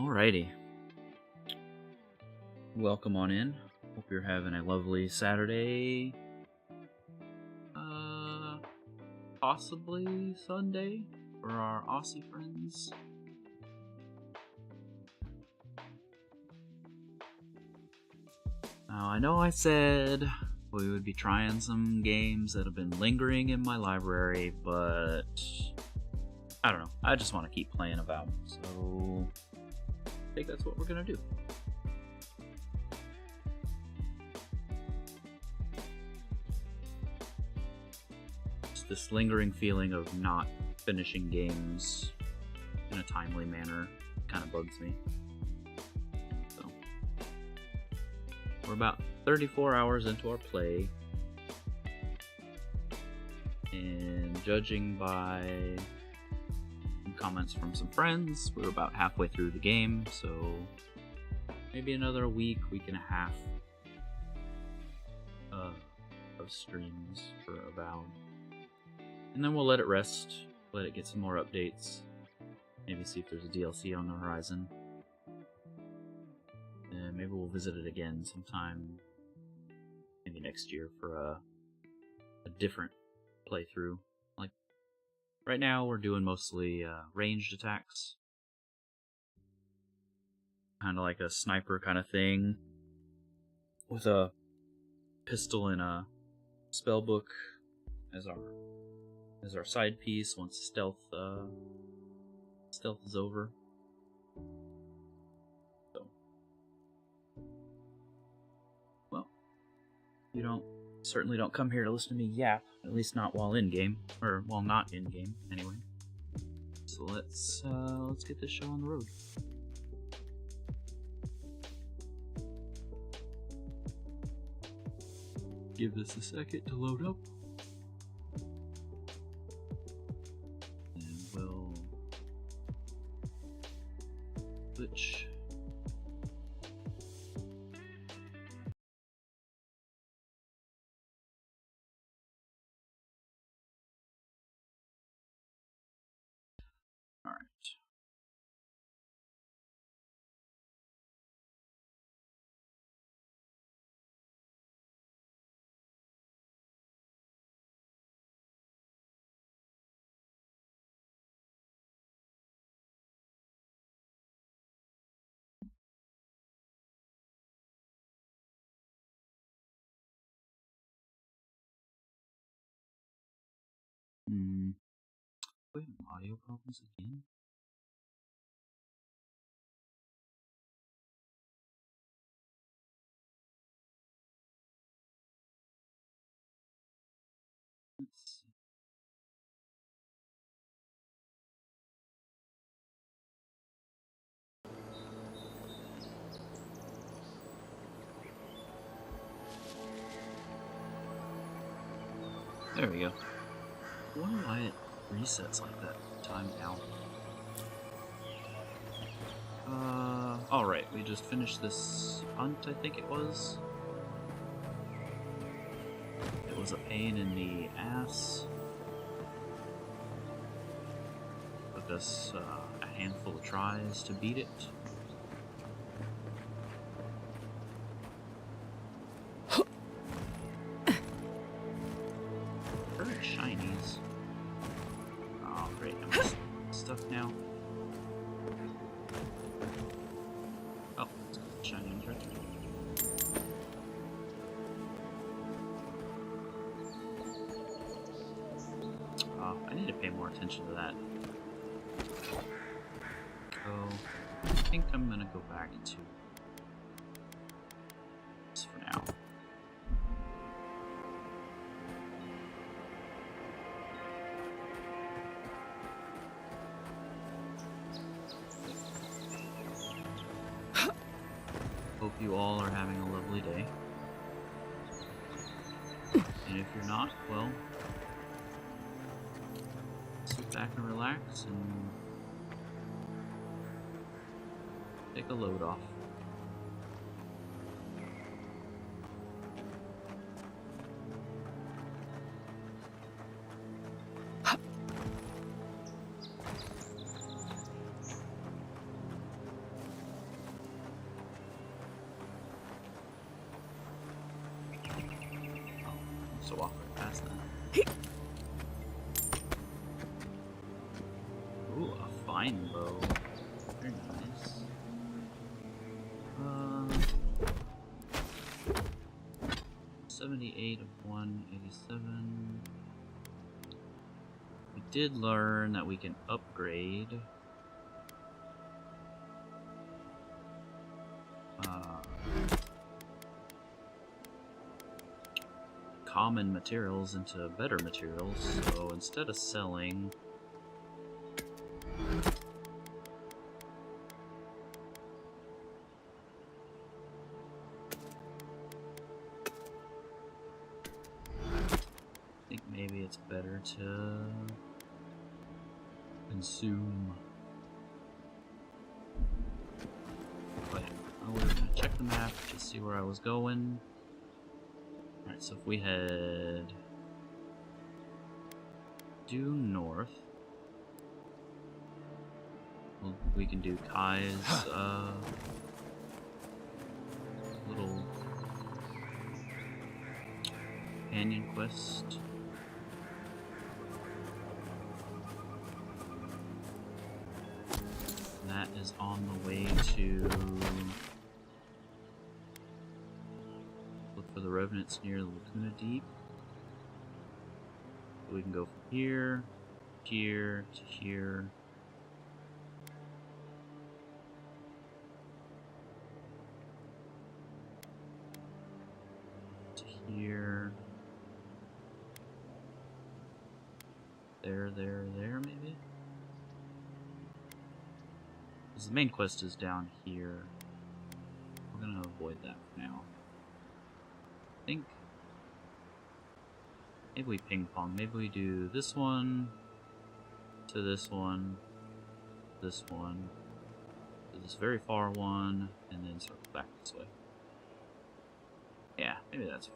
Alrighty. Welcome on in. Hope you're having a lovely Saturday. Possibly Sunday for our Aussie friends. Now, I know I said we would be trying some games that have been lingering in my library, but I don't know. I just want to keep playing Avowed, so I think that's what we're gonna do. Just this lingering feeling of not finishing games in a timely manner kind of bugs me. So we're about 34 hours into our play, and judging by comments from some friends, we're about halfway through the game, so maybe another week and a half of streams for Avowed. And then we'll let it rest, let it get some more updates, maybe see if there's a DLC on the horizon. And maybe we'll visit it again sometime, maybe next year for a different playthrough. Like, right now we're doing mostly ranged attacks. Kind of like a sniper kind of thing, with a pistol and a spellbook as our side piece once stealth is over. So, well, you certainly don't come here to listen to me yap, at least not while in game, or while not in game anyway. So let's get this show on the road. Give this a second to load up. And we'll switch. All right. We have audio problems again? Let's see. There we go. I wonder why it resets like that. Time out. Alright, we just finished this hunt, I think it was. It was a pain in the ass. Took us a handful of tries to beat it. Heard shinies. Oh, great. Am I stuck now? Oh, it's got shinies right there. I need to pay more attention to that. I think I'm gonna go back to this for now. Hope you all are having a lovely day. And if you're not, well, sit back and relax and take a load off. Just walk right past that. Ooh, a fine bow. Very nice. 78 of 187. We did learn that we can upgrade common materials into better materials, so instead of selling, I think maybe it's better to consume. But we're gonna check the map to see where I was going. Alright, so if we head due north, we can do Kai's little companion quest. And that is on the way to look for the revenants near the Lacuna Deep. So we can go from here, here, to here. To here. There, maybe? Because the main quest is down here. We're gonna avoid that for now. I think maybe we ping pong. Maybe we do this one to this one, to this very far one, and then circle back this way. Yeah, maybe that's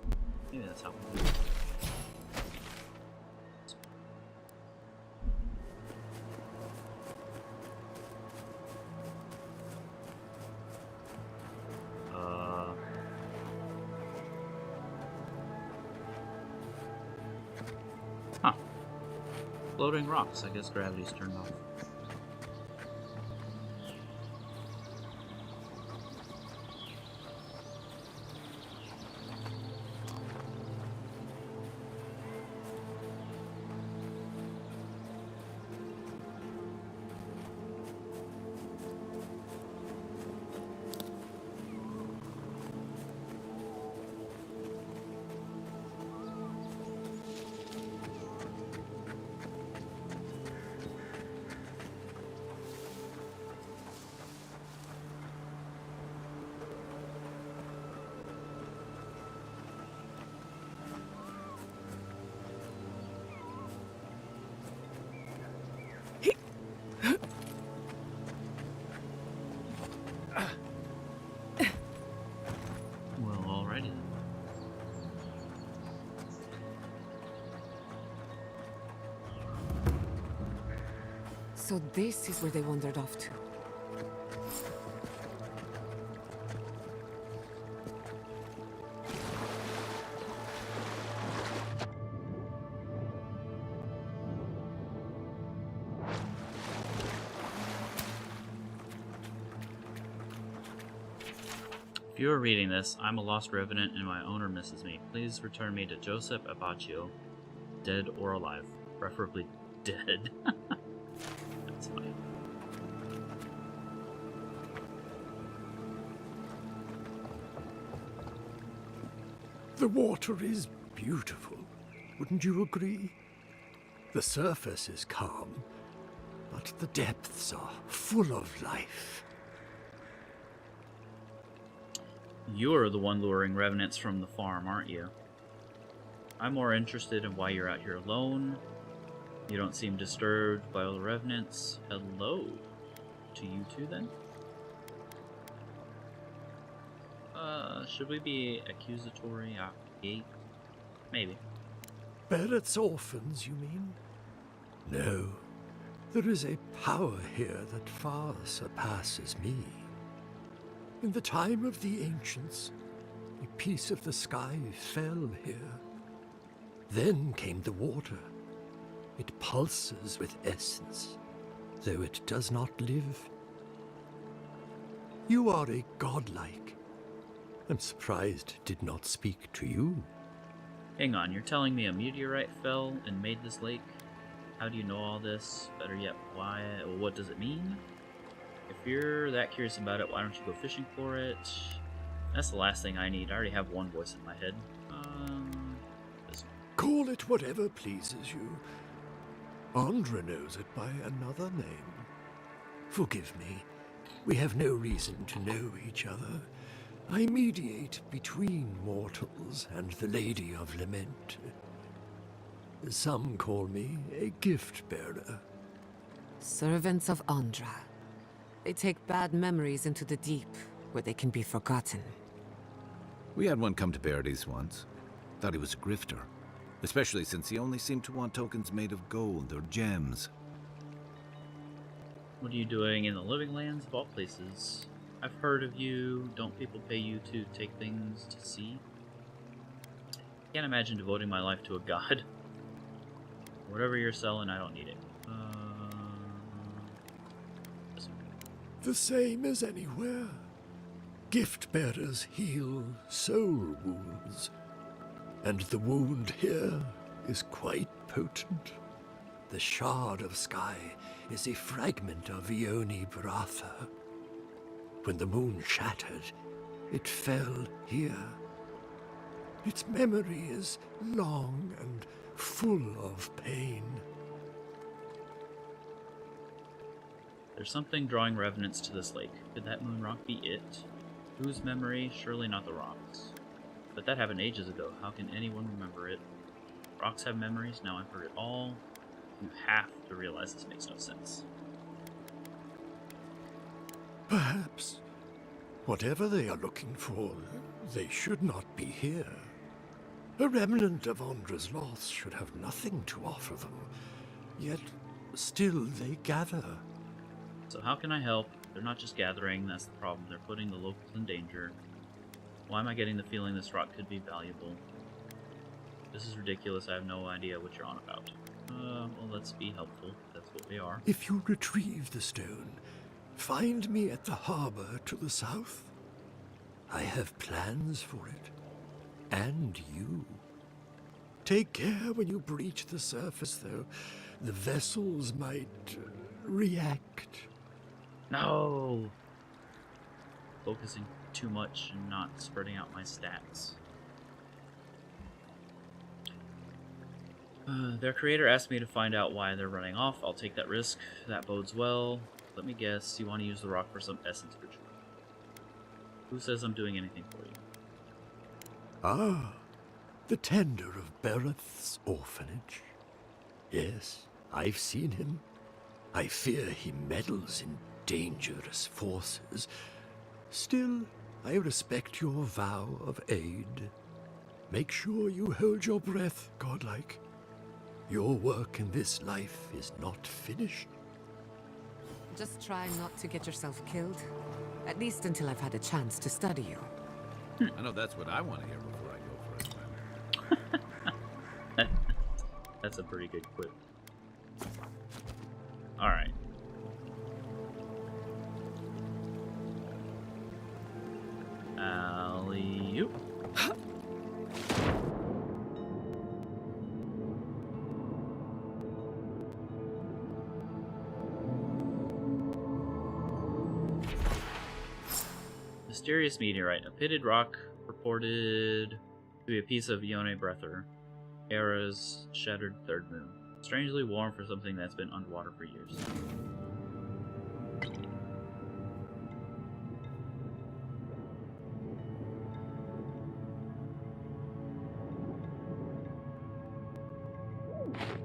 how we do it. Floating rocks. I guess gravity's turned off. So this is where they wandered off to. If you are reading this, I'm a lost revenant and my owner misses me. Please return me to Joseph Abaccio, dead or alive. Preferably dead. That's funny. The water is beautiful, wouldn't you agree? The surface is calm, but the depths are full of life. You're the one luring revenants from the farm, aren't you? I'm more interested in why you're out here alone. You don't seem disturbed by all the revenants. Hello to you two, then? Should we be accusatory out the gate? Maybe. Barrett's orphans, you mean? No. There is a power here that far surpasses me. In the time of the ancients, a piece of the sky fell here. Then came the water. It pulses with essence, though it does not live. You are a godlike. I'm surprised it did not speak to you. Hang on, you're telling me a meteorite fell and made this lake? How do you know all this? Better yet, why? Well, what does it mean? If you're that curious about it, why don't you go fishing for it? That's the last thing I need. I already have one voice in my head. This one. Call it whatever pleases you. Andra knows it by another name. Forgive me. We have no reason to know each other. I mediate between mortals and the Lady of Lament. Some call me a gift-bearer. Servants of Andra. They take bad memories into the deep, where they can be forgotten. We had one come to Paradise once. Thought he was a grifter. Especially since he only seemed to want tokens made of gold or gems. What are you doing in the living lands of all places? I've heard of you. Don't people pay you to take things to see? Can't imagine devoting my life to a god. Whatever you're selling, I don't need it. The same as anywhere. Gift-bearers heal soul wounds. And the wound here is quite potent. The shard of sky is a fragment of Ione Baratha. When the moon shattered, it fell here. Its memory is long and full of pain. There's something drawing revenants to this lake. Could that moon rock be it? Whose memory? Surely not the rocks. But that happened ages ago. How can anyone remember it? Rocks have memories. Now I've heard it all. You have to realize this makes no sense. Perhaps. Whatever they are looking for, they should not be here. A remnant of Andra's loss should have nothing to offer them. Yet, still they gather. So how can I help? They're not just gathering, that's the problem. They're putting the locals in danger. Why am I getting the feeling this rock could be valuable? This is ridiculous. I have no idea what you're on about. Well, let's be helpful. That's what we are. If you retrieve the stone, find me at the harbor to the south. I have plans for it. And you. Take care when you breach the surface, though. The vessels might react. No! Focusing too much and not spreading out my stats. Their creator asked me to find out why they're running off. I'll take that risk. That bodes well. Let me guess, you want to use the rock for some essence ritual. Who says I'm doing anything for you? Ah, the tender of Bereth's orphanage. Yes, I've seen him. I fear he meddles in dangerous forces. Still, I respect your vow of aid. Make sure you hold your breath, godlike. Your work in this life is not finished. Just try not to get yourself killed. At least until I've had a chance to study you. I know that's what I want to hear before I go for it. That's a pretty good quip. Alright. Alley-oop. Mysterious meteorite. A pitted rock purported to be a piece of Ione Breather, Era's shattered third moon. Strangely warm for something that's been underwater for years.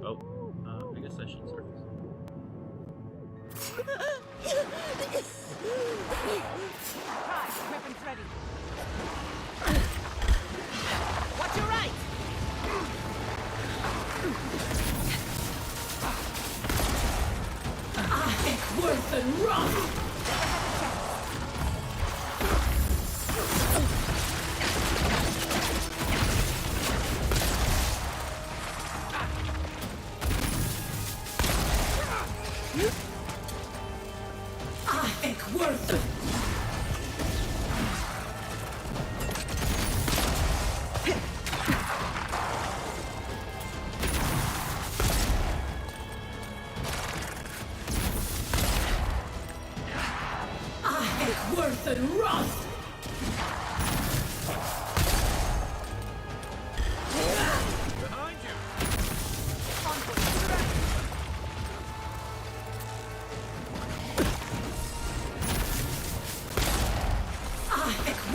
Oh, I guess I should surface. Weapons ready. Watch your right! Worth and run! Worth it. Worth and rust. Behind you!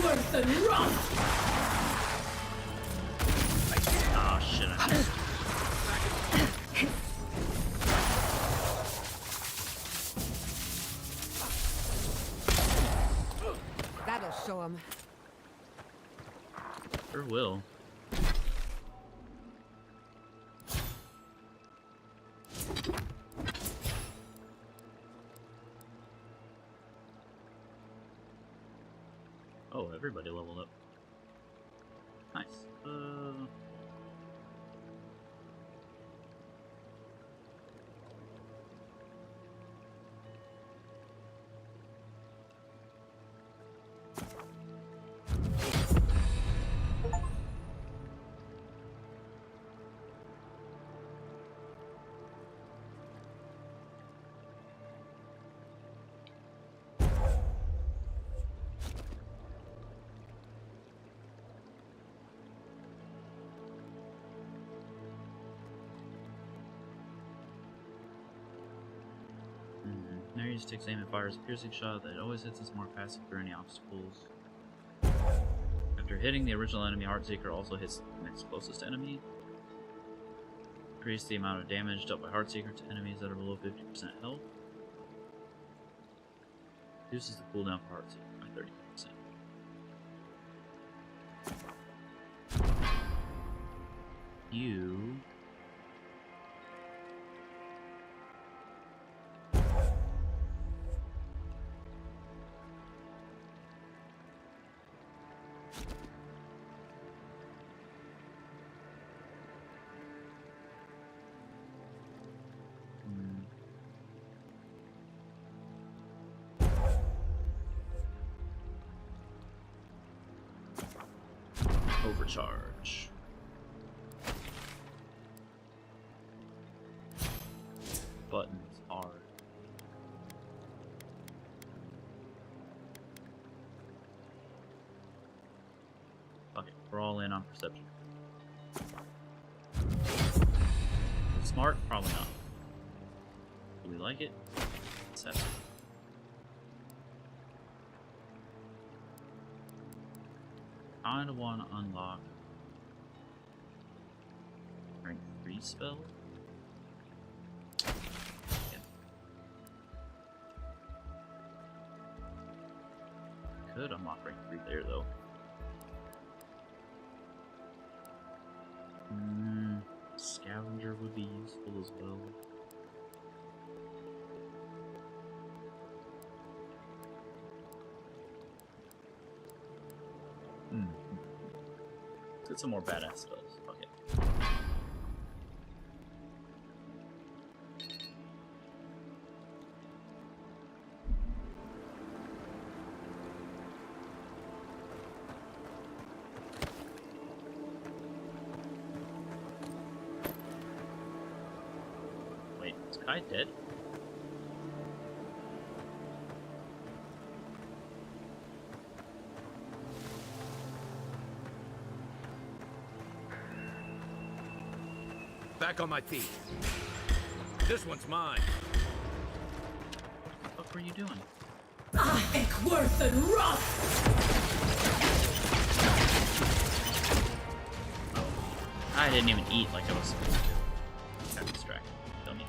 Worth and rust. Oh shit, I missed. That'll show him. Sure will. Oh, everybody leveled up. Nice. Now he just takes aim and fires a piercing shot that always hits his mark, passing through any obstacles. After hitting the original enemy, Heartseeker also hits the next closest enemy. Increase the amount of damage dealt by Heartseeker to enemies that are below 50% health. Reduces the cooldown for Heartseeker by 30%. You... Overcharge. Buttons hard. Okay, we're all in on perception. Smart? Probably not. Do we like it? Let's have it. I don't want to unlock rank 3 spell. Yeah. Could unlock rank 3 there though. Scavenger would be useful as well. Let's get some more badass spells. Fuck it. Wait, is Kai dead? Back on my feet. This one's mine. What the fuck were you doing? Worth and rust. Oh, I didn't even eat like I was supposed to. Got distracted. Don't need.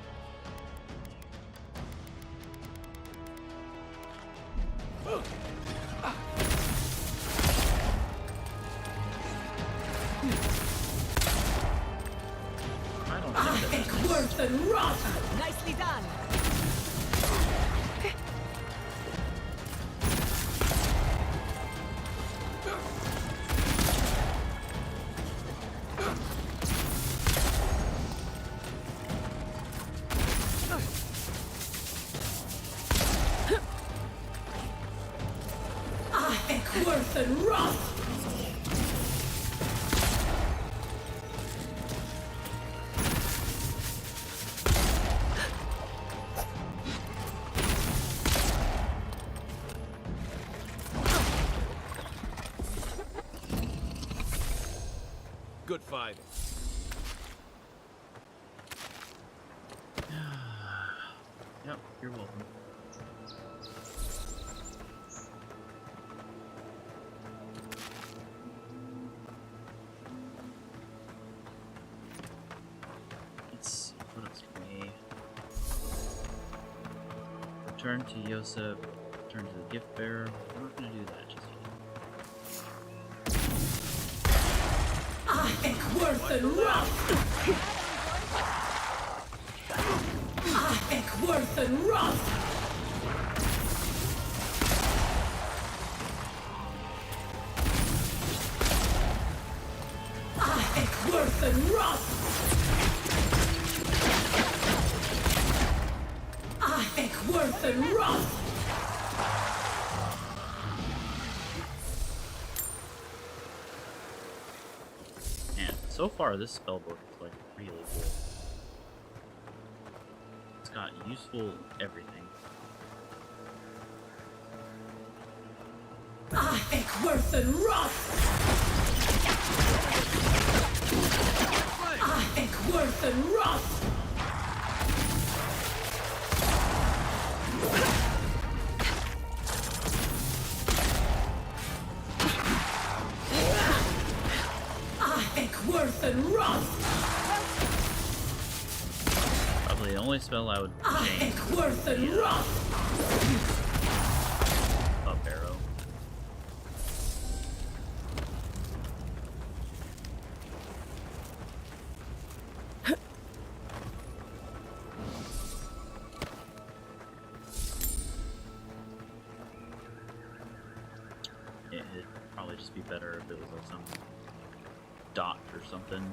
I don't think that Worth and rust. Nicely done. Good fighting. Yep, you're welcome. Let's see, what else can we... Return to Yosef, return to the gift bearer. We're not gonna do that just yet. Ekworthen Roth! Ekworthen Roth! Ekworthen Roth! Ekworthen Roth! And so far, this spellbook is like really cool. It's got useful everything. Ekworthen Roth! Ekworthen Roth! Ekworthen Roth! Probably the only spell I would change. Ekworthen Roth! Up arrow. It'd probably just be better if it was like some dot or something.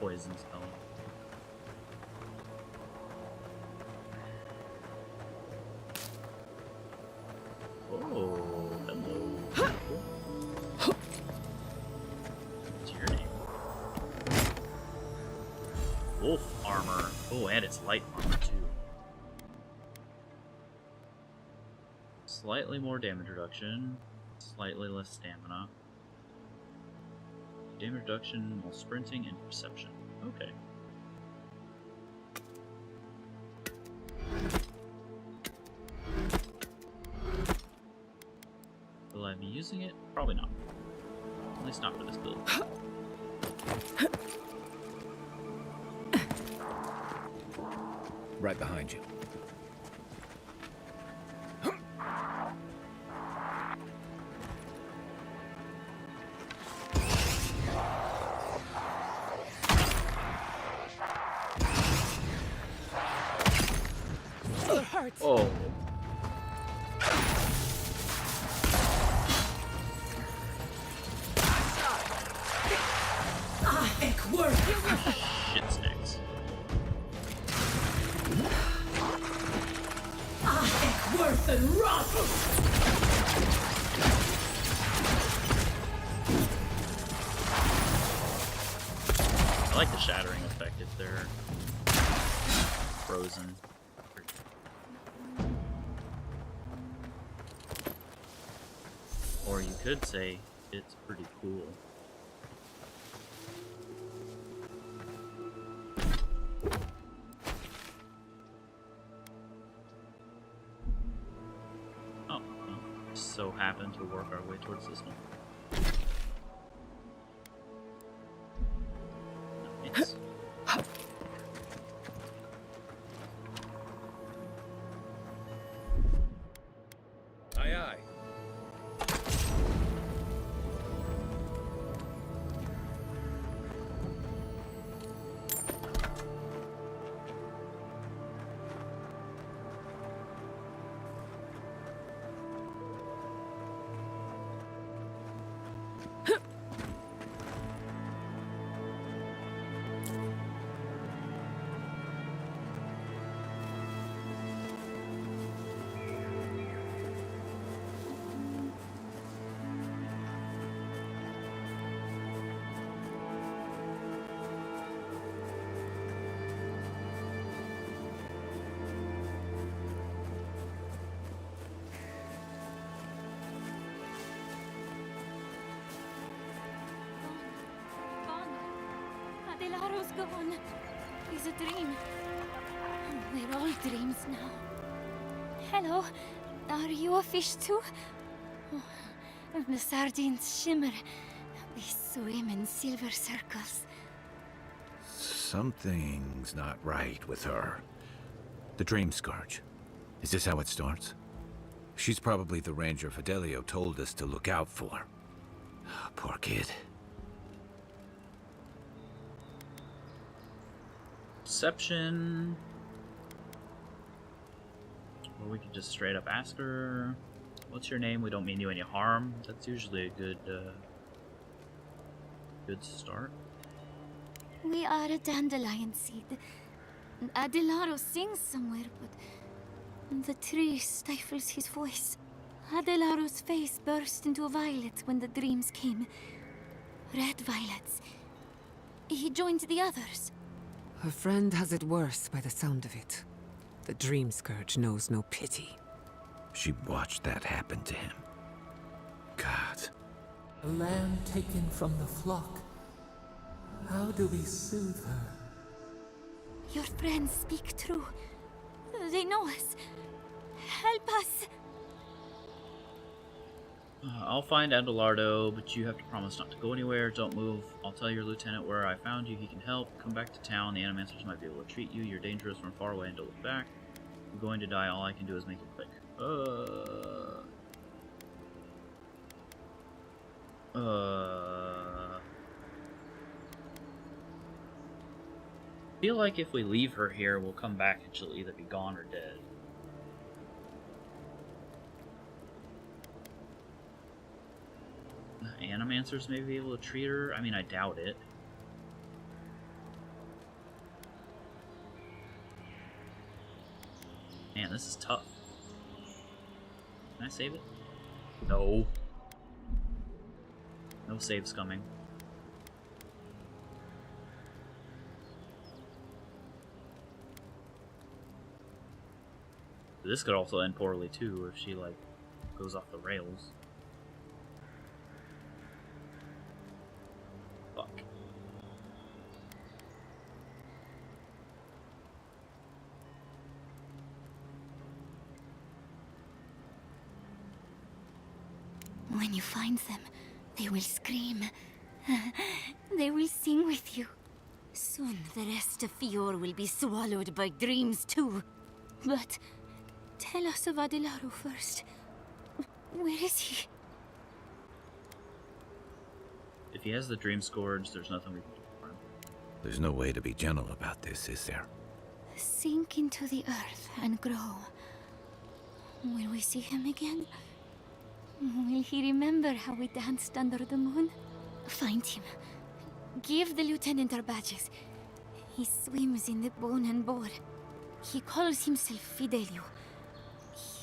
Poison spell. Oh, hello. What's your name? Wolf armor. Oh, and it's light armor too. Slightly more damage reduction, slightly less stamina. Damage reduction while sprinting and perception. Okay. Will I be using it? Probably not. At least not for this build. Right behind you. Oh. Shit sticks. Ekworthen Roth! I like the shattering effect if they're frozen. Or you could say it's pretty cool. Oh, well, so happen to work our way towards this one. Nice. Aye, aye. Adelaro's gone. It's a dream. We're all dreams now. Hello. Are you a fish too? Oh, the sardines shimmer. They swim in silver circles. Something's not right with her. The Dream Scourge. Is this how it starts? She's probably the ranger Fidelio told us to look out for. Poor kid. Perception. Or we could just straight up ask her, "What's your name? We don't mean you any harm." That's usually a good start. We are a dandelion seed. Adelaro sings somewhere, but the tree stifles his voice. Adelaro's face burst into violet when the dreams came. Red violets. He joined the others. Her friend has it worse by the sound of it. The Dream Scourge knows no pity. She watched that happen to him. God. A lamb taken from the flock. How do we soothe her? Your friends speak true. They know us. Help us. I'll find Adelardo, but you have to promise not to go anywhere. Don't move. I'll tell your lieutenant where I found you. He can help. Come back to town. The Animancers might be able to treat you. You're dangerous from far away and don't look back. You're going to die. All I can do is make it quick. Feel like if we leave her here, we'll come back and she'll either be gone or dead. Animancers may be able to treat her. I mean, I doubt it. Man, this is tough. Can I save it? No. No saves coming. This could also end poorly too if she like goes off the rails. Fuck. When you find them, they will scream. They will sing with you. Soon the rest of Fior will be swallowed by dreams too. But tell us of Adelaro first. Where is he? If he has the Dream Scourge, there's nothing we can do for him. There's no way to be gentle about this, is there? Sink into the earth and grow. Will we see him again? Will he remember how we danced under the moon? Find him. Give the lieutenant our badges. He swims in the bone and boar. He calls himself Fidelio.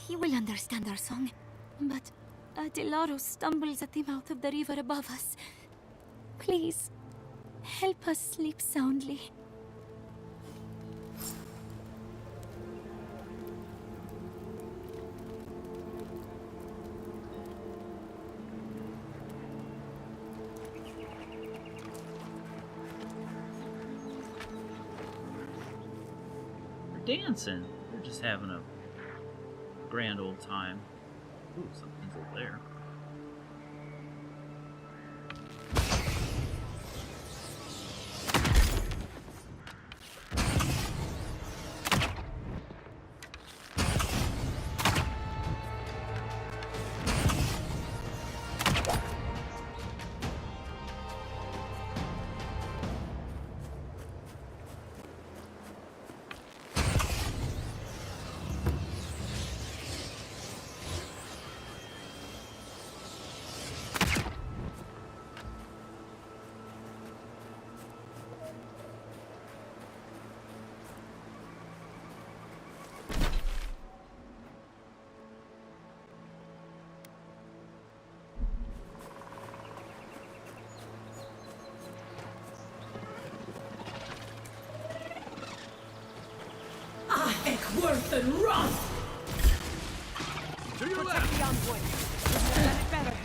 He will understand our song. But Adelaro stumbles at the mouth of the river above us. Please, help us sleep soundly. They're dancing. They're just having a grand old time. Ooh, something's over there. Worth and rot! To your left! The envoy. We've done it better.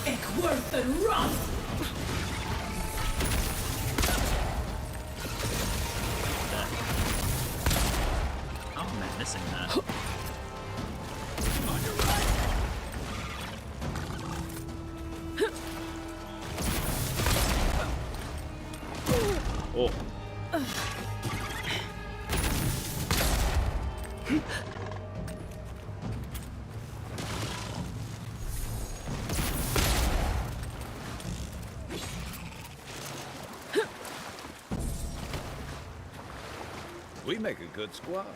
ek worth and run! How am I missing that? Oh. We make a good squad.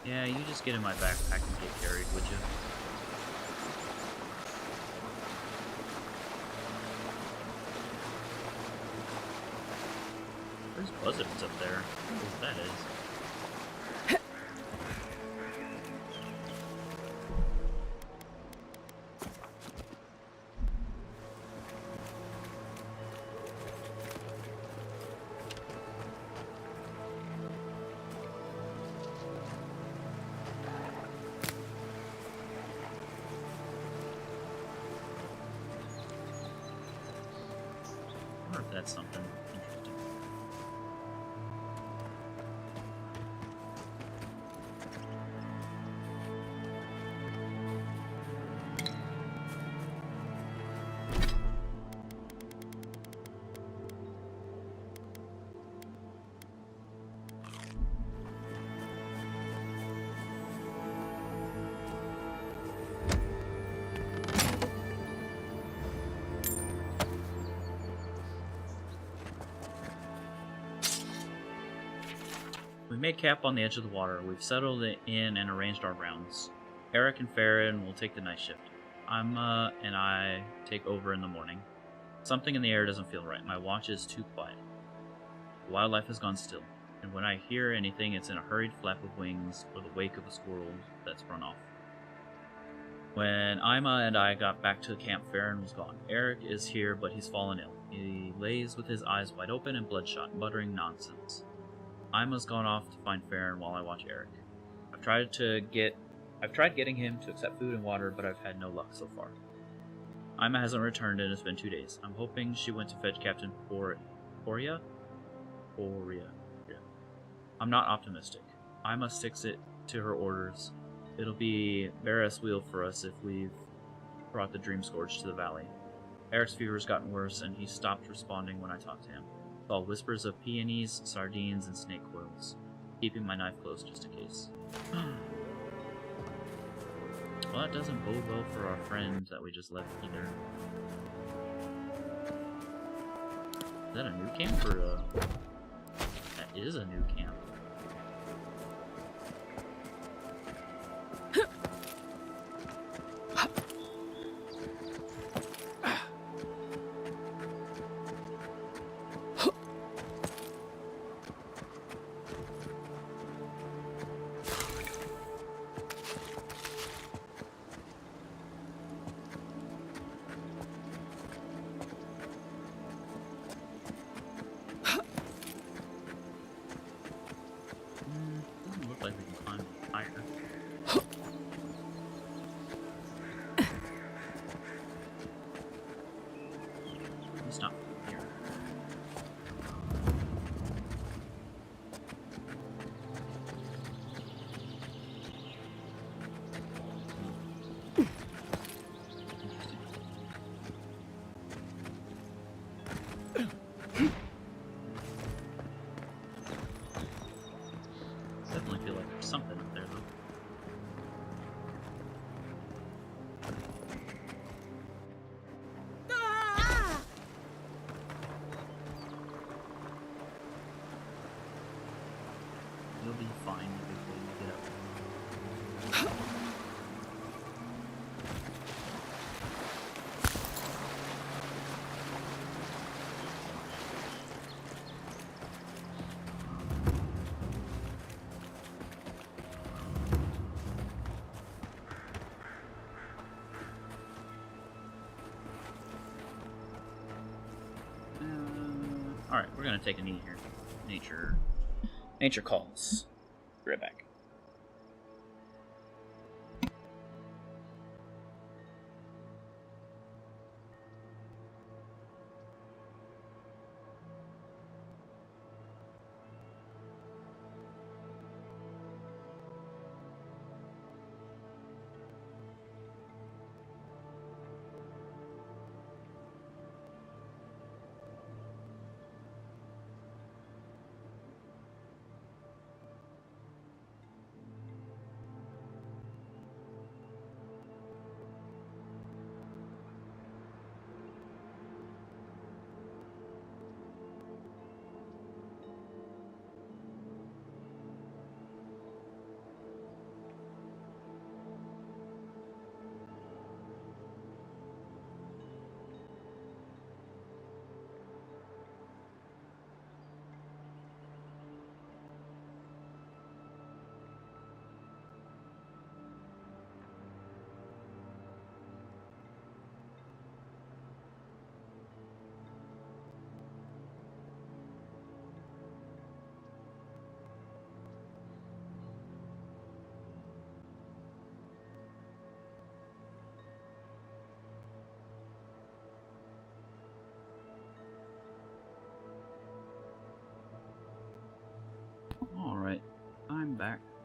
Yeah, you just get in my backpack and get carried, would you? There's buzzards up there. I don't know what that is. I wonder if that's something interesting. We made camp on the edge of the water. We've settled in and arranged our rounds. Eric and Farron will take the night shift. Amma and I take over in the morning. Something in the air doesn't feel right. My watch is too quiet. The wildlife has gone still, and when I hear anything, it's in a hurried flap of wings or the wake of a squirrel that's run off. When Ima and I got back to the camp, Farron was gone. Eric is here, but he's fallen ill. He lays with his eyes wide open and bloodshot, muttering nonsense. Ima's gone off to find Farron while I watch Eric. I've tried getting him to accept food and water, but I've had no luck so far. Ima hasn't returned and it's been 2 days. I'm hoping she went to fetch Captain Poria? Yeah. I'm not optimistic. Ima sticks it to her orders. It'll be Barras wheel for us if we've brought the Dream Scourge to the valley. Eric's fever's gotten worse and he stopped responding when I talked to him. It's all whispers of peonies, sardines, and snake coils. Keeping my knife close just in case. Well, that doesn't bode well for our friend that we just left either. Is that a new camp or a... That is a new camp. Doesn't look like we can climb higher. It's not here. Definitely feel like there's something up there, though. You'll be fine before you get up. Alright, we're gonna take a knee here. Nature calls. Be right back.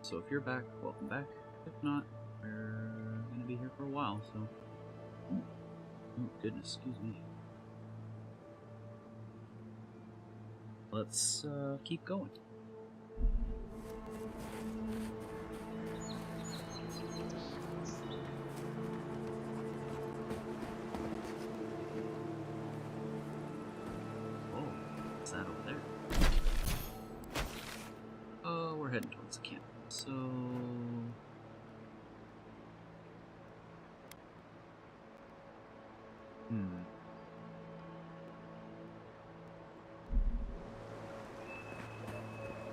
So if you're back, welcome back. If not, we're gonna be here for a while, so... Oh goodness, excuse me. Let's keep going. Oh, what's that over there? Oh, we're heading towards the camp. So...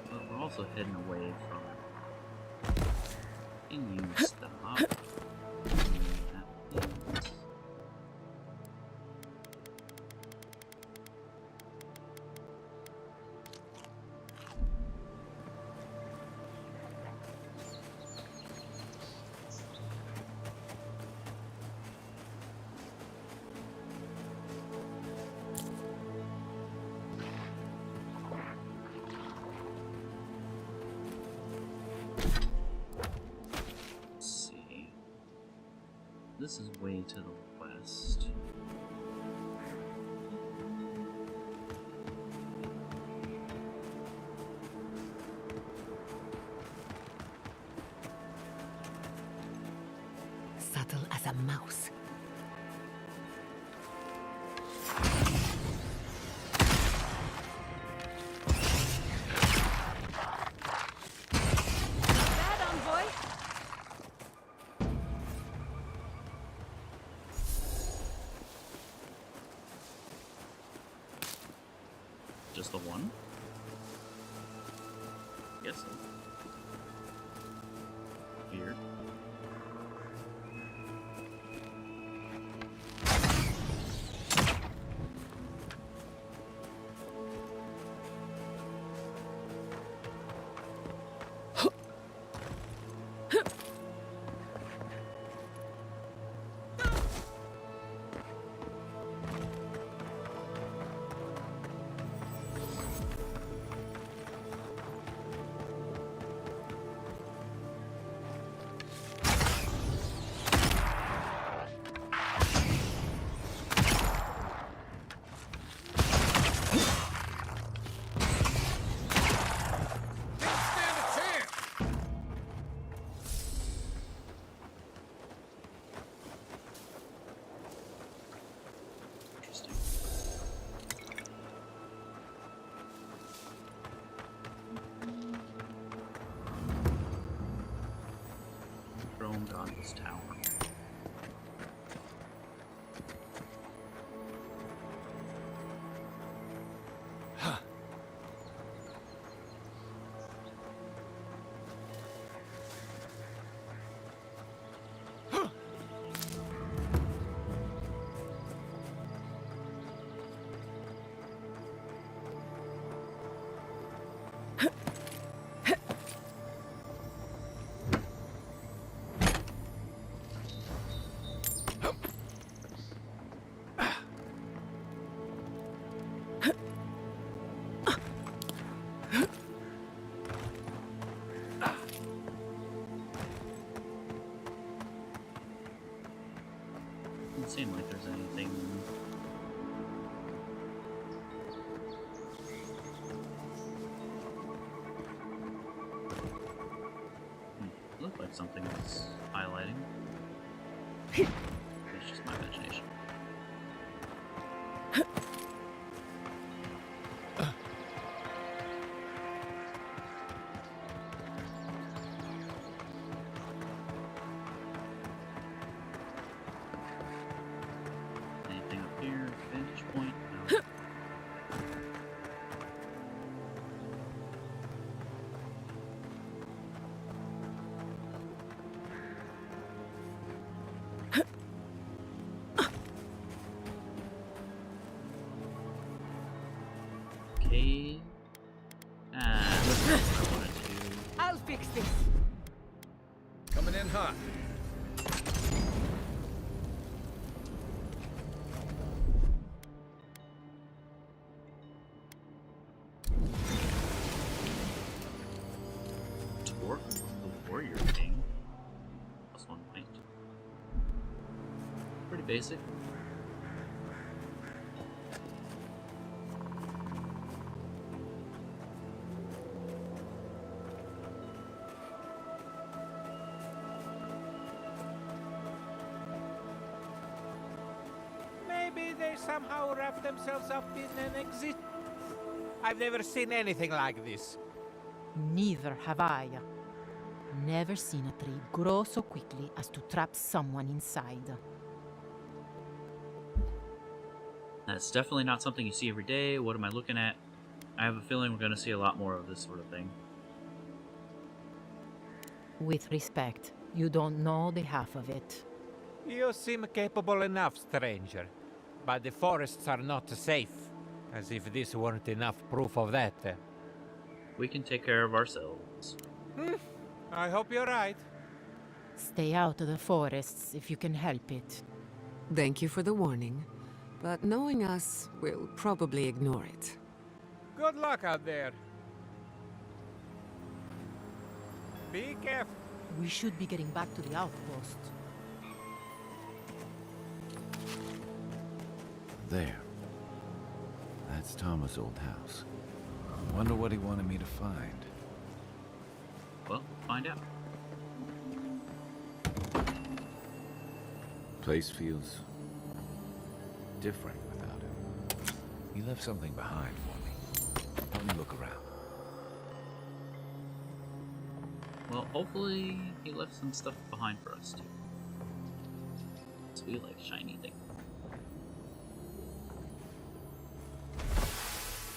But we're also heading away from... Can you stop? That please? This is way to the west. Subtle as a mouse. Bad envoy. Just the one? Guess so. Weird. Interesting. Drone Godless Tower. Doesn't seem like there's anything. Looked like something was highlighting. It's just my imagination. Anything up here? Vantage point? No. Pretty basic. Maybe they somehow wrap themselves up in an exit. I've never seen anything like this. Neither have I. Never seen a tree grow so quickly as to trap someone inside. That's definitely not something you see every day. What am I looking at? I have a feeling we're going to see a lot more of this sort of thing. With respect, you don't know the half of it. You seem capable enough, stranger. But the forests are not safe. As if this weren't enough proof of that. We can take care of ourselves. I hope you're right. Stay out of the forests if you can help it. Thank you for the warning, but knowing us, we'll probably ignore it. Good luck out there. Be careful. We should be getting back to the outpost. There. That's Thomas' old house. Wonder what he wanted me to find. Well, find out. Place feels different without him. He left something behind for me. Help me look around. Well, hopefully he left some stuff behind for us too. So we like shiny things.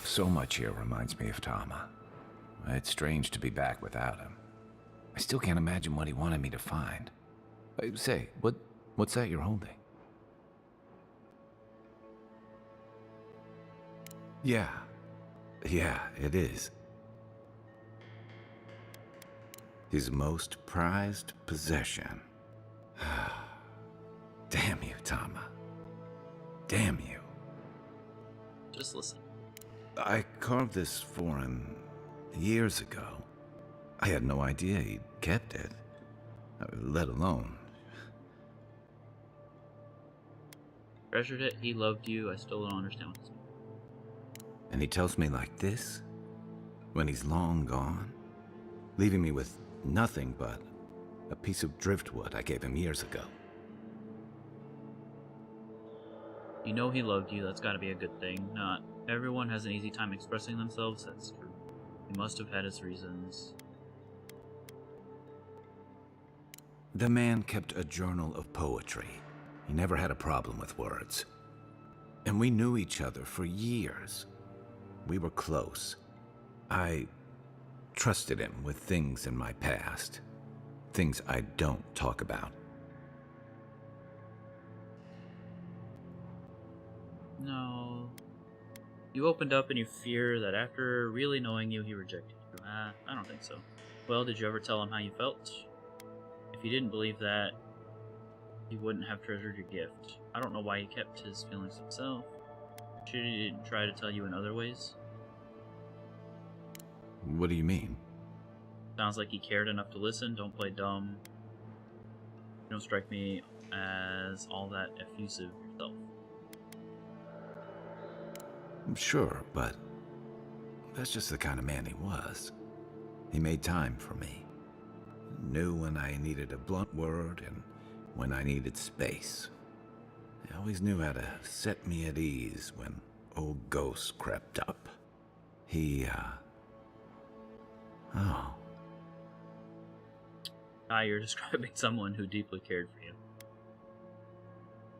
So much here reminds me of Tama. It's strange to be back without him. I still can't imagine what he wanted me to find. Say, what's that you're holding? Yeah, it is. His most prized possession. Damn you, Tama. Damn you. Just listen. I carved this for him years ago. I had no idea he'd kept it, let alone. Treasured it, he loved you, I still don't understand what this means. And he tells me like this, when he's long gone, leaving me with nothing but a piece of driftwood I gave him years ago. You know he loved you, that's gotta be a good thing. Not everyone has an easy time expressing themselves, that's true. He must have had his reasons. The man kept a journal of poetry. He never had a problem with words. And we knew each other for years. We were close. I trusted him with things in my past. Things I don't talk about. No. You opened up and you fear that after really knowing you, he rejected you. I don't think so. Well, did you ever tell him how you felt? If you didn't believe that, he wouldn't have treasured your gift. I don't know why he kept his feelings to himself. Should he didn't try to tell you in other ways? What do you mean? Sounds like he cared enough to listen. Don't play dumb. You don't strike me as all that effusive yourself. Sure, but that's just the kind of man he was. He made time for me. Knew when I needed a blunt word and when I needed space. He always knew how to set me at ease when old ghosts crept up. Oh. You're describing someone who deeply cared for you.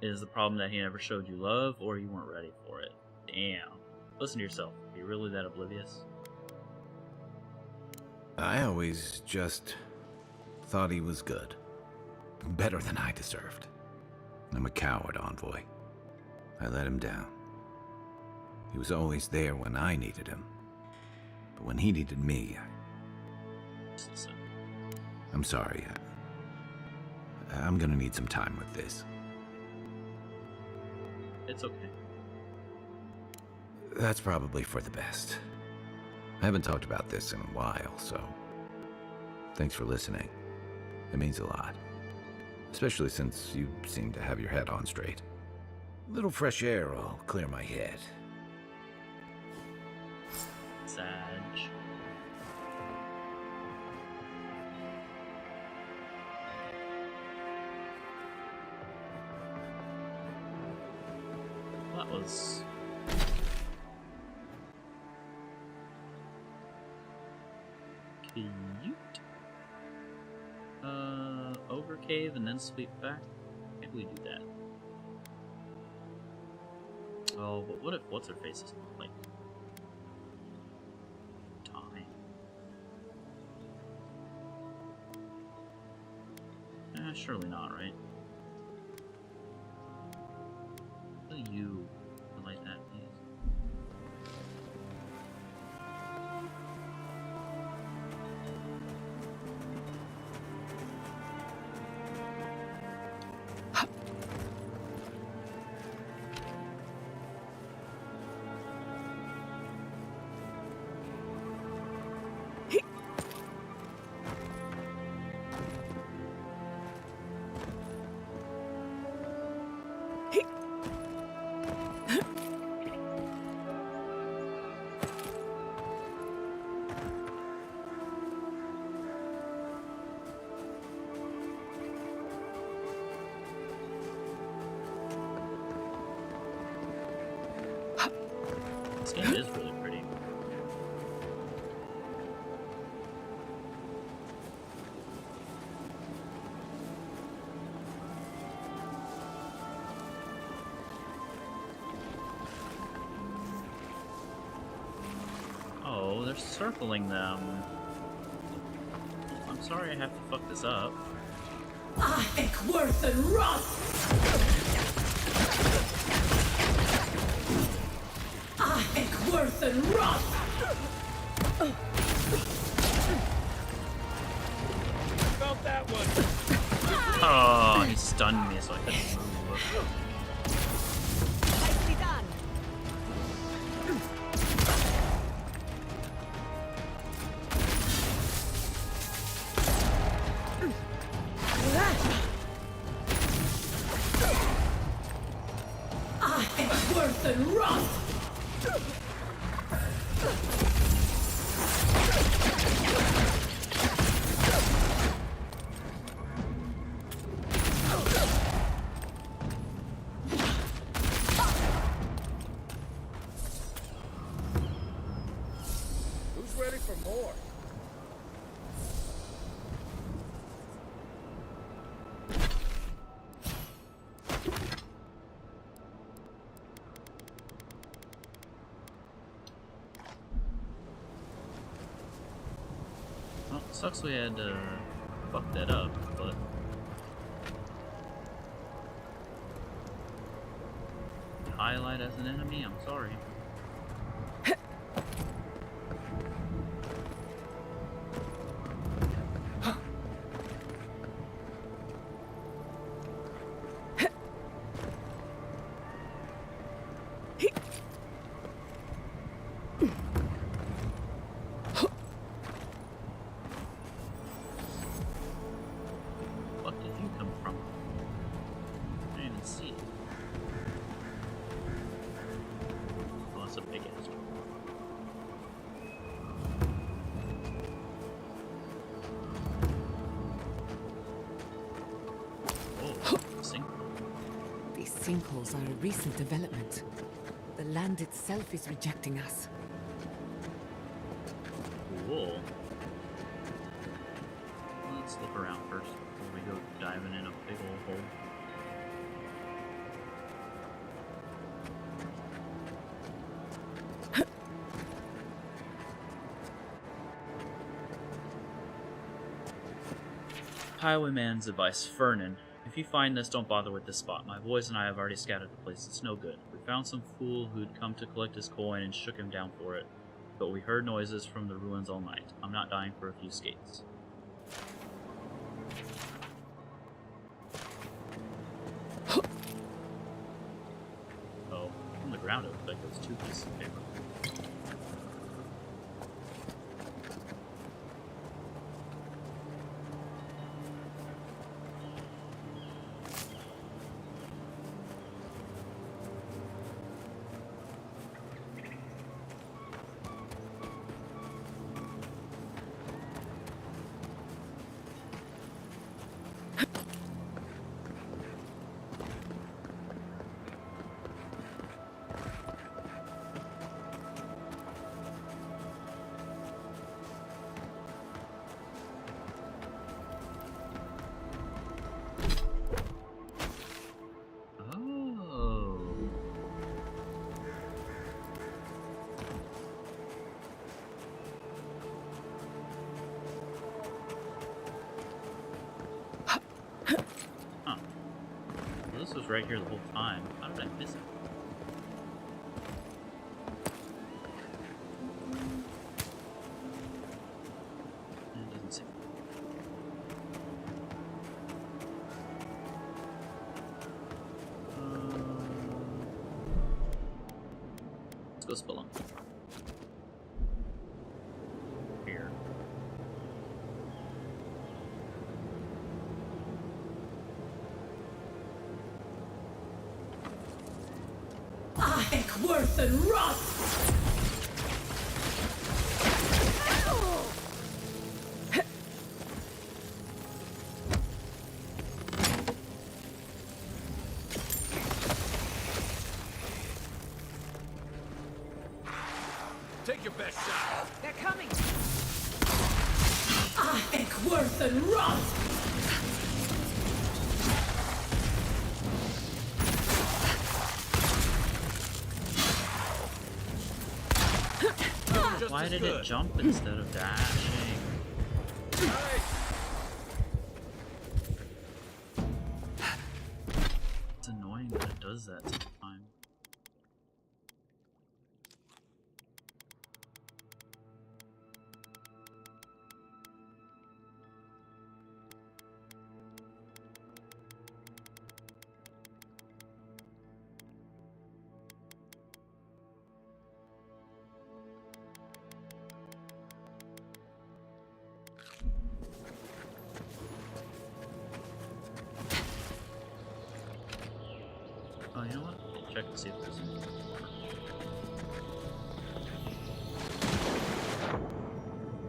Is the problem that he never showed you love, or you weren't ready for it? Damn. Listen to yourself. Are you really that oblivious? I always just thought he was good. Better than I deserved. I'm a coward, Envoy. I let him down. He was always there when I needed him. But when he needed me, Just listen. I'm sorry. I'm gonna need some time with this. It's okay. That's probably for the best. I haven't talked about this in a while, so thanks for listening. It means a lot. especially since you seem to have your head on straight. A little fresh air will clear my head. Sag. That was cute. Ogre cave and then sweep back. Maybe we do that. Oh, but what if what's her face is like time? Surely not, right? Will you like that, please? This game is really pretty. Oh, they're circling them. I'm sorry I have to fuck this up. Ahek worth and rot! Ahek worth and rot! Felt that one. Oh, he stunned me so I couldn't move. Nicely done. Ahek worth and rot! Who's ready for more? Well, sucks we had to fuck that up, but highlight as an enemy, I'm sorry. What did you come from? I didn't even see it. Oh, that's a big ass one. Oh, sink. These sinkholes are a recent development. The land itself is rejecting us. Cool. Let's look around first before we go diving in a big old hole. Highwayman's advice, Fernan. If you find this, don't bother with this spot. My boys and I have already scattered the place. It's no good. We found some fool who'd come to collect his coin and shook him down for it. But we heard noises from the ruins all night. I'm not dying for a few skates. Oh, from the ground it looked like it was 2 pieces of paper. This was right here the whole time. How did I miss it? It doesn't say. Let's go spelunk. Here. Ahek worth and rot! Take your best shot. They're coming! Ahek worth and rot! Why did it jump instead of dashing? It's annoying that it does that sometimes. Oh, you know what? I'll check to see if there's any more.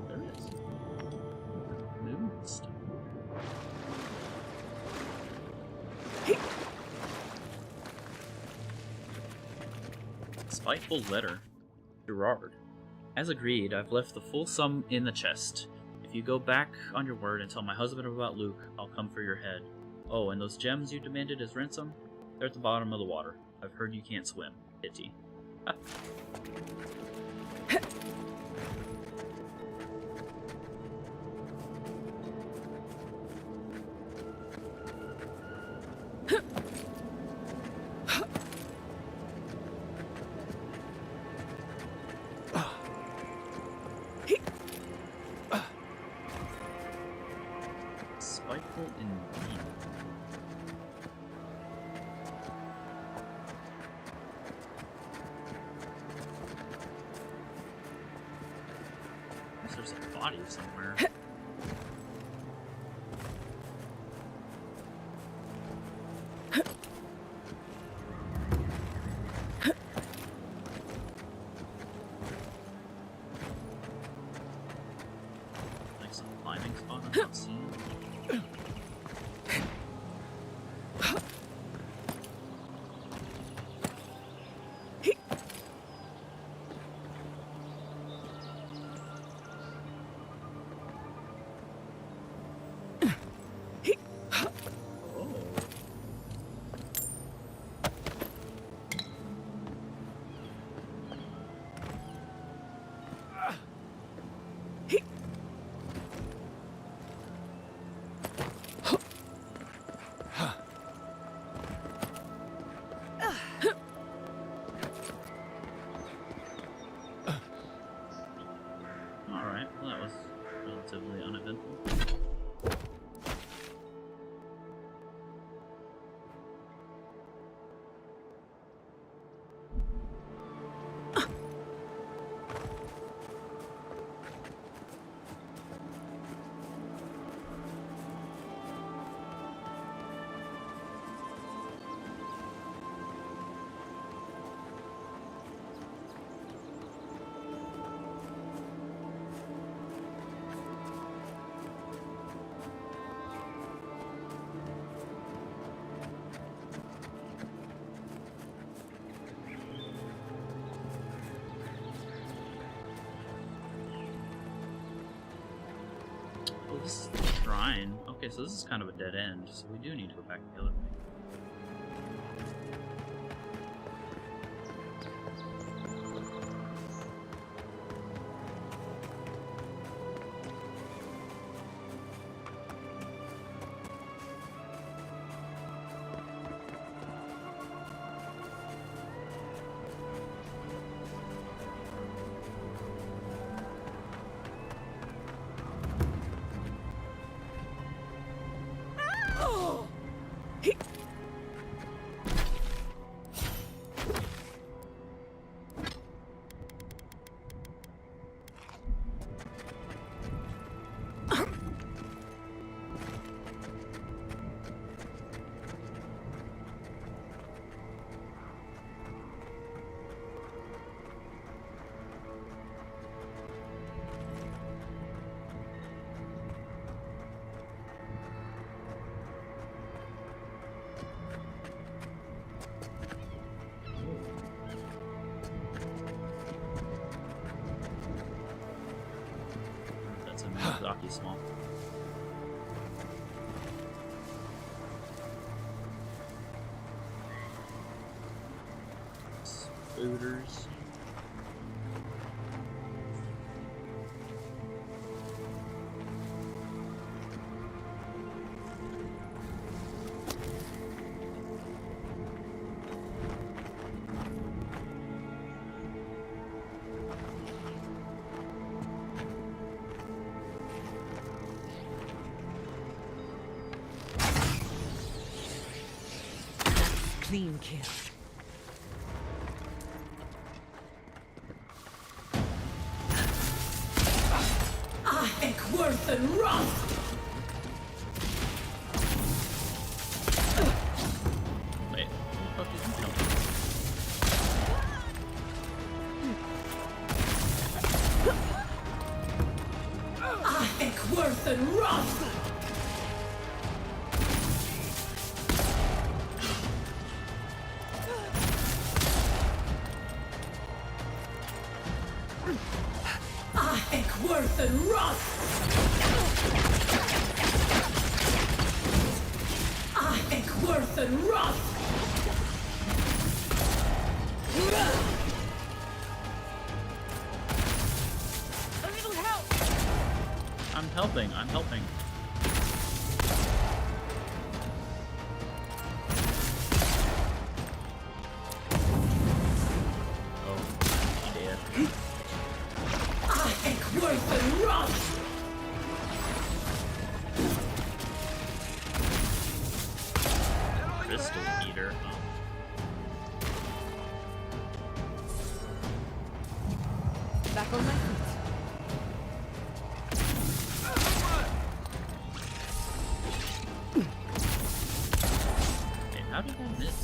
There is. Moonstone. Spiteful letter. Gerard. As agreed, I've left the full sum in the chest. If you go back on your word and tell my husband about Luke, I'll come for your head. Oh, and those gems you demanded as ransom? They're at the bottom of the water. I've heard you can't swim. Pity. Spiteful indeed. There's a body somewhere. Like some climbing spot I'm not seeing. Alright, well that was relatively uneventful. Oh, this is the shrine. Okay, so this is kind of a dead end, so we do need to go back the other way. pretty small. Spooters. Clean kill. Worth and wrath! Wait, who the fuck is he jumping? Worth and wrath! Worth and wrath! Worth and wrath! A little help! I'm helping, I'm helping. Oh, dead. Worth and wrath! Crystal Eater. Oh. Back on my feet. Hey, how did I miss?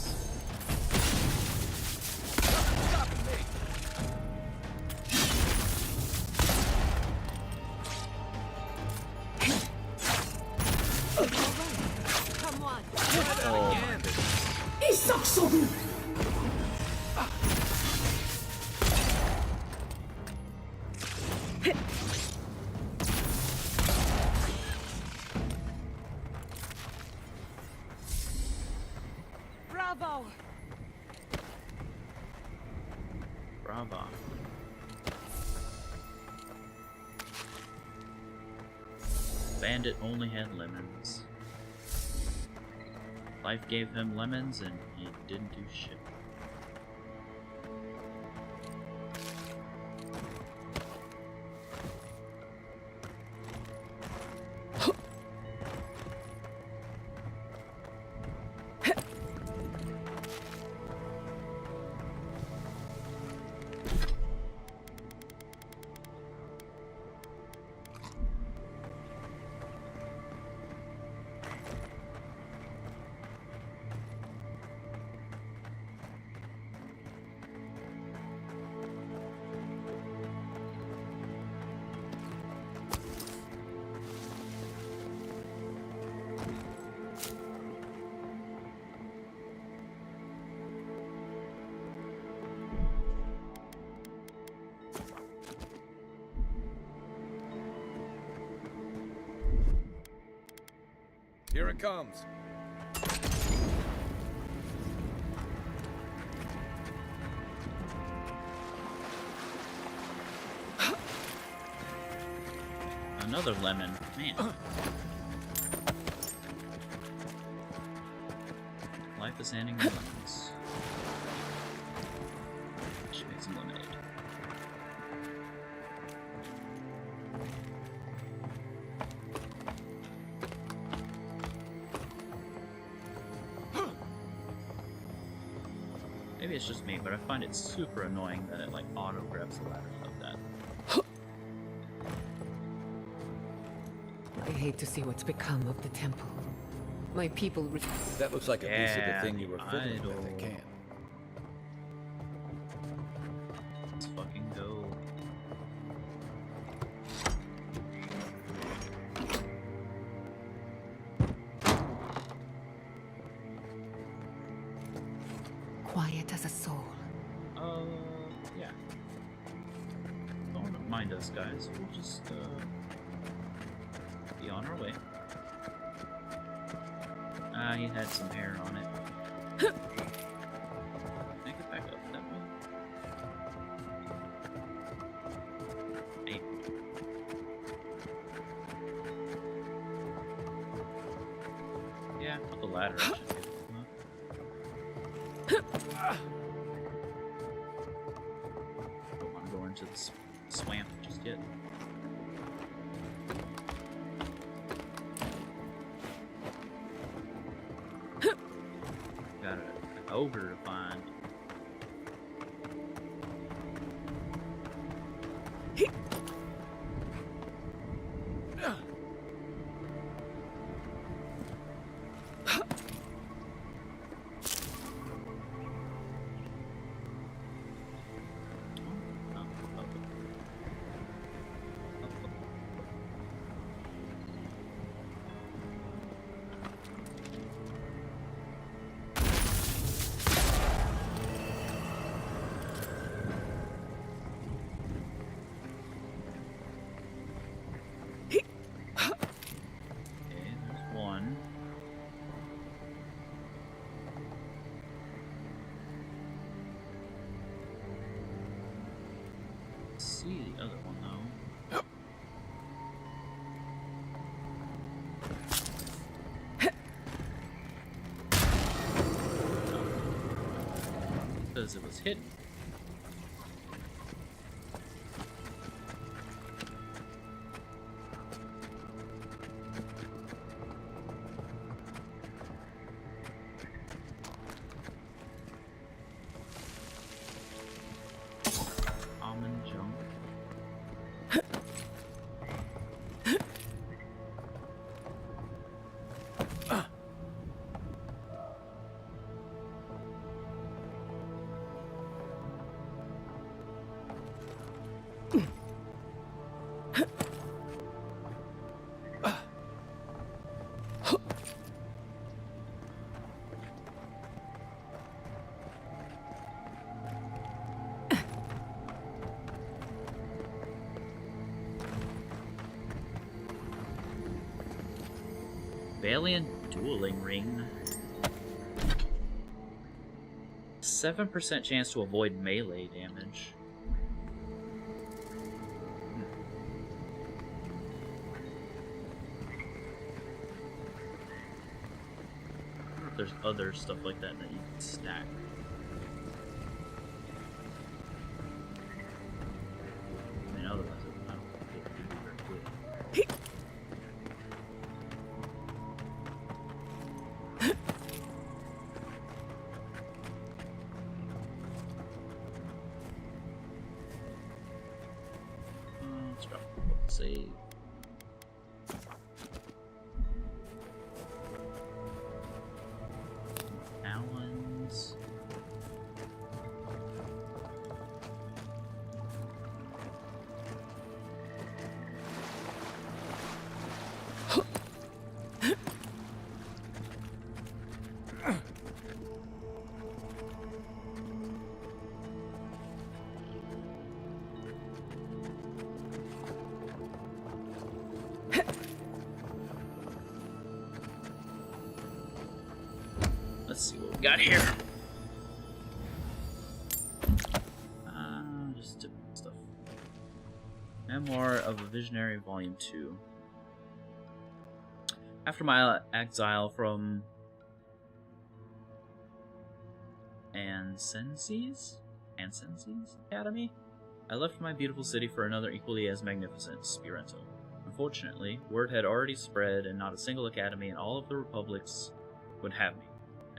Come on. Oh my goodness. Isaksogu! Bravo! Brava. Bandit only had lemons. Life gave him lemons and he didn't do shit. Here it comes. Another lemon. Man. Life is handing me lemons. Should make some lemonade. Maybe it's just me, but I find it super annoying that it like auto grabs the ladder like that. I hate to see what's become of the temple. My people. That looks like a piece of the thing you were the fiddling with idol. at camp. Let's fucking go. Quiet as a soul. Yeah. Don't mind us, guys. We'll just, on our way. He had some hair on it. Can I get back up that way? Hey. Yeah, up the ladder. I should be able to come up. Don't want to go into the swamp just yet. Got an ogre to find. See the other one though. Because it was hidden. Almond junk. Valiant dueling ring. 7% chance to avoid melee damage. I wonder if there's other stuff like that that you can stack. I mean, otherwise, I don't think it would be very good. Let's drop the save. Allens. Let's see what we got here. Just different stuff. Memoir of a Visionary, Volume 2. After my exile from Ansenses Academy, I left my beautiful city for another equally as magnificent, Spirento. Unfortunately, word had already spread and not a single academy in all of the republics would have me.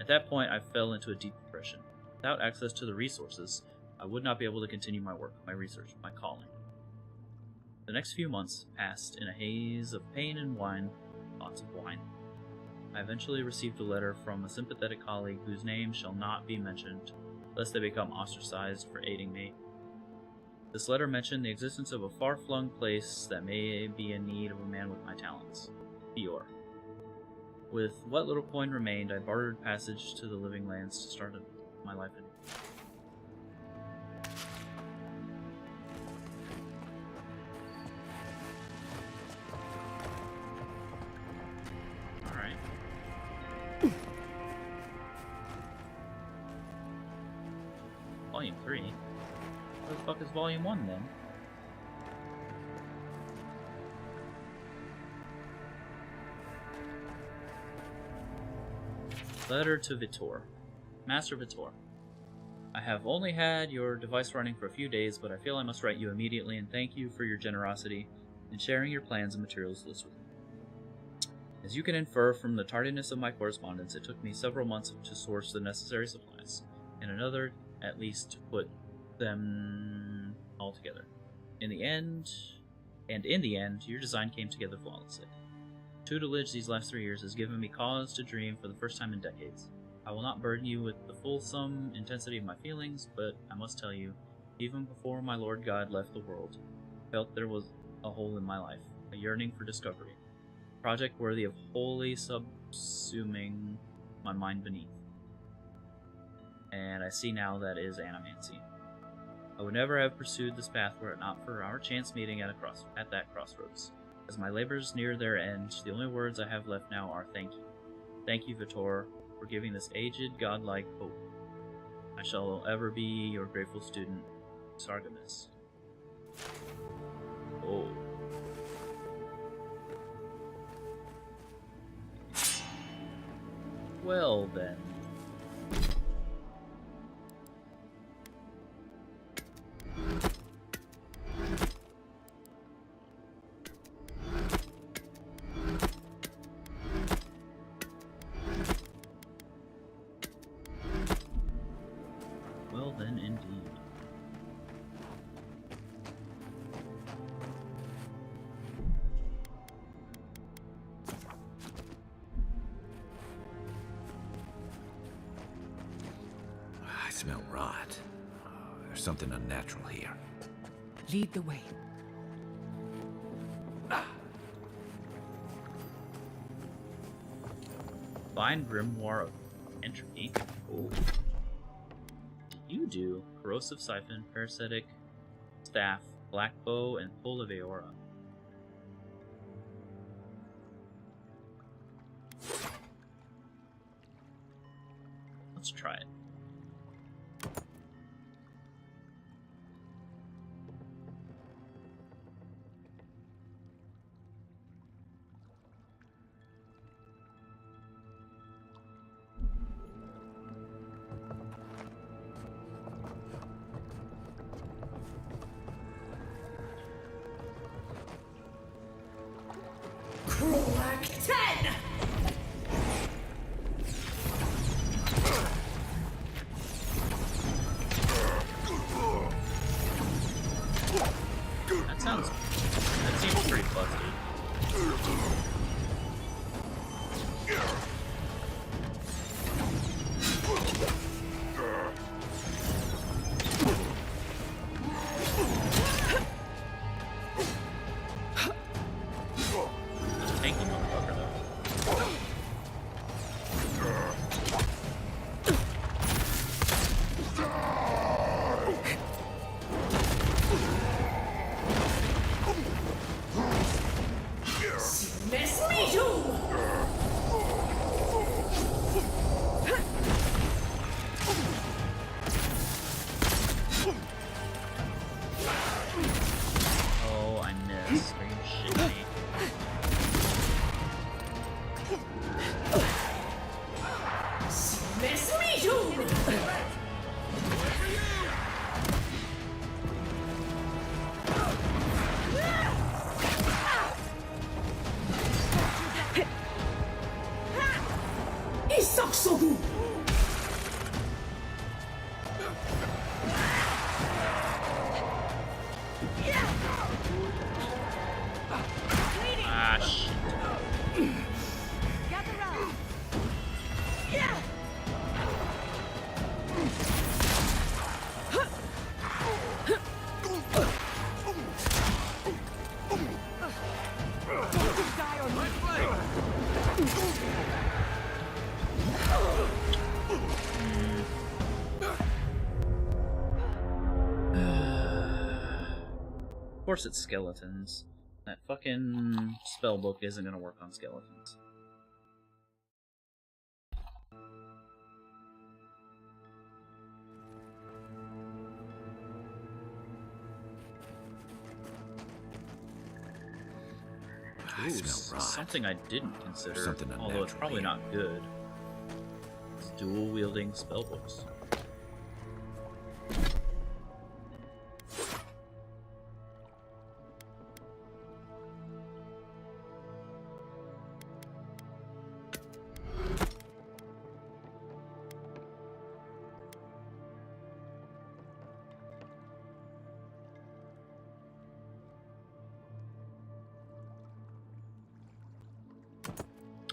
At that point, I fell into a deep depression. Without access to the resources, I would not be able to continue my work, my research, my calling. The next few months passed in a haze of pain and wine, lots of wine. I eventually received a letter from a sympathetic colleague whose name shall not be mentioned, lest they become ostracized for aiding me. This letter mentioned the existence of a far-flung place that may be in need of a man with my talents. Fior. With what little coin remained, I bartered passage to the living lands to start my life anew. Volume 3? Where the fuck is Volume 1 then? Letter to Vitor. Master Vitor. I have only had your device running for a few days, but I feel I must write you immediately and thank you for your generosity in sharing your plans and materials list with me. As you can infer from the tardiness of my correspondence, it took me several months to source the necessary supplies, and another at least to put them all together. In the end, your design came together flawlessly. Tutelage these last 3 years has given me cause to dream for the first time in decades. I will not burden you with the fulsome intensity of my feelings, but I must tell you, even before my Lord God left the world, I felt there was a hole in my life, a yearning for discovery, a project worthy of wholly subsuming my mind beneath. And I see now that is animancy. I would never have pursued this path were it not for our chance meeting at that crossroads. As my labors near their end, the only words I have left now are thank you. Thank you, Vitor, for giving this aged, godlike hope. I shall ever be your grateful student, Sargamus. Oh. Well then. Well then, indeed. I smell rot. There's something unnatural here. Lead the way. Fine Grimoire of Entropy. Oh. You do Corrosive Siphon, Parasitic Staff, Black Bow, and Pull of Aora. Let's try it. Krolak 10! That seems pretty busted. Tanky motherfucker though. Mess me too! Oh, I missed. Are you shitting me? Mess me too! Isaksogu! Ah, shit. Of course it's skeletons. That fucking spellbook isn't gonna work on skeletons. I Ooh, smell rot. something I didn't consider, Something although it's unnatural probably here. not good. It's dual-wielding spellbooks.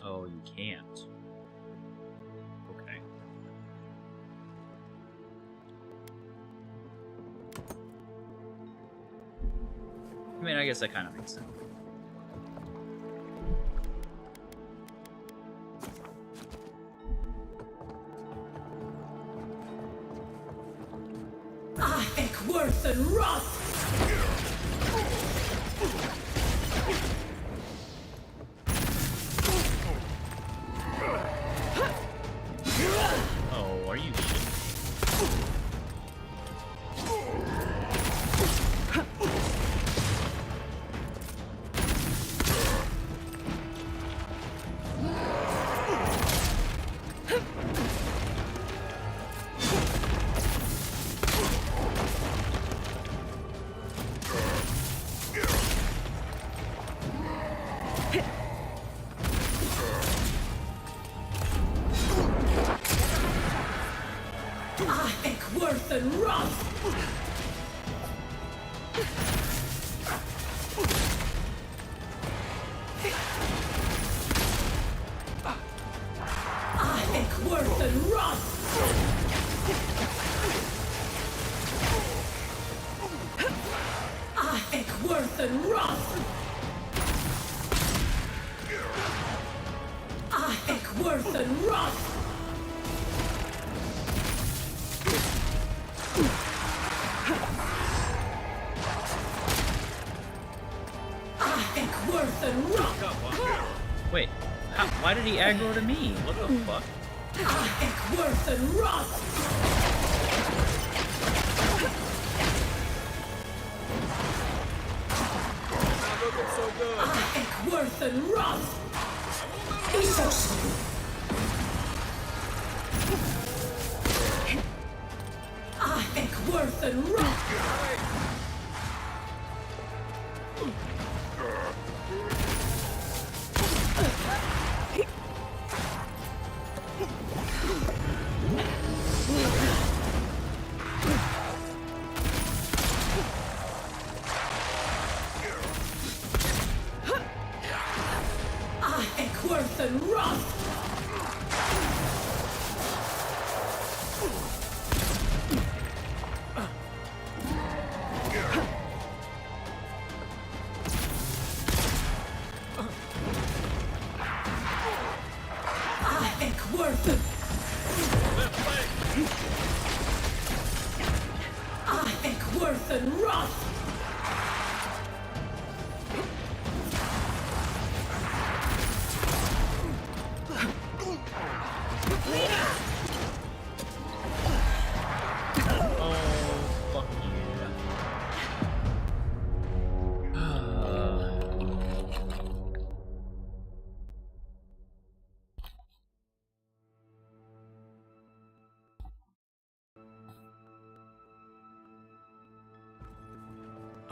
Oh, you can't. Okay. I mean, I guess that kind of makes sense. Ekworth and Roth! Oh, are you shitting? Ekworth and Roth! Ekworth and Roth! Ekworth and Roth! Ekworth and Roth! Ekworth and Roth! Wait, why did he aggro to me? What the fuck? Ekworth and Roth! Not looking so good. Ekworth and Roth! Isos! Ekworth and Roth! Ekworth and Roth! Ekworth and... Ekworth and Roth! Oh, fuck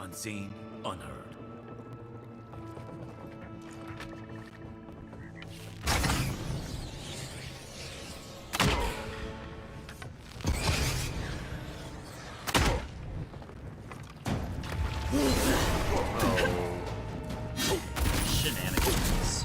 Unseen, unheard. Shenanigans.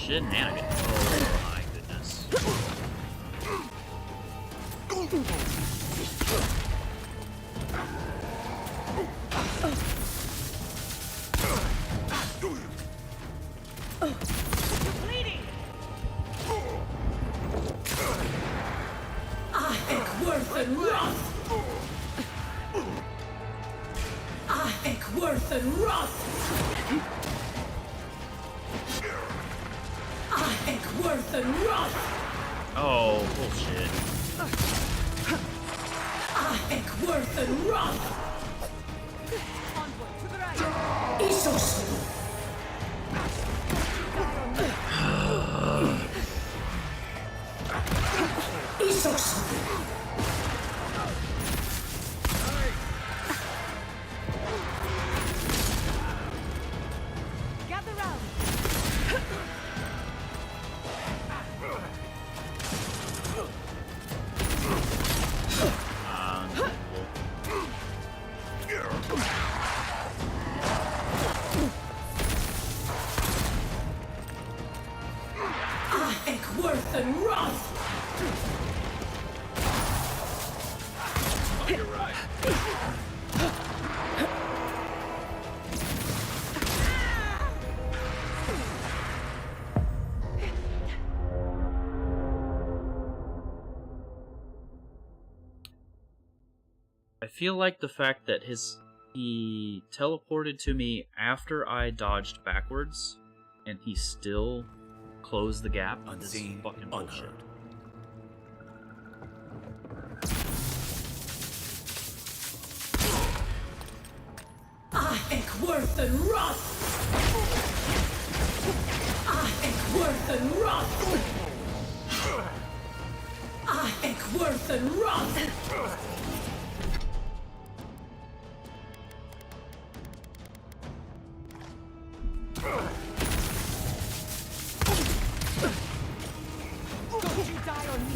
Shenanigans. Oh my goodness. Ekworth and Roth! worth and wrath! I think worth and wrath! Oh, bullshit. I think worth and wrath! Onward, to the right! Isos! Isos! Gather round! I think worth and wrath! You're right. I feel like the fact that he teleported to me after I dodged backwards, and he still closed the gap. Unseen, is fucking bullshit. unheard. I think worth and wrath! I think worth and wrath! I think worth and wrath! Don't you die on me!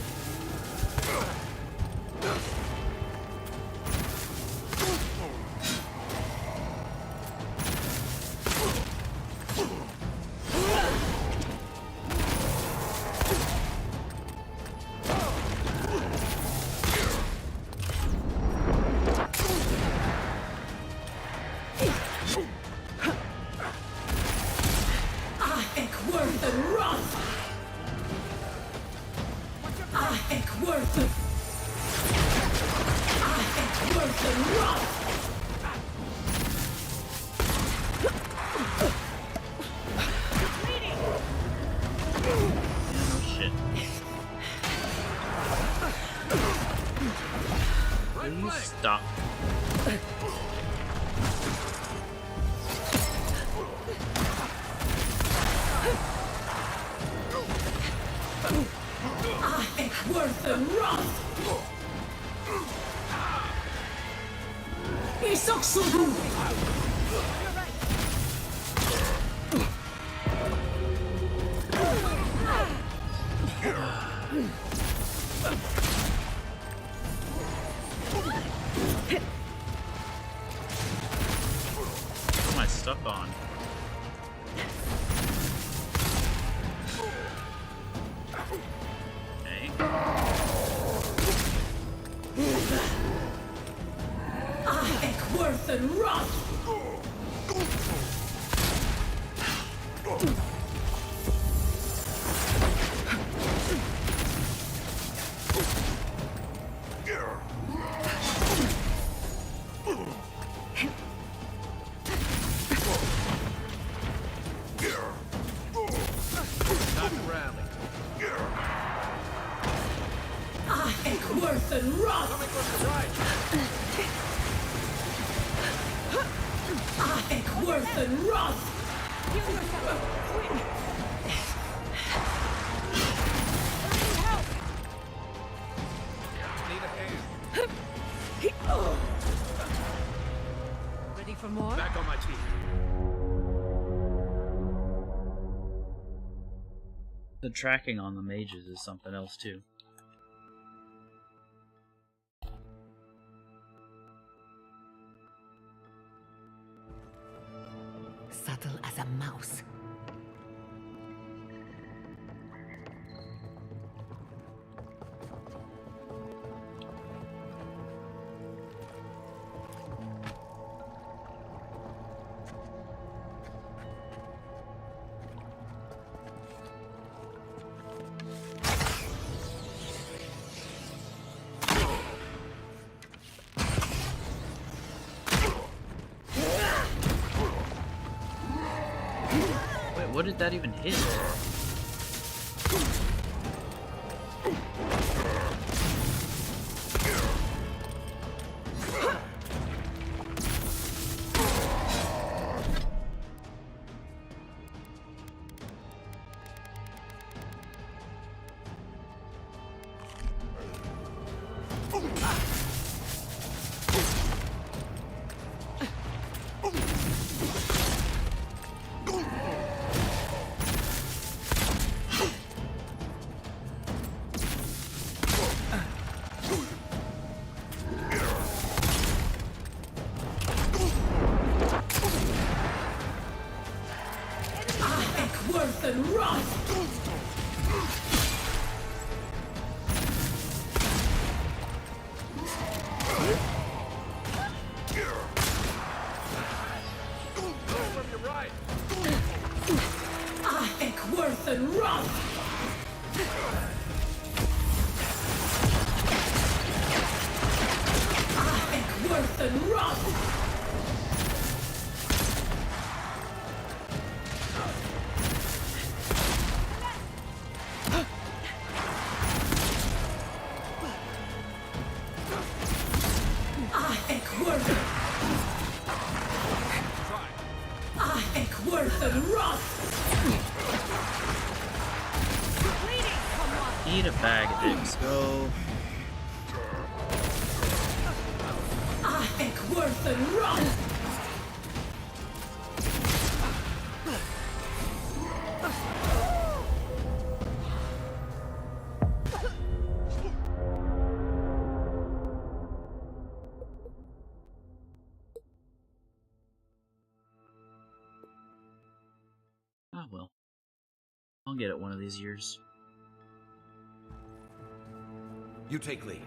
I think worth and wrath! I think worth and... I think worth and wrath! Yeah, no shit. Please stop. I think worth and wrath! Isoksugu! What am I stuck on? Okay. I think worth and wrath! Not rally. I think worth and wrath! Coming from the right. I think worth and wrath! Heal yourself! Quick! Need a hand. Ready for more? Back on my feet. The tracking on the mages is something else too. Subtle as a mouse. What did that even hit? Worth and run! From your right. Worth and run! Worth and run! Worth and run! Eat a bag of dicks. Go. Worth and run! Ah, well. I'll get it one of these years. You take lead.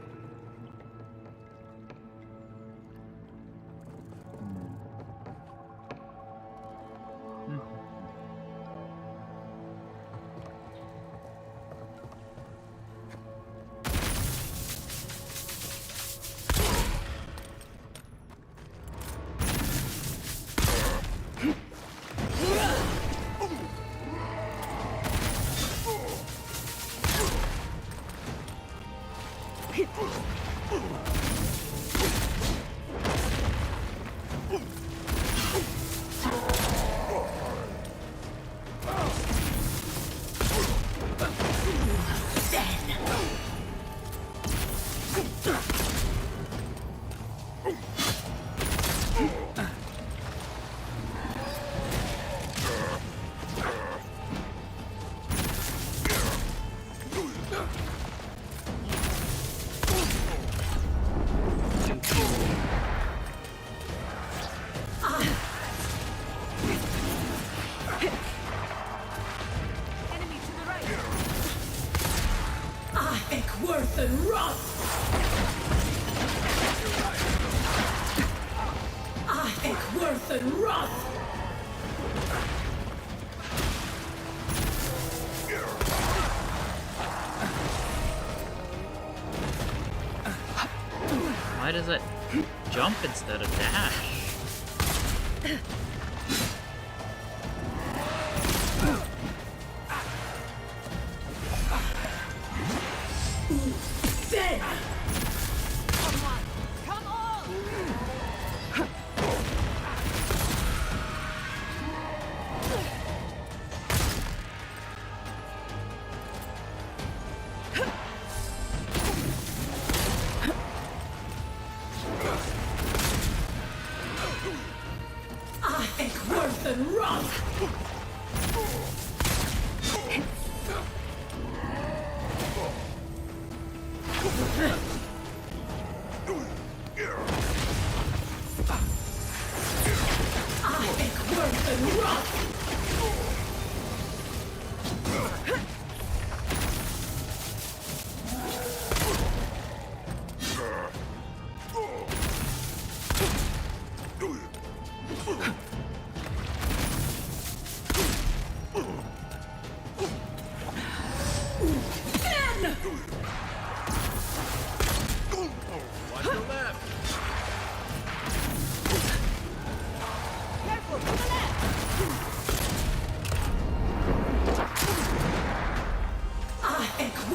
Worth and run! Worth and run! Why does it jump instead of dash?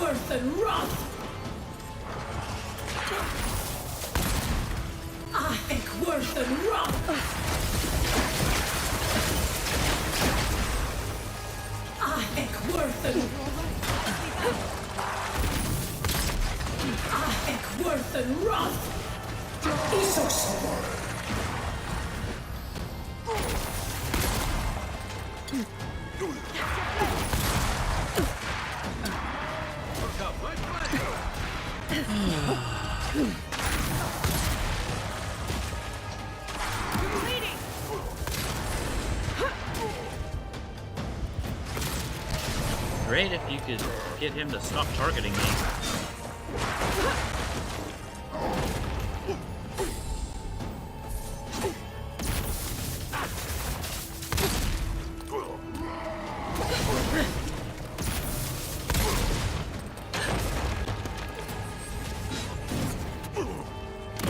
worse than rot! I think worse than rot! I think worse than... I think worse than rot! Isoxor! Great if you could get him to stop targeting me.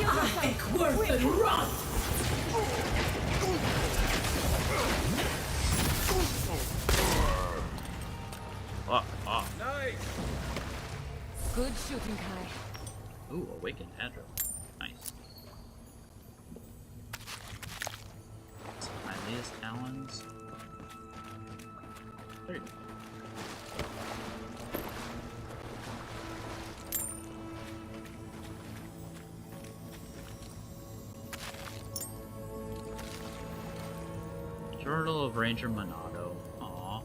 I think worse than rot! Nice! Good shooting, Kai. Ooh, awakened Adro. Nice. Hylea's talons. There you go. Journal of Ranger Monado. Aww.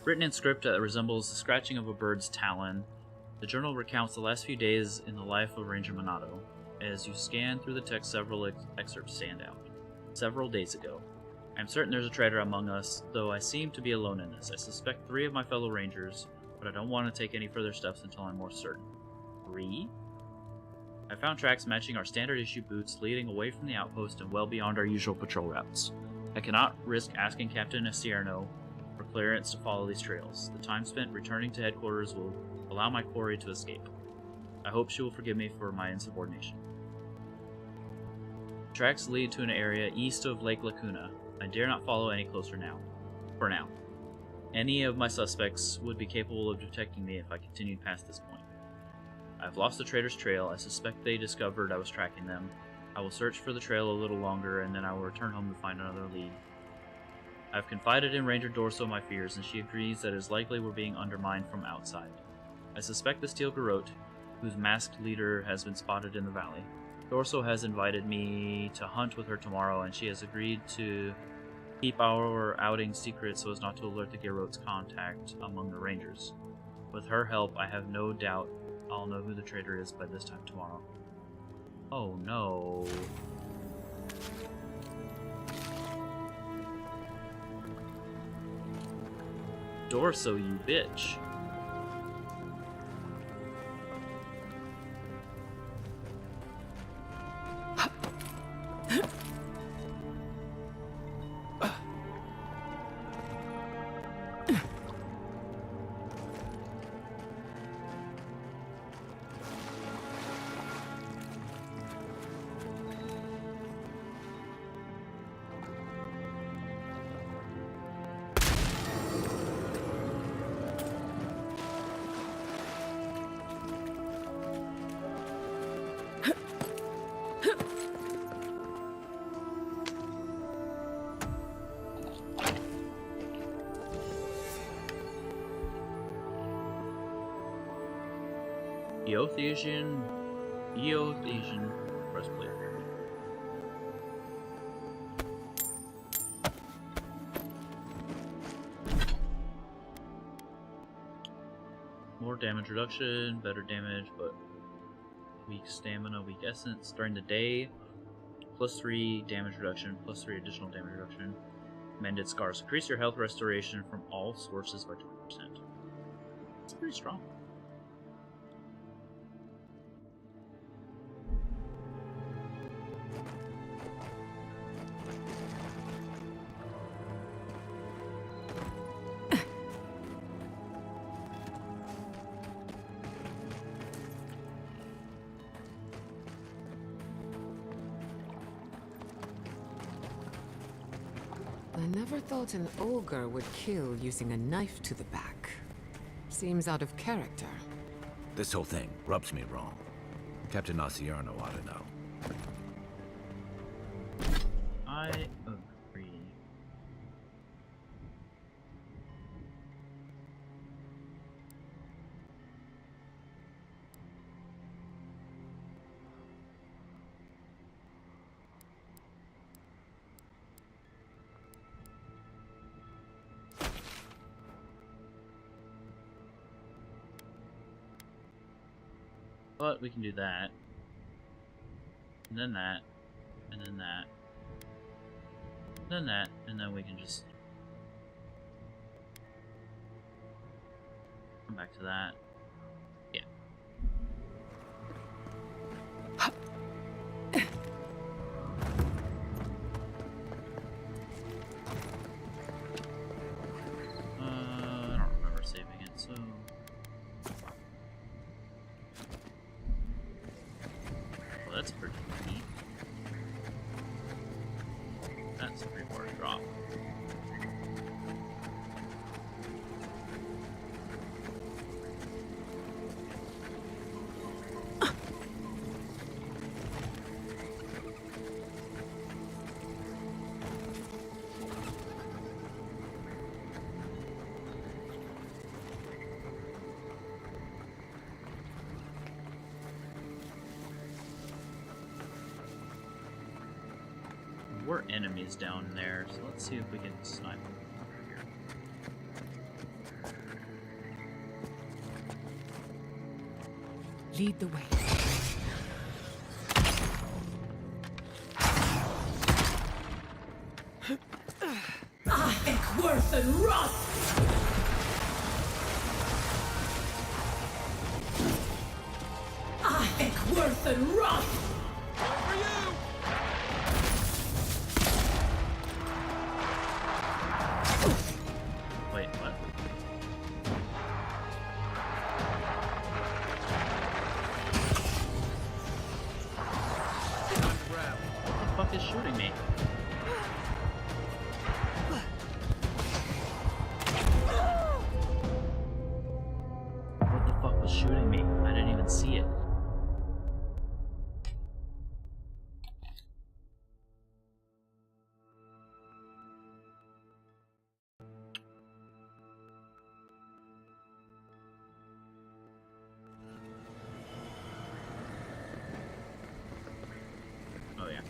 Written in script that resembles the scratching of a bird's talon, the journal recounts the last few days in the life of Ranger Monado. As you scan through the text, several excerpts stand out. Several days ago. I am certain there's a traitor among us, though I seem to be alone in this. I suspect 3 of my fellow rangers, but I don't want to take any further steps until I'm more certain. 3? I found tracks matching our standard issue boots leading away from the outpost and well beyond our usual patrol routes. I cannot risk asking Captain Estierno for clearance to follow these trails. The time spent returning to headquarters will allow my quarry to escape. I hope she will forgive me for my insubordination. Tracks lead to an area east of Lake Lacuna. I dare not follow any closer now. For now. Any of my suspects would be capable of detecting me if I continued past this point. I've lost the traitor's trail. I suspect they discovered I was tracking them. I will search for the trail a little longer, and then I will return home to find another lead. I've confided in Ranger Dorso my fears, and she agrees that it is likely we're being undermined from outside. I suspect the Steel Garrote, whose masked leader has been spotted in the valley. Dorso has invited me to hunt with her tomorrow, and she has agreed to keep our outing secret so as not to alert the Garrote's contact among the Rangers. With her help, I have no doubt I'll know who the traitor is by this time tomorrow. Oh no. Dorso, you bitch. Eothesian breastplate. More damage reduction, better damage, but weak stamina, weak essence during the day. +3 damage reduction, +3 additional damage reduction. Mended scars. Increase your health restoration from all sources by 20%. It's pretty strong. I never thought an ogre would kill using a knife to the back. Seems out of character. This whole thing rubs me wrong. Captain Ocierno ought to know. I agree. But we can do that. And then that. And then that. Then that. And then we can just come back to that. Yeah. I don't remember saving it, so... Well, that's pretty neat. That's a pretty far drop. We're enemies down there, so let's see if we can snipe them over here. Lead the way. I think worth and rot! I think worth and rot! Wait, what? What the fuck is shooting me? What the fuck was shooting me? I didn't even see it. Oh yeah.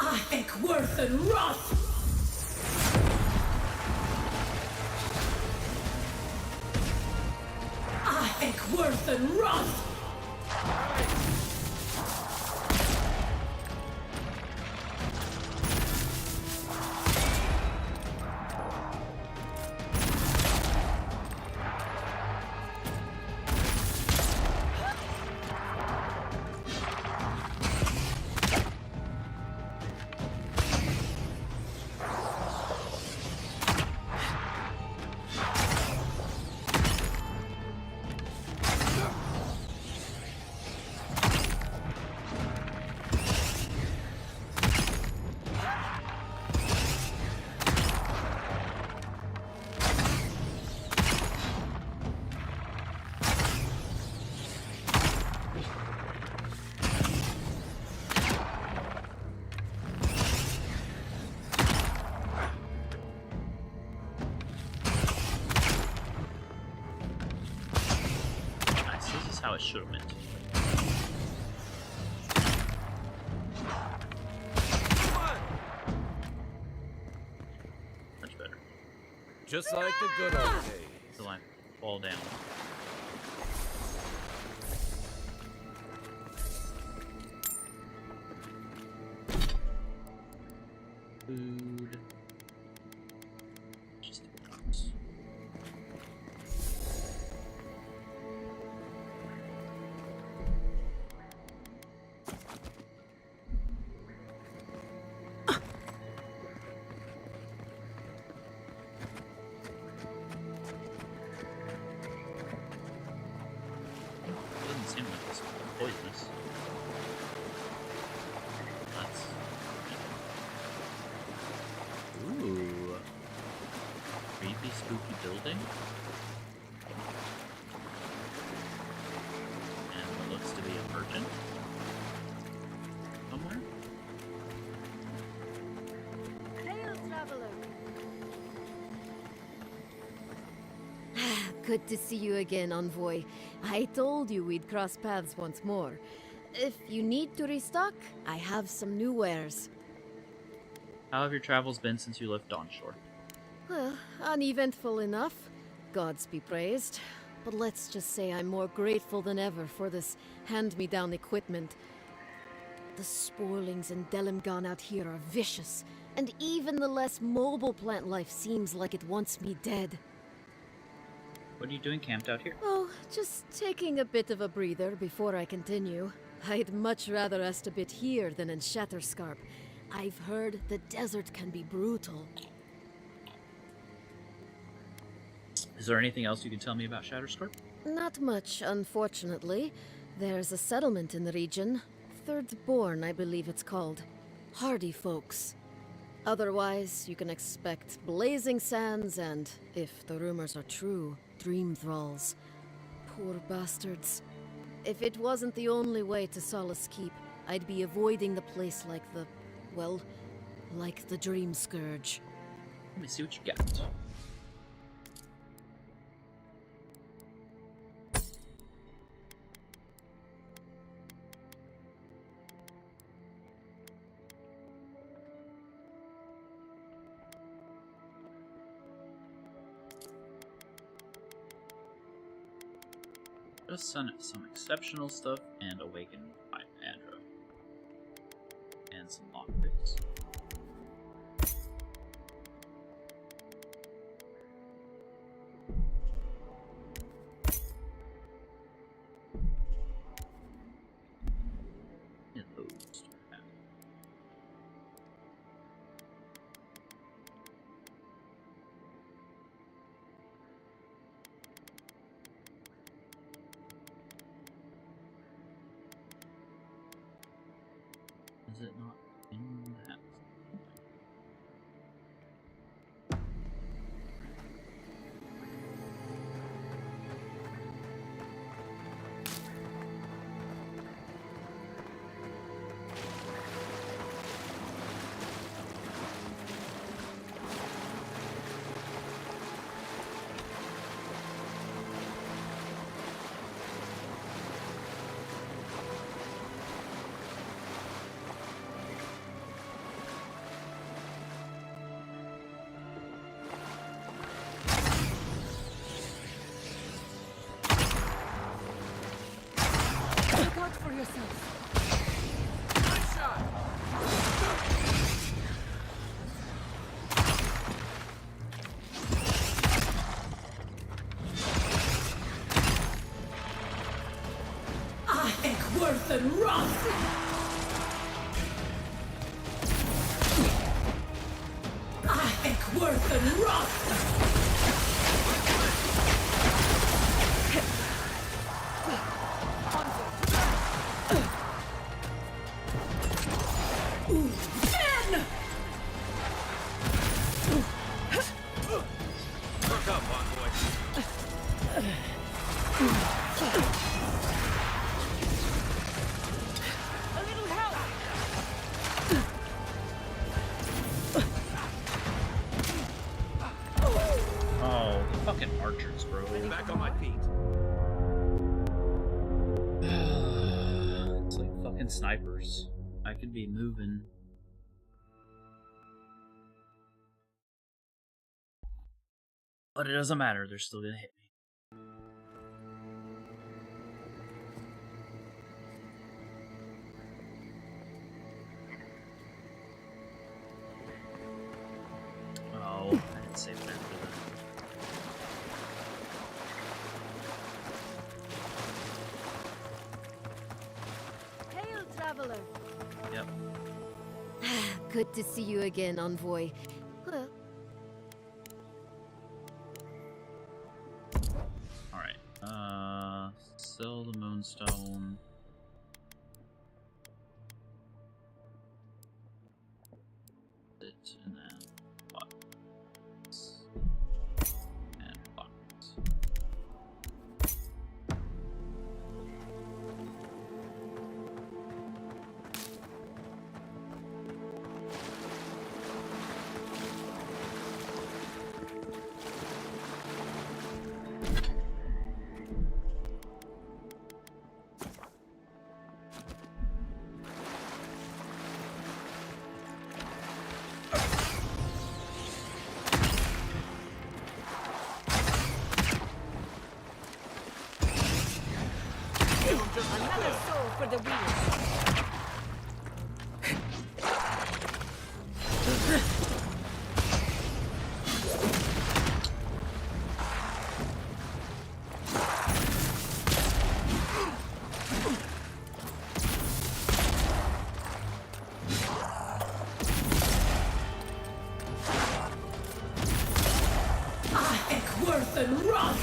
I think worth and rot! I think worth and rot! Nice, this is how it should have meant. Much better. Just like the good old days. Till I fall down. Food. Just items. building. And what looks to be a merchant. Somewhere? Hail, traveler! Good to see you again, envoy. I told you we'd cross paths once more. If you need to restock, I have some new wares. How have your travels been since you left Dawnshore? Well, uneventful enough. Gods be praised. But let's just say I'm more grateful than ever for this hand-me-down equipment. The spoilings in Delimgan out here are vicious, and even the less mobile plant life seems like it wants me dead. What are you doing camped out here? Oh, just taking a bit of a breather before I continue. I'd much rather rest a bit here than in Shatterscarp. I've heard the desert can be brutal. Is there anything else you can tell me about Shatterscarp? Not much, unfortunately. There's a settlement in the region. Thirdborn, I believe it's called. Hardy folks. Otherwise, you can expect blazing sands and, if the rumors are true, dream thralls. Poor bastards. If it wasn't the only way to Solace Keep, I'd be avoiding the place like the... well, like the Dream Scourge. Let me see what you got. Just some exceptional stuff and awaken by Andro. And some lockpicks. Is it not in that? Look out for yourself. I think worth and wrath! I think worth and wrath! Work up, envoy. A little help! Oh, fucking archers, bro. Back on my feet. It's like fucking snipers. I could be moving. But it doesn't matter, they're still gonna hit me. Oh, I didn't save it after that. Hail, traveler! Yep. Good to see you again, envoy. Well, Alright, sell the moonstone. And then what? And wrath!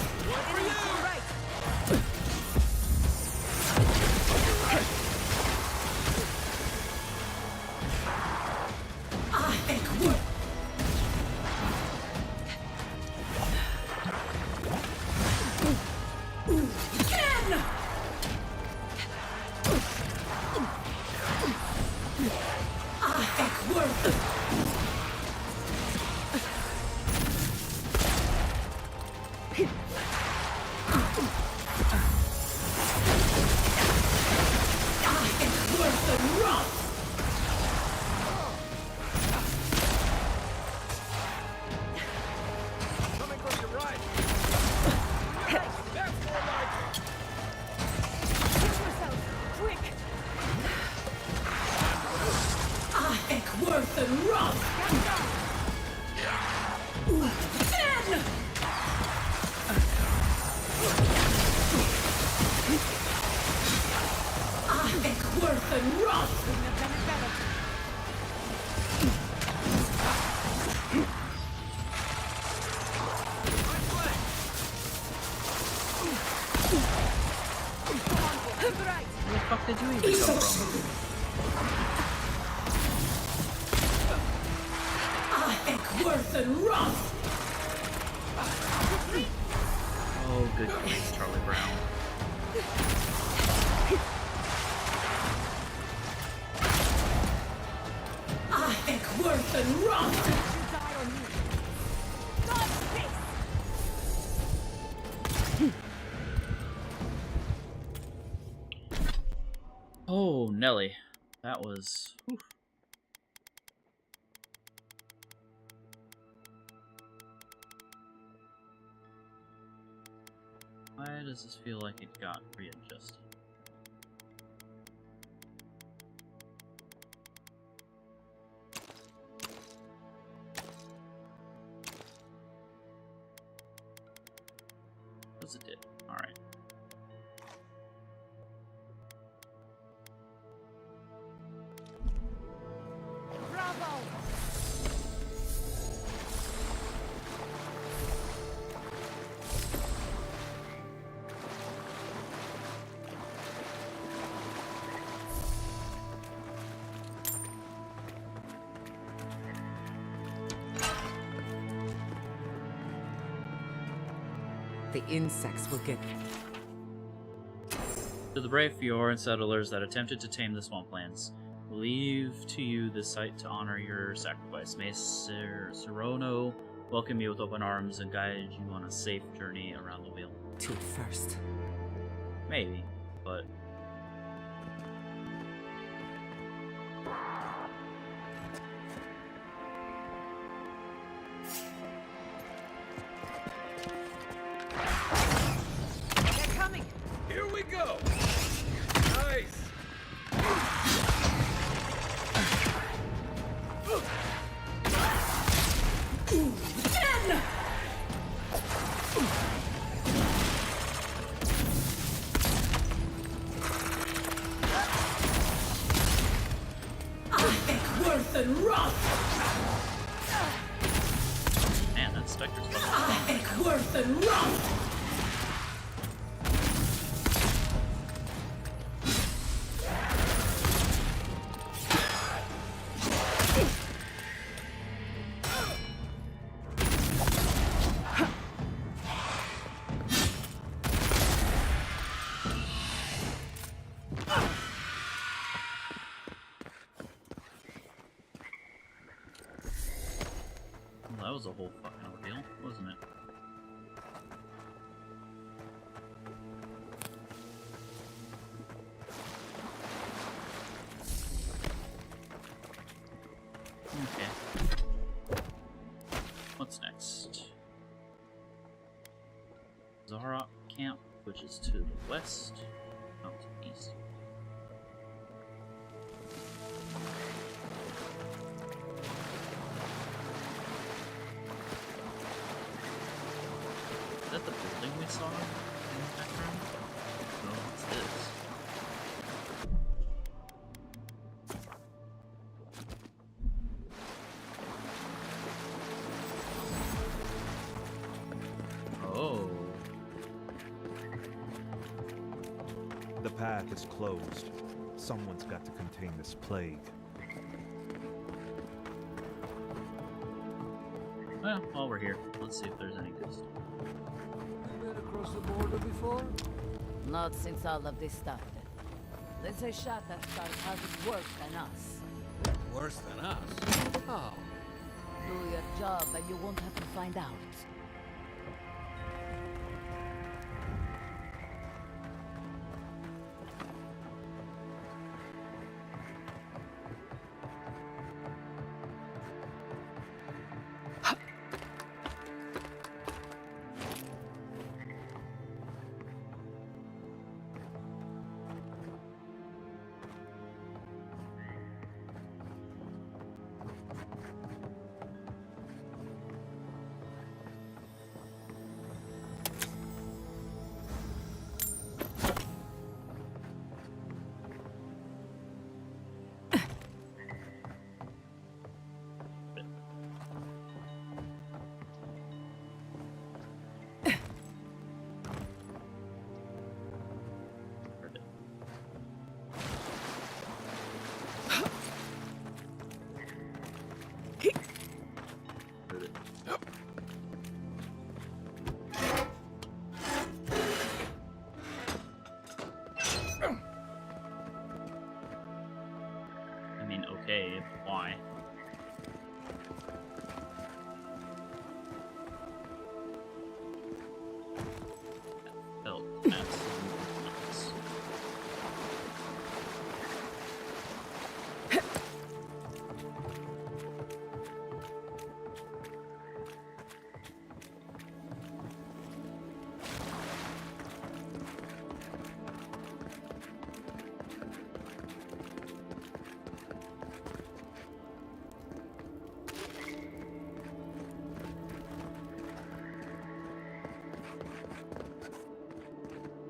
Coming from your right. That's more like it. Worth and wrath! Worth and wrath! Where the fuck did you even come from? Worth and wrath! Oh, good grief, Charlie Brown. Worth and wrath! Oh, Nelly. That was... whew. Why does this feel like it got readjusted? Because it did. Alright. The insects will get... To the brave Fioran settlers that attempted to tame the swamplands, we leave to you this site to honor your sacrifice. May Serono welcome you with open arms and guide you on a safe journey around the wheel. to it first. Maybe, but... They're coming! Here we go! Nice! Worth and wrath! Man, that Spectre's fucking... Worth and wrath! Well, that was a whole fucking ordeal, wasn't it? Okay. What's next? Zara Camp, which is to the west. Oh, to the east. Is that the building we saw in the background? No, what's this? Oh. path is closed. Someone's got to contain this plague. Well, while we're here, let's see if there's any good stuff. You been across the border before? Not since all of this started. They say Shatterstar has it worse than us. Worse than us? How? Do your job and you won't have to find out. I mean, okay, but why? That felt absolutely nuts.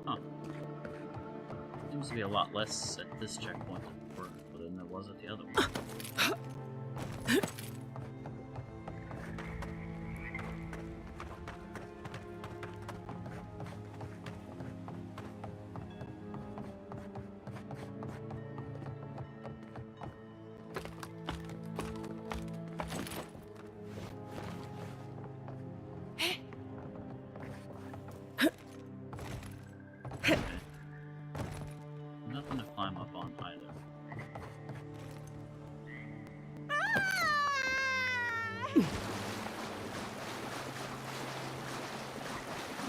Huh. Seems to be a lot less at this checkpoint than there was at the other one. Nothing to climb up on either.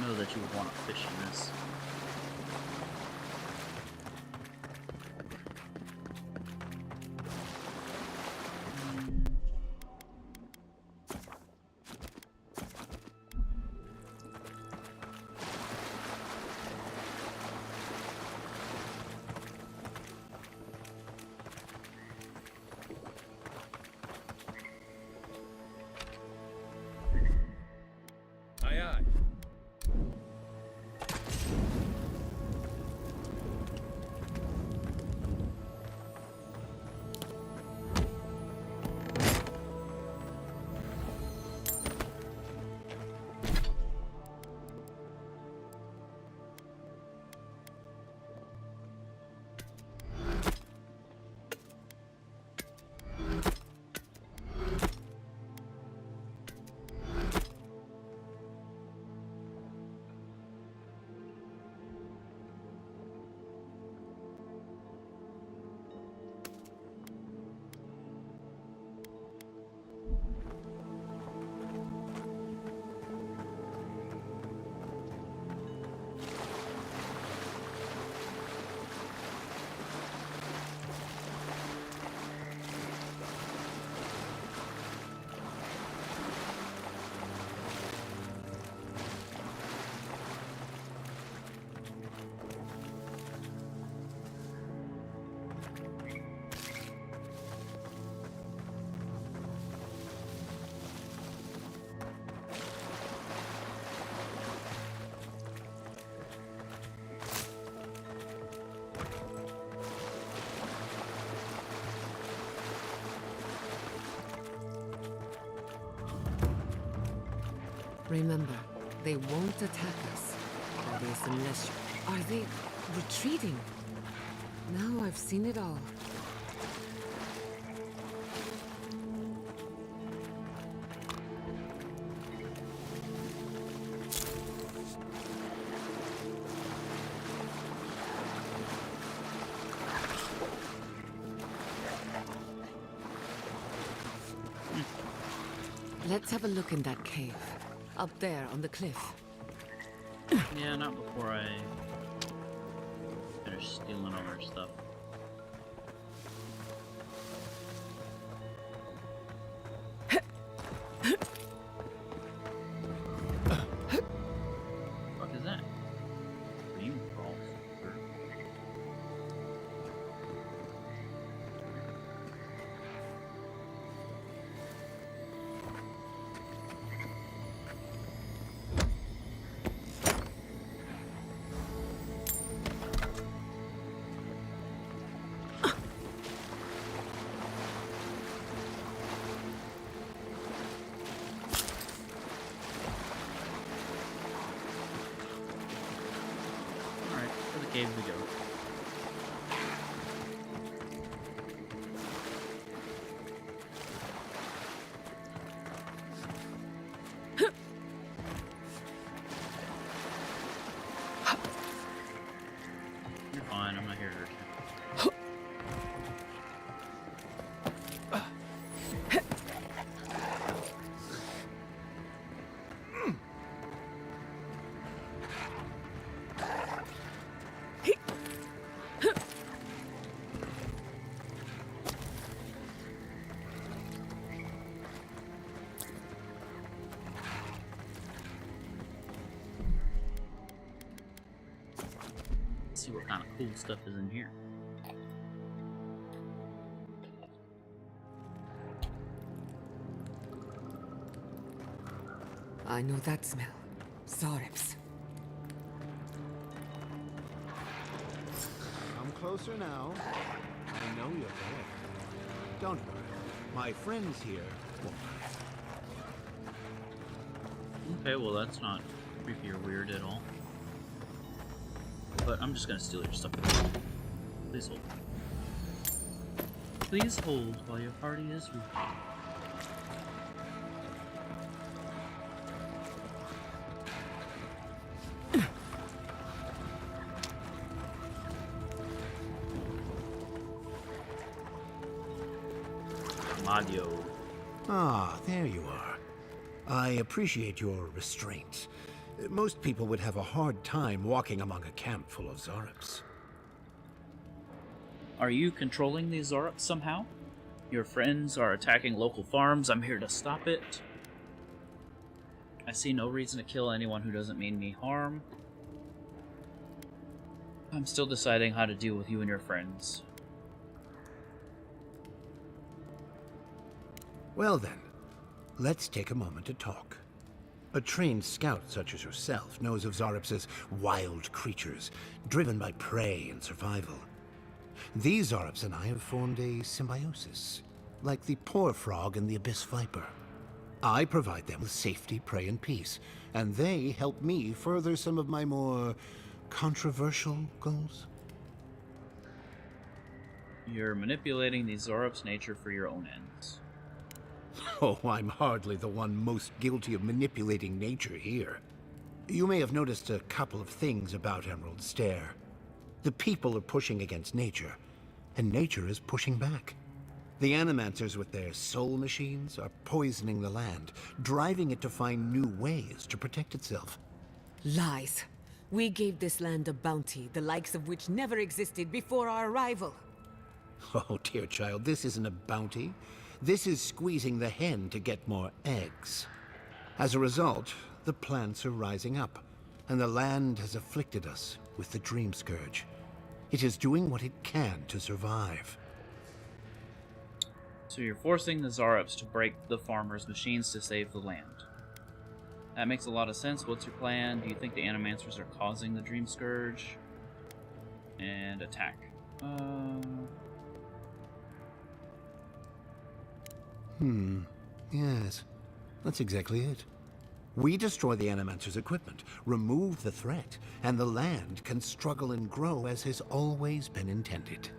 Know that you would want to fish in this. Aye, aye. Remember, they won't attack us. That is, unless... Are they retreating? Now I've seen it all. Let's have a look in that cave. Up there on the cliff. Yeah, not before I finish stealing all our stuff. What is that? Dream crawls. Cave we go. You're fine, I'm not here to hurt you. See what kind of cool stuff is in here. I know that smell. Zarips. Come closer now. I know you're there. Don't worry. My friends here won't. Okay, well that's not creepy or weird at all. But I'm just gonna steal your stuff. Please hold. Please hold while your party is with you. Mario. Ah, there you are. I appreciate your restraint. Most people would have a hard time walking among a camp full of Zarips. Are you controlling these Zarips somehow? Your friends are attacking local farms. I'm here to stop it. I see no reason to kill anyone who doesn't mean me harm. I'm still deciding how to deal with you and your friends. Well then, let's take a moment to talk. A trained scout such as yourself knows of Zarips as wild creatures, driven by prey and survival. These Zarips and I have formed a symbiosis, like the poor frog and the abyss viper. I provide them with safety, prey, and peace, and they help me further some of my more controversial goals. You're manipulating these Zarips' nature for your own ends. Oh, I'm hardly the one most guilty of manipulating nature here. You may have noticed a couple of things about Emerald Stair. The people are pushing against nature, and nature is pushing back. The Animancers with their soul machines are poisoning the land, driving it to find new ways to protect itself. Lies. We gave this land a bounty, the likes of which never existed before our arrival. Oh, dear child, this isn't a bounty. This is squeezing the hen to get more eggs. As a result, the plants are rising up, and the land has afflicted us with the Dream Scourge. It is doing what it can to survive. So you're forcing the Zarips to break the farmers' machines to save the land. That makes a lot of sense. What's your plan? Do you think the Animancers are causing the Dream Scourge? And attack. Yes, that's exactly it. We destroy the Animancer's equipment, remove the threat, and the land can struggle and grow as has always been intended.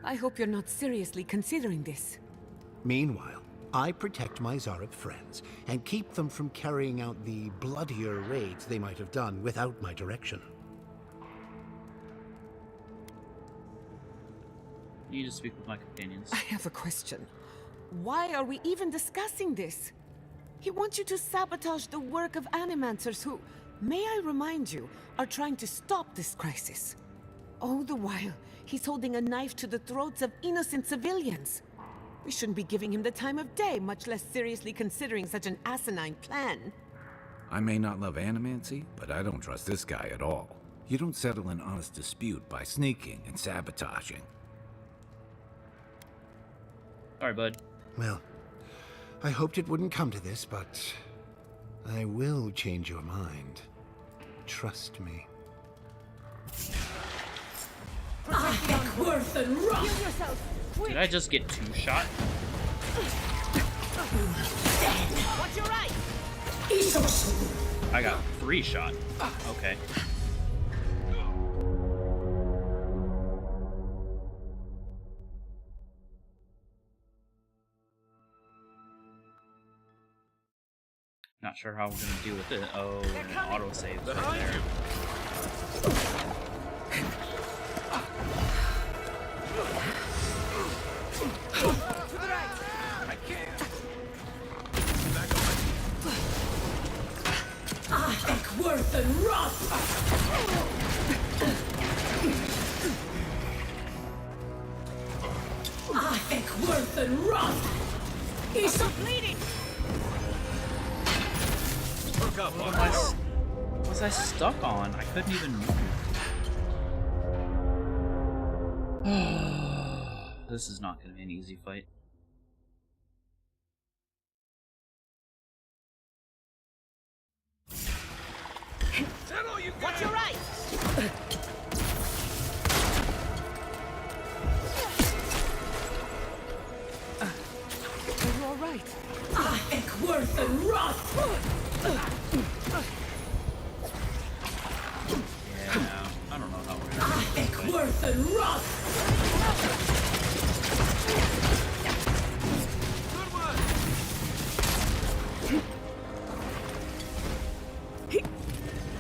I hope you're not seriously considering this. Meanwhile, I protect my Zarab friends and keep them from carrying out the bloodier raids they might have done without my direction. You need to speak with my companions. I have a question. Why are we even discussing this? He wants you to sabotage the work of Animancers who, may I remind you, are trying to stop this crisis. All the while, he's holding a knife to the throats of innocent civilians. We shouldn't be giving him the time of day, much less seriously considering such an asinine plan. I may not love animancy, but I don't trust this guy at all. You don't settle an honest dispute by sneaking and sabotaging. Sorry, bud. Well, I hoped it wouldn't come to this, but I will change your mind. Trust me. Did I just get 2 shot? What's your right? I got 3 shot. Okay. Not sure how we're gonna deal with it. Oh, and it auto saves right there. Worth and Roth! I think Worth and Roth! He's so bleeding! What was I stuck on? I couldn't even move. This is not going to be an easy fight. What's your right? Are you all right? I think Worth and Roth! Yeah, I don't know how we're gonna I think Worth and Roth!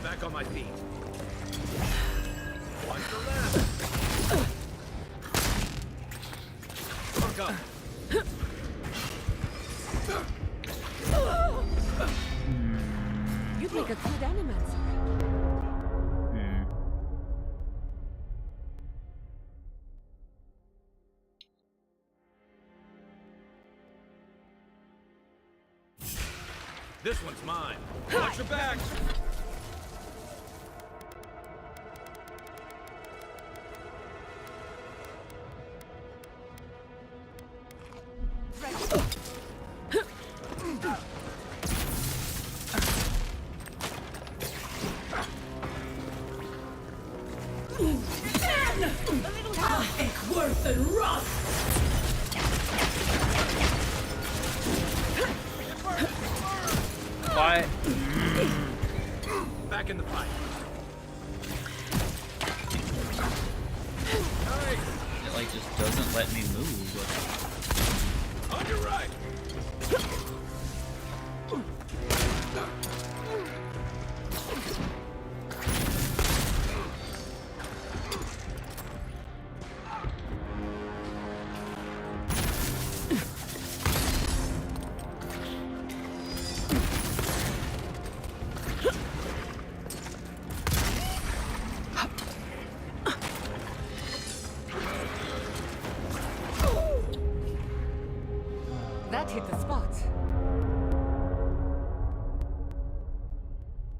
Back on my feet. Watch the left. Look up. You'd make a good Animancer. This one's mine. Watch your back. I think Worth and Roth! Why? Back in the fight. It like just doesn't let me move. On your right. That hit the spot.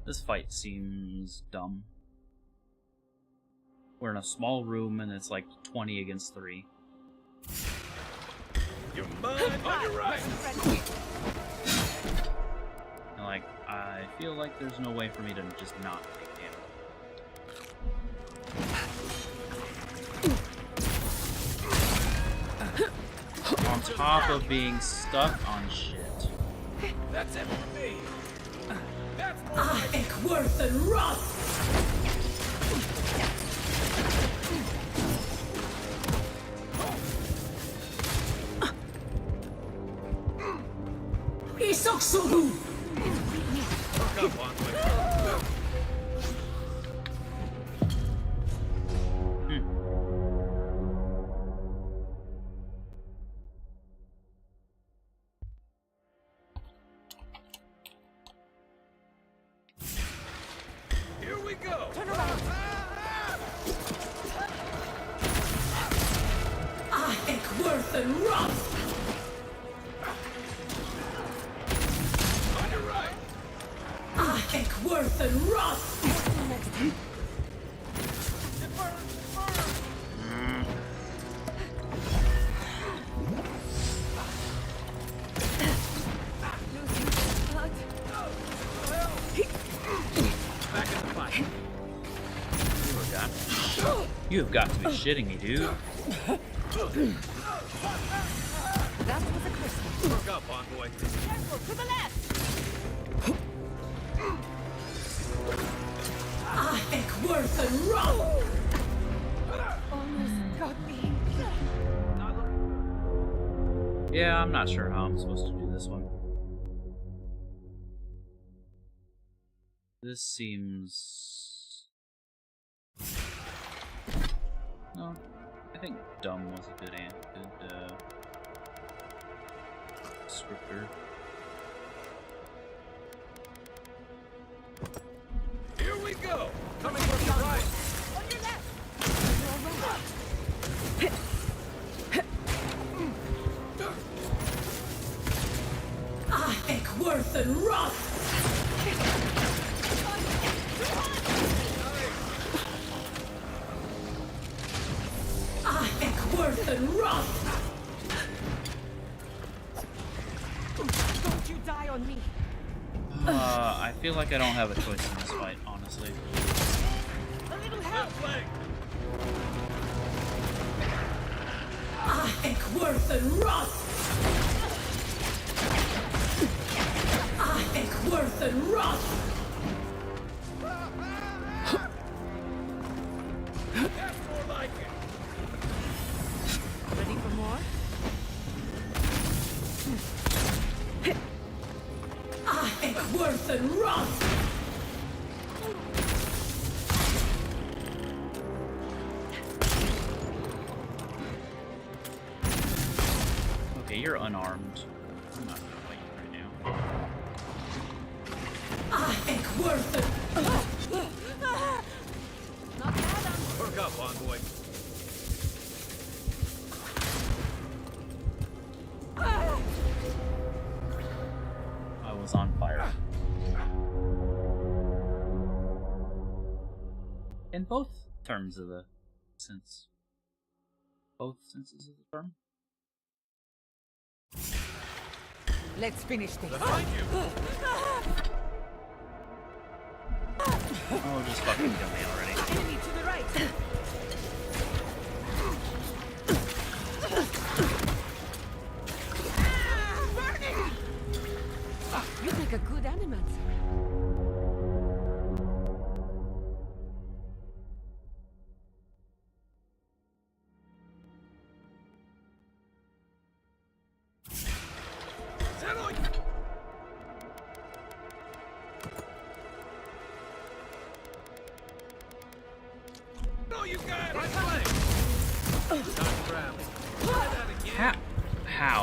This fight seems dumb. We're in a small room and it's like 20 against 3. You're mine. On your right. And like, I feel like there's no way for me to just not take damage. On top of being stuck on shit. That's it for me. Worth and Roth! Isoksubu! Here we go! Turn around! Worth and Roth! On your right! Worth and Roth! Back in the fight. You have got to be shitting me, dude. That was a crystal. Look up, envoy. Careful, to the left! Worth and Roth! Almost got me. Yeah, I'm not sure how I'm supposed to do this one. This seems... No, I think dumb was a good descriptor. Here we go! Coming from your right! On your left! Worth and Roth! Worth and Roth! Don't you die on me! I feel like I don't have a choice in this fight, honestly. A little help! Worth and Roth! Worth and Roth! That's more like it! Ready for more? Worth and Roth! Okay, you're unarmed. I'm not gonna fight you right now. Worth and... Perk up, envoy. I was on fire. In both terms of the sense. Both senses of the term? Let's finish this. Behind you! Oh, just fucking kill me already. Enemy to the right! Burning! You make a good animator. No, you got it! Right flank! Time to rally. Try that again. How?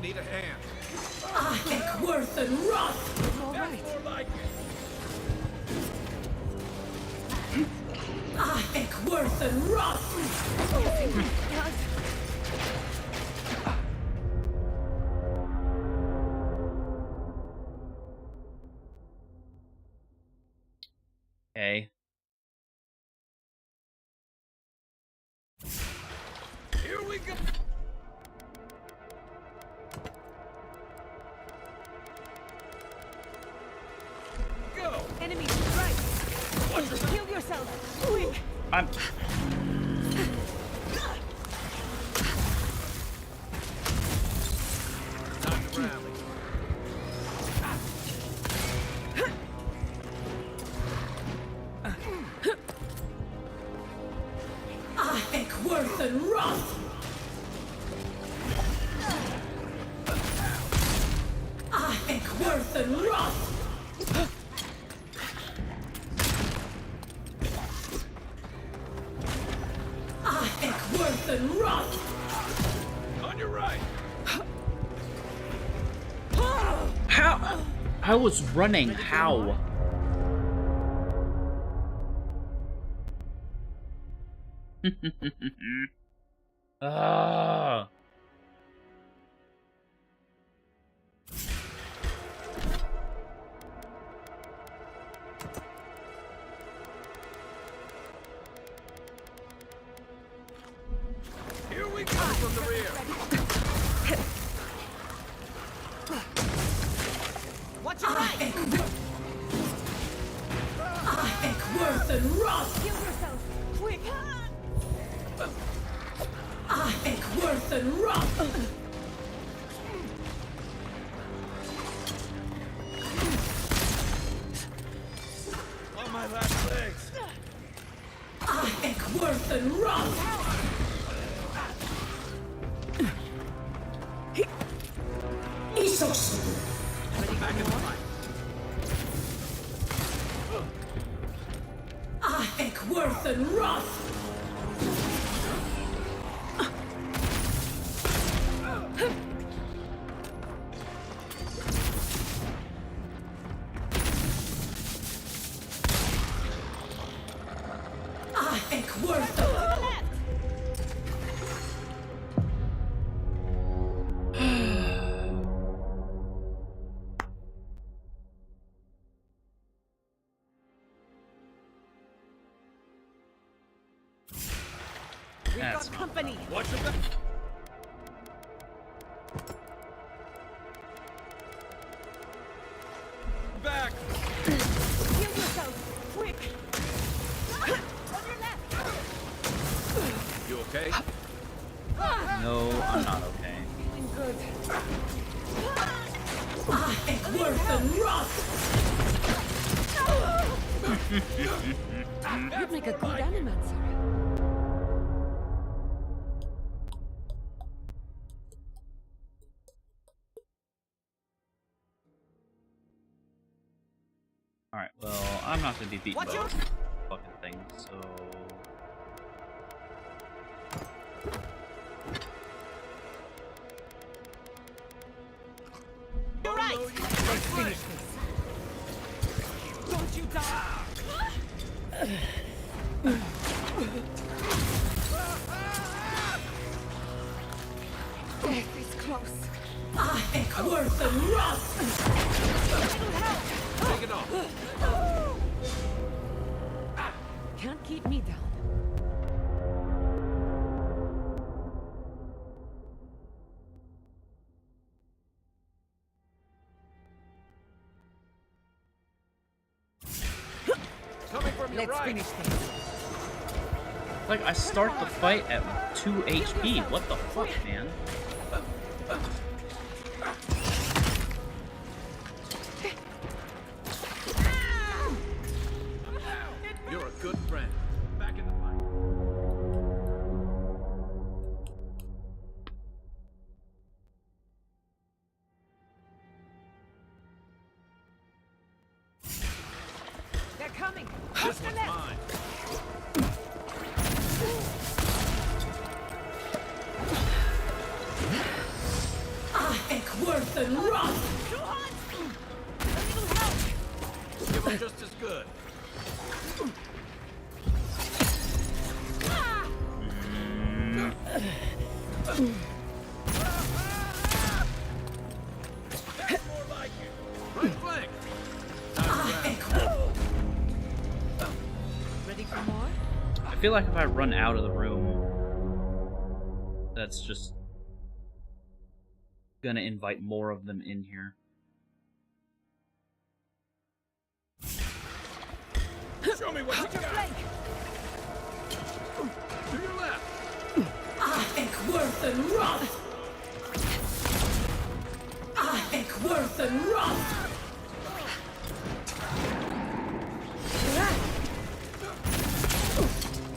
Need a hand. Worth and Roth! All That's right. more like it. Worth and Roth! Okay. Here we go! Go! Enemy to the right! Watch your Kill yourself! Quick! I'm... and wrath! I think worth and wrath! I think worth and wrath! On your right! How? I was running. How? Ah. Here we come from the rear! Watch your right! I think worth and wrath! Heal yourself! Quick! I think worth and wrath! On my last legs! I think worth and wrath! Isos! Back in the fight! I think worth and wrath! I think worth and That's got company! Watch your back! Back! Heal yourself! Quick! On your left! You okay? No, I'm not okay. Feeling good. I think worth and wrath! You'd make a good animator. Alright, well, I'm not gonna be beaten by Watch out! fucking things, so... You're right! Let's finish this. Don't you die! Death is close. I think worth and wrath! Take it off! Can't keep me down. Coming from your Let's right! finish this. Like, I start the fight at 2 HP. What the fuck, man? You're a good friend. Back in the fight. They're coming. This one's mine. I think worth and wrath! Give them just as good. That's more like it. Right flank. Ready for more? I feel like if I run out of the room, that's just gonna invite more of them in here. Show me what you got. To your left. I think worth and wrath! I think worth and wrath!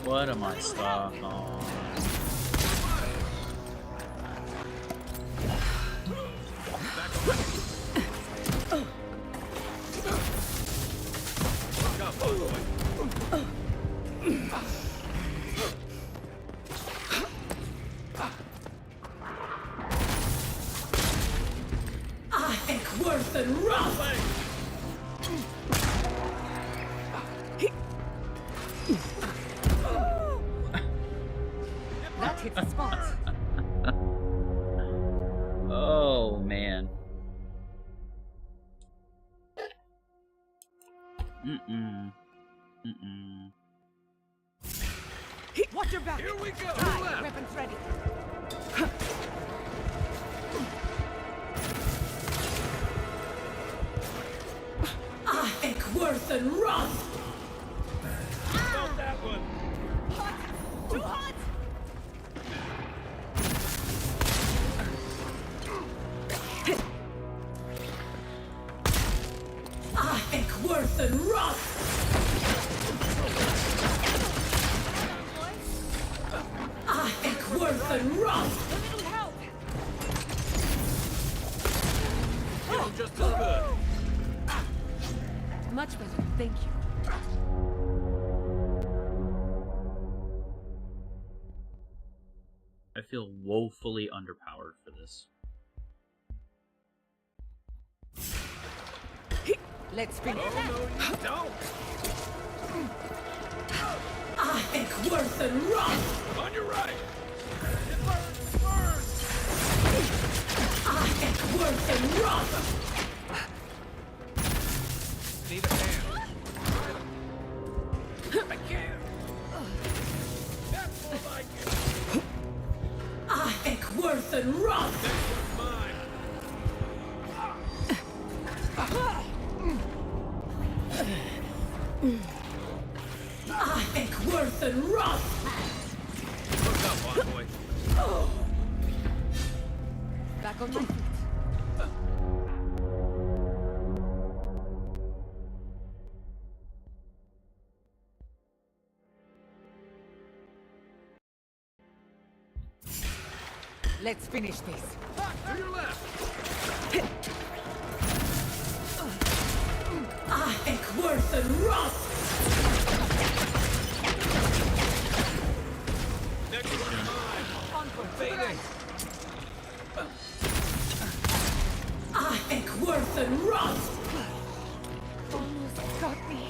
What am I stuck on? I think worse than rough. That hit the spot. Oh man. Watch your back. Here we go. Right, weapons ready. I think worse than rough. Felt that one. Hot! Too hot! I think worse than rough. I think worse than rough. A little help! Feeling just as good. Much better, thank you. I feel woefully underpowered for this. Let's finish. Oh, no, you don't. I think worse than rough. On your right. It burns, burns. I think worse than rough. Need a hand. I can't. That's more like it. I think worse than rough. This one's mine. I think worse than rough. Look up, boy. Back on my feet. Let's finish this. To your left. I think worse than rough. Next one's mine. Onward, to the Fading. right. I think worse than rough. Almost got me.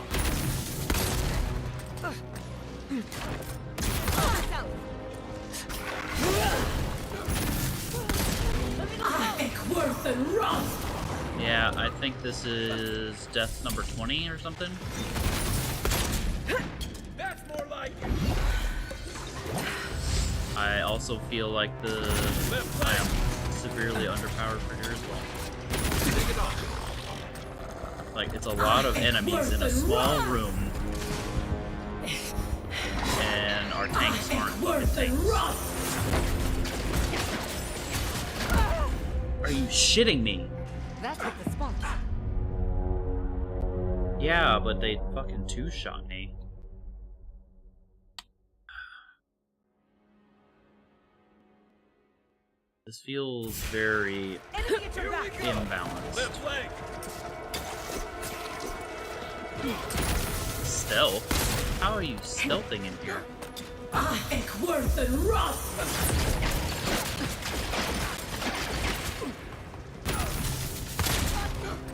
I think worse than rough. Yeah, I think this is death number 20 or something. That's more like it. I also feel like I am severely underpowered for here as well. Take it off. Like, it's a lot of enemies in a small room, and our tanks aren't Worse than tanks. rough. Are you shitting me? That hit the spot. Yeah, but they fucking two-shot me. This feels very Enemy at your back. imbalanced. Left flank. Stealth? How are you stealthing in here? I think worse than rough.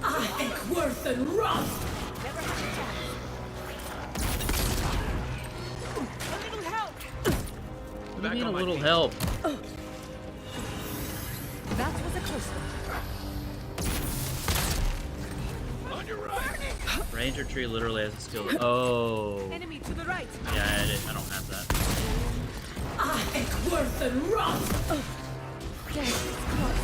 I think worse than rough. Never had a chance. A little help. What do you mean a on my little feet. help? That was a close one. On your right. Ranger tree literally has a skill. Oh. Enemy to the right. Yeah, I don't have that. I think worse than rough. Yes, it's close.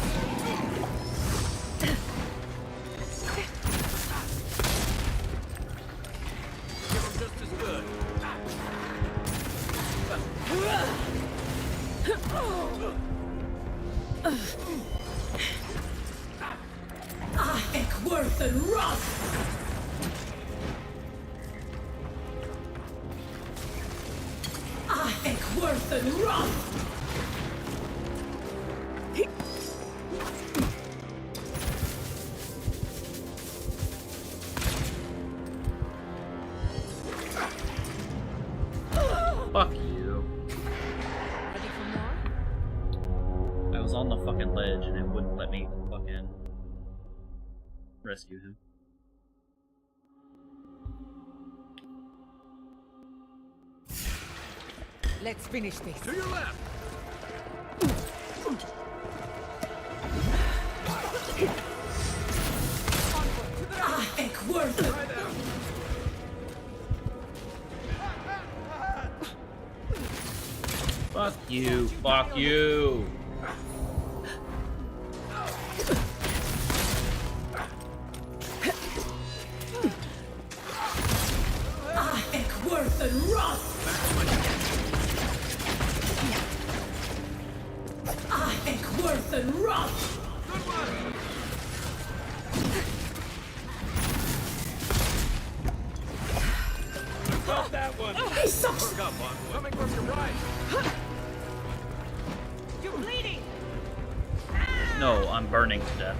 Feeling just as good. I think worse than rough. I think worse than rough. Fuck you. Ready for more? I was on the fucking ledge and it wouldn't let me fucking rescue him. Let's finish this. To your left! Think worth it. Fuck you, fuck you! Think worth and rot. Think worth and rot. Good one! Got that one! He sucks. Work up, on. Coming from your right! You're bleeding! No, I'm burning to death.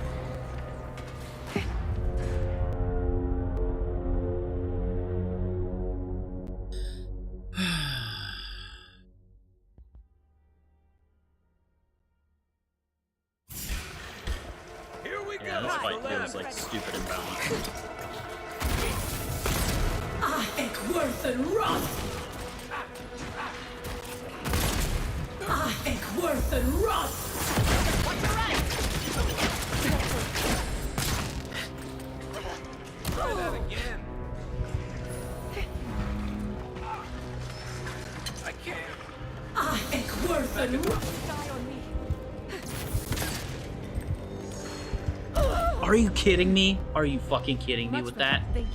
Here we Yeah, go! this fight feels like stupid and balanced. Think worth and rot. Think worth and rot. Try that again! I can't! Think worth and rot. Are you kidding me? Are you fucking kidding me with that? Thank you.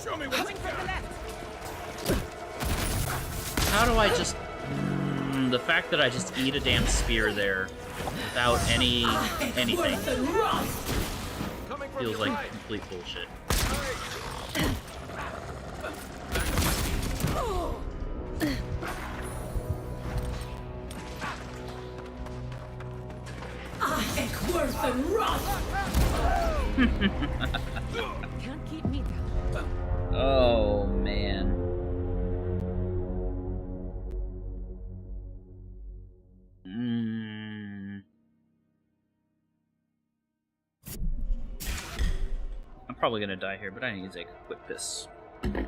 Show me what's got! How do I just... the fact that I just eat a damn spear there without anything Worth and rot. Coming from feels your like right! complete bullshit. Think worth and rot. Can't keep me down. Oh, man. I'm probably gonna die here, but I need to take a quick piss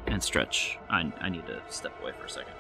and stretch. I need to step away for a second.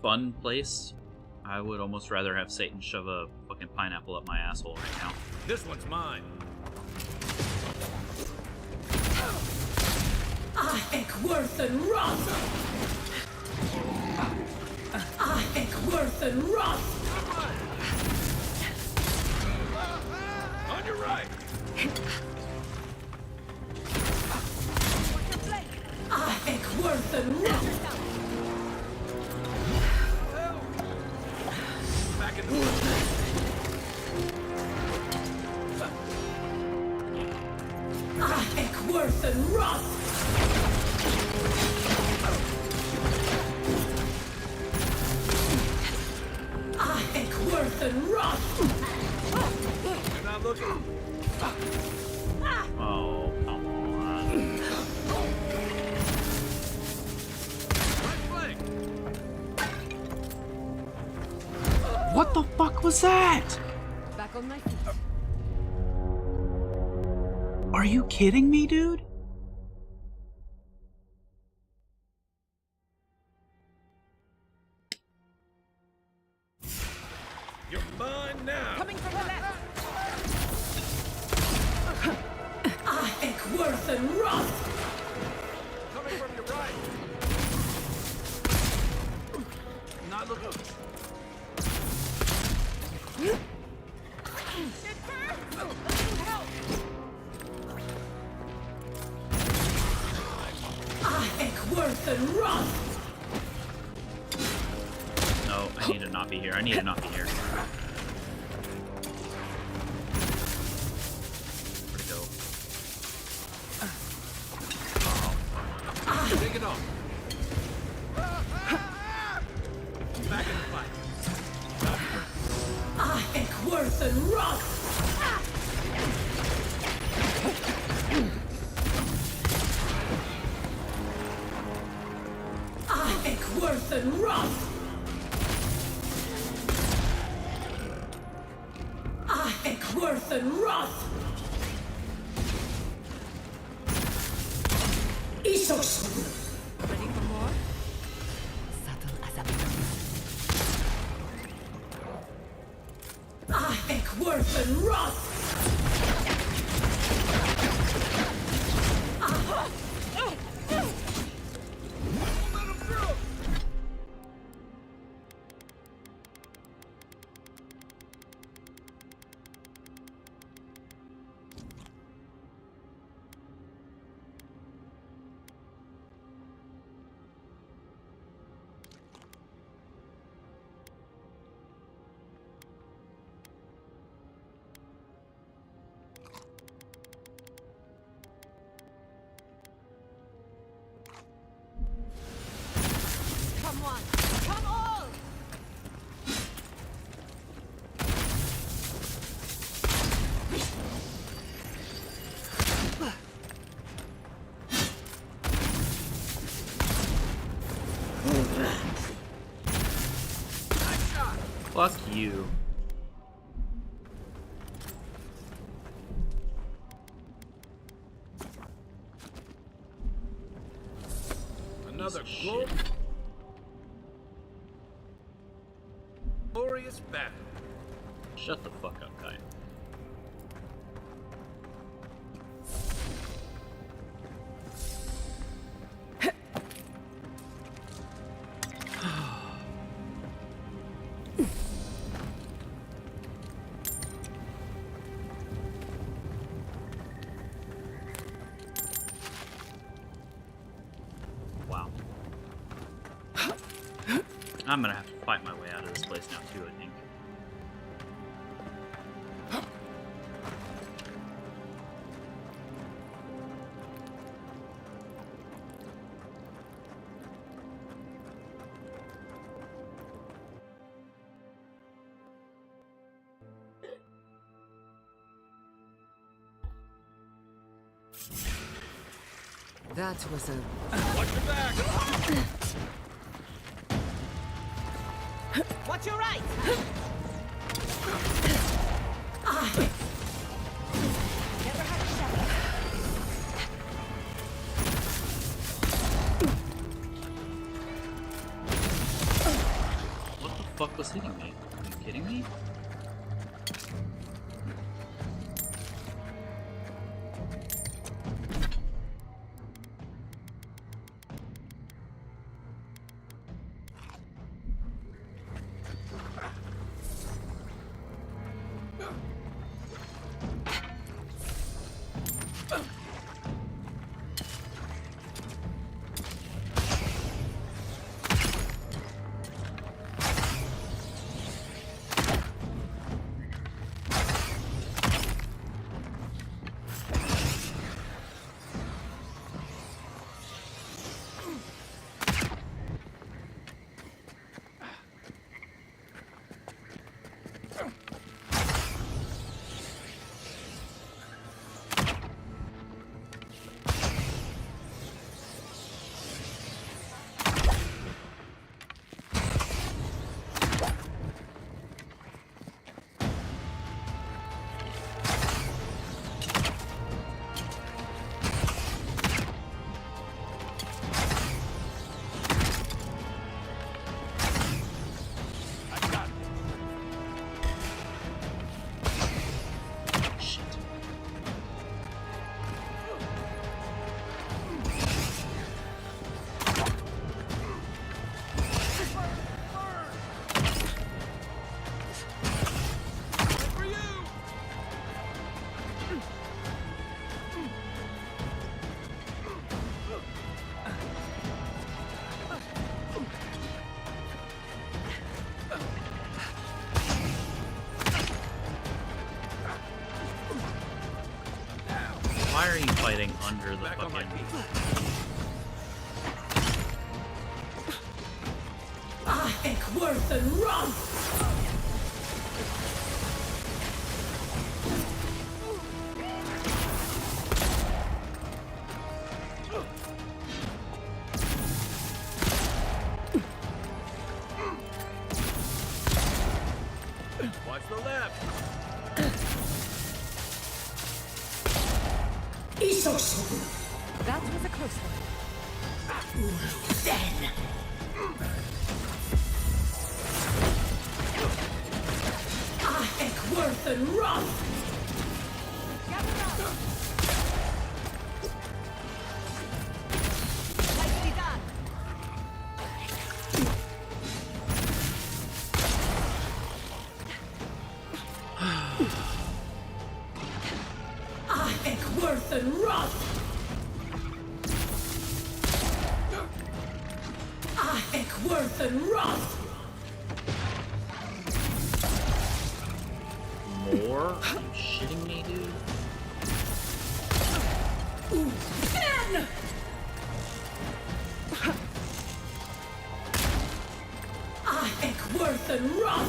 fun place, I would almost rather have Satan shove a fucking pineapple up my asshole right now. This one's mine. I think worth and rot. I think worth and rot. On your right. I think worth and rot. Back in the woods. I think worth and rot. I think worth and rot. You're not looking. Oh, come on. Right flank. What the fuck was that? Back on my feet. Are you kidding me, dude? You're mine now. Coming from the left. I think worth and rot. Coming from your right. Not looking. I think worth and rot. No, I need to not be here. I need to not be here. Where'd it go? Take it off. Back in the fight. I think worth and rot. I think worth and rot. I think worth and rot. Isos. Ready for more? Subtle as a I think worth and rot. Let him through. Come on! Come all! Fuck you. Another Piece of shit. glorious battle. Shut the fuck up, guy. Wow. I'm gonna have to fight my way out of this place now too, I think. That was a... Watch your back. Watch your right! Never had a shot. fuck was hitting me? Are you kidding me? Why are you fighting under the fucking... I think worth and run! Watch the left! That was a close one. Then! I think worth and run! Nicely done. I think worth and run! I think worth and run! More? Are you shitting me, dude? Then! I think worth and run!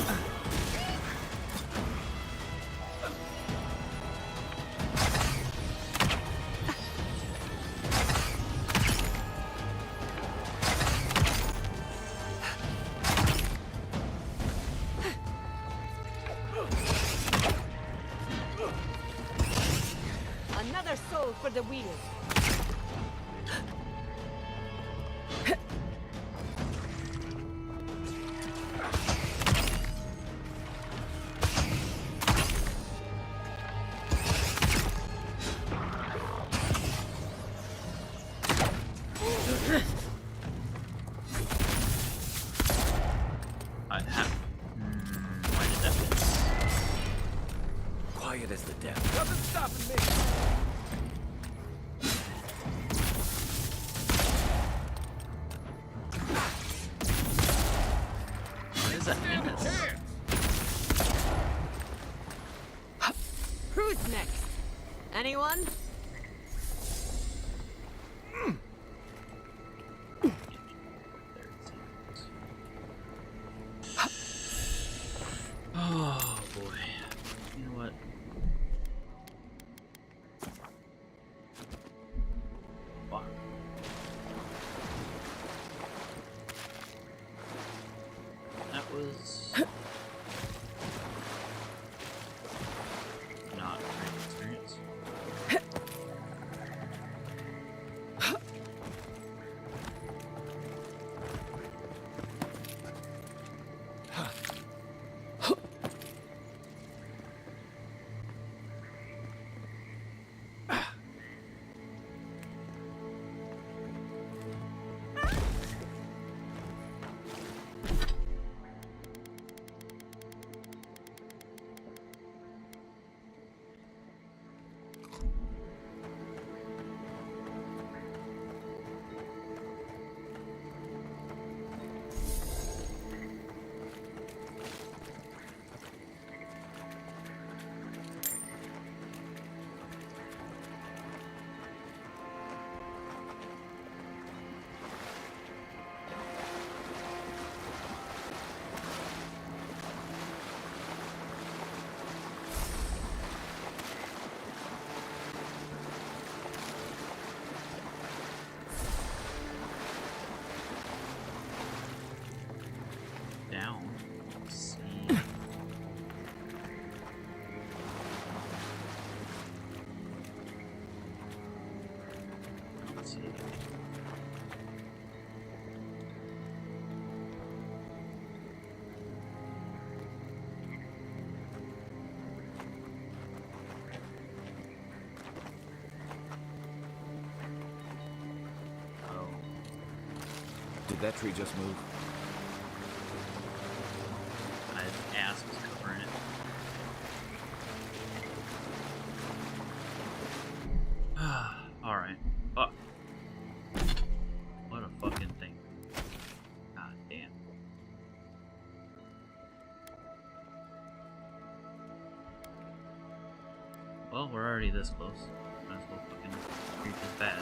Another soul for the wheel. I have... why did that miss? Quiet as the devil. Nothing's stopping me! Why is that miss? Who's next? Anyone? Oh boy. You know what? Fuck. That was not a great experience. Did that tree just move? My ass was covering it. Alright. Fuck. What a fucking thing. God damn. Well, we're already this close. Might as well fucking reach his badge.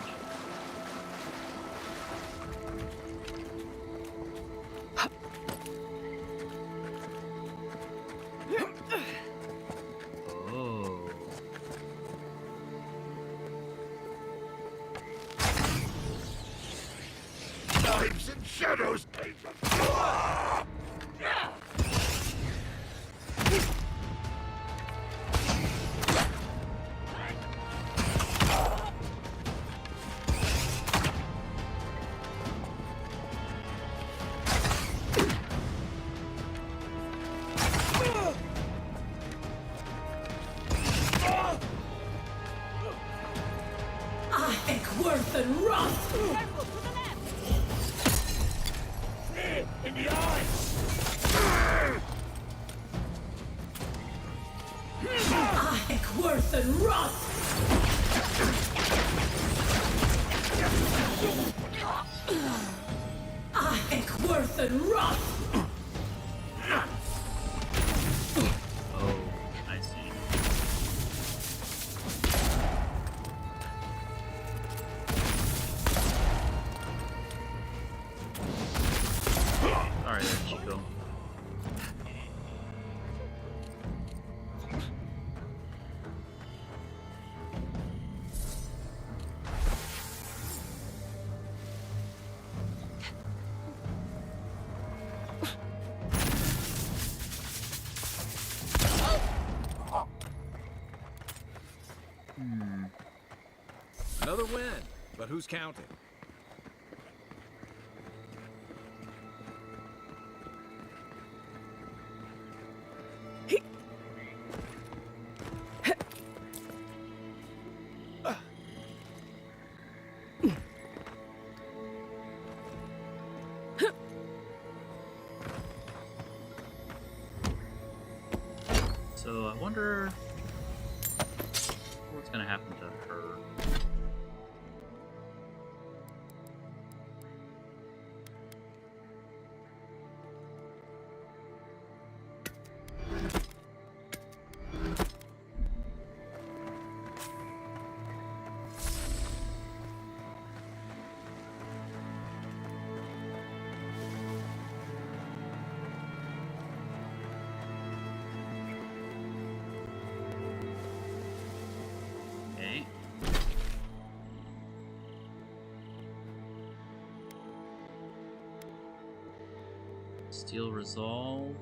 Oh. Knives and shadows! I think worth and wrath! In the eye! I think worth and wrath! I think worth and wrath! Oh, I see. Sorry there, Chico. Another win, but who's counting? So I wonder what's gonna happen to her. Okay. Steel resolve.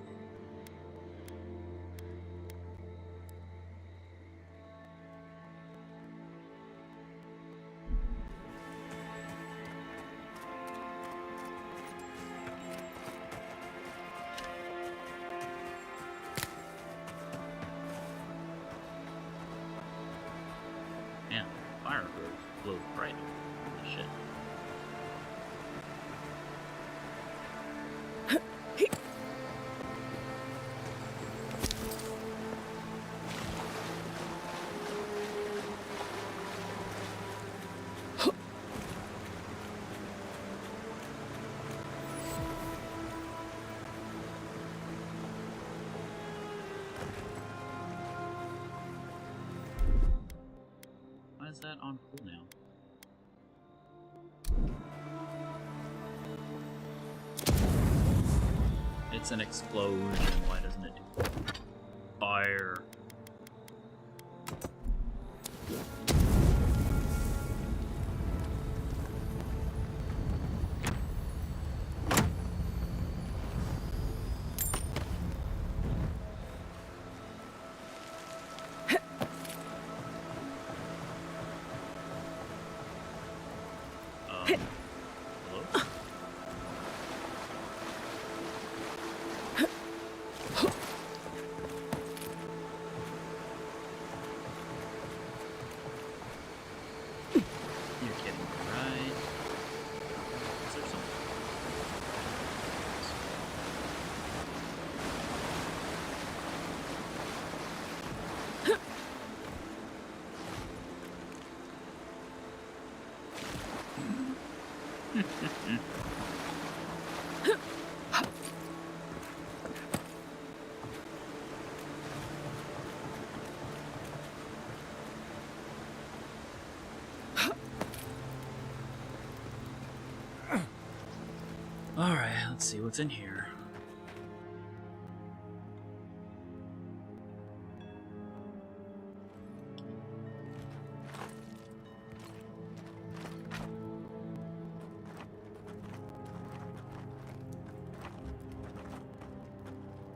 Man, fire blows bright. Holy shit. Why is that on cooldown? It's an explosion. Why doesn't it do fire? Hello? Alright, let's see what's in here.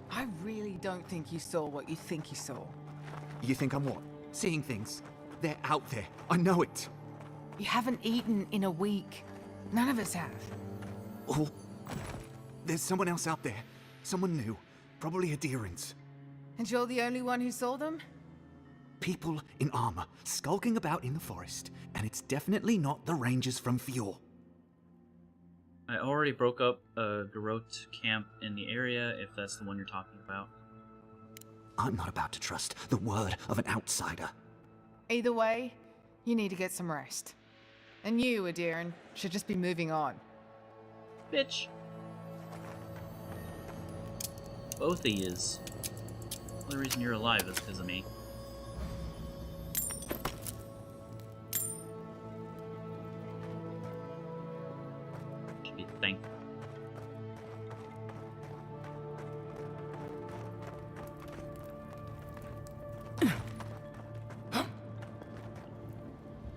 I really don't think you saw what you think you saw. You think I'm what? Seeing things? They're out there. I know it. You haven't eaten in a week. None of us have. Oh, there's someone else out there. Someone new. Probably Adherents. And you're the only one who saw them? People in armor, skulking about in the forest. And it's definitely not the Rangers from Fjord. I already broke up a Garrote camp in the area, if that's the one you're talking about. I'm not about to trust the word of an outsider. Either way, you need to get some rest. And you, Adiran, should just be moving on. Bitch. Both of yous. The only reason you're alive is because of me. Should be thankful.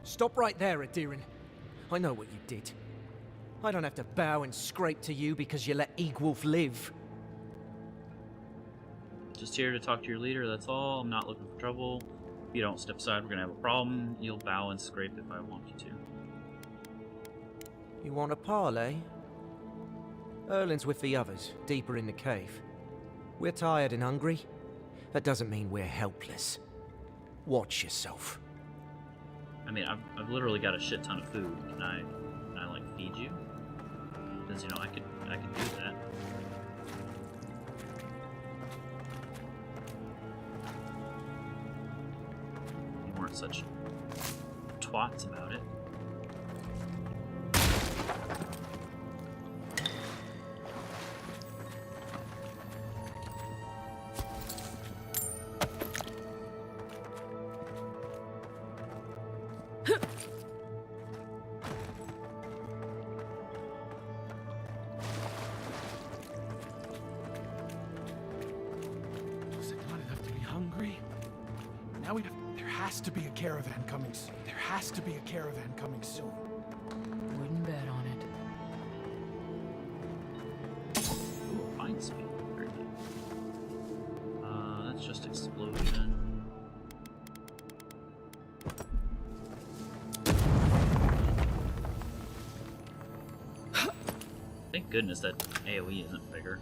Stop right there, Adiran. I know what you did. I don't have to bow and scrape to you because you let Egwolf live. Just here to talk to your leader, that's all. I'm not looking for trouble. If you don't step aside, we're gonna have a problem. You'll bow and scrape if I want you to. You want a parley? Erlin's with the others, deeper in the cave. We're tired and hungry. That doesn't mean we're helpless. Watch yourself. I mean, I've literally got a shit ton of food. Can I like feed you? Because you know I could do that. You weren't such twats about it. Now there has to be a caravan coming soon. There has to be a caravan coming soon. Wouldn't bet on it. Ooh, fine speed. Very good. That's just explosion. Thank goodness that AoE isn't bigger.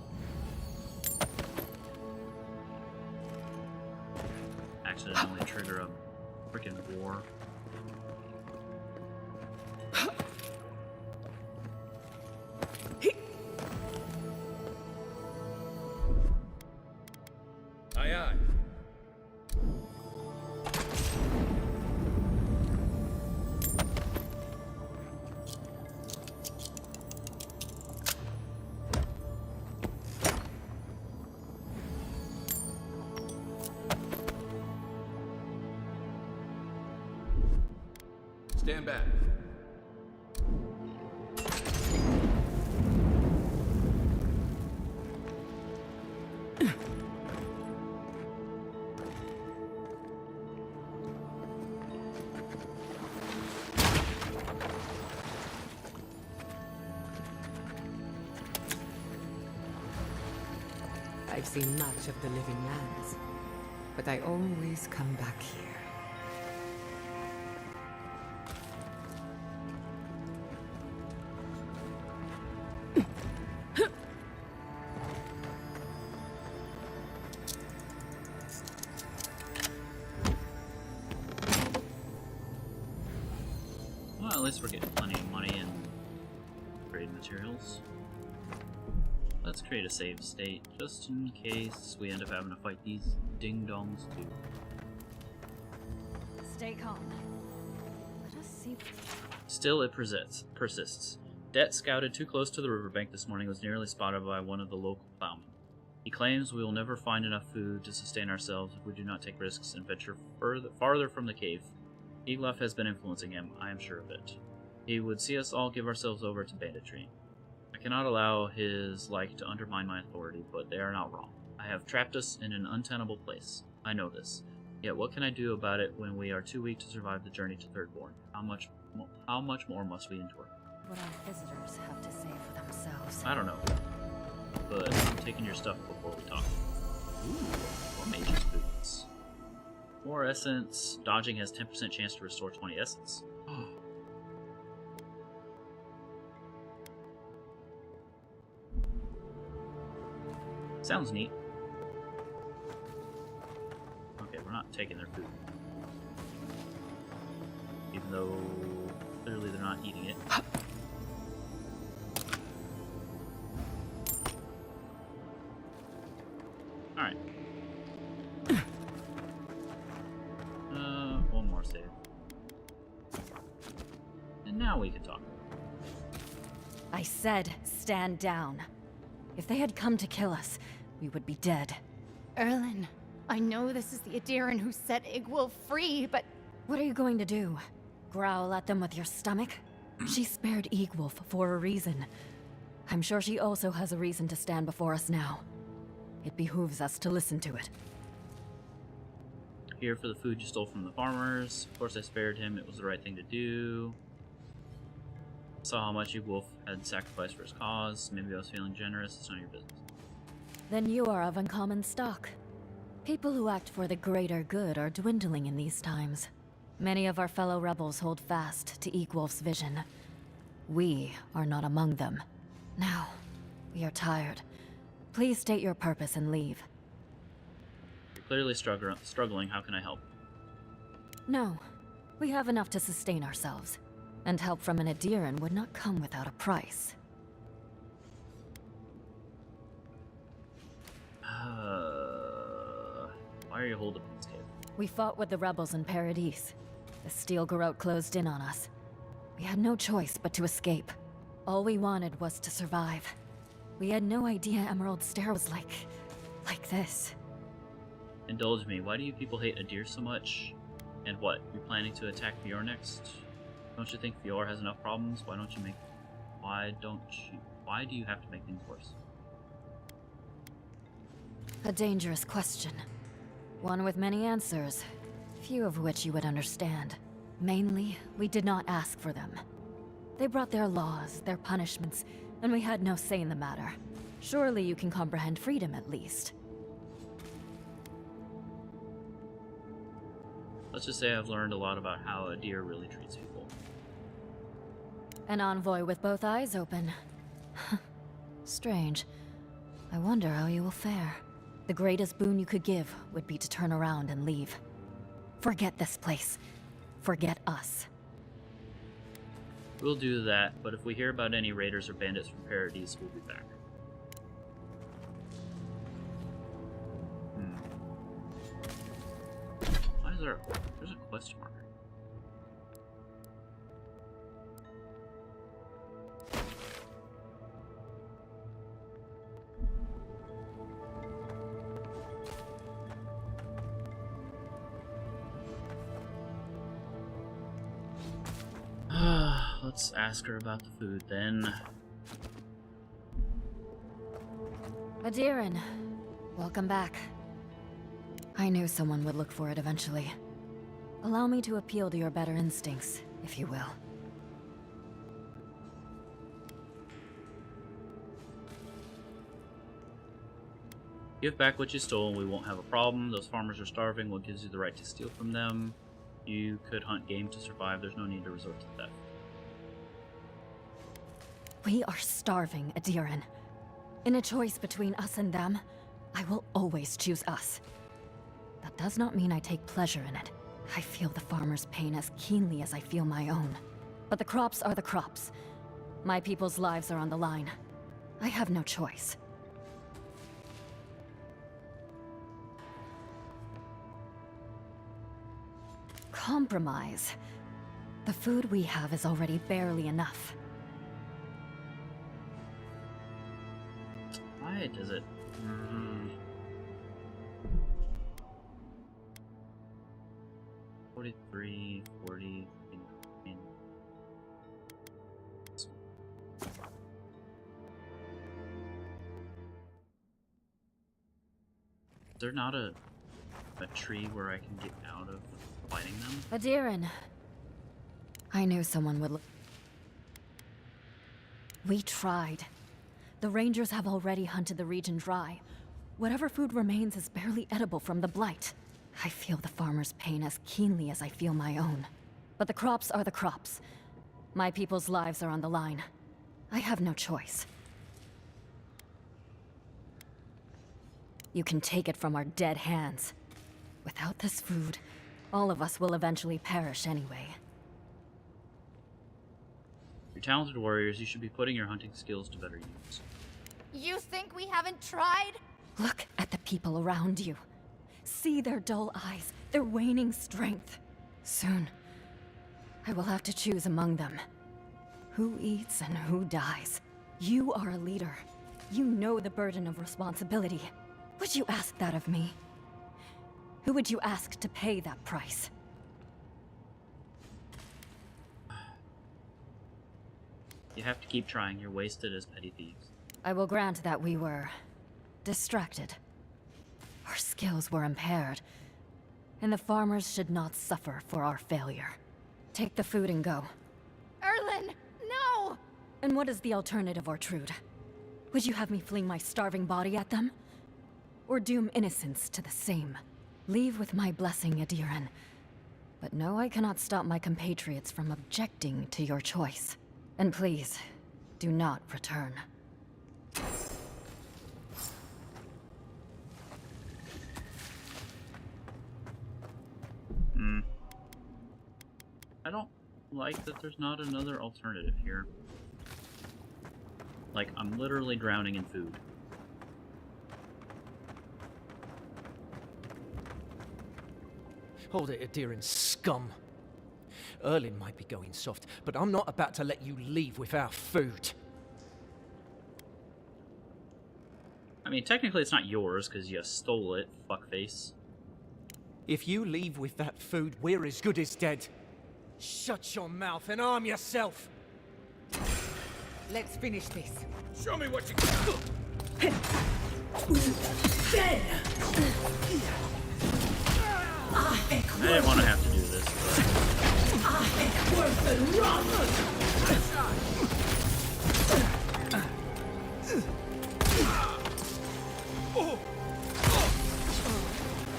Accidentally trigger a freaking war. Aye, aye. Stand back. I've seen much of the living lands, but I always come back here. Well, at least we're getting plenty of money and upgrade materials. Let's create a save state, just in case we end up having to fight these ding-dongs too. Stay calm. Let us see. Still, it persists. cadet scouted too close to the riverbank this morning was nearly spotted by one of the local plowmen. He claims we will never find enough food to sustain ourselves if we do not take risks and venture farther from the cave. Eglaf has been influencing him, I am sure of it. He would see us all give ourselves over to banditry. I cannot allow his like to undermine my authority, but they are not wrong. I have trapped us in an untenable place. I know this. Yet what can I do about it when we are too weak to survive the journey to Thirdborn? How much more must we endure? What our visitors have to say for themselves. I don't know. But I'm taking your stuff before we talk. Ooh, more mage's boots. More essence. Dodging has 10% chance to restore 20 essence. Sounds neat. Okay, we're not taking their food. Even though clearly they're not eating it. Alright. One more save. And now we can talk. I said, stand down. If they had come to kill us, we would be dead. Erlen, I know this is the Adiran who set Igwulf free, but... What are you going to do? Growl at them with your stomach? She spared Igwulf for a reason. I'm sure she also has a reason to stand before us now. It behooves us to listen to it. Here for the food you stole from the farmers. Of course I spared him, it was the right thing to do. Saw how much Igwulf had sacrificed for his cause. Maybe I was feeling generous, it's none of your business. Then you are of uncommon stock. People who act for the greater good are dwindling in these times. Many of our fellow rebels hold fast to Igwulf's vision. We are not among them. Now, we are tired. Please state your purpose and leave. You're clearly struggling, how can I help? No, we have enough to sustain ourselves. And help from an Adiran would not come without a price. Why are you holding this cave? We fought with the rebels in Paradis. The Steel Garrote closed in on us. We had no choice but to escape. All we wanted was to survive. We had no idea Emerald Stair was like this. Indulge me, why do you people hate Adir so much? And what, you're planning to attack Fior next? Don't you think Fior has enough problems? Why do you have to make things worse? A dangerous question. One with many answers, few of which you would understand. Mainly, we did not ask for them. They brought their laws, their punishments, and we had no say in the matter. Surely you can comprehend freedom at least. Let's just say I've learned a lot about how Adir really treats people. An envoy with both eyes open. Strange. I wonder how you will fare. The greatest boon you could give would be to turn around and leave. Forget this place. Forget us. We'll do that, but if we hear about any raiders or bandits from Paradis, we'll be back. Why is there's a question mark? Let's ask her about the food then. Adiran, welcome back. I knew someone would look for it eventually. Allow me to appeal to your better instincts, if you will. Give back what you stole and we won't have a problem. Those farmers are starving. What gives you the right to steal from them? You could hunt game to survive. There's no need to resort to theft. We are starving, Adiran. In a choice between us and them, I will always choose us. That does not mean I take pleasure in it. I feel the farmer's pain as keenly as I feel my own. But the crops are the crops. My people's lives are on the line. I have no choice. Compromise. The food we have is already barely enough. Why does it? 43, 40. Is there not a tree where I can get out of fighting them? Adiran. I knew someone would. We tried. The rangers have already hunted the region dry. Whatever food remains is barely edible from the blight. I feel the farmer's pain as keenly as I feel my own. But the crops are the crops. My people's lives are on the line. I have no choice. You can take it from our dead hands. Without this food, all of us will eventually perish anyway. You're talented warriors, you should be putting your hunting skills to better use. You think we haven't tried? Look at the people around you. See their dull eyes, their waning strength. Soon, I will have to choose among them. Who eats and who dies. You are a leader. You know the burden of responsibility. Would you ask that of me? Who would you ask to pay that price? You have to keep trying, you're wasted as petty thieves. I will grant that we were distracted. Our skills were impaired, and the farmers should not suffer for our failure. Take the food and go. Erlen, no! And what is the alternative, Ortrude? Would you have me fling my starving body at them? Or doom innocents to the same? Leave with my blessing, Adiran. But no, I cannot stop my compatriots from objecting to your choice. And please, do not return. I don't like that there's not another alternative here. Like, I'm literally drowning in food. Hold it, Adiran, scum. Erlen might be going soft, but I'm not about to let you leave without food. I mean, technically it's not yours, because you stole it, fuckface. If you leave with that food, we're as good as dead. Shut your mouth and arm yourself! Let's finish this. Show me what you got! Dead! I didn't want to have to do this, but... I think worth the run!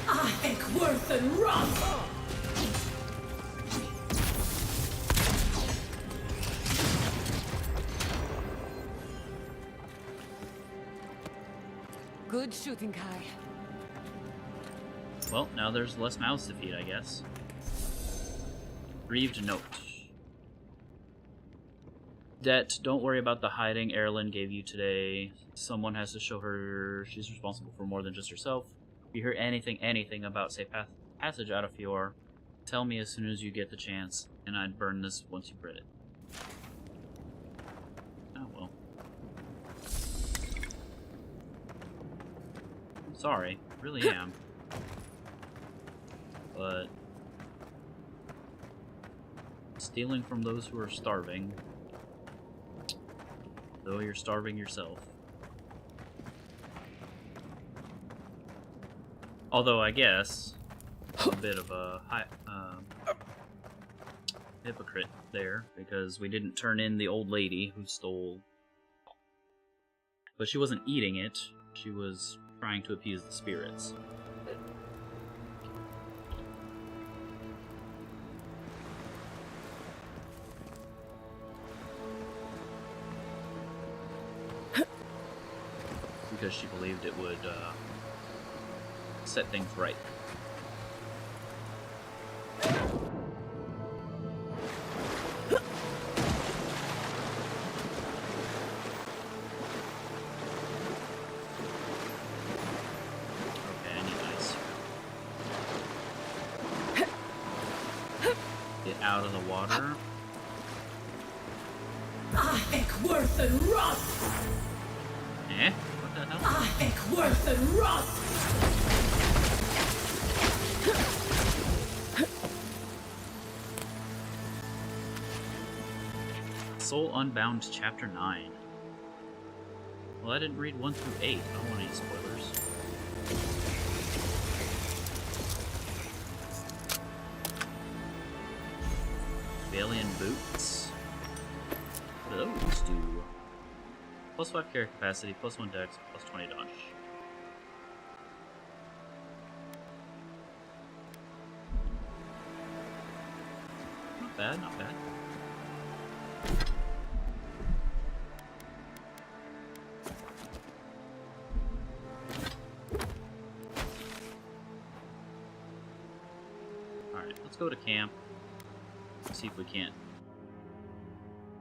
I think worth the run! Good shooting, Kai. Well, now there's less mouths to feed, I guess. Grieved note. Det, don't worry about the hiding Erlen gave you today. Someone has to show her she's responsible for more than just herself. If you hear anything about safe passage out of Fjord, tell me as soon as you get the chance, and I'd burn this once you've read it. Oh well. I'm sorry, really am. But stealing from those who are starving, though you're starving yourself. Although I guess I'm a bit of a hypocrite there, because we didn't turn in the old lady who stole. But she wasn't eating it, she was trying to appease the spirits. Because she believed it would set things right. Okay, I need ice. Get out of the water. I think worth the run! Eh? What the hell? worse than rust! Soul Unbound Chapter 9. Well, I didn't read 1 through 8. I don't want any spoilers. Alien Boots. What do those do? Plus 5 carry capacity, plus 1 dex, plus 20 dodge. Not bad, not bad. Alright, let's go to camp. See if we can't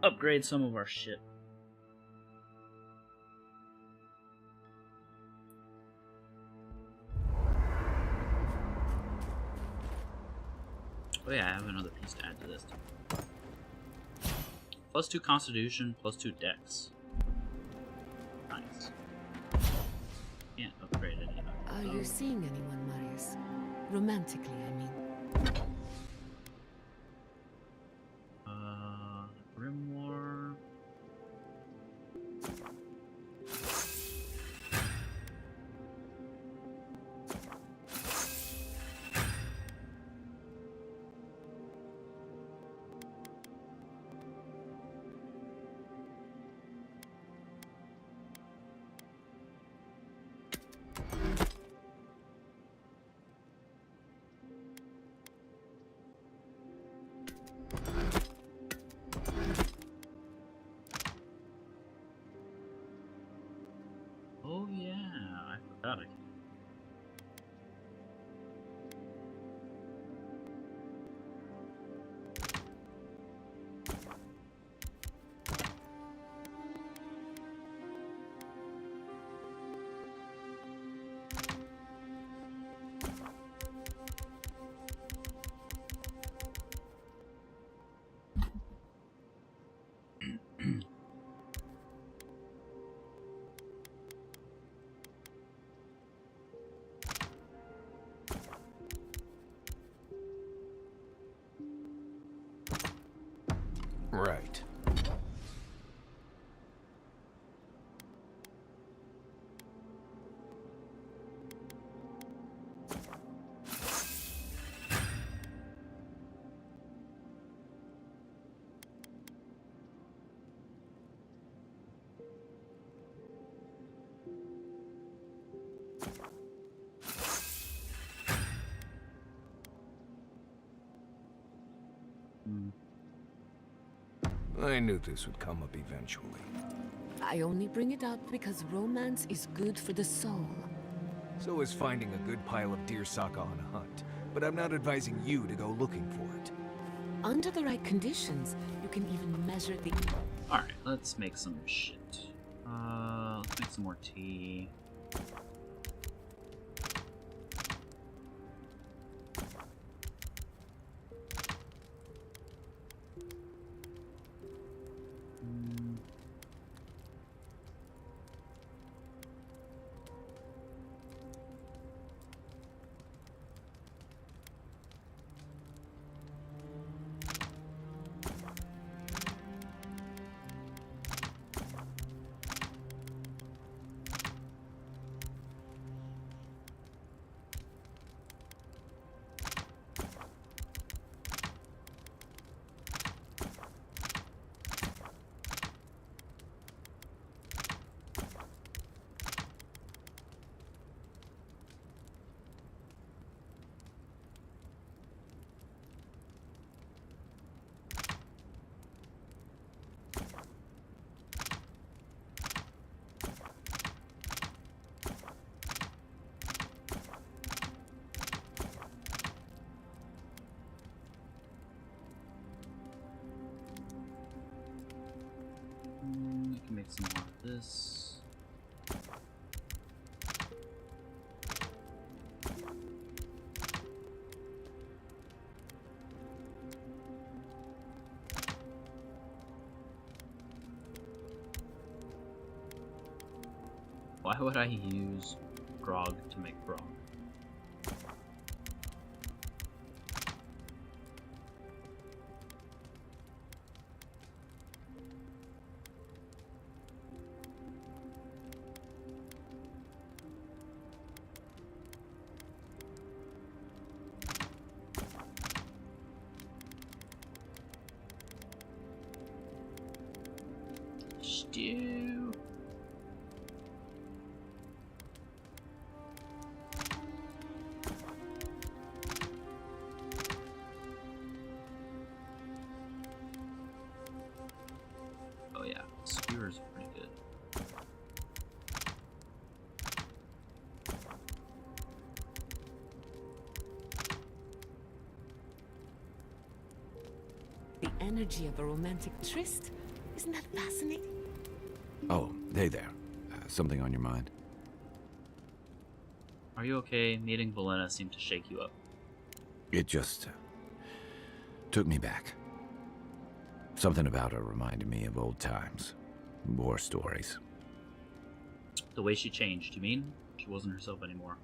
upgrade some of our shit. Oh yeah, I have another piece to add to this too. Plus 2 constitution, plus 2 dex. Nice. Can't upgrade any of that. Are you seeing anyone, Marius? Romantically, I mean. Grimoire. Oh yeah, I forgot I can. Right. I knew this would come up eventually. I only bring it up because romance is good for the soul. So is finding a good pile of deersaka on a hunt. But I'm not advising you to go looking for it. Under the right conditions, you can even measure the... Alright, let's make some shit. Let's make some more tea. Why would I use grog to make grog? Stew. Oh yeah, skewer's pretty good. The energy of a romantic tryst. Isn't that fascinating? Oh, hey there. Something on your mind? Are you okay? Meeting Valena seemed to shake you up. It just took me back. Something about her reminded me of old times. War stories. The way she changed, you mean? She wasn't herself anymore.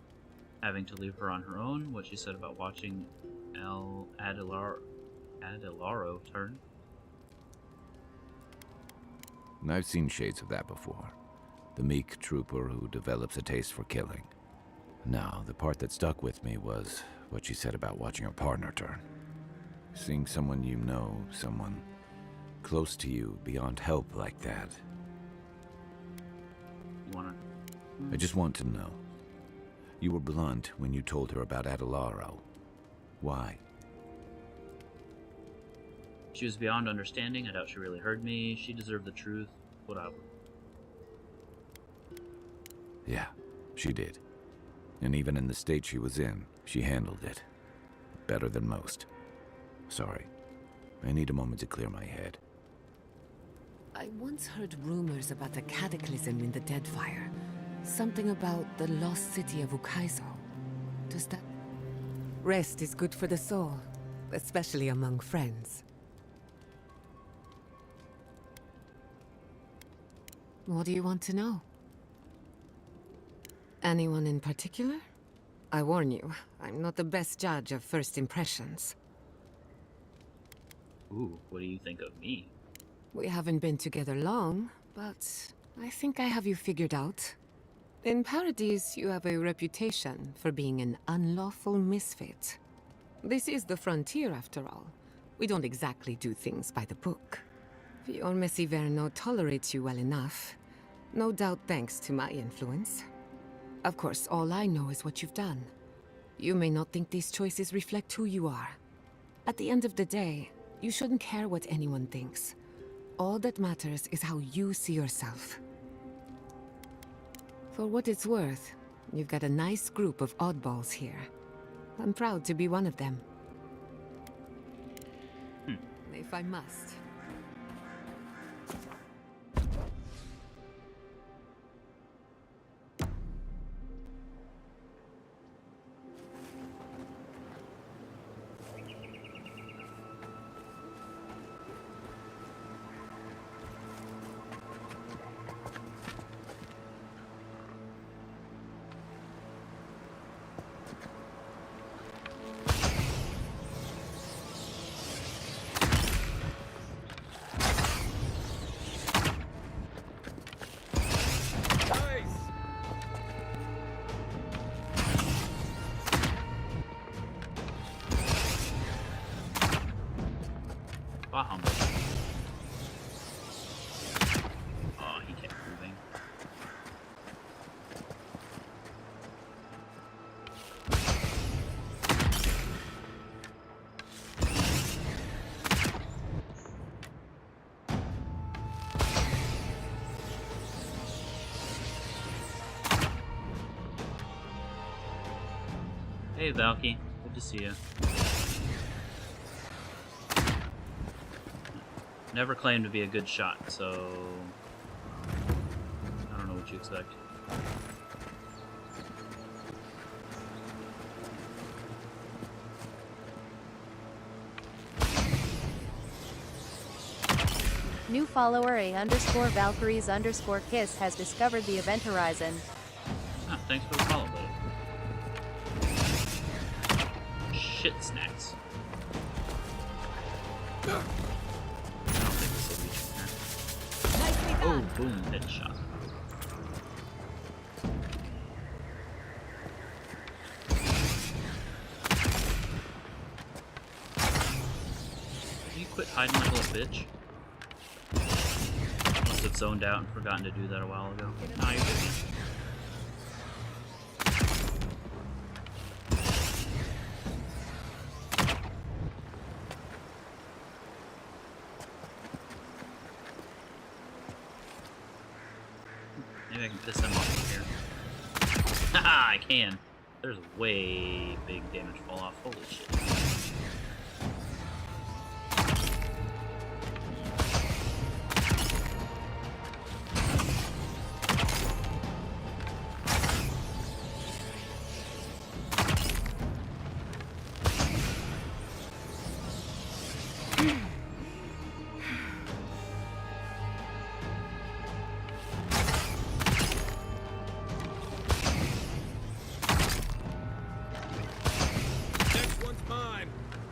Having to leave her on her own, what she said about watching Adelaro turn. I've seen shades of that before. The meek trooper who develops a taste for killing. Now, the part that stuck with me was what she said about watching her partner turn. Seeing someone you know, someone close to you, beyond help like that. I just want to know. You were blunt when you told her about Adelaro. Why? She was beyond understanding. I doubt she really heard me. She deserved the truth. Whatever. Yeah, she did. And even in the state she was in, she handled it. Better than most. Sorry. I need a moment to clear my head. I once heard rumors about a cataclysm in the Deadfire. Something about the lost city of Ukaizo. Does that... Rest is good for the soul, especially among friends. What do you want to know? Anyone in particular? I warn you, I'm not the best judge of first impressions. Ooh, what do you think of me? We haven't been together long, but I think I have you figured out. In Paradise, you have a reputation for being an unlawful misfit. This is the frontier, after all. We don't exactly do things by the book. Fior Messiverno tolerates you well enough. No doubt thanks to my influence. Of course, all I know is what you've done. You may not think these choices reflect who you are. At the end of the day, you shouldn't care what anyone thinks. All that matters is how you see yourself. For what it's worth, you've got a nice group of oddballs here. I'm proud to be one of them. If I must. Oh, he kept moving. Hey, Valky. Good to see you. Never claimed to be a good shot, so I don't know what you expect. New follower A_Valkyries_Kiss has discovered the event horizon. Ah, thanks for the follow, buddy. Shit snacks. I don't think this will reach in here. Oh, boom, headshot. Can you quit hiding like a little bitch? Must have zoned out and forgotten to do that a while ago. Nah, you're good, man. Maybe I can piss them off from here. Haha, I can. There's way big damage fall off. Holy shit.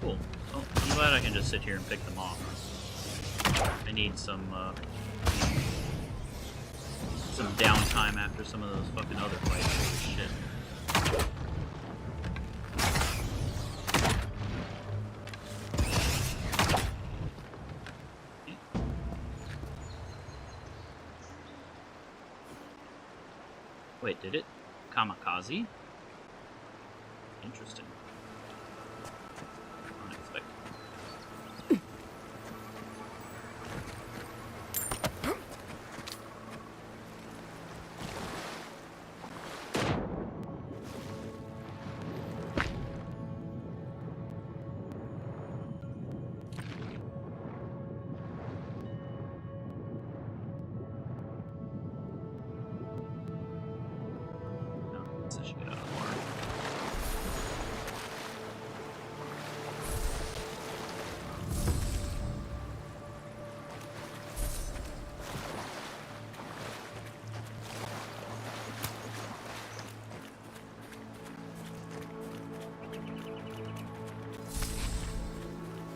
Cool. Well, I'm glad I can just sit here and pick them off. I need some downtime after some of those fucking other fights. Holy shit. Wait, did it? Kamikaze? Interesting. Unexpected. I should get out of the water.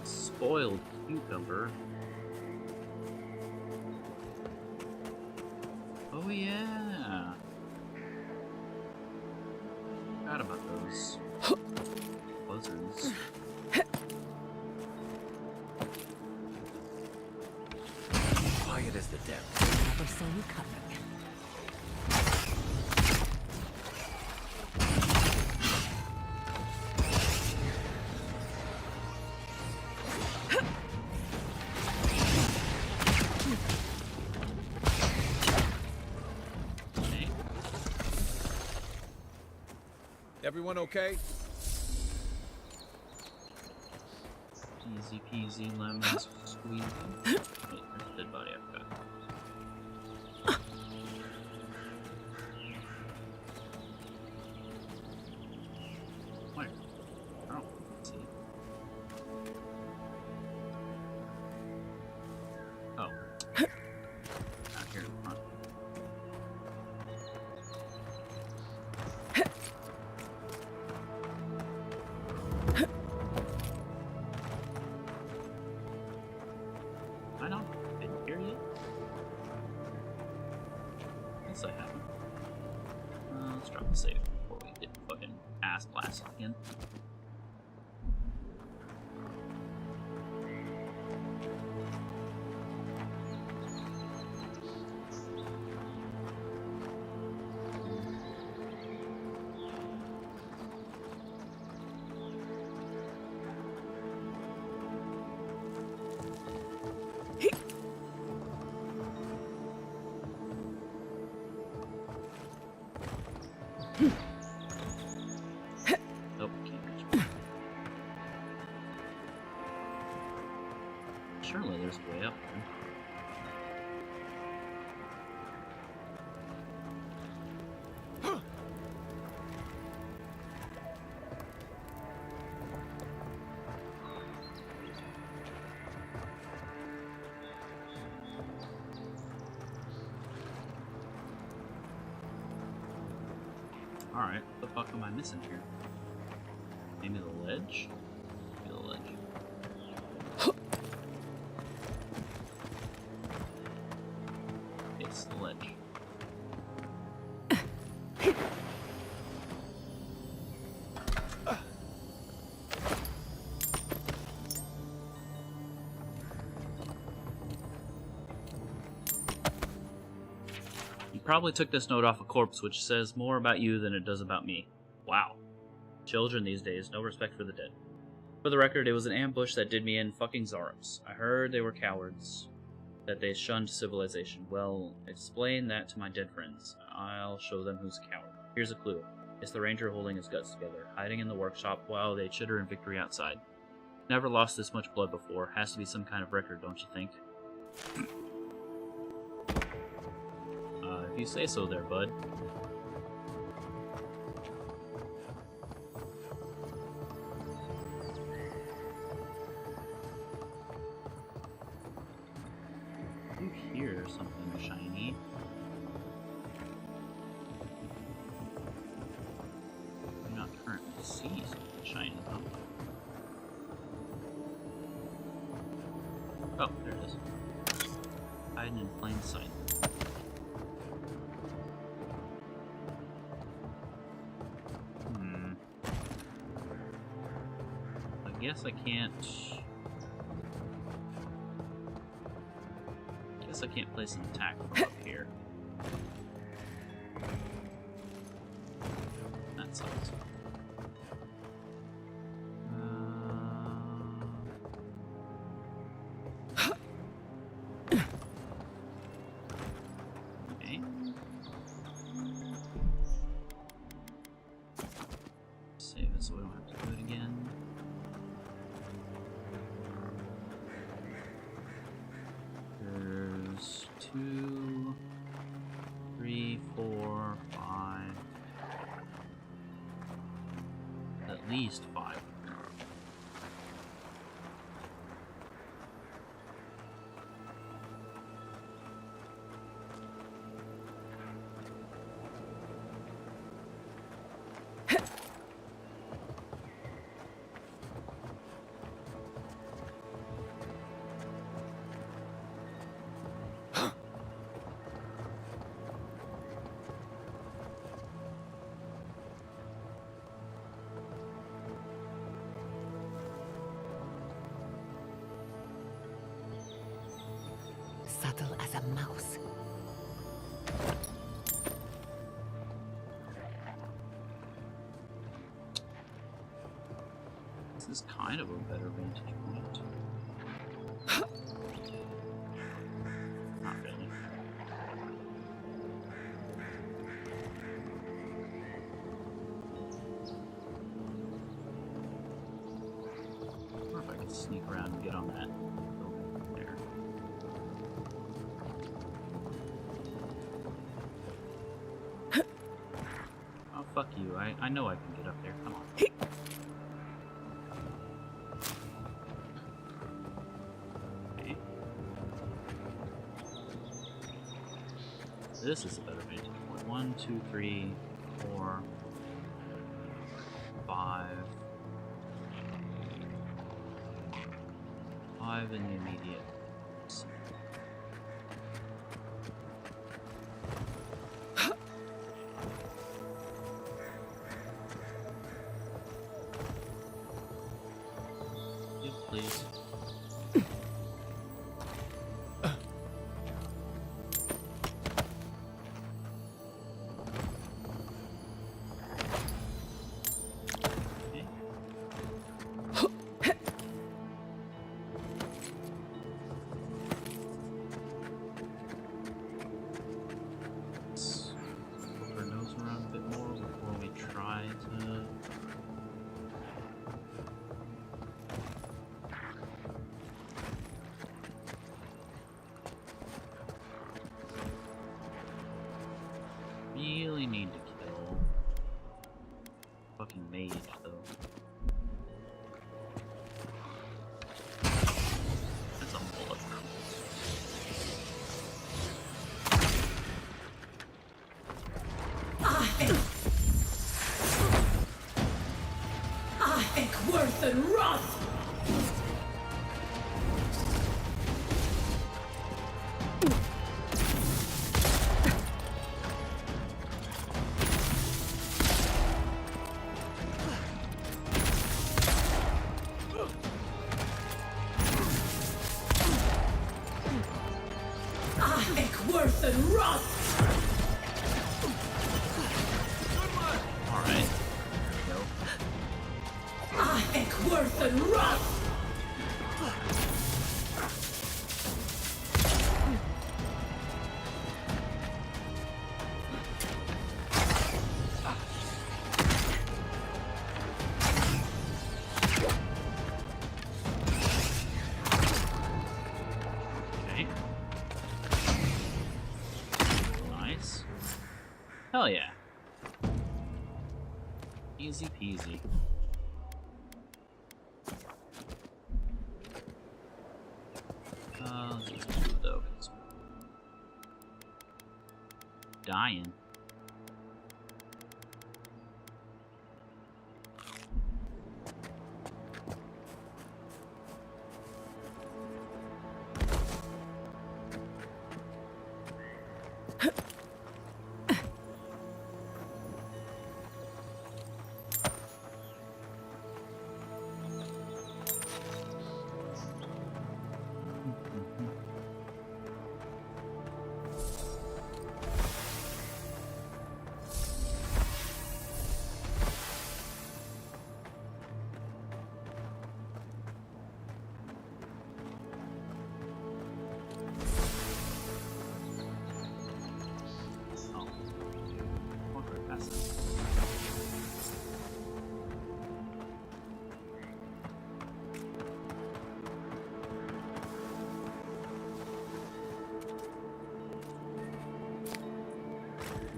Spoiled cucumber. Oh yeah. Forgot about those buzzards. Quiet as the depth. Never saw you coming. Everyone okay? Easy peasy lemon squeezy. Wait, there's a dead body, I forgot. Where? Oh, let's see. Oh. Out here in front. I don't didn't hear you. Yes, I haven't. Let's drop the save before we get fucking ass blasted again. Nope, can't reach me. Surely there's a way up there. Alright, what the fuck am I missing here? Maybe the ledge? Maybe the ledge. It's the ledge. You probably took this note off a corpse, which says more about you than it does about me. Wow. Children these days, no respect for the dead. For the record, it was an ambush that did me in fucking Zarums. I heard they were cowards, that they shunned civilization. Well, explain that to my dead friends. I'll show them who's a coward. Here's a clue. It's the ranger holding his guts together, hiding in the workshop while they chitter in victory outside. Never lost this much blood before. Has to be some kind of record, don't you think? If you say so there, bud. You hear something shiny. Do not currently see something shiny, though. Oh, there it is. Hiding in plain sight. I guess I can't... place an attack from up here. That sucks. Okay. Save it so we don't have to do it again. There's 2, 3, 4, 5. At least 5. Subtle as a mouse. This is kind of a better vantage point. Not really. I wonder if I can sneak around and get on that building there. Oh, fuck you. I know I can get up there. Come on. Okay. This is a better vantage point. 1, 2, 3, 4, 5. 5 in the immediate. Please. Put our nose around a bit more before we try to. Really need to kill fucking mage though. That's a bullet. and run! Okay. Nice. Hell yeah. Easy peasy. Let's use this though. Dying.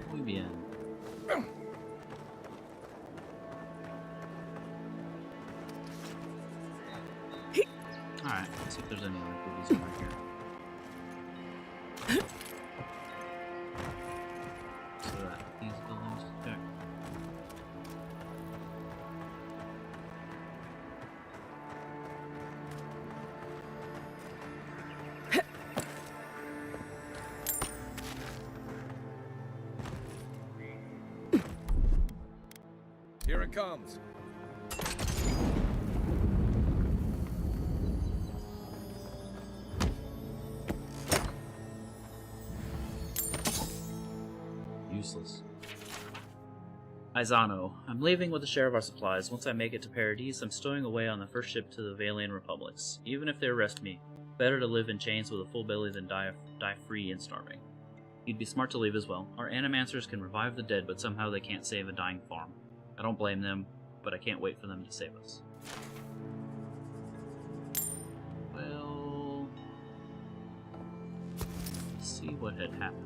Muy bien. Alright, let's see if there's any other goodies over here. So that these buildings check. Here it comes. Useless. Aizano, I'm leaving with a share of our supplies. Once I make it to Paradise, I'm stowing away on the first ship to the Valian Republics. Even if they arrest me, better to live in chains with a full belly than die free and starving. You'd be smart to leave as well. Our animancers can revive the dead, but somehow they can't save a dying farm. I don't blame them, but I can't wait for them to save us. Well, let's see what had happened.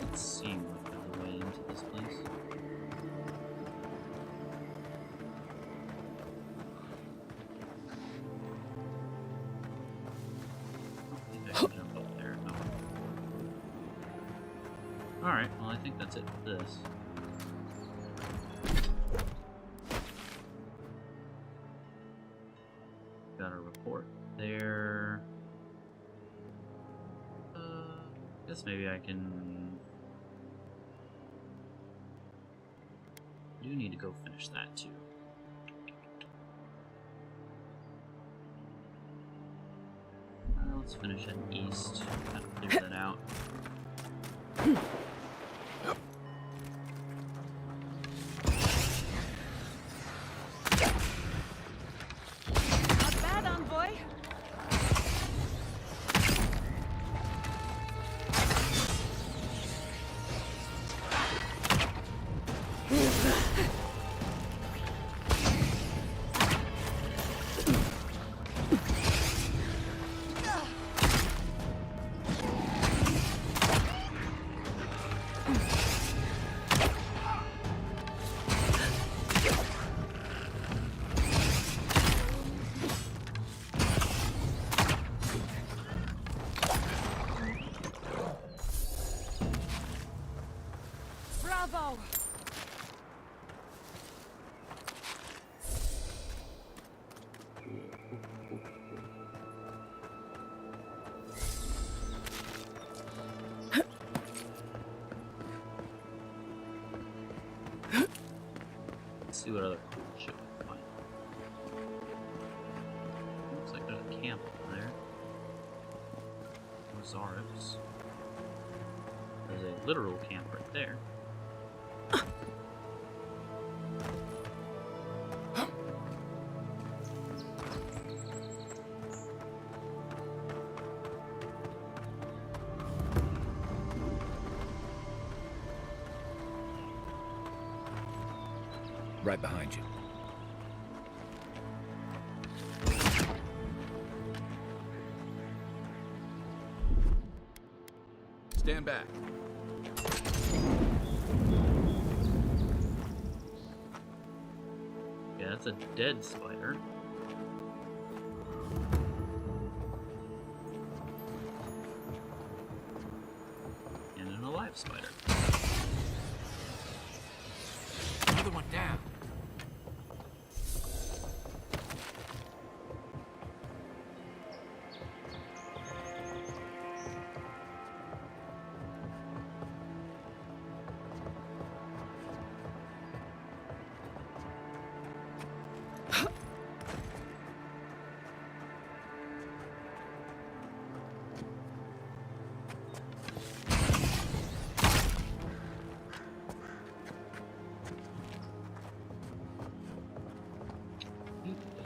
Let's see what the way into this place. I think I can jump up there. No. Alright, well I think that's it for this. Got a report there. Guess maybe I can... do need to go finish that too. Let's finish it east. Kind of clear that out. Not bad, envoy. Let's see what other cool shit we can find. Looks like there's a camp over there. Ozarix. There's a literal camp right there. Right behind you. Stand back. Yeah, that's a dead spider. And an alive spider. Another one down.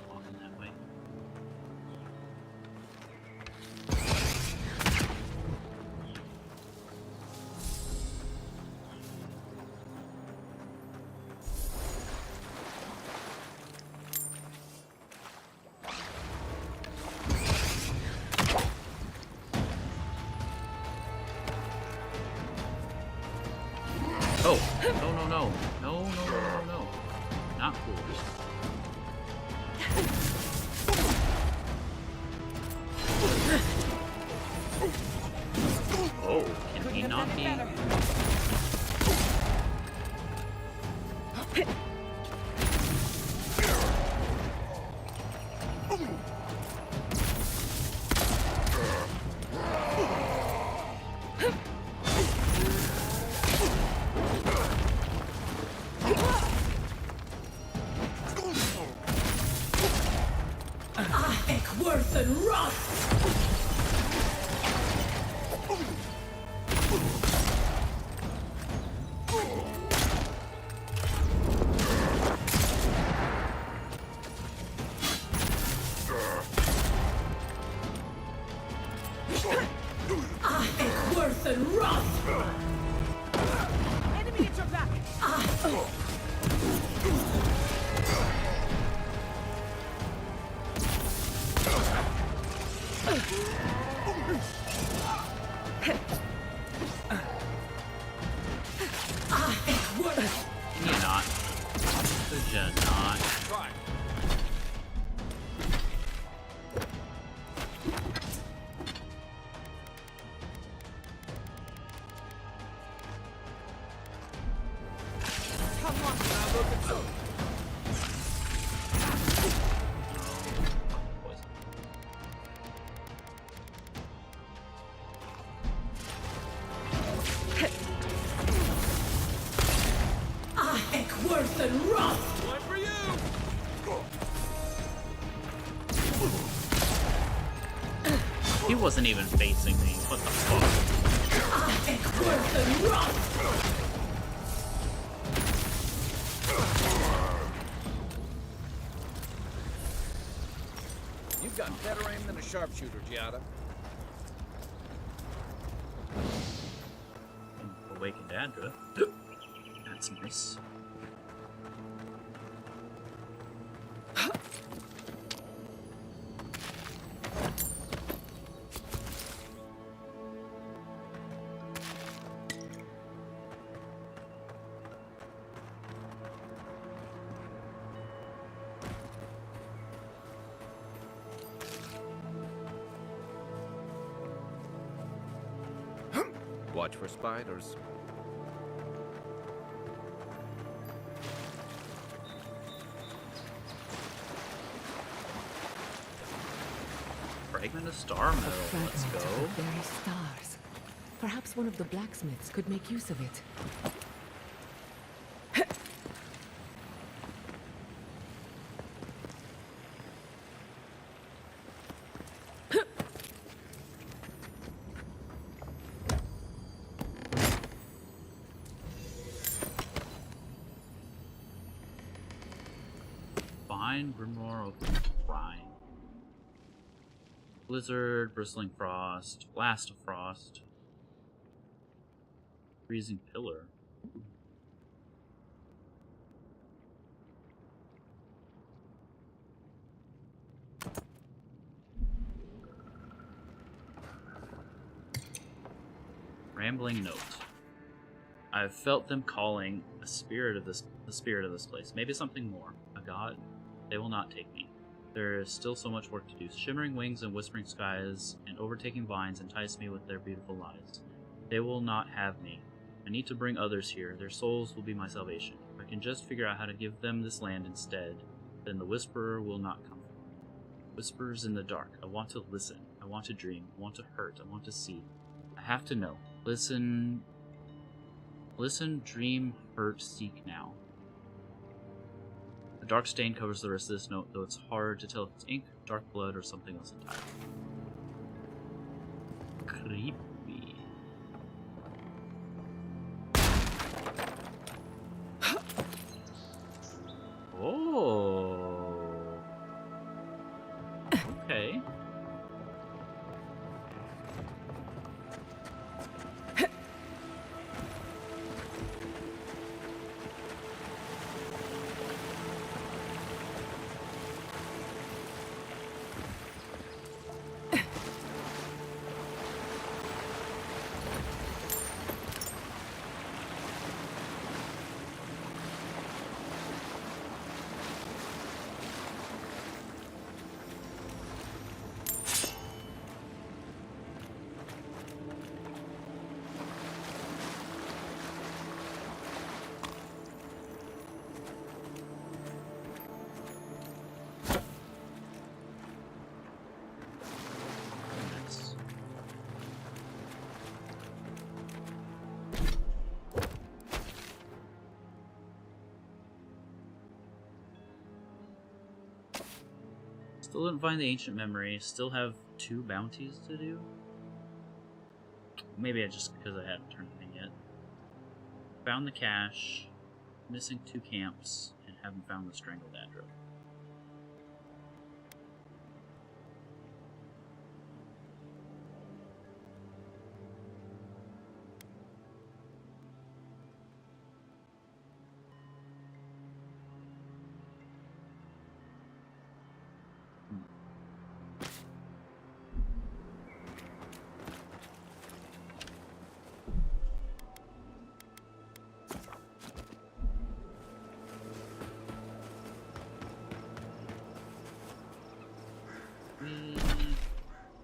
Walking that way. Oh, no. Not cool. Oh, can he not be? Worth and rot! Worth and rot! Enemy at your back! Can you not? Could you not? Try. Come on! Now look at some. Worth and rot! One for you! He wasn't even facing me. What the fuck? Worth and rot! You've got better aim than a sharpshooter, Giada. Awakened Andra. That's nice. Watch for spiders. Fragment of star metal. Let's Fragment go. of the very stars. Perhaps one of the blacksmiths could make use of it. Divine Grimoire of Brine. Blizzard, Bristling Frost, Blast of Frost, Freezing Pillar. Rambling Note. I've felt them calling the spirit of this place. Maybe something more. A god? They will not take me. There is still so much work to do. Shimmering wings and whispering skies and overtaking vines entice me with their beautiful lies. They will not have me. I need to bring others here. Their souls will be my salvation. If I can just figure out how to give them this land instead, then the Whisperer will not come. Whispers in the dark. I want to listen. I want to dream. I want to hurt. I want to see. I have to know. Listen, dream, hurt, seek now. A dark stain covers the rest of this note, though it's hard to tell if it's ink, dark blood, or something else entirely. Creepy. Oh. Okay. Still didn't find the ancient memory. Still have 2 bounties to do. Maybe just because I hadn't turned it in yet. Found the cache. Missing 2 camps. And haven't found the strangled Adro.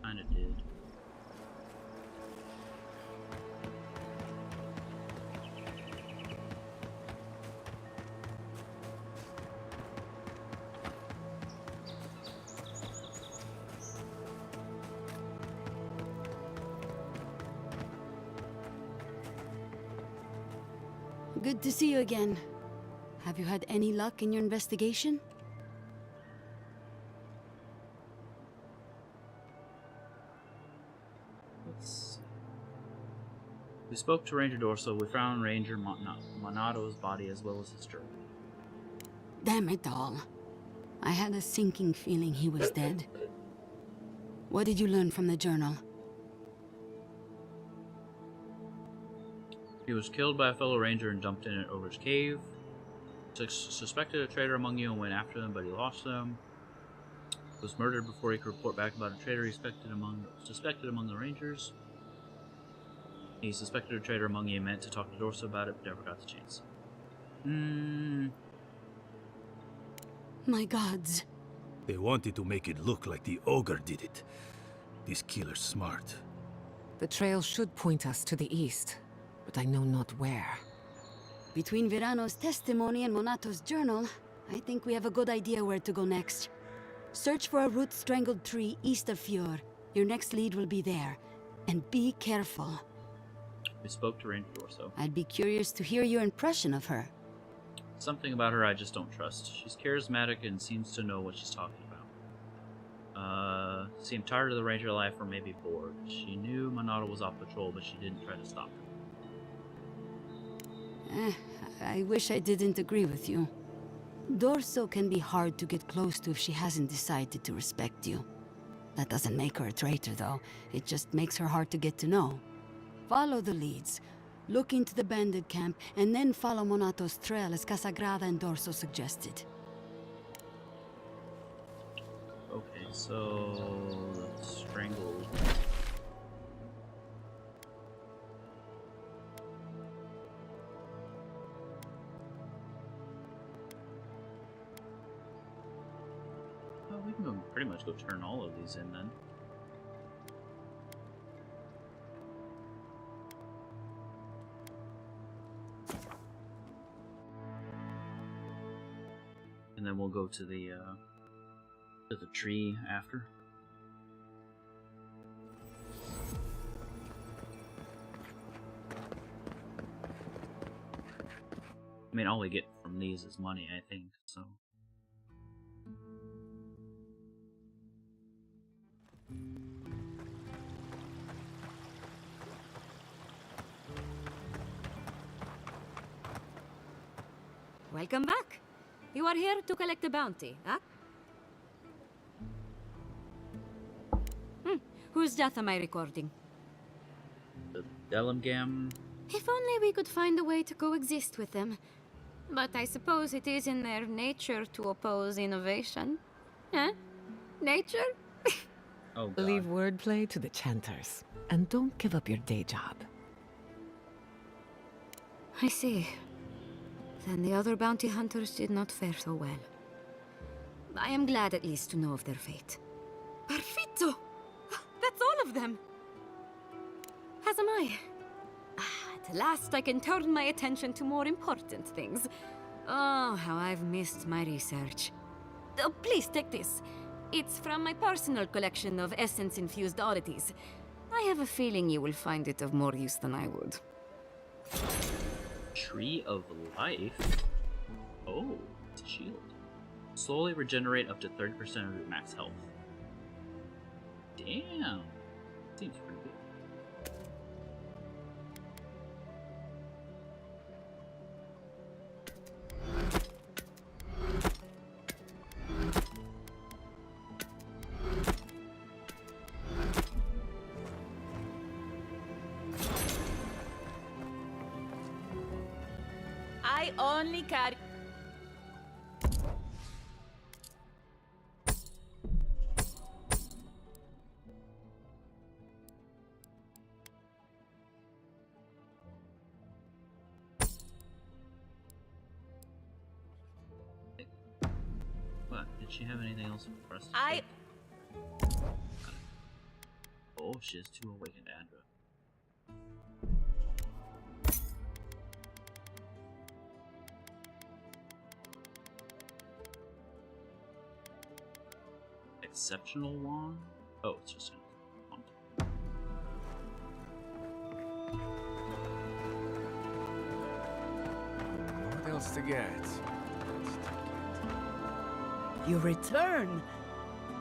Kinda did. Good to see you again. Have you had any luck in your investigation? We spoke to Ranger Dorso. We found Ranger Monato's body as well as his journal. Damn it all. I had a sinking feeling he was dead. What did you learn from the journal? He was killed by a fellow ranger and dumped in an ogre's cave. Suspected a traitor among you and went after them, but he lost them. Was murdered before he could report back about a traitor he suspected among the rangers. He suspected a traitor among you and meant to talk to Dorso about it, but never got the chance. My gods. They wanted to make it look like the ogre did it. This killer's smart. The trail should point us to the east, but I know not where. Between Verano's testimony and Monato's journal, I think we have a good idea where to go next. Search for a root-strangled tree east of Fjord. Your next lead will be there. And be careful. We spoke to Ranger Dorso. I'd be curious to hear your impression of her. Something about her I just don't trust. She's charismatic and seems to know what she's talking about. Seemed tired of the ranger life or maybe bored. She knew Monato was off patrol, but she didn't try to stop him. I wish I didn't agree with you. Dorso can be hard to get close to if she hasn't decided to respect you. That doesn't make her a traitor, though. It just makes her hard to get to know. Follow the leads. Look into the bandit camp, and then follow Monato's trail as Casagrada and Dorso suggested. Okay, so... strangled. Well, we can pretty much go turn all of these in then. And then we'll go to the tree after. I mean, all we get from these is money, I think, so... Welcome back. You are here to collect a bounty, huh? Whose death am I recording? The Delumgam. If only we could find a way to coexist with them. But I suppose it is in their nature to oppose innovation. Huh? Nature? Oh, God. Leave wordplay to the chanters, and don't give up your day job. I see. Then the other bounty hunters did not fare so well. I am glad at least to know of their fate. Perfetto! That's all of them! As am I. At last I can turn my attention to more important things. Oh, how I've missed my research. Oh, please take this. It's from my personal collection of essence-infused oddities. I have a feeling you will find it of more use than I would. Tree of Life? Oh, it's a shield. Slowly regenerate up to 30% of your max health. Damn. Seems pretty good. I only carry... What? Did she have anything else for us? Oh, she has 2 awakened Andra. Exceptional wand? Oh, it's just a wand. What else to get? You return.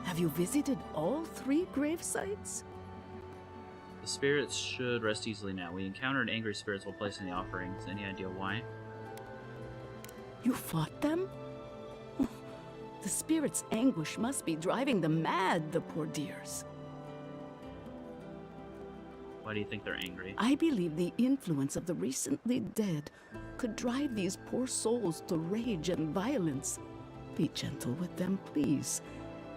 Have you visited all 3 grave sites? The spirits should rest easily now. We encountered angry spirits while placing the offerings. Any idea why? You fought them? The spirit's anguish must be driving them mad, the poor dears. Why do you think they're angry? I believe the influence of the recently dead could drive these poor souls to rage and violence. Be gentle with them, please.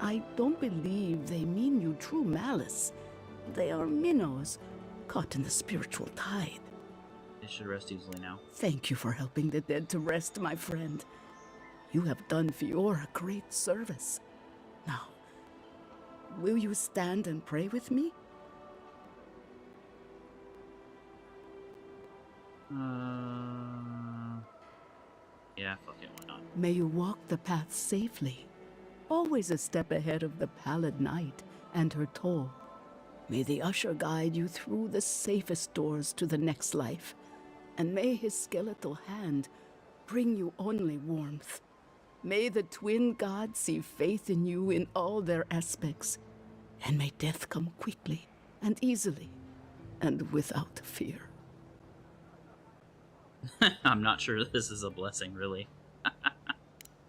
I don't believe they mean you true malice. They are minnows caught in the spiritual tide. They should rest easily now. Thank you for helping the dead to rest, my friend. You have done Fiora a great service. Now, will you stand and pray with me? Yeah, fuck it, why not? May you walk the path safely, always a step ahead of the pallid night and her toll. May the usher guide you through the safest doors to the next life, and may his skeletal hand bring you only warmth. May the twin gods see faith in you in all their aspects, and may death come quickly and easily and without fear. I'm not sure this is a blessing, really.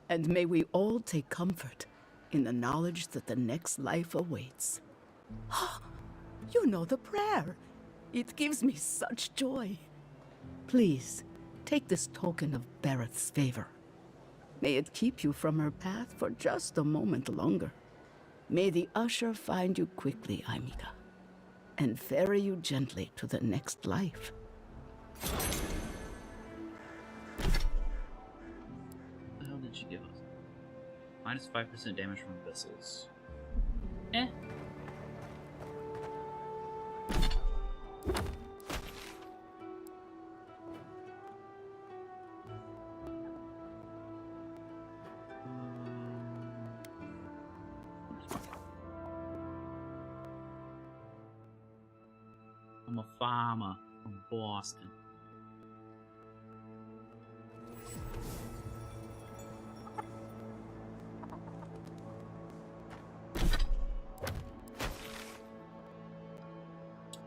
And may we all take comfort in the knowledge that the next life awaits. You know the prayer. It gives me such joy. Please, take this token of Bereth's favor. May it keep you from her path for just a moment longer. May the usher find you quickly, Aimika, and ferry you gently to the next life. What the hell did she give us? Minus 5% damage from vessels. Eh. I'm a farmer from Boston.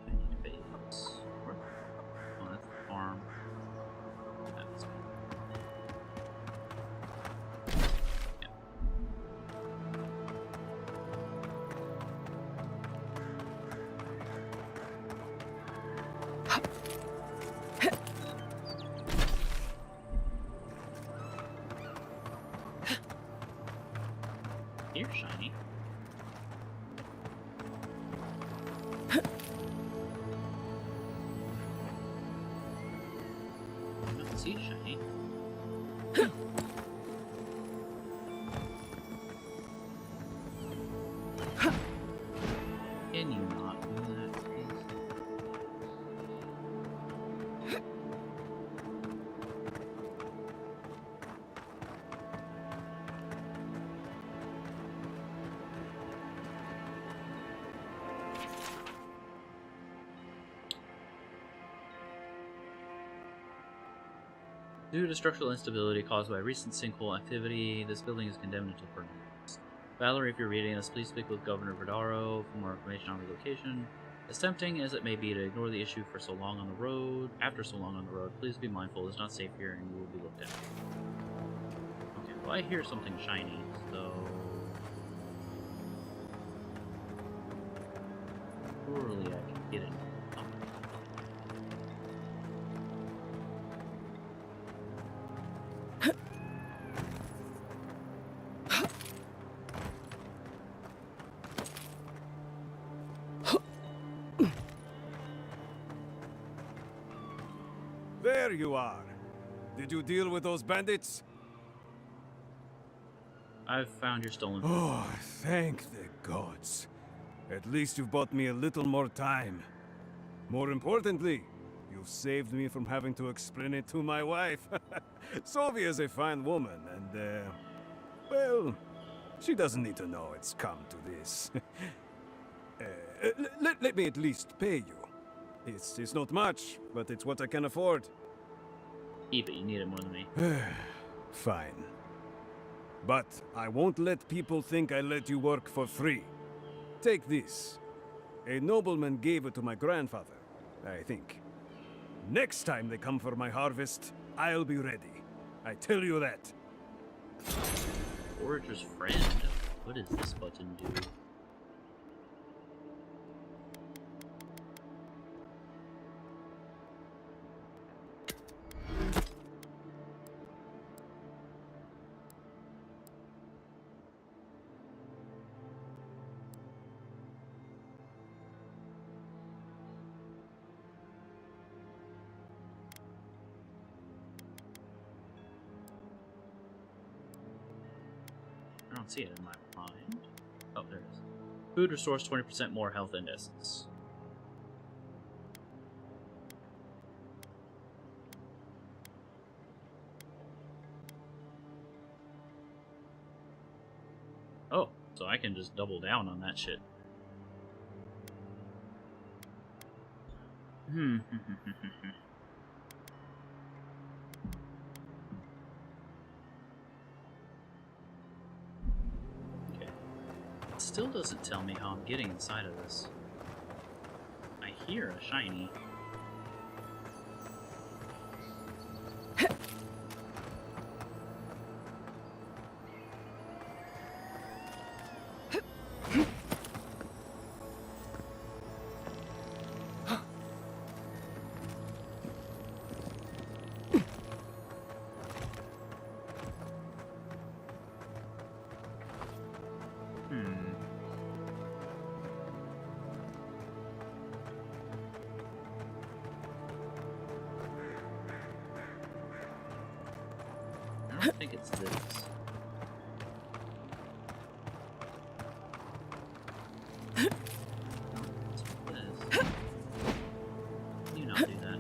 I need base. Oh, that's the farm. That's good. Here, shiny. I don't see shiny. Can you not do that, please? Due to structural instability caused by recent sinkhole activity, this building is condemned to permanent loss. Valerie, if you're reading this, please speak with Governor Verdaro for more information on relocation. As tempting as it may be to ignore the issue for so long on the road, after so long on the road, please be mindful it's not safe here and you will be looked at. Okay, well I hear something shiny, so... surely I can get it. There you are. Did you deal with those bandits? I've found your stolen food. Oh, thank the gods. At least you've bought me a little more time. More importantly, you've saved me from having to explain it to my wife. Sylvia's a fine woman, and, well, she doesn't need to know it's come to this. Let me at least pay you. It's not much, but it's what I can afford. Keep it, you need it more than me. Fine. But I won't let people think I let you work for free. Take this. A nobleman gave it to my grandfather, I think. Next time they come for my harvest, I'll be ready. I tell you that. Forager's friend? What does this button do? I don't see it in my mind. Oh, there it is. Food restores 20% more health and essence. Oh, so I can just double down on that shit. Okay. It still doesn't tell me how I'm getting inside of this. I hear a shiny. I don't think it's this. You not do that.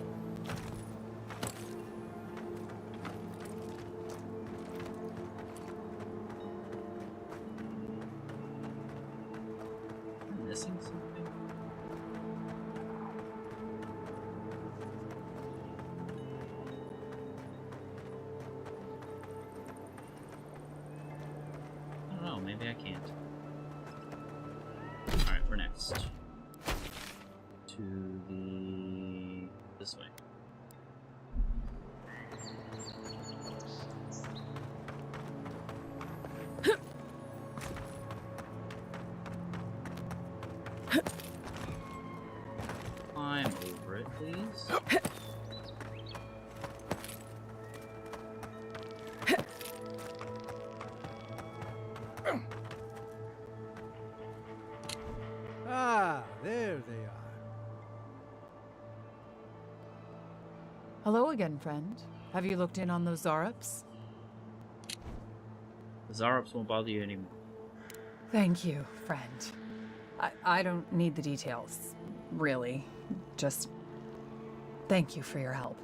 I'm missing something. I don't know, maybe I can't. Alright, we're next. To the... this way. Climb over it, please. Ah, there they are. Hello again, friend. Have you looked in on those Zarups? The Zarups won't bother you anymore. Thank you, friend. I don't need the details, really. Just thank you for your help.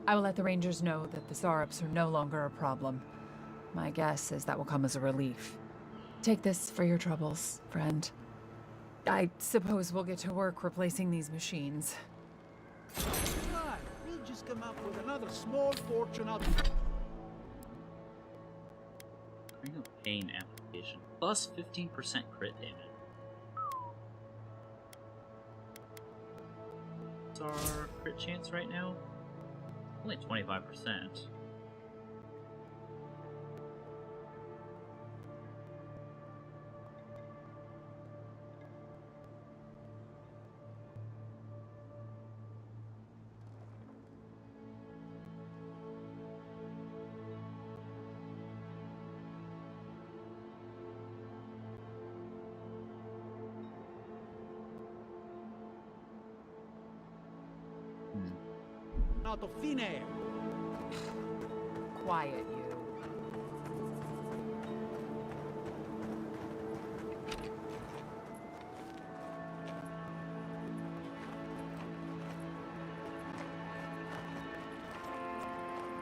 I will let the Rangers know that the Zarups are no longer a problem. My guess is that will come as a relief. Take this for your troubles, friend. I suppose we'll get to work replacing these machines. Right, we'll just come up with another small fortune out. Ring of Pain application. Plus 15% crit damage. What's our crit chance right now? Only 25%. Out of thin air. Quiet, you.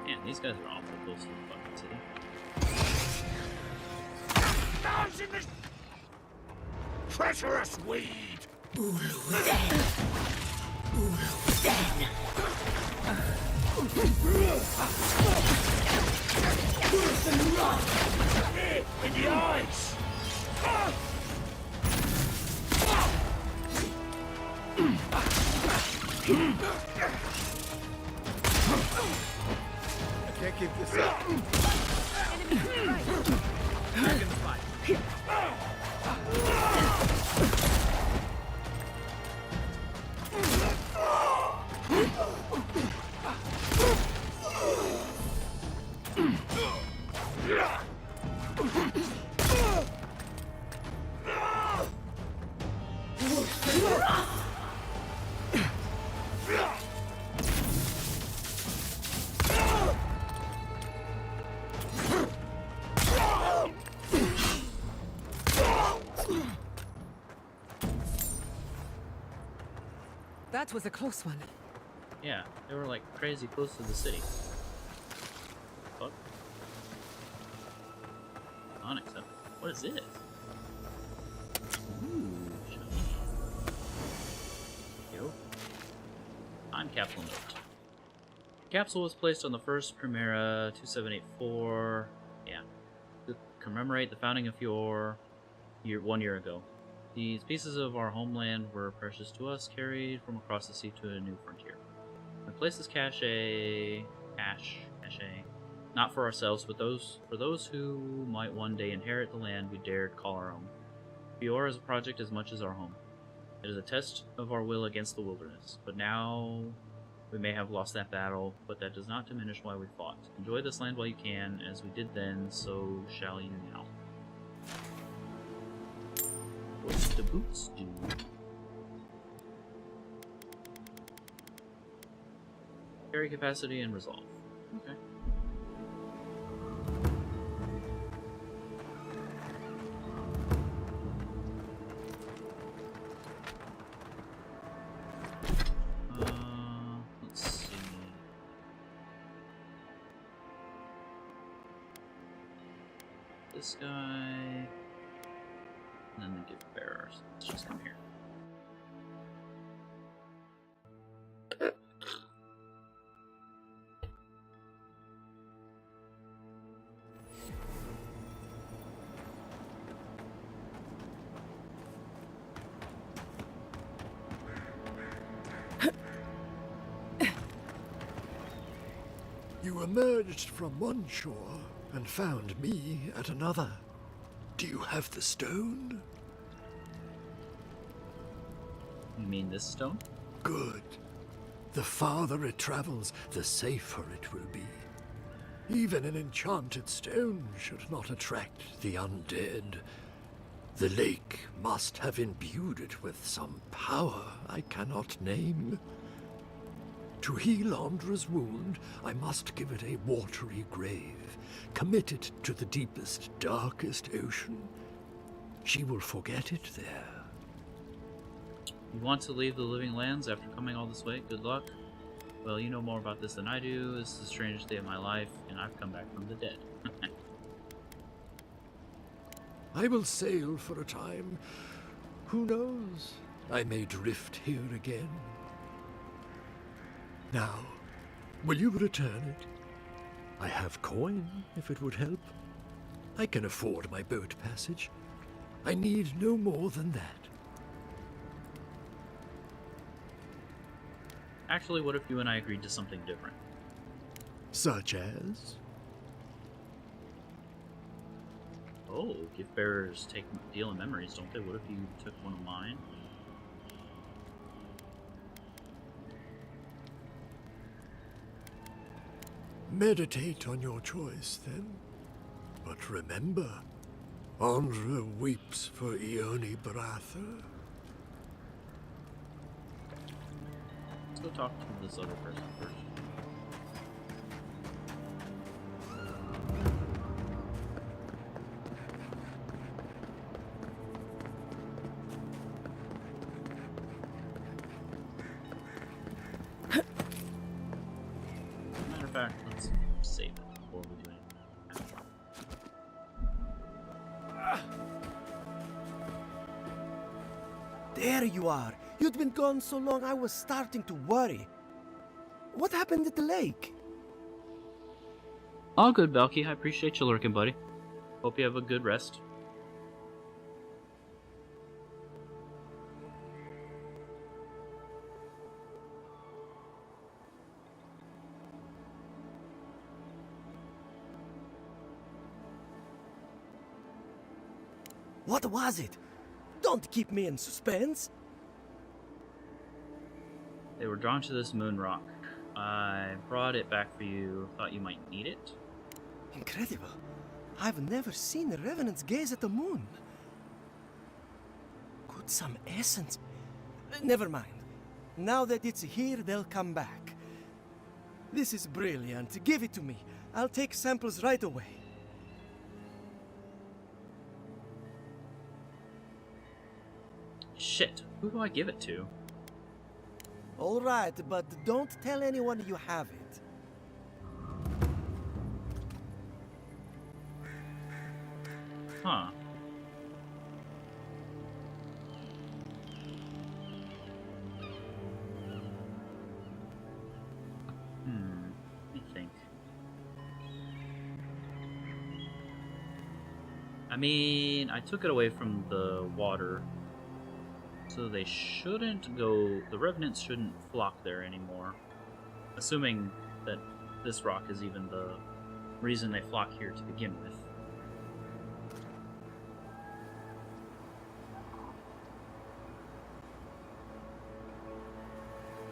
Man, these guys are awful close to the fucking city. Treacherous weed! Uluzen! Uluzen! Earth and rock! In the eyes! I can't keep this up. Dragon fight! That was a close one. Yeah, they were like crazy close to the city. Fuck. Unacceptable. What is this? Ooh, shiny. Yo. Time capsule note. Capsule was placed on the first Primera 2784. Yeah. To commemorate the founding of Fior 1 year ago. These pieces of our homeland were precious to us, carried from across the sea to a new frontier. We place this cache, not for ourselves, but for those who might one day inherit the land we dared call our own. Fior is a project as much as our home. It is a test of our will against the wilderness, but now we may have lost that battle, but that does not diminish why we fought. Enjoy this land while you can, as we did then, so shall you now. What's the boots do? Carry capacity and resolve. Okay. Let's see. This guy, and then the gift bearer. Let's just come here. You emerged from one shore and found me at another. Do you have the stone? You mean this stone? Good. The farther it travels, the safer it will be. Even an enchanted stone should not attract the undead. The lake must have imbued it with some power I cannot name. To heal Andra's wound, I must give it a watery grave, commit it to the deepest, darkest ocean. She will forget it there. You want to leave the living lands after coming all this way? Good luck. Well, you know more about this than I do. This is the strangest day of my life, and I've come back from the dead. I will sail for a time. Who knows? I may drift here again. Now, will you return it? I have coin, if it would help. I can afford my boat passage. I need no more than that. Actually, what if you and I agreed to something different? Such as? Oh, gift bearers deal in memories, don't they? What if you took one of mine? Meditate on your choice, then. But remember, Andra weeps for Ione Baratha. Let's go talk to this other person first. Matter of fact, let's save it before we do anything. There you are. You'd been gone so long I was starting to worry. What happened at the lake? All good, Belky. I appreciate you lurking, buddy. Hope you have a good rest. What was it? Don't keep me in suspense. They were drawn to this moon rock. I brought it back for you. Thought you might need it. Incredible. I've never seen the revenants gaze at the moon. Could some essence... Never mind. Now that it's here, they'll come back. This is brilliant. Give it to me. I'll take samples right away. Shit. Who do I give it to? All right, but don't tell anyone you have it. Huh. Let me think. I mean, I took it away from the water, so they shouldn't go... The revenants shouldn't flock there anymore. Assuming that this rock is even the reason they flock here to begin with.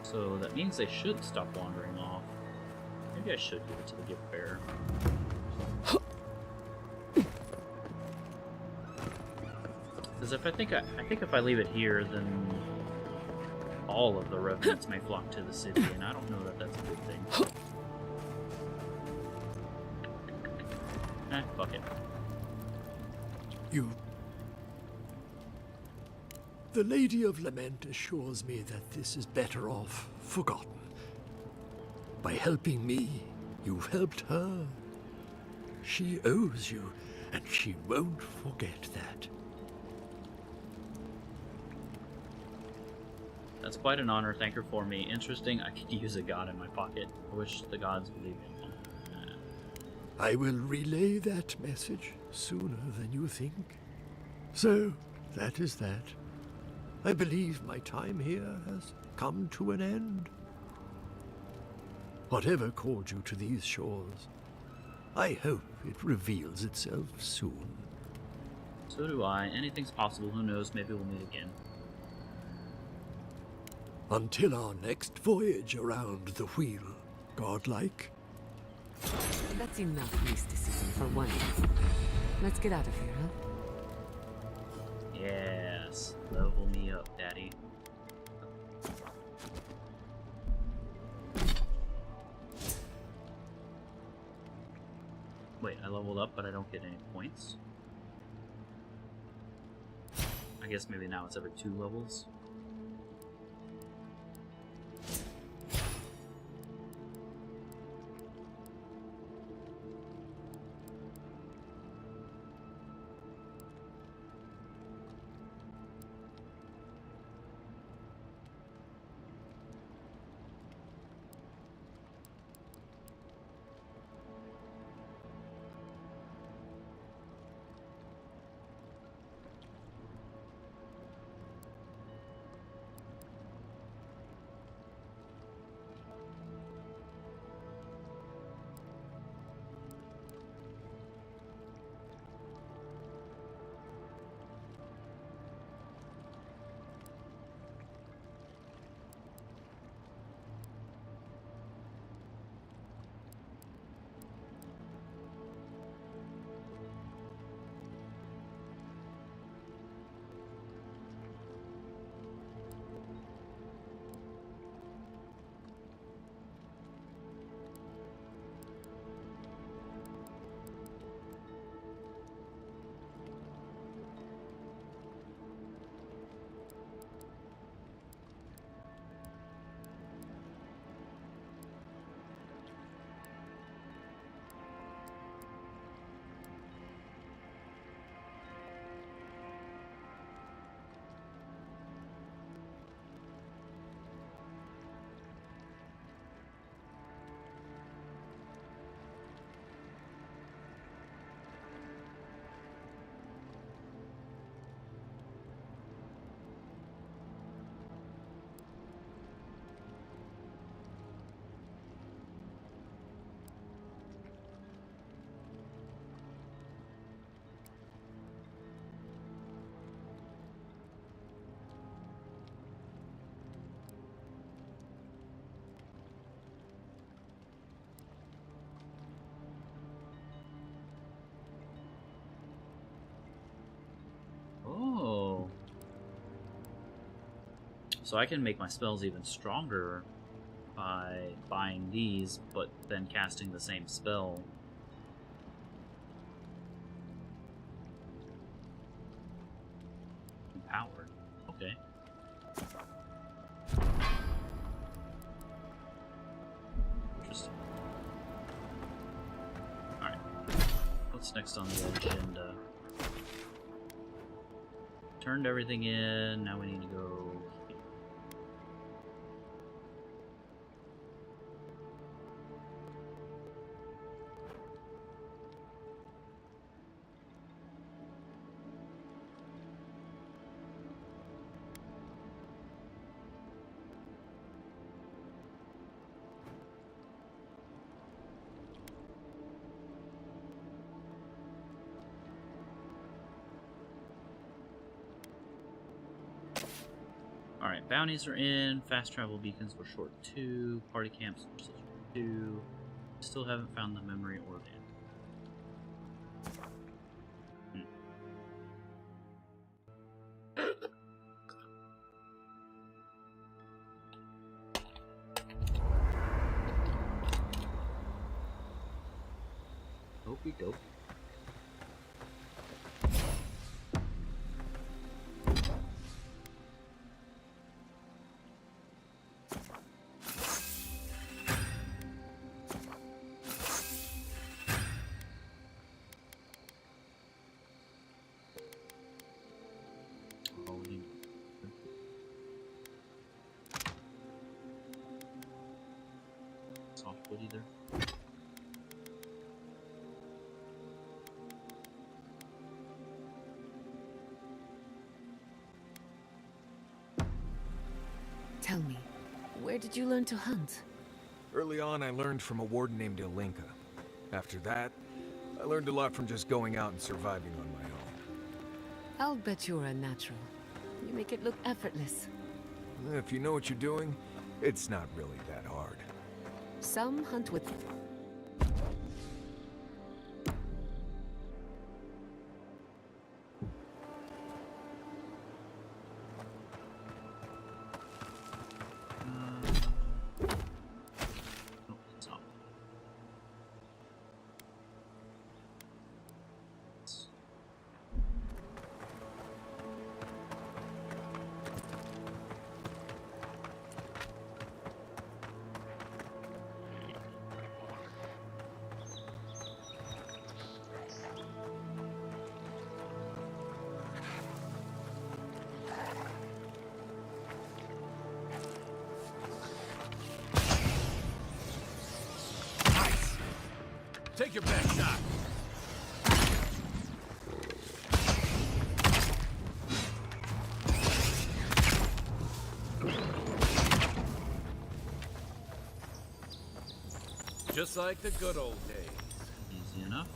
So that means they should stop wandering off. Maybe I should give it to the gift bearer. Because if I think if I leave it here, then all of the revenants may flock to the city, and I don't know that that's a good thing. Fuck it. The Lady of Lament assures me that this is better off forgotten. By helping me, you've helped her. She owes you, and she won't forget that. That's quite an honor. Thank her for me. Interesting. I could use a god in my pocket. I wish the gods would leave me alone. I will relay that message sooner than you think. So, that is that. I believe my time here has come to an end. Whatever called you to these shores, I hope it reveals itself soon. So do I. Anything's possible. Who knows? Maybe we'll meet again. Until our next voyage around the wheel, godlike. That's enough mysticism for one day. Let's get out of here, huh? Yes. Level me up, daddy. Wait, I leveled up, but I don't get any points? I guess maybe now it's every 2 levels. Oh. So I can make my spells even stronger by buying these, but then casting the same spell. Empowered. Okay. Interesting. Alright. What's next on the agenda? Turned everything in, now we need to go here. Alright, bounties are in, fast travel beacons were short 2, party camps were short 2. Still haven't found the memory organ. we go. Softwood either. Tell me, where did you learn to hunt? Early on, I learned from a warden named Ilinka. After that, I learned a lot from just going out and surviving on my own. I'll bet you're a natural. You make it look effortless. If you know what you're doing, it's not really that hard. Some hunt with... Take your best shot. Just like the good old days. Easy enough.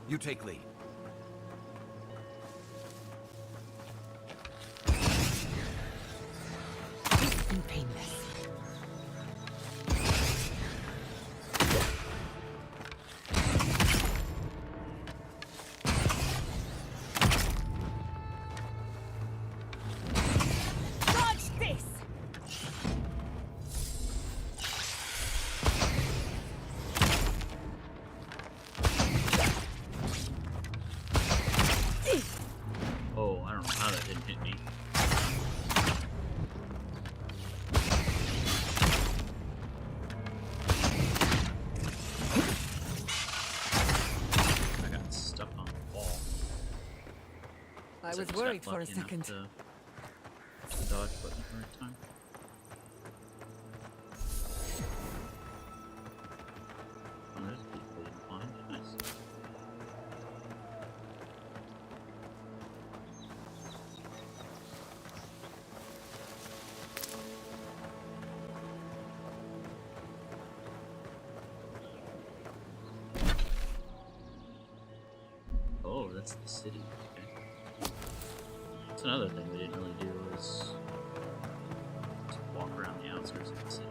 You take lead. And painless. Dodge this! Oh, I don't know how that didn't hit me. I got stuck on the wall. I So was just worried got for a lucky enough second. to the dodge button at the right time. Oh, there's people behind. Nice. Oh, that's the city. Okay. That's another thing we didn't really do was just walk around the outskirts of the city.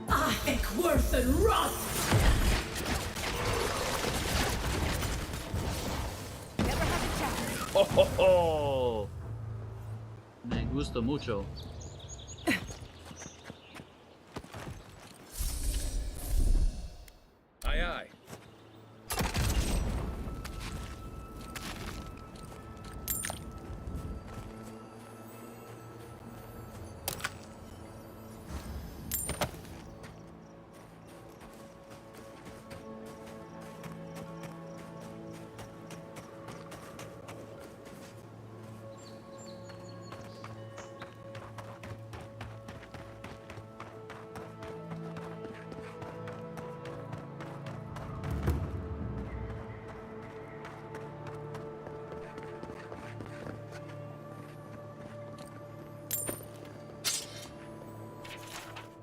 I think worth and rot! Ho ho ho! gusta mucho. Aye, aye.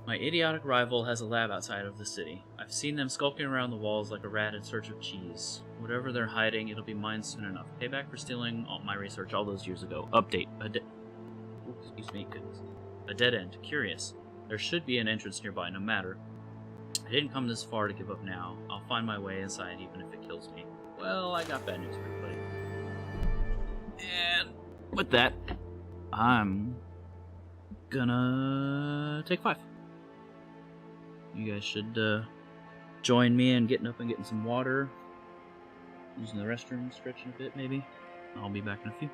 My idiotic rival has a lab outside of the city. I've seen them skulking around the walls like a rat in search of cheese. Whatever they're hiding, it'll be mine soon enough. Payback for stealing all my research all those years ago. Update. Excuse me, goodness. A dead end. Curious. There should be an entrance nearby, no matter. I didn't come this far to give up now. I'll find my way inside even if it kills me. Well, I got bad news for you, buddy. And with that, I'm gonna take 5. You guys should join me in getting up and getting some water, using the restroom, stretching a bit maybe. I'll be back in a few.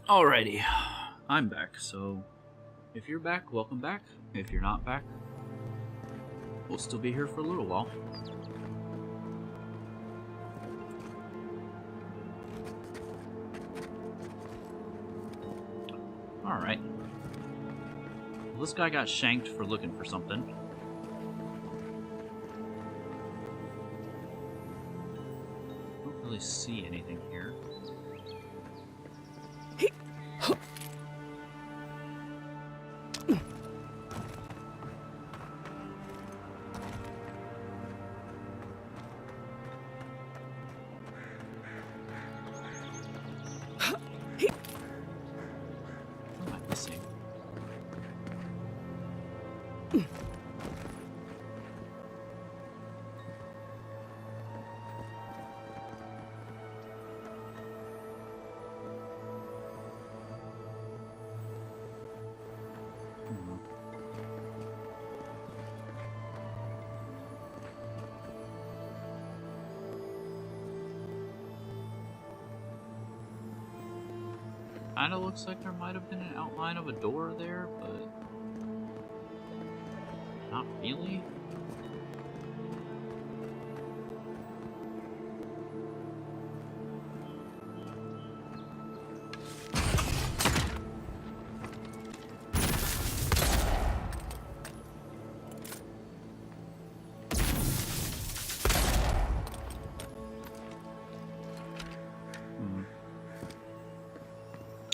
Alrighty, I'm back, so if you're back, welcome back. If you're not back, we'll still be here for a little while. Alright. Well, this guy got shanked for looking for something. Don't really see anything here. What am I missing? Kinda looks like there might have been an outline of a door there, but not really.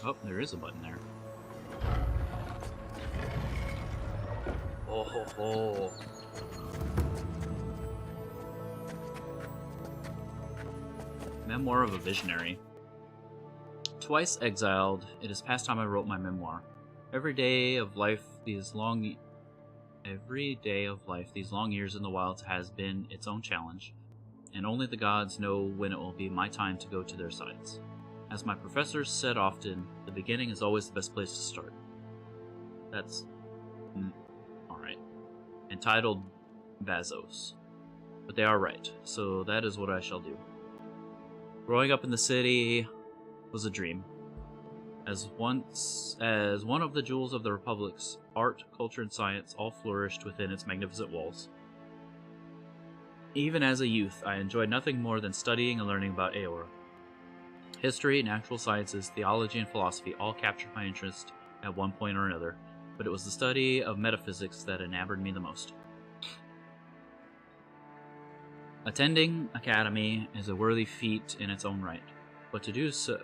Oh, there is a button there. Oh ho ho. Memoir of a Visionary. Twice exiled, it is past time I wrote my memoir. Every day of life these long years in the wilds has been its own challenge, and only the gods know when it will be my time to go to their sides. As my professors said often, the beginning is always the best place to start. That's... alright. Entitled Vazos. But they are right, so that is what I shall do. Growing up in the city was a dream. As one of the jewels of the Republic's art, culture, and science all flourished within its magnificent walls. Even as a youth, I enjoyed nothing more than studying and learning about Aora. History, natural sciences, theology, and philosophy all captured my interest at one point or another, but it was the study of metaphysics that enamored me the most. Attending academy is a worthy feat in its own right, but to do so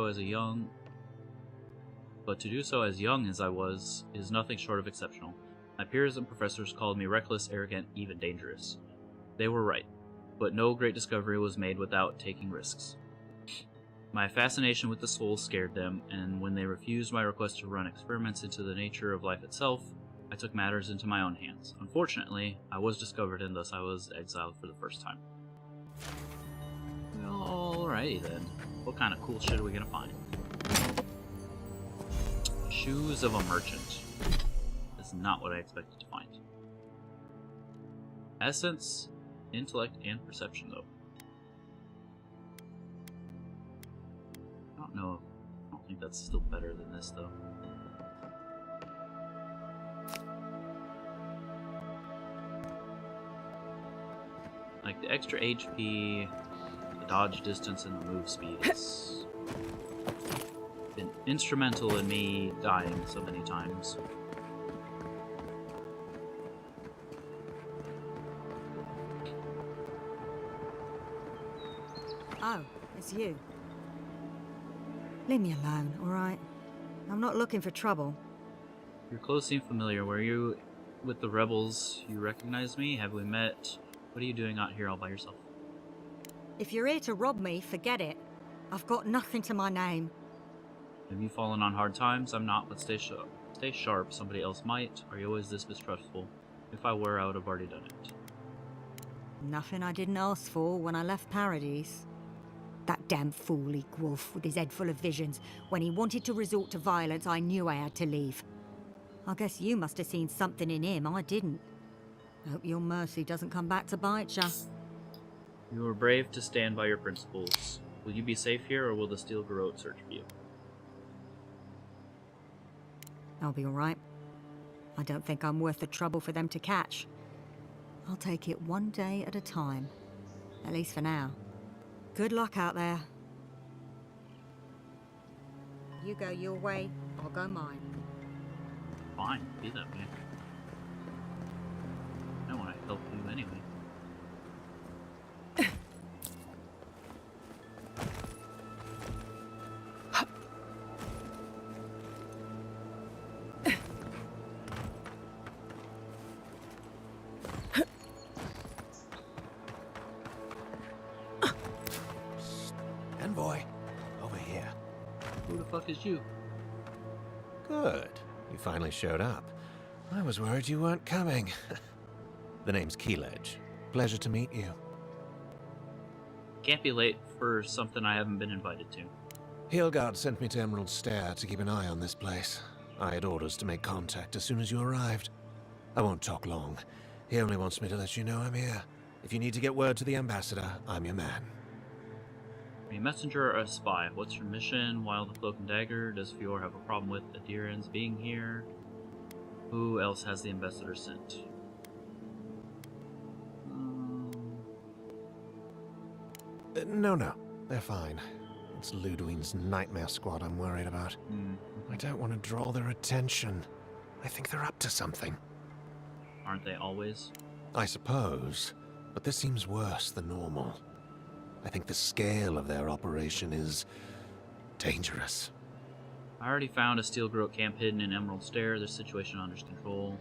as young as I was is nothing short of exceptional. My peers and professors called me reckless, arrogant, even dangerous. They were right, but no great discovery was made without taking risks. My fascination with the soul scared them, and when they refused my request to run experiments into the nature of life itself, I took matters into my own hands. Unfortunately, I was discovered, and thus I was exiled for the first time. Well, alrighty then. What kind of cool shit are we gonna find? Shoes of a merchant. That's not what I expected to find. Essence, intellect, and perception, though. I don't know. I don't think that's still better than this, though. Like, the extra HP, the dodge distance, and the move speed has been instrumental in me dying so many times. Oh, it's you. Leave me alone, alright? I'm not looking for trouble. Your clothes seem familiar. Were you with the rebels? You recognize me? Have we met? What are you doing out here all by yourself? If you're here to rob me, forget it. I've got nothing to my name. Have you fallen on hard times? I'm not, but stay sharp. Stay sharp. Somebody else might. Are you always this mistrustful? If I were, I would have already done it. Nothing I didn't ask for when I left Paradise. That damn fool Wolf with his head full of visions. When he wanted to resort to violence, I knew I had to leave. I guess you must have seen something in him I didn't. Hope your mercy doesn't come back to bite ya. You were brave to stand by your principles. Will you be safe here, or will the Steel Garrote search for you? I'll be alright. I don't think I'm worth the trouble for them to catch. I'll take it one day at a time. At least for now. Good luck out there. You go your way, I'll go mine. Fine, be that way. I want to help you anyway. Envoy, over here. Who the fuck is you? Good. You finally showed up. I was worried you weren't coming. The name's Keeledge. Pleasure to meet you. Can't be late for something I haven't been invited to. Hilgard sent me to Emerald Stair to keep an eye on this place. I had orders to make contact as soon as you arrived. I won't talk long. He only wants me to let you know I'm here. If you need to get word to the ambassador, I'm your man. Are you a messenger or a spy? What's your mission? While the Cloak and Dagger? Does Fior have a problem with Adirans being here? Who else has the ambassador sent? No. They're fine. It's Ludwig's nightmare squad I'm worried about. I don't want to draw their attention. I think they're up to something. Aren't they always? I suppose. But this seems worse than normal. I think the scale of their operation is dangerous. I already found a Steel Groat camp hidden in Emerald Stair. The situation under control.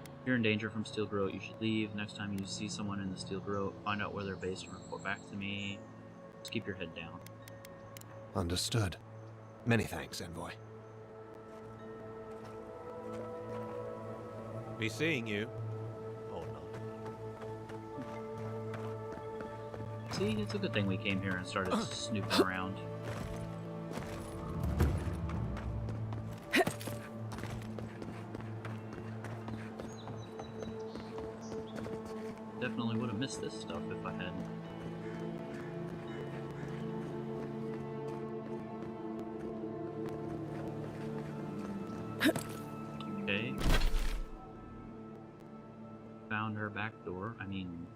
If you're in danger from Steel Groat, you should leave. Next time you see someone in the Steel Groat, find out where they're based and report back to me. Just keep your head down. Understood. Many thanks, Envoy. Be seeing you. Or not. See, it's a good thing we came here and started snooping around. Definitely would have missed this stuff if I hadn't. Okay. Found her back door. I mean...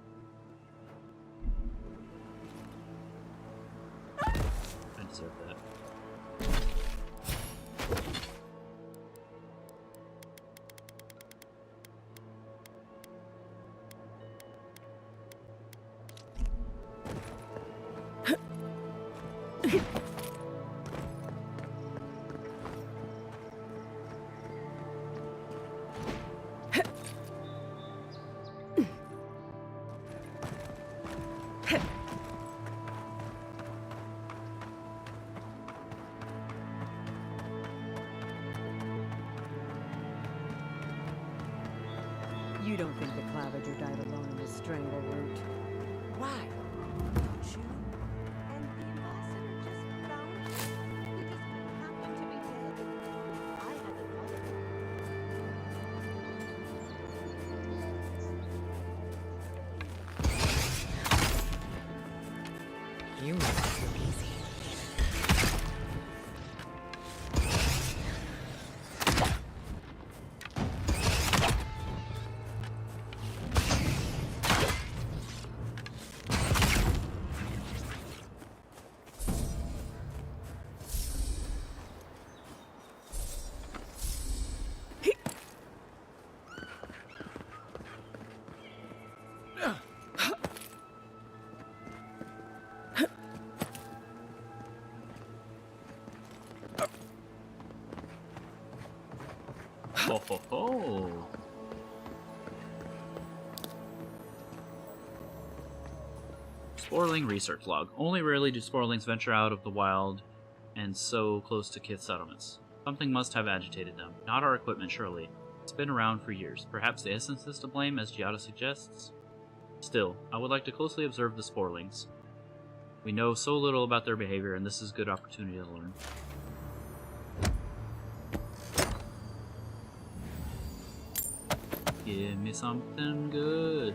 I deserve that. You don't think the Clavager died alone in the Strangleroot? Why? Don't you? And the ambassador just found you? He just happened to be dead? I had the thought. You must be easy. Ho ho ho! Sporling research log. Only rarely do sporlings venture out of the wild and so close to Kith settlements. Something must have agitated them. Not our equipment, surely. It's been around for years. Perhaps the essence is to blame, as Giada suggests? Still, I would like to closely observe the sporlings. We know so little about their behavior, and this is a good opportunity to learn. Give me something good.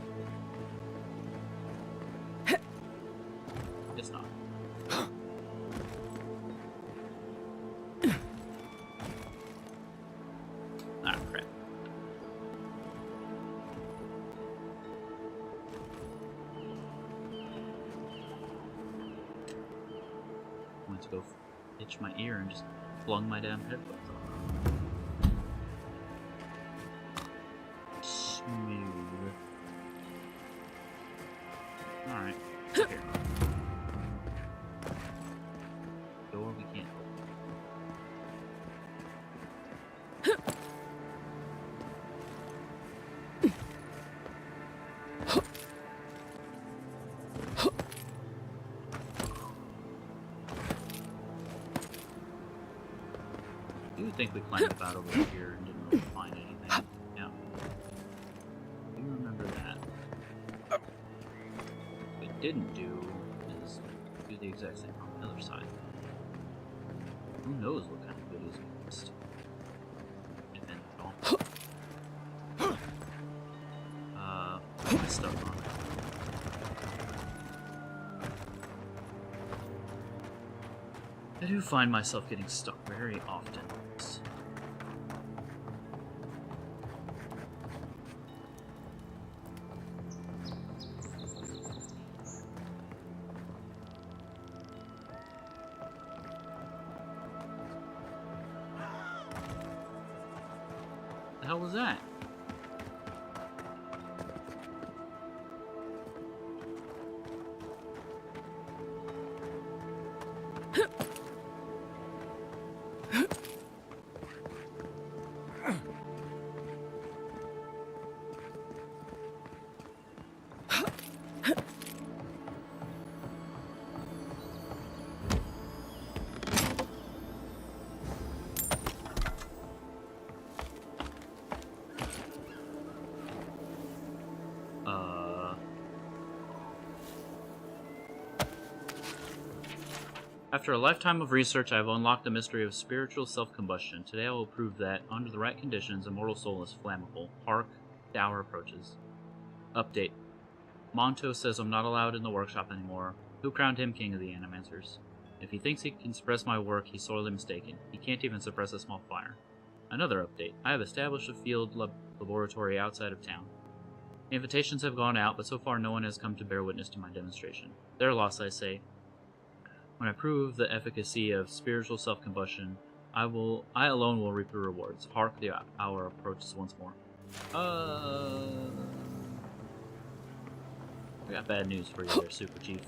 It's not. Ah, crap. I'm going to go itched my ear and just flung my damn headphones off. Smooth. Alright, here. Door we can't I think we climbed about over here and didn't really find anything. Yeah. I do remember that. What we didn't do is do the exact same on the other side. Who knows what kind of goodies we missed. If any at all. What am I stuck on? I do find myself getting stuck very often. The hell was that? After a lifetime of research, I have unlocked the mystery of spiritual self-combustion. Today I will prove that, under the right conditions, a mortal soul is flammable. Hark, dour approaches. Update. Monto says I'm not allowed in the workshop anymore. Who crowned him king of the Animancers? If he thinks he can suppress my work, he's sorely mistaken. He can't even suppress a small fire. Another update. I have established a field laboratory outside of town. Invitations have gone out, but so far no one has come to bear witness to my demonstration. Their loss, I say. When I prove the efficacy of spiritual self-combustion, I alone will reap the rewards. Hark, the hour approaches once more. I got bad news for you there, Super Chief.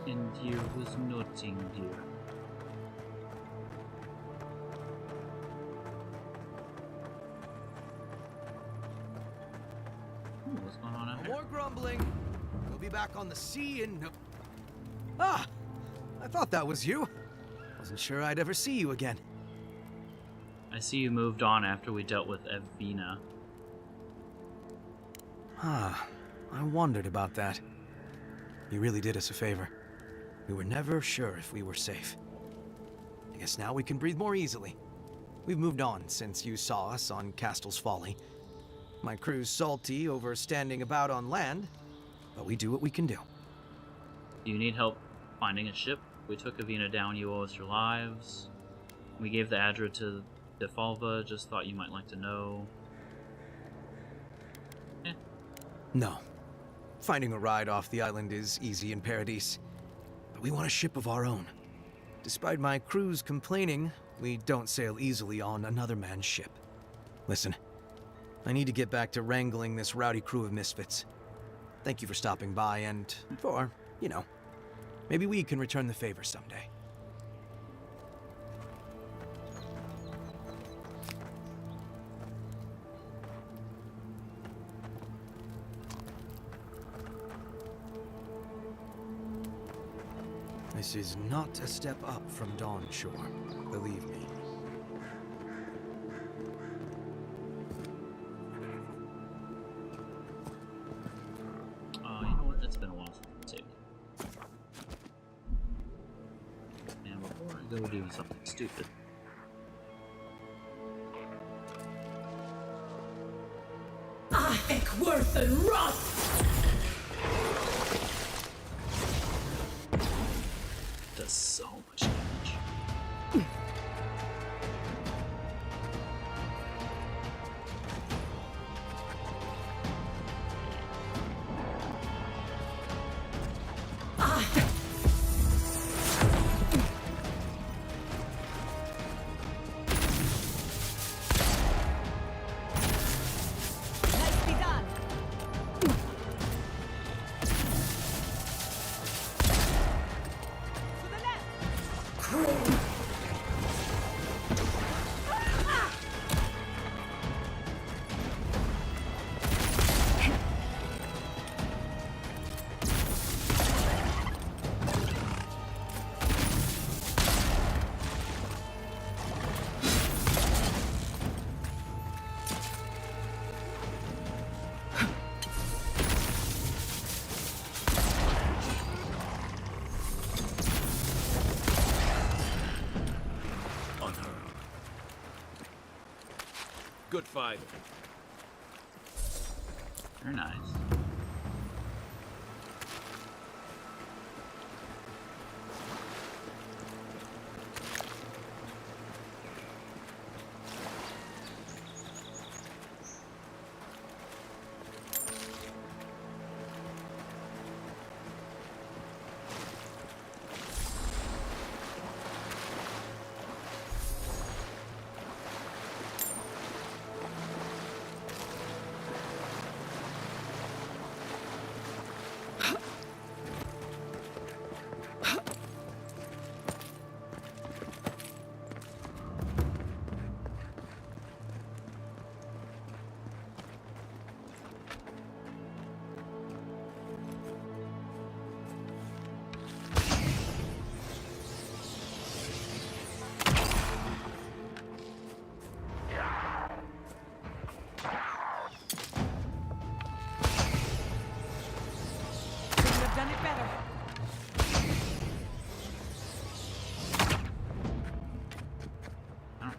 And here was nothing, dear. Ooh, what's going on out No here? more grumbling. We'll be back on the sea in no... Ah! I thought that was you. Wasn't sure I'd ever see you again. I see you moved on after we dealt with Evina. Ah, I wondered about that. You really did us a favor. We were never sure if we were safe. I guess now we can breathe more easily. We've moved on since you saw us on Castle's Folly. My crew's salty over standing about on land, but we do what we can do. Do you need help finding a ship? We took Evina down, you owe us your lives. We gave the Adra to Defalva, just thought you might like to know. No. Finding a ride off the island is easy in Paradise, but we want a ship of our own. Despite my crew's complaining, we don't sail easily on another man's ship. Listen, I need to get back to wrangling this rowdy crew of misfits. Thank you for stopping by and for, you know, maybe we can return the favor someday. This is not a step up from Dawn Shore, believe me. go do something stupid. Athik worth and rot! Does so much damage. Good fight. Very nice.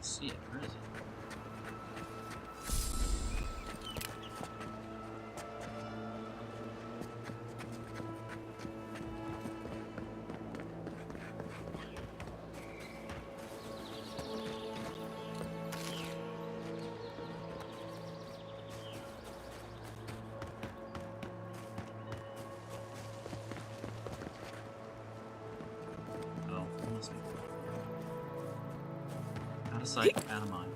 See it, where is it? Oh, it must be. Out of sight, out of mind.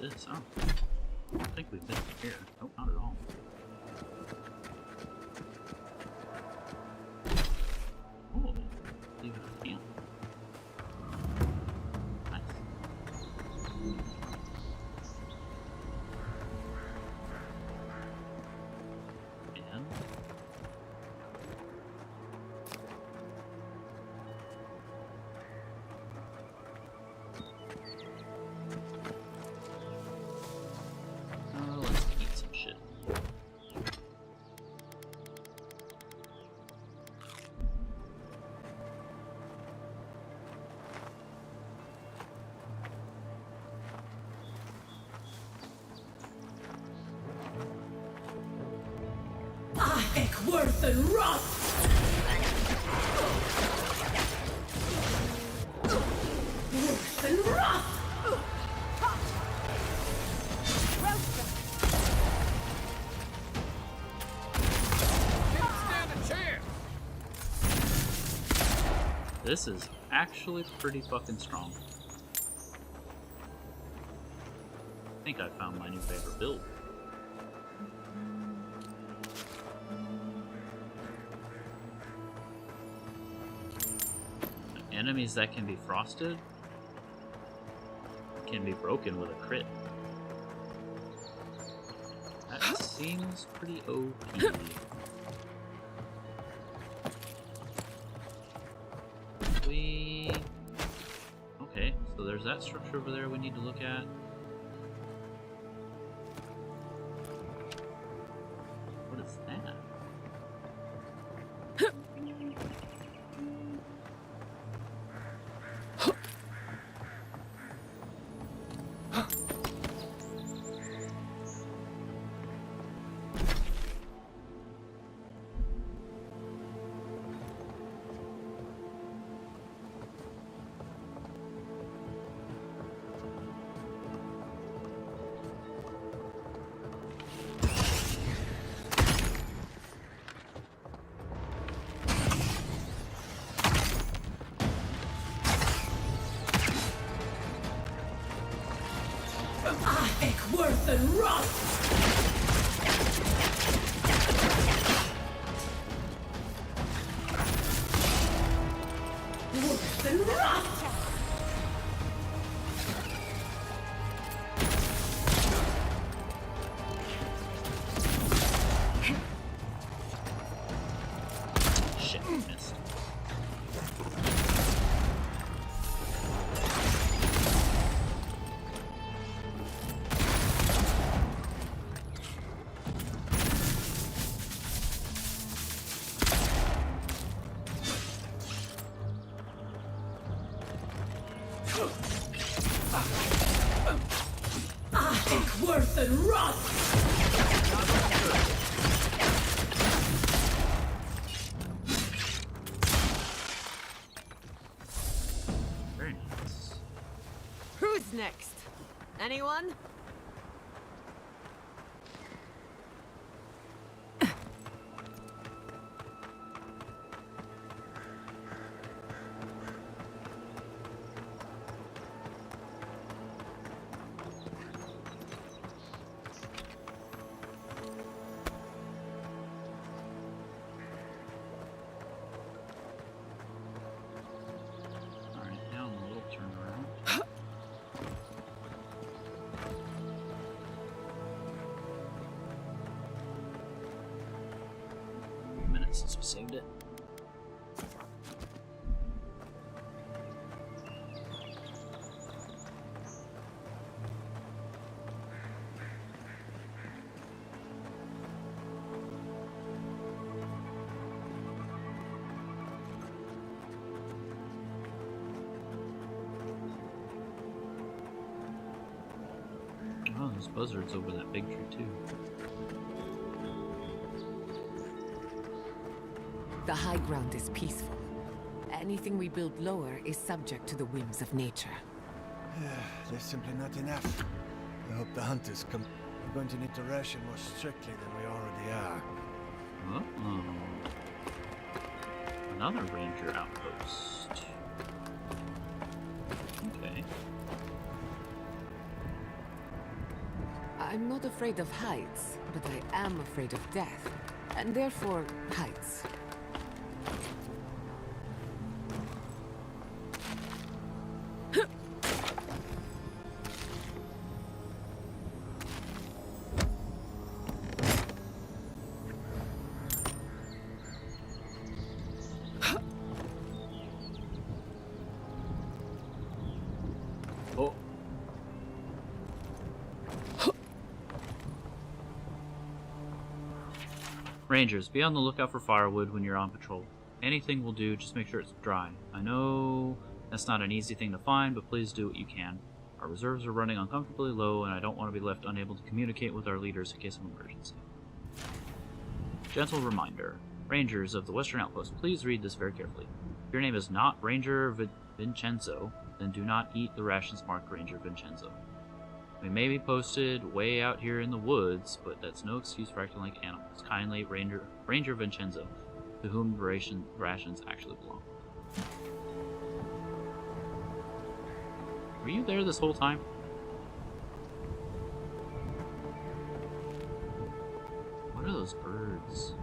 This? Oh. I don't think we've been here. Nope, not at all. Oh, leave it at camp. Nice. And let's eat some shit. Athik worth and rot! Worth and rot! This is actually pretty fucking strong. I think I found my new favorite build. Enemies that can be frosted can be broken with a crit. That seems pretty OP. Okay, so there's that structure over there we need to look at. What is that? Worth and rot! Worth and rot! Shit, missed. Worth and rot! Very nice. Who's next? Anyone? Since we saved it. Oh, there's buzzards over that big tree too. The high ground is peaceful. Anything we build lower is subject to the whims of nature. There's simply not enough. I hope the hunters come. We're going to need to ration more strictly than we already are. Uh-oh. Another ranger outpost. Okay. I'm not afraid of heights, but I am afraid of death. And therefore, heights. Oh. Rangers, be on the lookout for firewood when you're on patrol. Anything will do, just make sure it's dry. I know that's not an easy thing to find, but please do what you can. Our reserves are running uncomfortably low, and I don't want to be left unable to communicate with our leaders in case of emergency. Gentle reminder. Rangers of the Western Outpost, please read this very carefully. If your name is not Ranger Vincenzo, then do not eat the rations marked Ranger Vincenzo. We may be posted way out here in the woods, but that's no excuse for acting like animals. Kindly, Ranger Vincenzo, to whom the rations actually belong. Were you there this whole time? those birds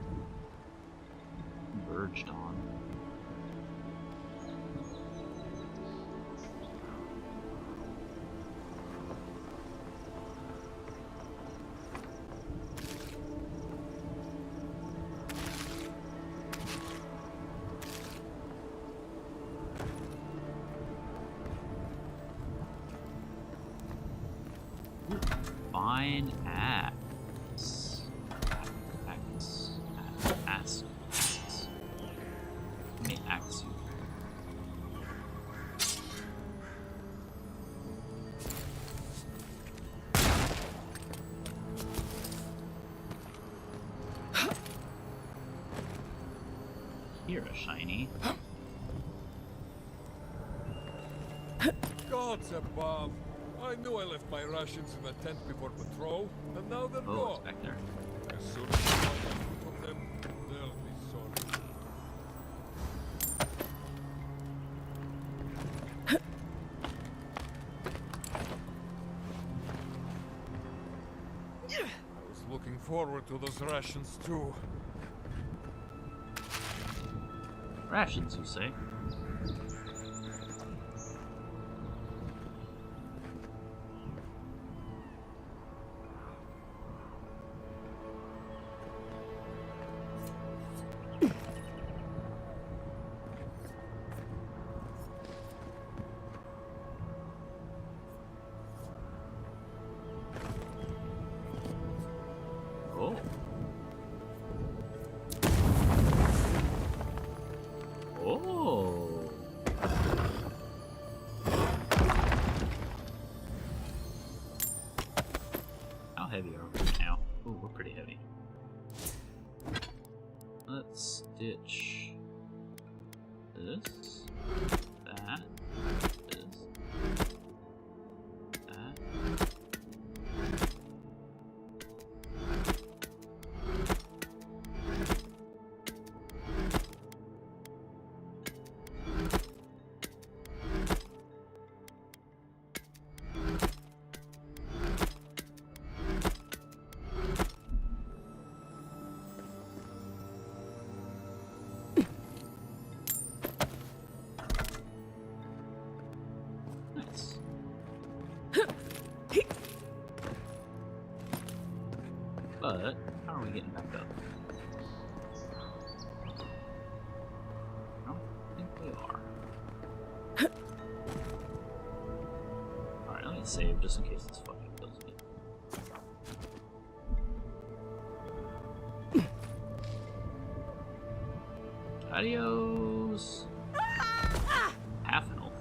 converged on? Fine axe. Axe. Let me axe you. Here, a shiny. Gods above! I knew I left my rations in the tent before patrol, and now they're Oh, gone. it's back there. As soon as I get from them, they'll be sorry. I was looking forward to those rations too. Rations, you say? Oh. Oh. How heavy are we now? Oh, we're pretty heavy. Let's stitch this, that, this, that. Nice. But how are we getting back up? I don't think we are. Alright, let me save just in case this fucking kills me. Adios! Half an elf.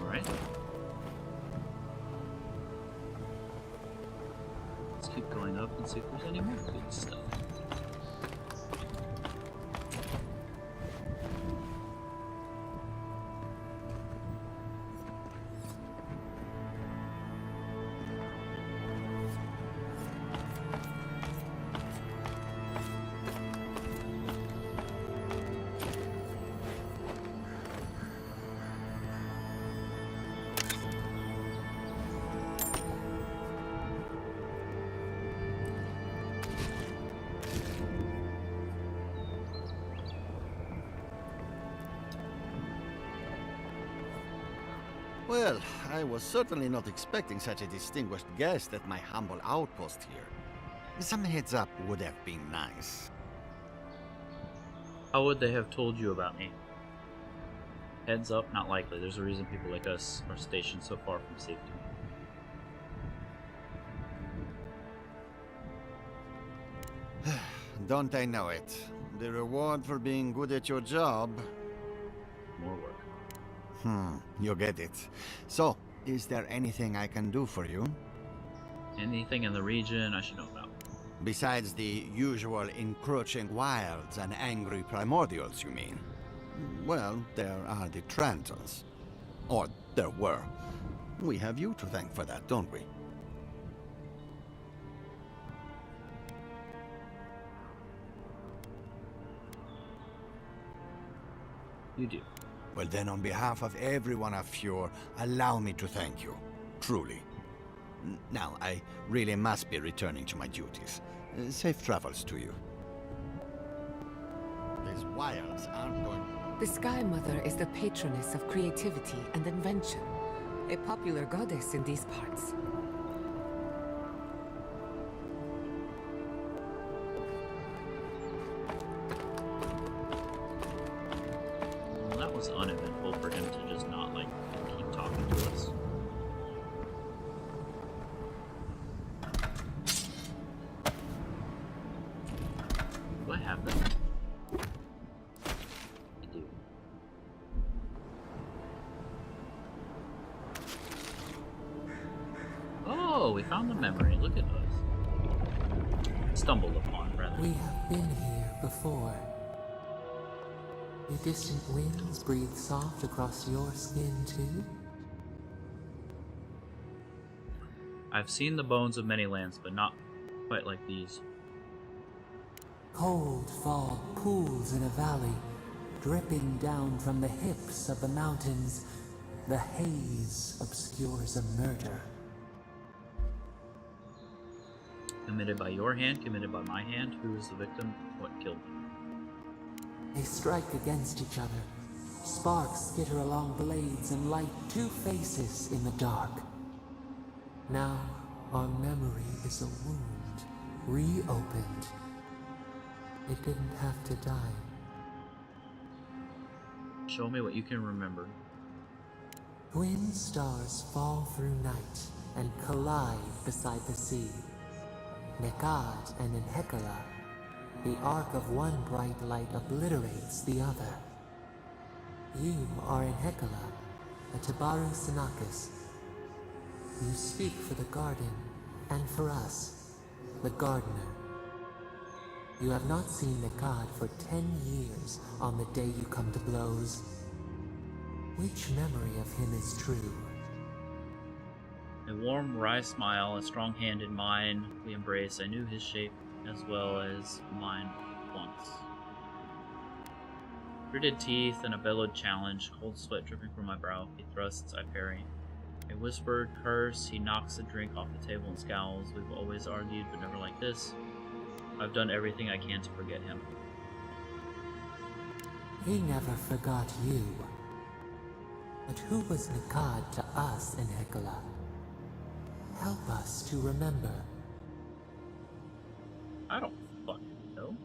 Alright. Let's keep going up and see if there's any more good stuff. Well, I was certainly not expecting such a distinguished guest at my humble outpost here. Some heads up would have been nice. How would they have told you about me? Heads up, not likely. There's a reason people like us are stationed so far from safety. Don't I know it? The reward for being good at your job You get it. So, is there anything I can do for you? Anything in the region I should know about? Besides the usual encroaching wilds and angry primordials, you mean? Well, there are the Trantons. Or there were. We have you to thank for that, don't we? You do. Well then, on behalf of everyone of Fjord, allow me to thank you. Truly. Now, I really must be returning to my duties. Safe travels to you. These wilds aren't going... The Sky Mother is the patroness of creativity and invention. A popular goddess in these parts. Well, that was uneventful for him to just not, like, keep talking to us. Do I have that? I do. Oh, we found the memory. Look at us. Stumbled upon, rather. We have been here before. The distant winds breathe soft across your skin, too? I've seen the bones of many lands, but not quite like these. Cold fog pools in a valley, dripping down from the hips of the mountains. The haze obscures a murder. Committed by your hand, committed by my hand. Who is the victim? What killed them? They strike against each other. Sparks skitter along blades and light two faces in the dark. Now, our memory is a wound, reopened. It didn't have to die. Show me what you can remember. Twin stars fall through night and collide beside the sea. Nekad and Enhekala. The arc of one bright light obliterates the other. You are Enhekala, a Tabaru Sinakis. You speak for the garden, and for us, the gardener. You have not seen Nekad for 10 years on the day you come to blows. Which memory of him is true? A warm, wry smile, a strong hand in mine. We embrace. I knew his shape as well as mine once. Gritted teeth and a bellowed challenge, cold sweat dripping from my brow. He thrusts, I parry. A whispered curse, he knocks the drink off the table and scowls. We've always argued, but never like this. I've done everything I can to forget him. He never forgot you. But who was Nekad to us in Hekala? Help us to remember. I don't fucking know.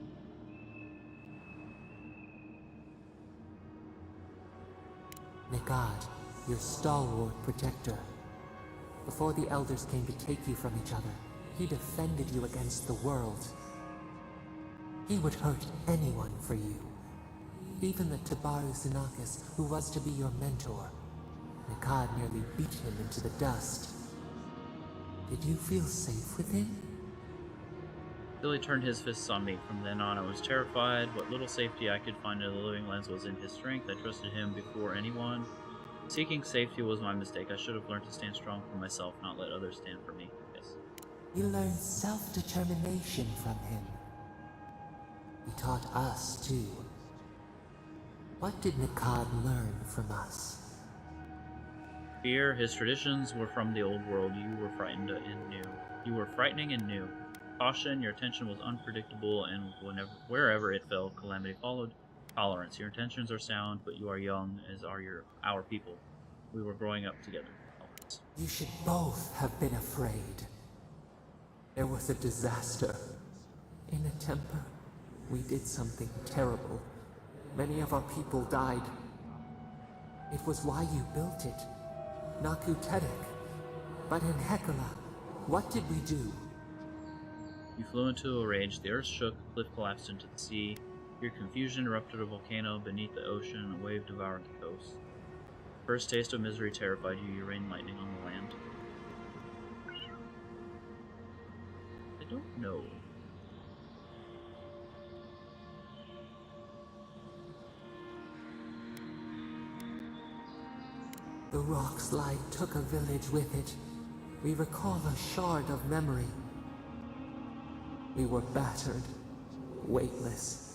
Nekad, your stalwart protector. Before the elders came to take you from each other, he defended you against the world. He would hurt anyone for you. Even the Tabaru Sinakis, who was to be your mentor. Nekad nearly beat him into the dust. Did you feel safe with him? Billy turned his fists on me. From then on, I was terrified. What little safety I could find in the living lands was in his strength. I trusted him before anyone. Seeking safety was my mistake. I should have learned to stand strong for myself, not let others stand for me. Yes. You learned self-determination from him. He taught us, too. What did Nekad learn from us? Fear, his traditions were from the old world. You were frightened and new. You were frightening and new. Caution, your attention was unpredictable, and wherever it fell, calamity followed. Tolerance, your intentions are sound, but you are young, as are our people. We were growing up together. Tolerance. You should both have been afraid. There was a disaster. In a temper, we did something terrible. Many of our people died. It was why you built it. Naku Tedek. But in Hekala, what did we do? You flew into a rage. The earth shook, a cliff collapsed into the sea. Your confusion erupted a volcano beneath the ocean, a wave devoured the coast. first taste of misery terrified you. You rained lightning on the land. I don't know. The rock slide took a village with it. We recall a shard of memory. We were battered, weightless.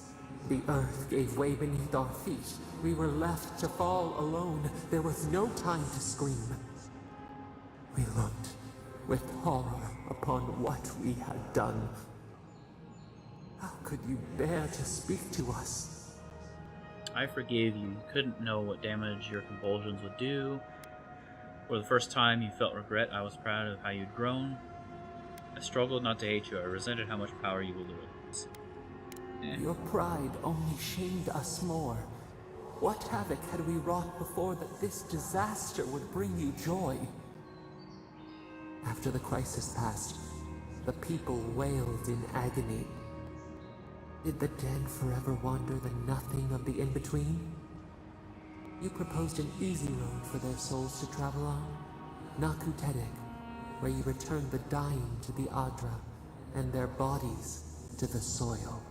The earth gave way beneath our feet. We were left to fall alone. There was no time to scream. We looked with horror upon what we had done. How could you bear to speak to us? I forgave you. You couldn't know what damage your compulsions would do. For the first time, you felt regret. I was proud of how you'd grown. I struggled not to hate you. I resented how much power you wielded over us. Your pride only shamed us more. What havoc had we wrought before that this disaster would bring you joy? After the crisis passed, the people wailed in agony. Did the dead forever wander the nothing of the in-between? You proposed an easy road for their souls to travel on. Naku Tedek, where you returned the dying to the Adra, and their bodies to the soil.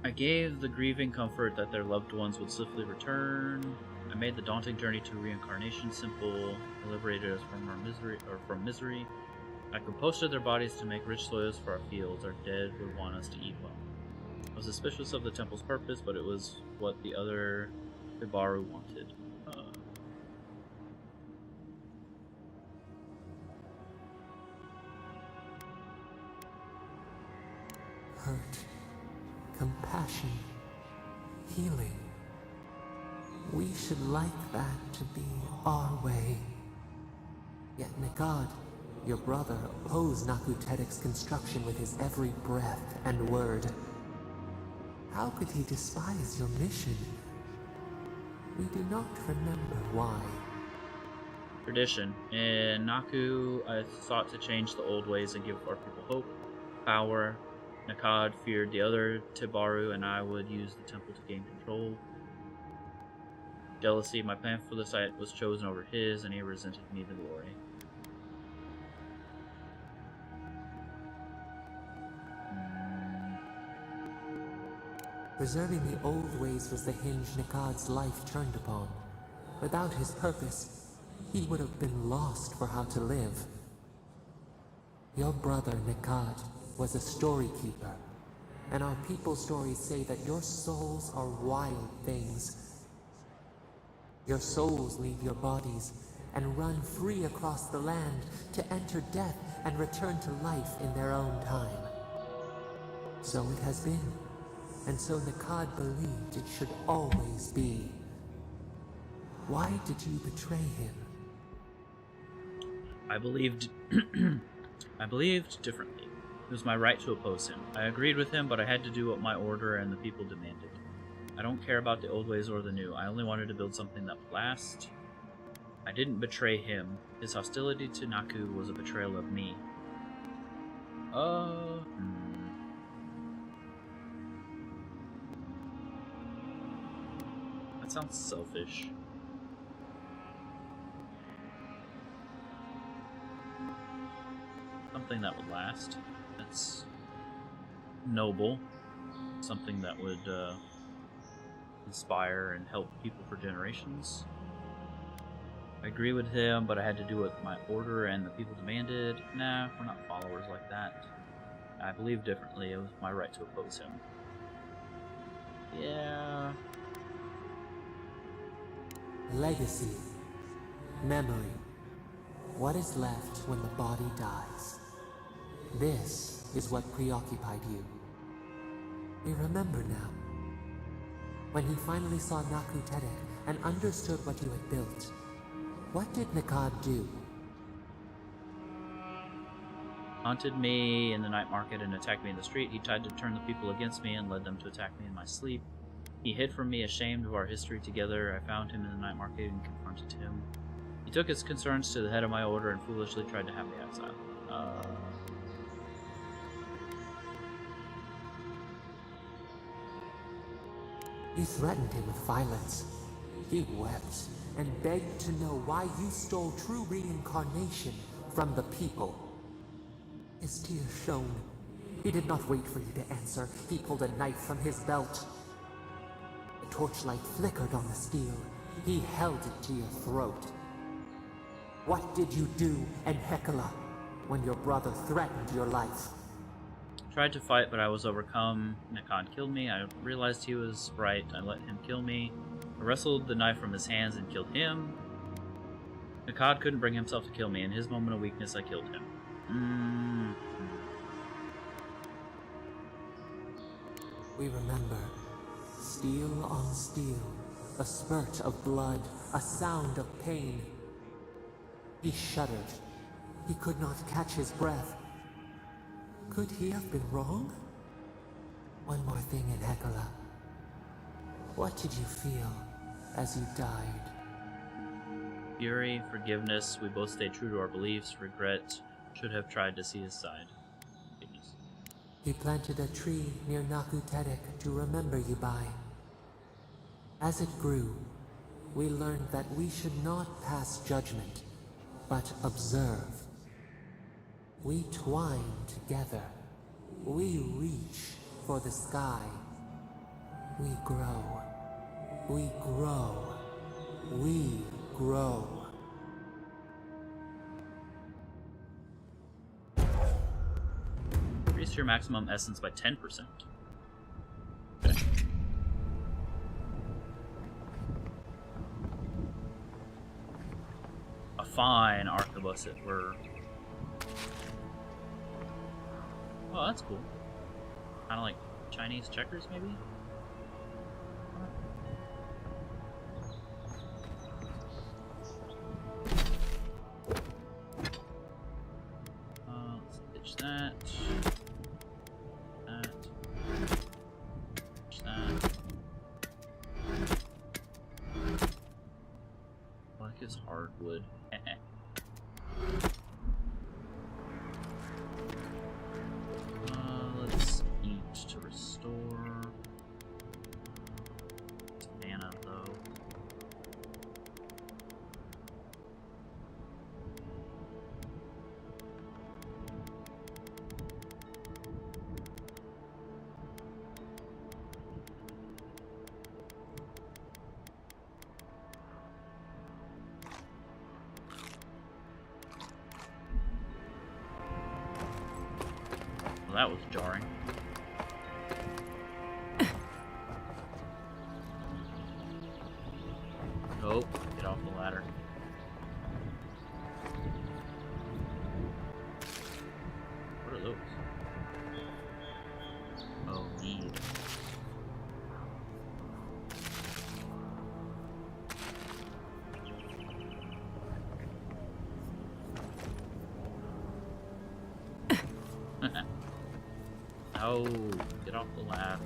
I gave the grieving comfort that their loved ones would swiftly return. I made the daunting journey to reincarnation simple. I liberated us from misery. I composted their bodies to make rich soils for our fields. Our dead would want us to eat well. I was suspicious of the temple's purpose, but it was what the other Ibaru wanted. Hurt, compassion, healing. We should like that to be our way. Yet Nikad, your brother, opposed Naku Tedek's construction with his every breath and word. How could he despise your mission? We do not remember why. Tradition. In Naku, I sought to change the old ways and give our people hope, power. Nikad feared the other Tibaru, and I would use the temple to gain control. Jealousy, my plan for the site was chosen over his, and he resented me the glory. Preserving the old ways was the hinge Nikad's life turned upon. Without his purpose, he would have been lost for how to live. Your brother Nikad was a story keeper, and our people's stories say that your souls are wild things. Your souls leave your bodies and run free across the land to enter death and return to life in their own time. So it has been. And so Nikad believed it should always be. Why did you betray him? I believed differently. It was my right to oppose him. I agreed with him, but I had to do what my order and the people demanded. I don't care about the old ways or the new. I only wanted to build something that would last. I didn't betray him. His hostility to Naku was a betrayal of me. That sounds selfish. Something that would last. That's noble. Something that would inspire and help people for generations. I agree with him, but I had to do what my order and the people demanded. Nah, we're not followers like that. I believe differently. It was my right to oppose him. Yeah. Legacy. Memory. What is left when the body dies? This is what preoccupied you. We remember now. When he finally saw Naku Tedek and understood what you had built, what did Nikad do? Haunted me in the night market and attacked me in the street. He tried to turn the people against me and led them to attack me in my sleep. He hid from me, ashamed of our history together. I found him in the night market and confronted him. He took his concerns to the head of my order and foolishly tried to have me exiled. You threatened him with violence. He wept and begged to know why you stole true reincarnation from the people. His tears shone. He did not wait for you to answer. He pulled a knife from his belt. The torchlight flickered on the steel. He held it to your throat. What did you do, Enhekala, when your brother threatened your life? Tried to fight, but I was overcome. Nekad killed me. I realized he was right. I let him kill me. I wrestled the knife from his hands and killed him. Nekad couldn't bring himself to kill me. In his moment of weakness, I killed him. We remember. Steel on steel. A spurt of blood. A sound of pain. He shuddered. He could not catch his breath. Could he have been wrong? One more thing, Enhekala. What did you feel as you died? Fury, forgiveness. We both stayed true to our beliefs. Regret. Should have tried to see his side. Goodness. He planted a tree near Nakuterek to remember you by. As it grew, we learned that we should not pass judgment, but observe. We twine together. We reach for the sky. We grow. We grow. We grow. Increase your maximum essence by 10%. A fine arquebus it were. Oh, that's cool. Kind of like Chinese checkers, maybe? Let's ditch that. That. Ditch that. I like his hardwood. Let's eat to restore. It's mana though. Well, that was jarring. Nope, get off the ladder. What are those? Oh, need. Oh, get off the ladder.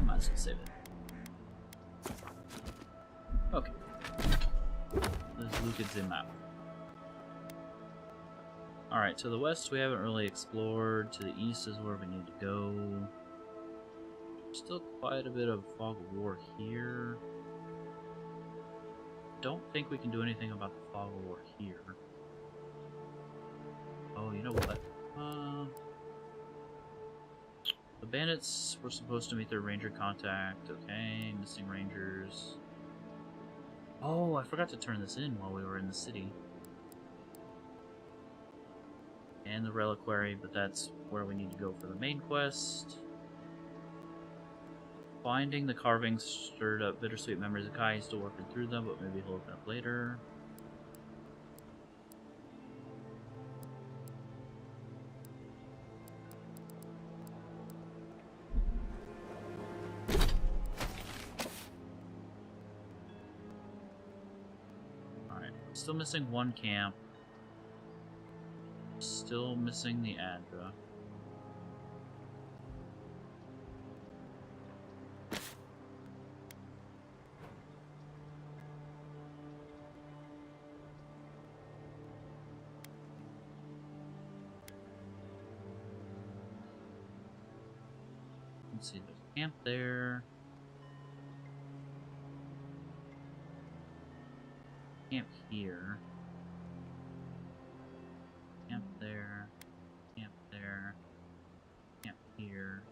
Might as well save it. Okay. There's Lukad's map. Alright, to the west we haven't really explored. To the east is where we need to go. Still quite a bit of fog of war here. Don't think we can do anything about the fog of war here. Oh, you know what? The bandits were supposed to meet their ranger contact. Okay, missing rangers. Oh, I forgot to turn this in while we were in the city. And the reliquary, but that's where we need to go for the main quest. Finding the carvings stirred up bittersweet memories of Kai. He's still working through them, but maybe he'll open up later. Still missing one camp. Still missing the Adra. Let's see, there's a camp there. Camp here. Camp there. Camp there. Camp here.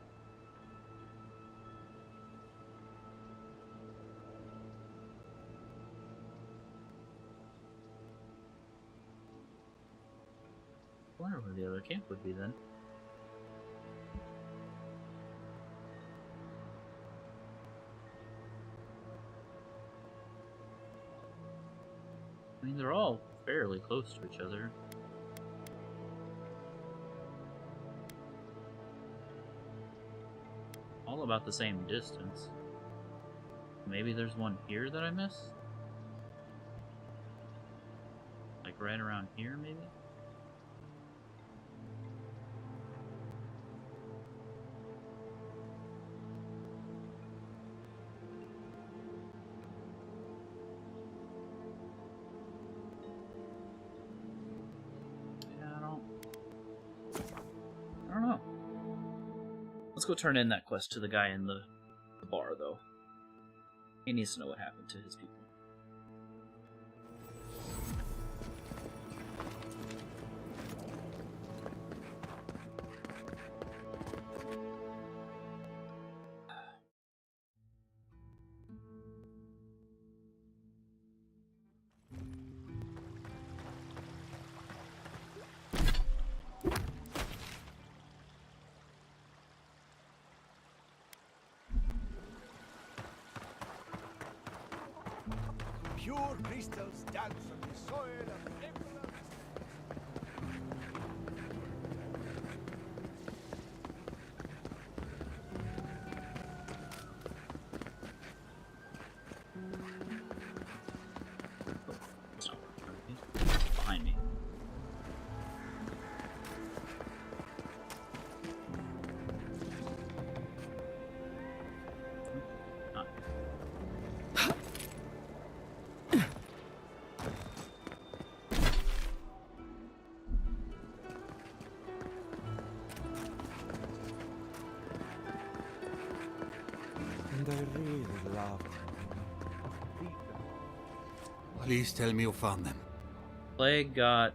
I wonder where the other camp would be then. I mean, they're all fairly close to each other. All about the same distance. Maybe there's one here that I missed? Like right around here, maybe? I don't know. Let's go turn in that quest to the guy in the bar, though. He needs to know what happened to his people. Pure crystals dance on the soil of Emerald. Behind me. And I really love them. Please tell me you found them. Plague got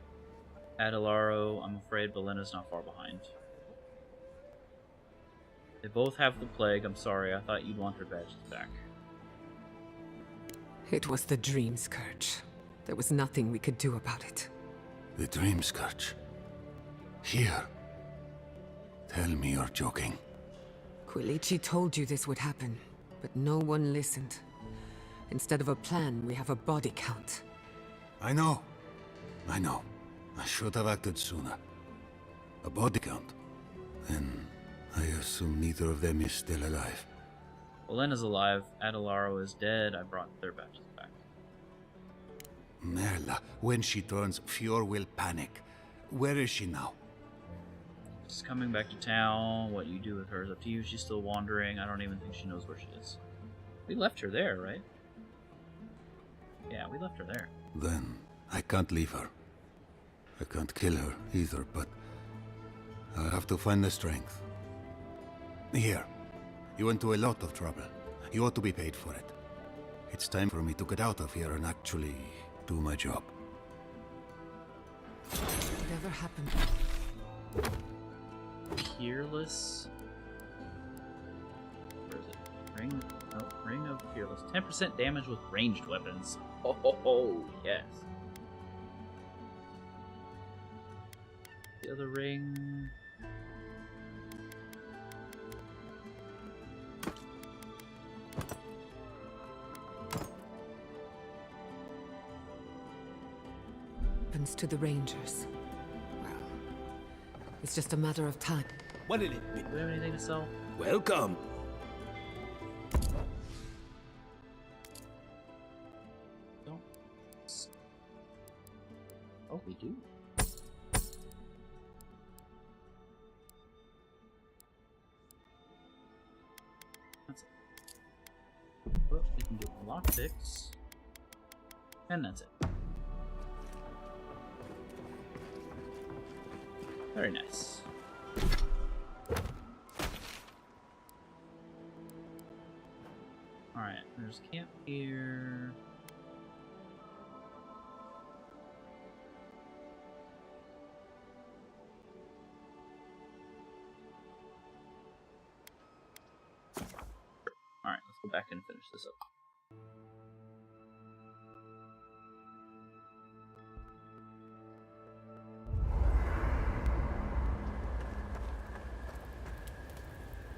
Adelaro. I'm afraid Belena's not far behind. They both have the plague. I'm sorry. I thought you'd want their badges back. It was the Dream Scourge. There was nothing we could do about it. The Dream Scourge. Here. Tell me you're joking. Quilici told you this would happen, but no one listened. Instead of a plan, we have a body count. I know. I know. I should have acted sooner. A body count. Then I assume neither of them is still alive. Belena's alive. Adelaro is dead. I brought their badges back. Merla, when she turns, Fior will panic. Where is she now? She's coming back to town. What you do with her is up to you. She's still wandering. I don't even think she knows where she is. We left her there, right? Yeah, we left her there. Then I can't leave her. I can't kill her either, but I'll have to find the strength. Here. You went to a lot of trouble. You ought to be paid for it. It's time for me to get out of here and actually do my job. Whatever happened? Peerless. Where is it? Ring. Oh, Ring of Peerless. 10% damage with ranged weapons. Oh, yes. The other ring. Happens to the Rangers. Well, it's just a matter of time. What did it be? Do we have anything to sell? Welcome. Oh, we do. That's it. Well, we can do a lockpicks. And that's it. Very nice. Alright, there's camp here. Alright, let's go back and finish this up.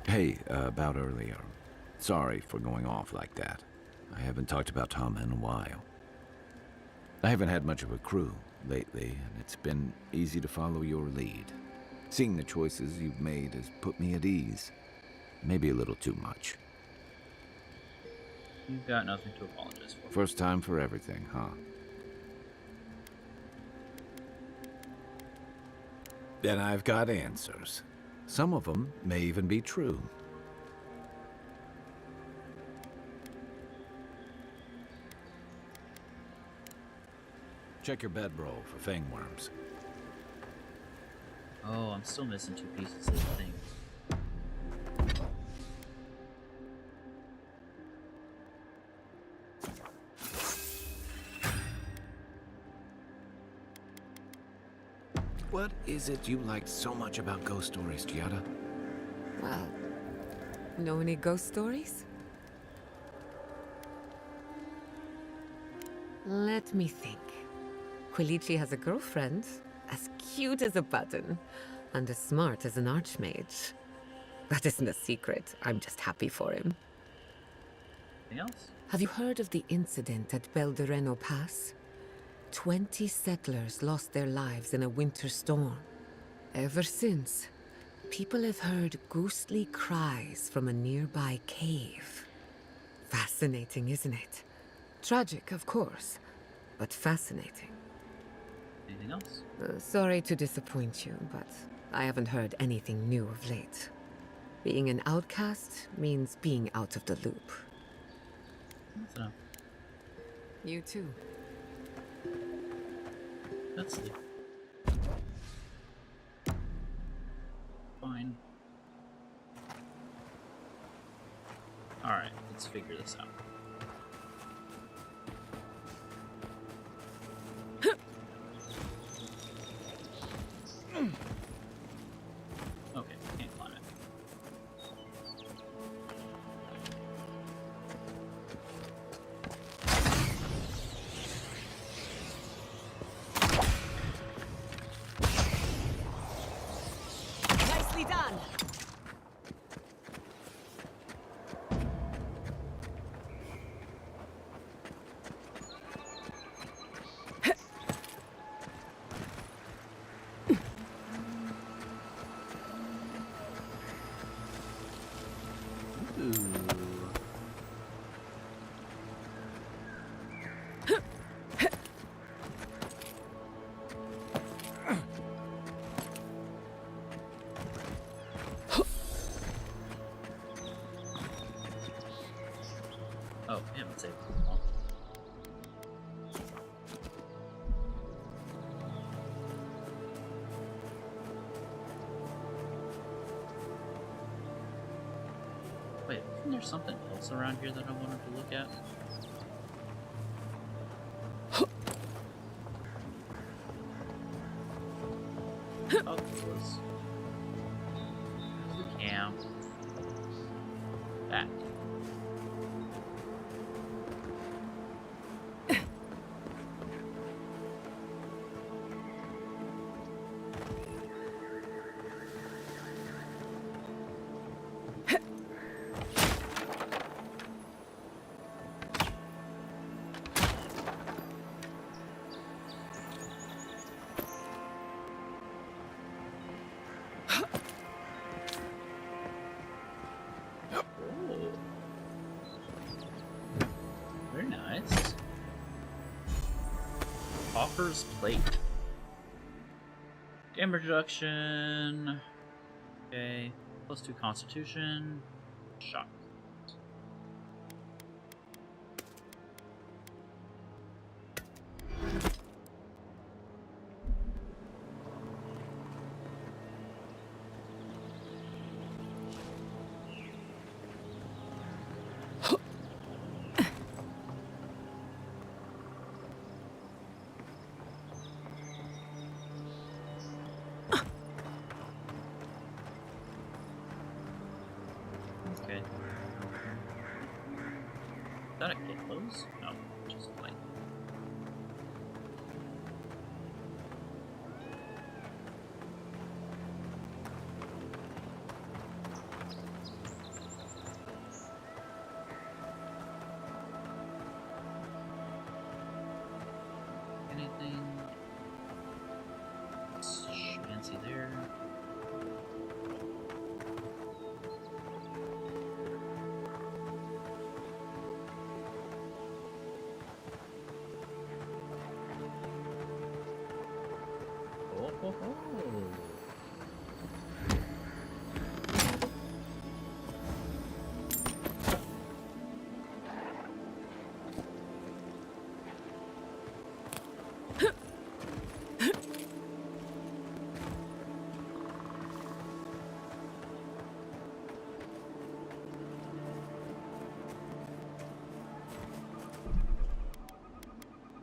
Hey, about earlier. Sorry for going off like that. I haven't talked about Tom in a while. I haven't had much of a crew lately, and it's been easy to follow your lead. Seeing the choices you've made has put me at ease. Maybe a little too much. You've got nothing to apologize for. First time for everything, huh? Then I've got answers. Some of them may even be true. Check your bedroll for fang worms. Oh, I'm still missing 2 pieces of the thing. What is it you like so much about ghost stories, Giada? Well, know any ghost stories? Let me think. Quilici has a girlfriend, as cute as a button, and as smart as an archmage. That isn't a secret. I'm just happy for him. Anything else? Have you heard of the incident at Beldereno Pass? 20 settlers lost their lives in a winter storm. Ever since, people have heard ghostly cries from a nearby cave. Fascinating, isn't it? Tragic, of course, but fascinating. Anything else? Sorry to disappoint you, but I haven't heard anything new of late. Being an outcast means being out of the loop. That's enough. You too. Let's sleep. Fine. Alright, let's figure this out. Okay, can't climb it. Nicely done! Oh, damn, it's a Wait, isn't there something else around here that I wanted to look at? Oh, it was. There's the camp. That. Very nice. Hopper's plate. Damage reduction. Okay. +2 constitution. Shock. Okay. Is that a gate close? No, just light. Anything fancy there?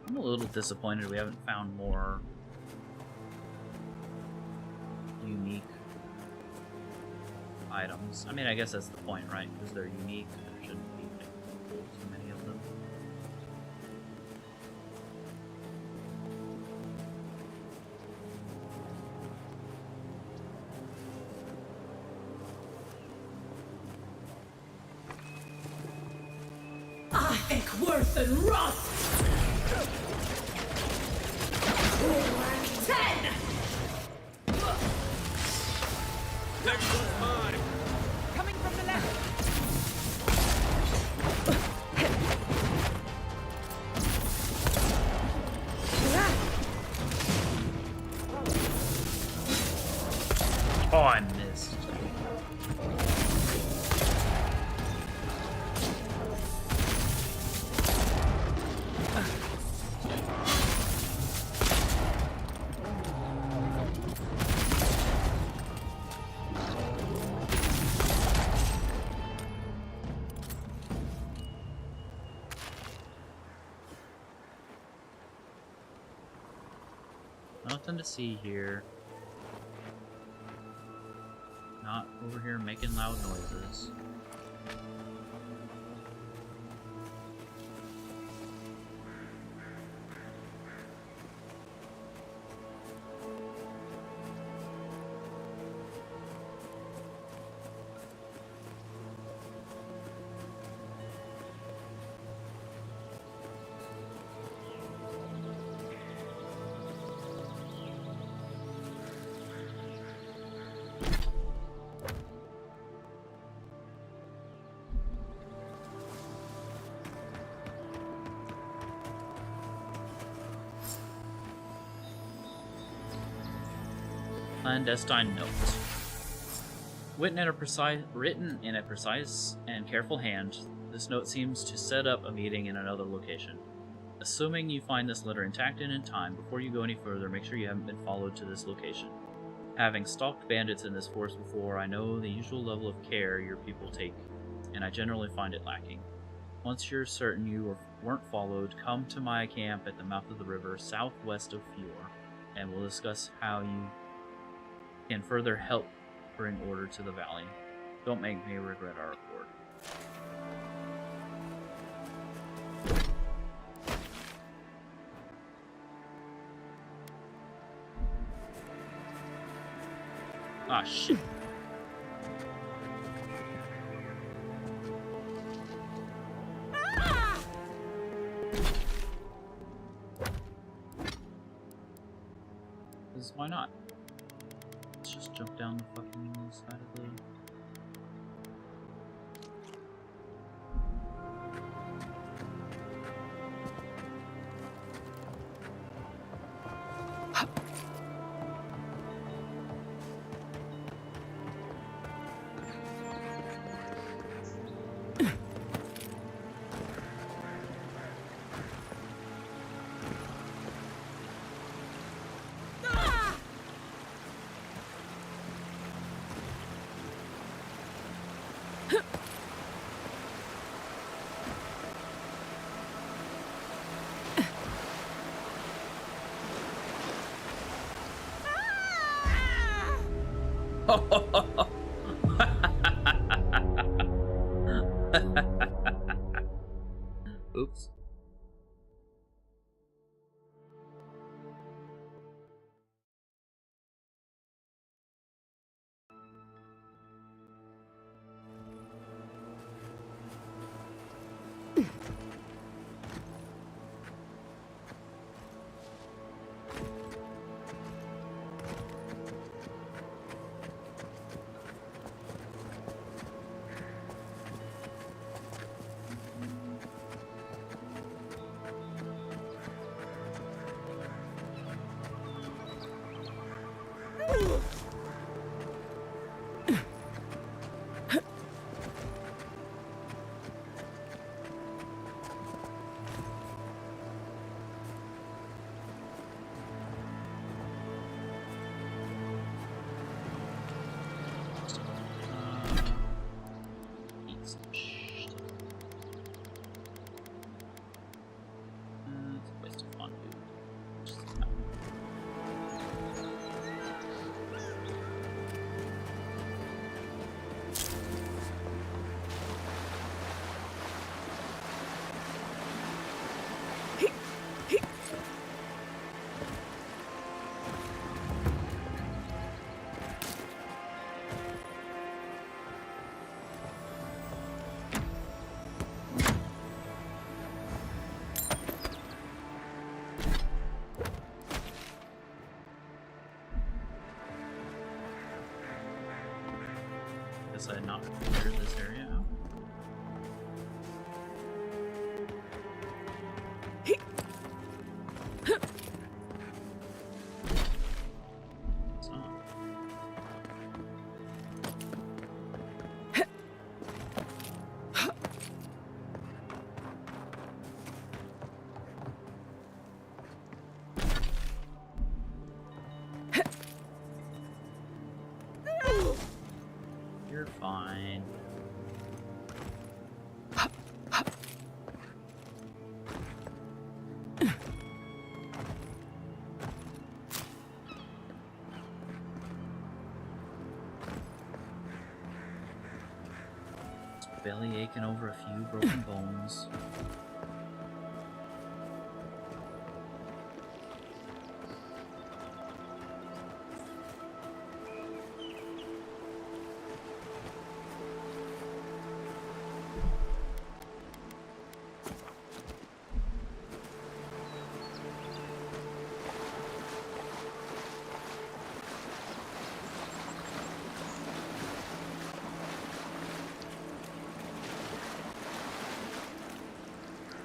I'm a little disappointed we haven't found more unique items. I mean, I guess that's the point, right? Because they're unique, there shouldn't be too many of them. I think worth and rust! 10! Next one's mine! Coming from the left! Oh, I missed. Nothing to see here. Not over here making loud noises. Clandestine note. Written in a precise and careful hand, this note seems to set up a meeting in another location. Assuming you find this letter intact and in time, before you go any further, make sure you haven't been followed to this location. Having stalked bandits in this forest before, I know the usual level of care your people take, and I generally find it lacking. Once you're certain you weren't followed, come to my camp at the mouth of the river, southwest of Fjord, and we'll discuss how you can further help bring order to the valley. Don't make me regret our accord. Ah, shit. Because why not? Let's just jump down the fucking side of the... Oops. Guess I not clear this area out. You're fine. Belly aching over a few broken bones.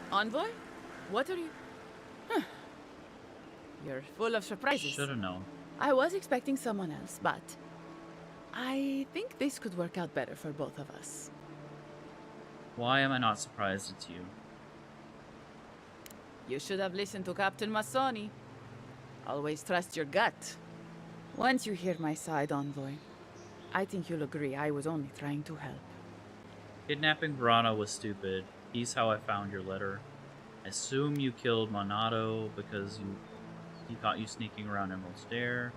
Envoy? What are you... Huh. You're full of surprises. Should have known. I was expecting someone else, but... I think this could work out better for both of us. Why am I not surprised it's you? You should have listened to Captain Massoni. Always trust your gut. Once you hear my side, Envoy, I think you'll agree I was only trying to help. Kidnapping Verana was stupid. He's how I found your letter. I assume you killed Monado because he caught you sneaking around Emerald Stair.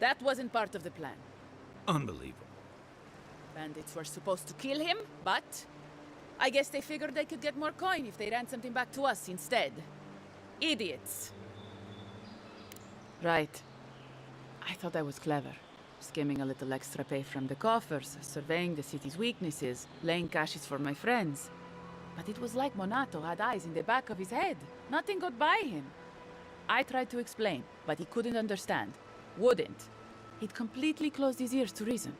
That wasn't part of the plan. Unbelievable. Bandits were supposed to kill him, but... I guess they figured they could get more coin if they ran something back to us instead. Idiots. Right. I thought I was clever. Skimming a little extra pay from the coffers, surveying the city's weaknesses, laying caches for my friends. But it was like Monato had eyes in the back of his head. Nothing got by him. I tried to explain, but he couldn't understand. Wouldn't. He'd completely closed his ears to reason.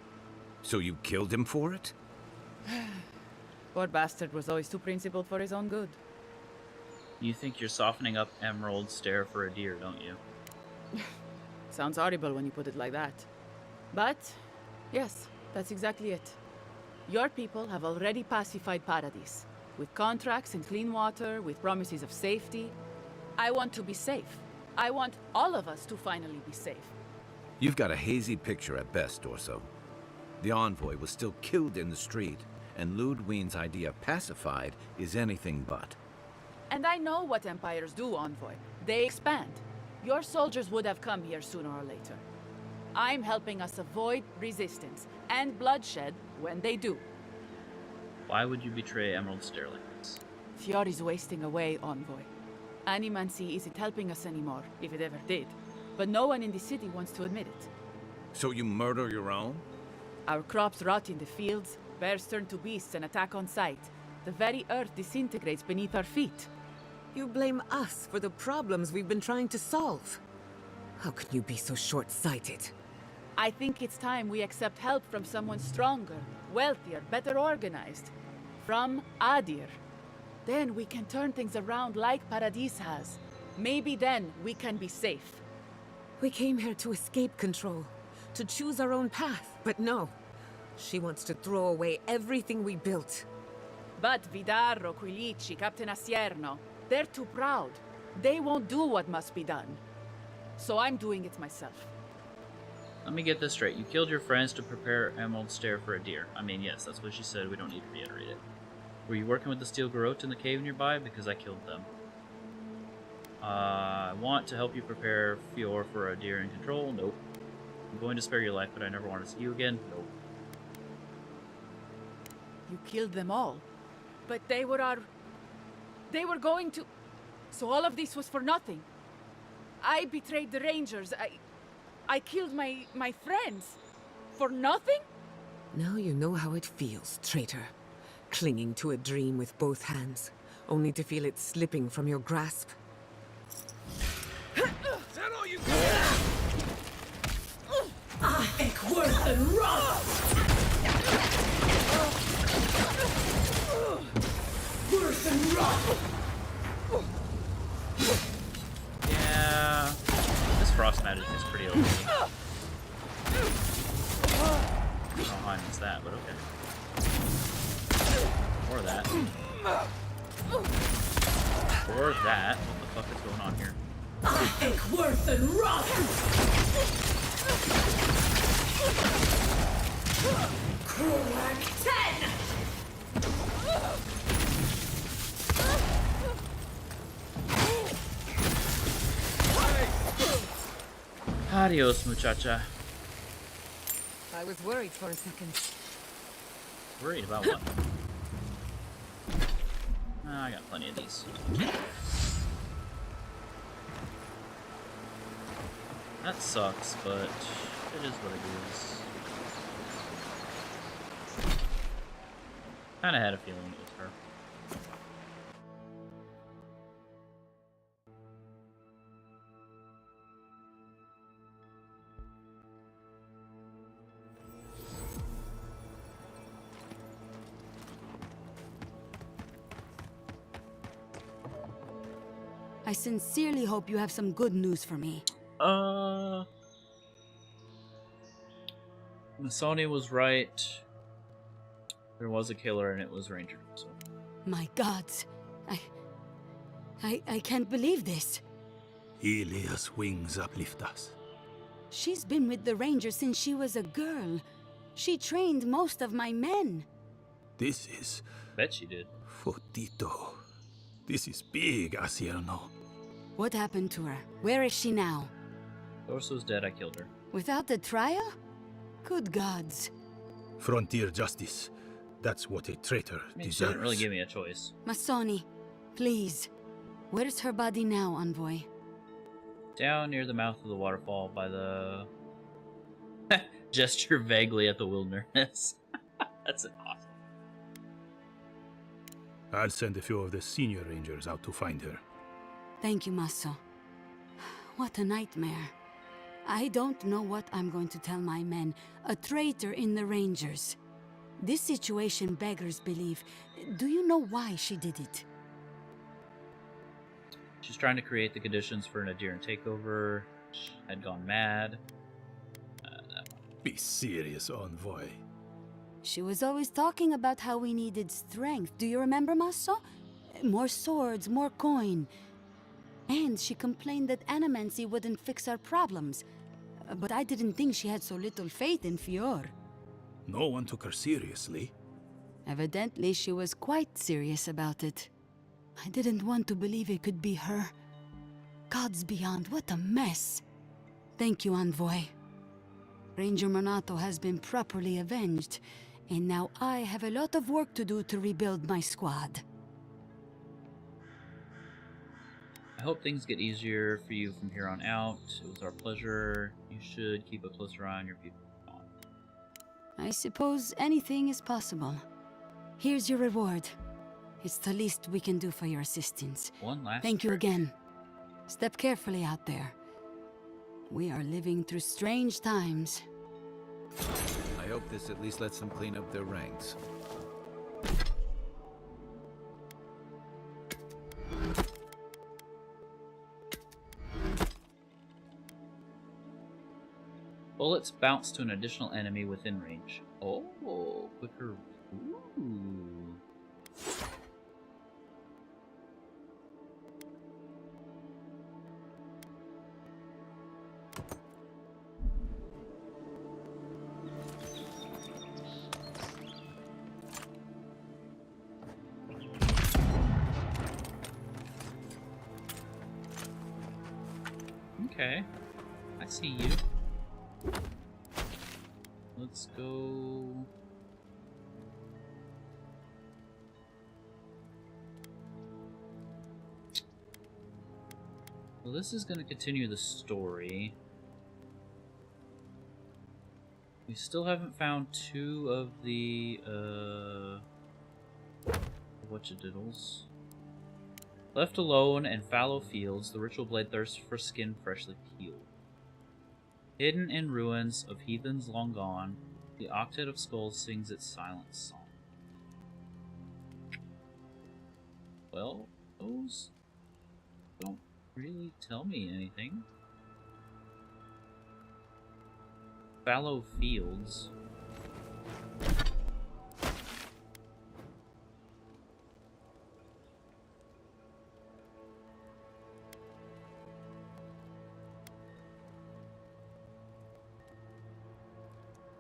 So you killed him for it? Poor bastard was always too principled for his own good. You think you're softening up Emerald Stair for a deer, don't you? Sounds horrible when you put it like that. But, yes, that's exactly it. Your people have already pacified Paradise. With contracts and clean water, with promises of safety. I want to be safe. I want all of us to finally be safe. You've got a hazy picture at best, Dorso. The envoy was still killed in the street, and Ludwine's idea of pacified is anything but. And I know what empires do, Envoy. They expand. Your soldiers would have come here sooner or later. I'm helping us avoid resistance and bloodshed when they do. Why would you betray Emerald Stair like this? Fiori's wasting away, Envoy. Animancy isn't helping us anymore, if it ever did. But no one in the city wants to admit it. So you murder your own? Our crops rot in the fields, bears turn to beasts and attack on sight. The very earth disintegrates beneath our feet. You blame us for the problems we've been trying to solve. How can you be so short-sighted? I think it's time we accept help from someone stronger, wealthier, better organized. From Adir. Then we can turn things around like Paradis has. Maybe then we can be safe. We came here to escape control, to choose our own path, but no. She wants to throw away everything we built. But Vidarro, Quilici, Captain Asierno, they're too proud. They won't do what must be done. So I'm doing it myself. Let me get this straight. You killed your friends to prepare Emerald Stair for a deer. I mean, yes, that's what she said. We don't need to reiterate it. Were you working with the Steel Garrote in the cave nearby? Because I killed them. I want to help you prepare Fior for a deer in control. Nope. I'm going to spare your life, but I never want to see you again. Nope. You killed them all. But they were going to... So all of this was for nothing. I betrayed the Rangers. I killed my friends. For nothing? Now you know how it feels, traitor. Clinging to a dream with both hands, only to feel it slipping from your grasp. Is that all you got? I think worth and rot! Worth and rot! Yeah, this frost magic is pretty OP. I don't know how I missed that, but okay. Or that. Or that. What the fuck is going on here? I think worth and rot! Crack 10! Adios, muchacha. I was worried for a second. Worried about what? I got plenty of these. That sucks, but it is what it is. Kinda had a feeling it was her. I sincerely hope you have some good news for me. Masoni was right. There was a killer and it was Ranger, so. My gods. I can't believe this. Ilia's wings uplift us. She's been with the Rangers since she was a girl. She trained most of my men. This is... Bet she did. Fotito. This is big, Asierno. What happened to her? Where is she now? Dorso's dead, I killed her. Without the trial? Good gods. Frontier justice. That's what a traitor deserves. She didn't really give me a choice. Masoni, please. Where's her body now, Envoy? Down near the mouth of the waterfall by the... Gesture vaguely at the wilderness. That's awesome. I'll send a few of the senior rangers out to find her. Thank you, Maso. What a nightmare. I don't know what I'm going to tell my men. A traitor in the Rangers. This situation beggars belief. Do you know why she did it? She's trying to create the conditions for an Adiran takeover. She had gone mad. Be serious, Envoy. She was always talking about how we needed strength. Do you remember, Maso? More swords, more coin. And she complained that animancy wouldn't fix our problems. But I didn't think she had so little faith in Fior. No one took her seriously. Evidently, she was quite serious about it. I didn't want to believe it could be her. Gods beyond, what a mess. Thank you, Envoy. Ranger Monato has been properly avenged, and now I have a lot of work to do to rebuild my squad. I hope things get easier for you from here on out. It was our pleasure. You should keep a closer eye on your people. I suppose anything is possible. Here's your reward. It's the least we can do for your assistance. One last Thank you trick. again. Step carefully out there. We are living through strange times. I hope this at least lets them clean up their ranks. Bullets bounce to an additional enemy within range. Oh, quicker. Ooh. Okay, I see you. Let's go. Well, this is going to continue the story. We still haven't found two of the, whatchadiddles. Left alone in fallow fields, the ritual blade thirsts for skin freshly peeled. Hidden in ruins of heathens long gone, the octet of skulls sings its silent song. Well, those don't really tell me anything. Fallow fields.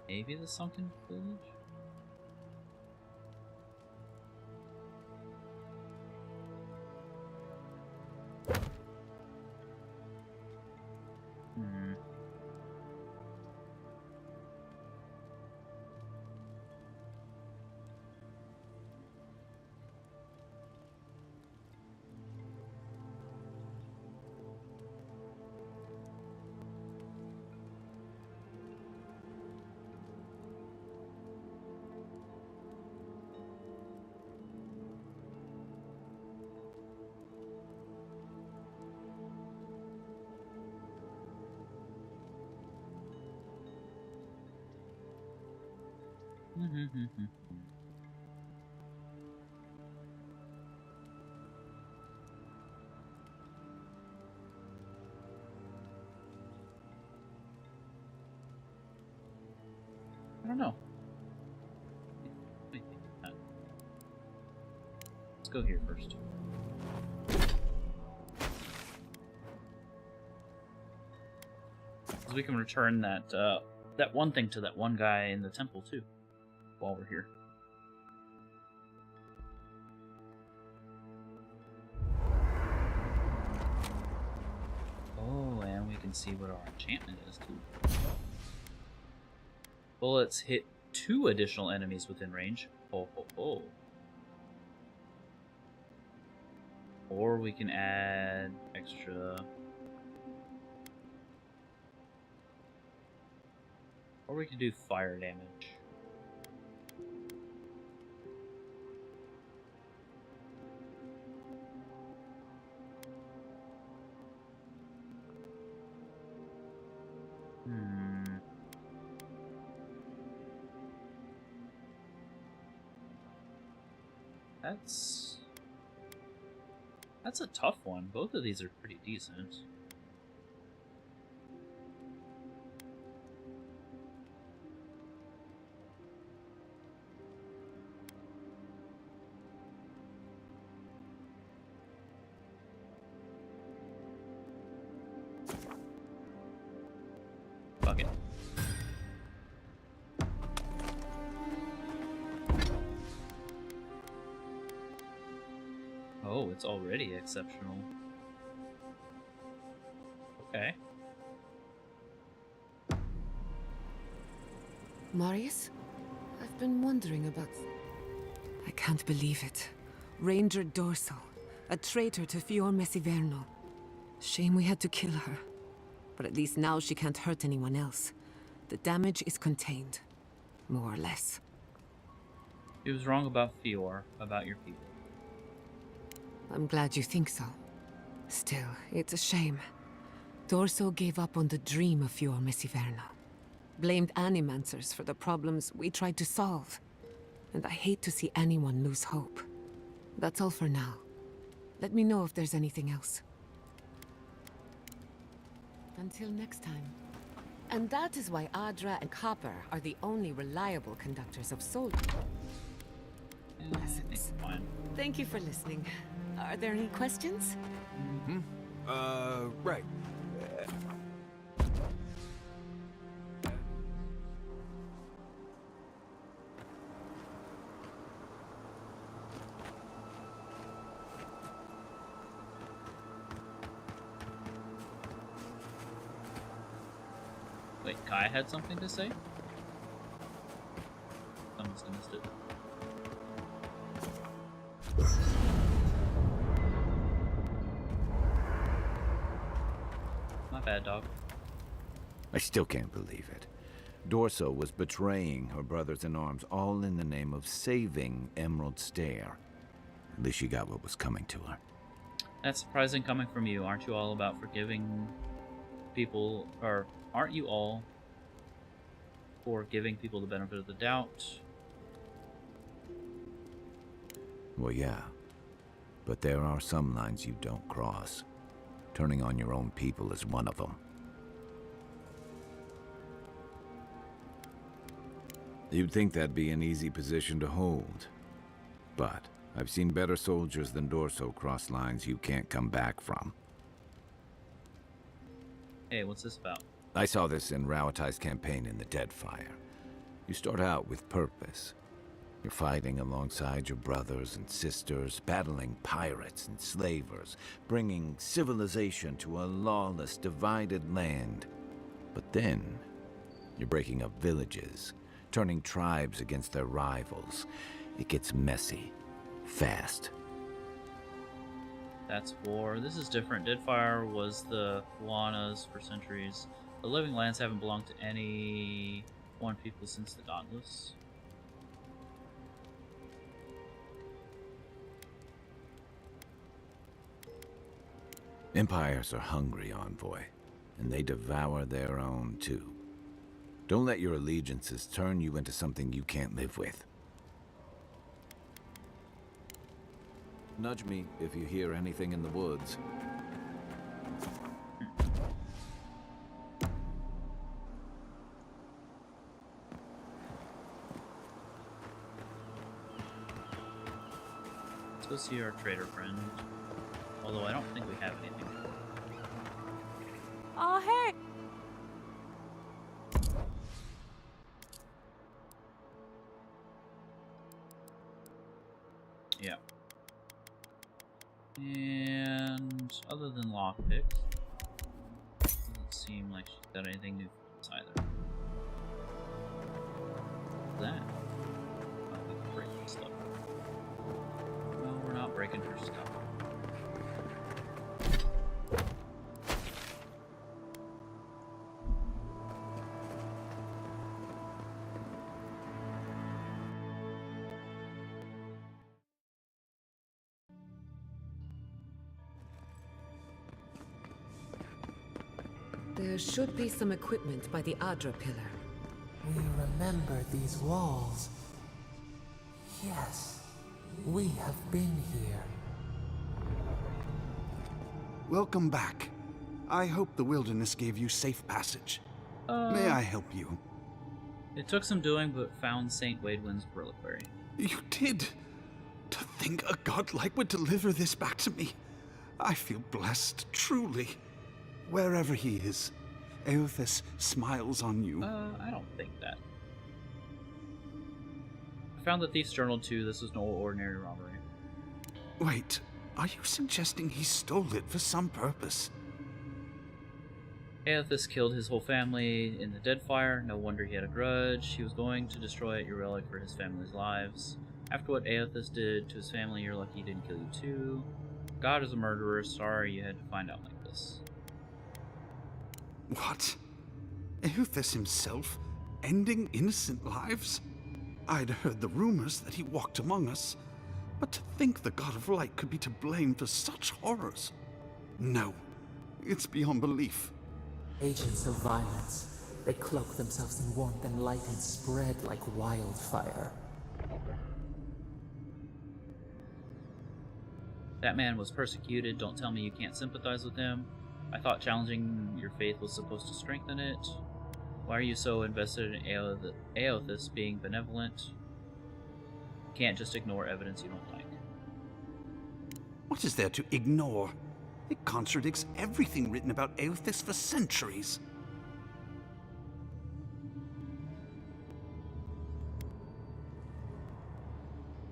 Maybe the sunken village? I don't know. Let's go here first. So we can return that that one thing to that one guy in the temple too, while we're here. Oh, and we can see what our enchantment is too. Bullets hit 2 additional enemies within range. Ho ho ho. Or we can add extra. Or we can do fire damage. That's a tough one. Both of these are pretty decent. Fuck it. it's already exceptional. Okay. Marius? I've been wondering about... I can't believe it. Ranger Dorso, a traitor to Fior Messiverno. Shame we had to kill her. But at least now she can't hurt anyone else. The damage is contained. More or less. He was wrong about Fior, about your people. I'm glad you think so. Still, it's a shame. Dorso gave up on the dream of Fior Messiverno. Blamed Animancers for the problems we tried to solve. And I hate to see anyone lose hope. That's all for now. Let me know if there's anything else. Until next time. And that is why Adra and Copper are the only reliable conductors of soul lessons. Thank you for listening. Are there any questions? Right. Wait, Kai had something to say? I must have missed it. My bad, dog. I still can't believe it. Dorso was betraying her brothers-in-arms, all in the name of saving Emerald Stair. At least she got what was coming to her. That's surprising coming from you. Aren't you all about forgiving people, or aren't you all for giving people the benefit of the doubt? Well, yeah. But there are some lines you don't cross. Turning on your own people is one of them. You'd think that'd be an easy position to hold. But I've seen better soldiers than Dorso cross lines you can't come back from. Hey, what's this about? I saw this in Rauatai's campaign in the Deadfire. You start out with purpose. You're fighting alongside your brothers and sisters, battling pirates and slavers, bringing civilization to a lawless, divided land. But then, you're breaking up villages, turning tribes against their rivals. It gets messy, fast. That's war. This is different. Deadfire was the Fuanas for centuries. The living lands haven't belonged to any one people since the Dauntless. Empires are hungry, Envoy, and they devour their own, too. Don't let your allegiances turn you into something you can't live with. Nudge me if you hear anything in the woods. Let's go see our trader friend. Although I don't think we have anything. Oh, hey! Yeah. And other than lockpicks, doesn't seem like she's got anything new for us either. What's that? Oh, we can break her stuff. No, we're not breaking her stuff. There should be some equipment by the Adra pillar. We remember these walls. Yes, we have been here. Welcome back. I hope the wilderness gave you safe passage. May I help you? It took some doing, but found Saint Waidwin's reliquary. You did? To think a godlike would deliver this back to me. I feel blessed, truly. Wherever he is, Eothas smiles on you. I don't think that. I found the thief's journal too. This was no ordinary robbery. Wait, Are you suggesting he stole it for some purpose? Aethys killed his whole family in the Deadfire. No wonder he had a grudge. He was going to destroy your relic for his family's lives. After what Aethys did to his family, you're lucky he didn't kill you too. God is a murderer. Sorry you had to find out like this. What? Aethys himself? Ending innocent lives? I'd heard the rumors that he walked among us, but to think the God of Light could be to blame for such horrors. No, it's beyond belief. Agents of violence. They cloak themselves in warmth and light and spread like wildfire. That man was persecuted. Don't tell me you can't sympathize with him. I thought challenging your faith was supposed to strengthen it. Why are you so invested in Aethys being benevolent? You can't just ignore evidence you don't like. What is there to ignore? It contradicts everything written about Aethys for centuries.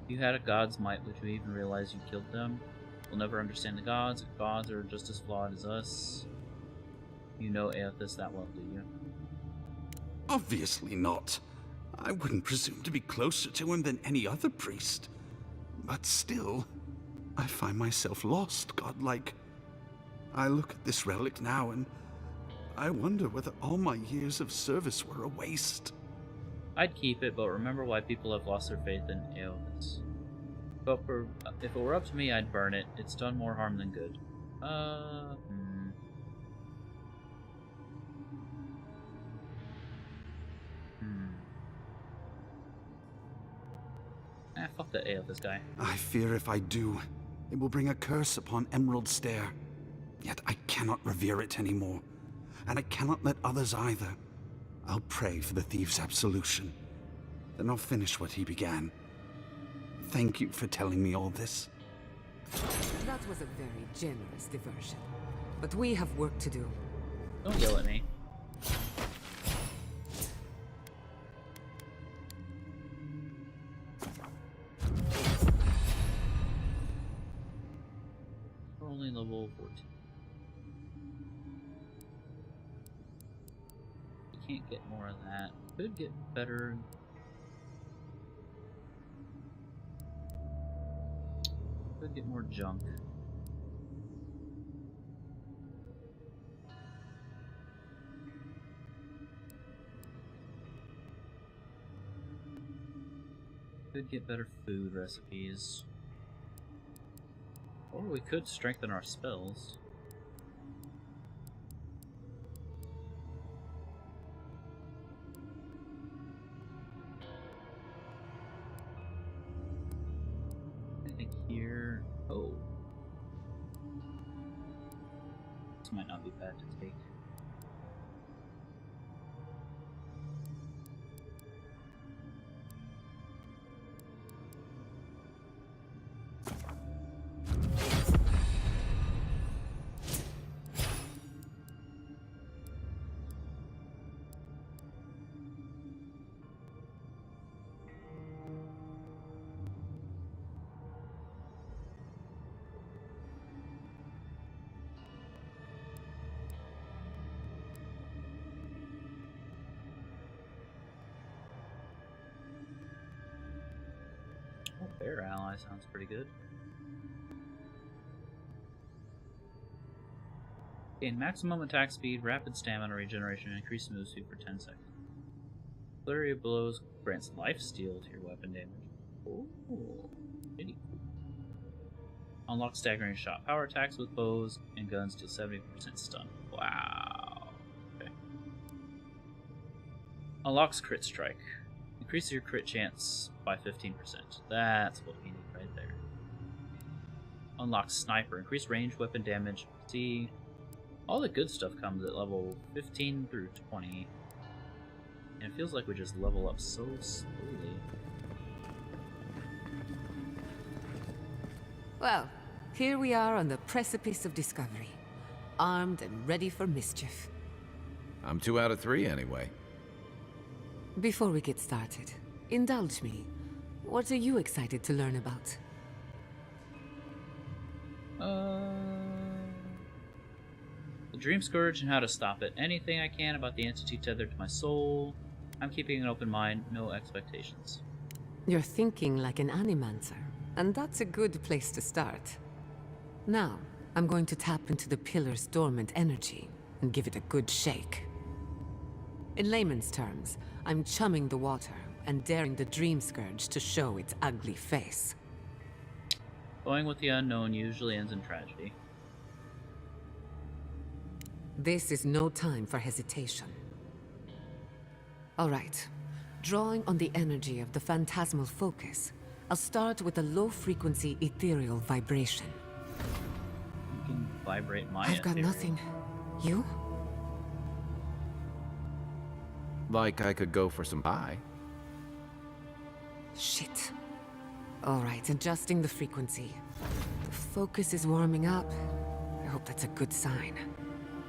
If you had a god's might, would you even realize you killed them? We'll never understand the gods. Gods are just as flawed as us. You know Aethys that well, do you? Obviously not. I wouldn't presume to be closer to him than any other priest. But still, I find myself lost, godlike. I look at this relic now and I wonder whether all my years of service were a waste. I'd keep it, but remember why people have lost their faith in Aethys. But if it were up to me, I'd burn it. It's done more harm than good. Fuck that Aethys guy. I fear if I do, it will bring a curse upon Emerald Stair. Yet I cannot revere it anymore, and I cannot let others either. I'll pray for the thief's absolution. Then I'll finish what he began. Thank you for telling me all this. That was a very generous diversion. But we have work to do. Don't yell at me. We're only level 14. We can't get more of that. Could get better. Could get more junk. Could get better food recipes. Or we could strengthen our spells. Anything here? Oh. This might not be bad to take. Bear ally sounds pretty good. Gain maximum attack speed, rapid stamina regeneration, and increased move speed for 10 seconds. Flurry of blows grants lifesteal to your weapon damage. Ooh. Pretty cool. Unlock staggering shot. Power attacks with bows and guns to 70% stun. Wow. Okay. Unlocks crit strike. Increase your crit chance by 15%. That's what we need right there. Unlocks sniper. Increase range weapon damage. See, all the good stuff comes at level 15 through 20. And it feels like we just level up so slowly. Well, here we are on the precipice of discovery. Armed and ready for mischief. I'm 2 out of 3 anyway. Before we get started, indulge me. What are you excited to learn about? The Dream Scourge and how to stop it. Anything I can about the entity tethered to my soul. I'm keeping an open mind, no expectations. You're thinking like an animancer, and that's a good place to start. Now, I'm going to tap into the pillar's dormant energy and give it a good shake. In layman's terms, I'm chumming the water and daring the Dream Scourge to show its ugly face. Going with the unknown usually ends in tragedy. This is no time for hesitation. All right. Drawing on the energy of the phantasmal focus, I'll start with a low-frequency ethereal vibration. You can vibrate my I've got ethereal. nothing. You? Like I could go for some pie. Shit. All right, adjusting the frequency. The focus is warming up. I hope that's a good sign.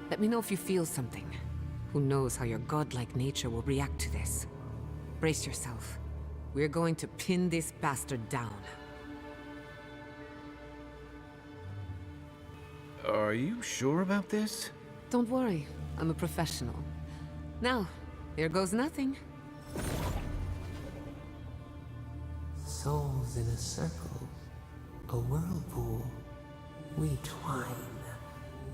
Let me know if you feel something. Who knows how your godlike nature will react to this. Brace yourself. We're going to pin this bastard down. Are you sure about this? Don't worry, I'm a professional. Now, here goes nothing. Souls in a circle, a whirlpool. We twine,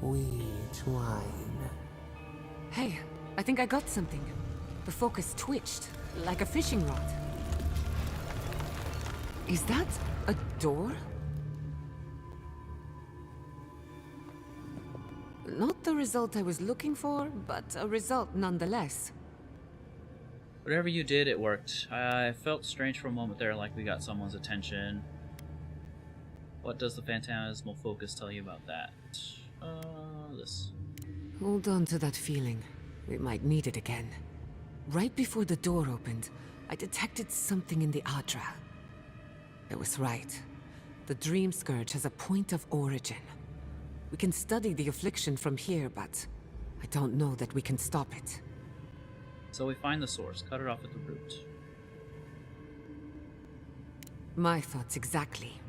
we twine. Hey, I think I got something. The focus twitched, like a fishing rod. Is that a door? Not the result I was looking for, but a result nonetheless. Whatever you did, it worked. I felt strange for a moment there, like we got someone's attention. What does the phantasmal focus tell you about that? This. Hold on to that feeling. We might need it again. Right before the door opened, I detected something in the Adra. It was right. The Dream Scourge has a point of origin. We can study the affliction from here, but I don't know that we can stop it. So we find the source, cut it off at the root. My thoughts exactly.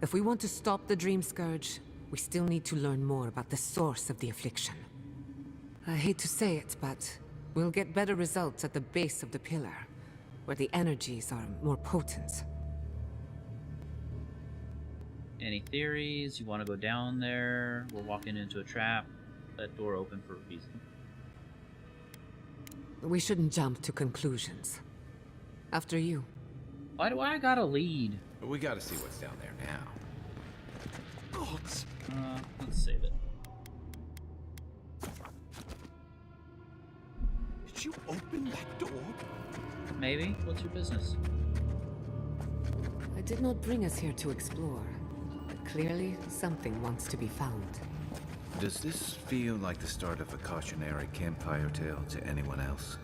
If we want to stop the Dream Scourge, we still need to learn more about the source of the affliction. I hate to say it, but we'll get better results at the base of the pillar, where the energies are more potent. Any theories? You want to go down there? We're walking into a trap. That door open for a reason. We shouldn't jump to conclusions. After you. Why do I gotta lead? We gotta see what's down there now. Gods. Let's save it. Did you open that door? Maybe. What's your business? I did not bring us here to explore, but clearly something wants to be found. Does this feel like the start of a cautionary campfire tale to anyone else?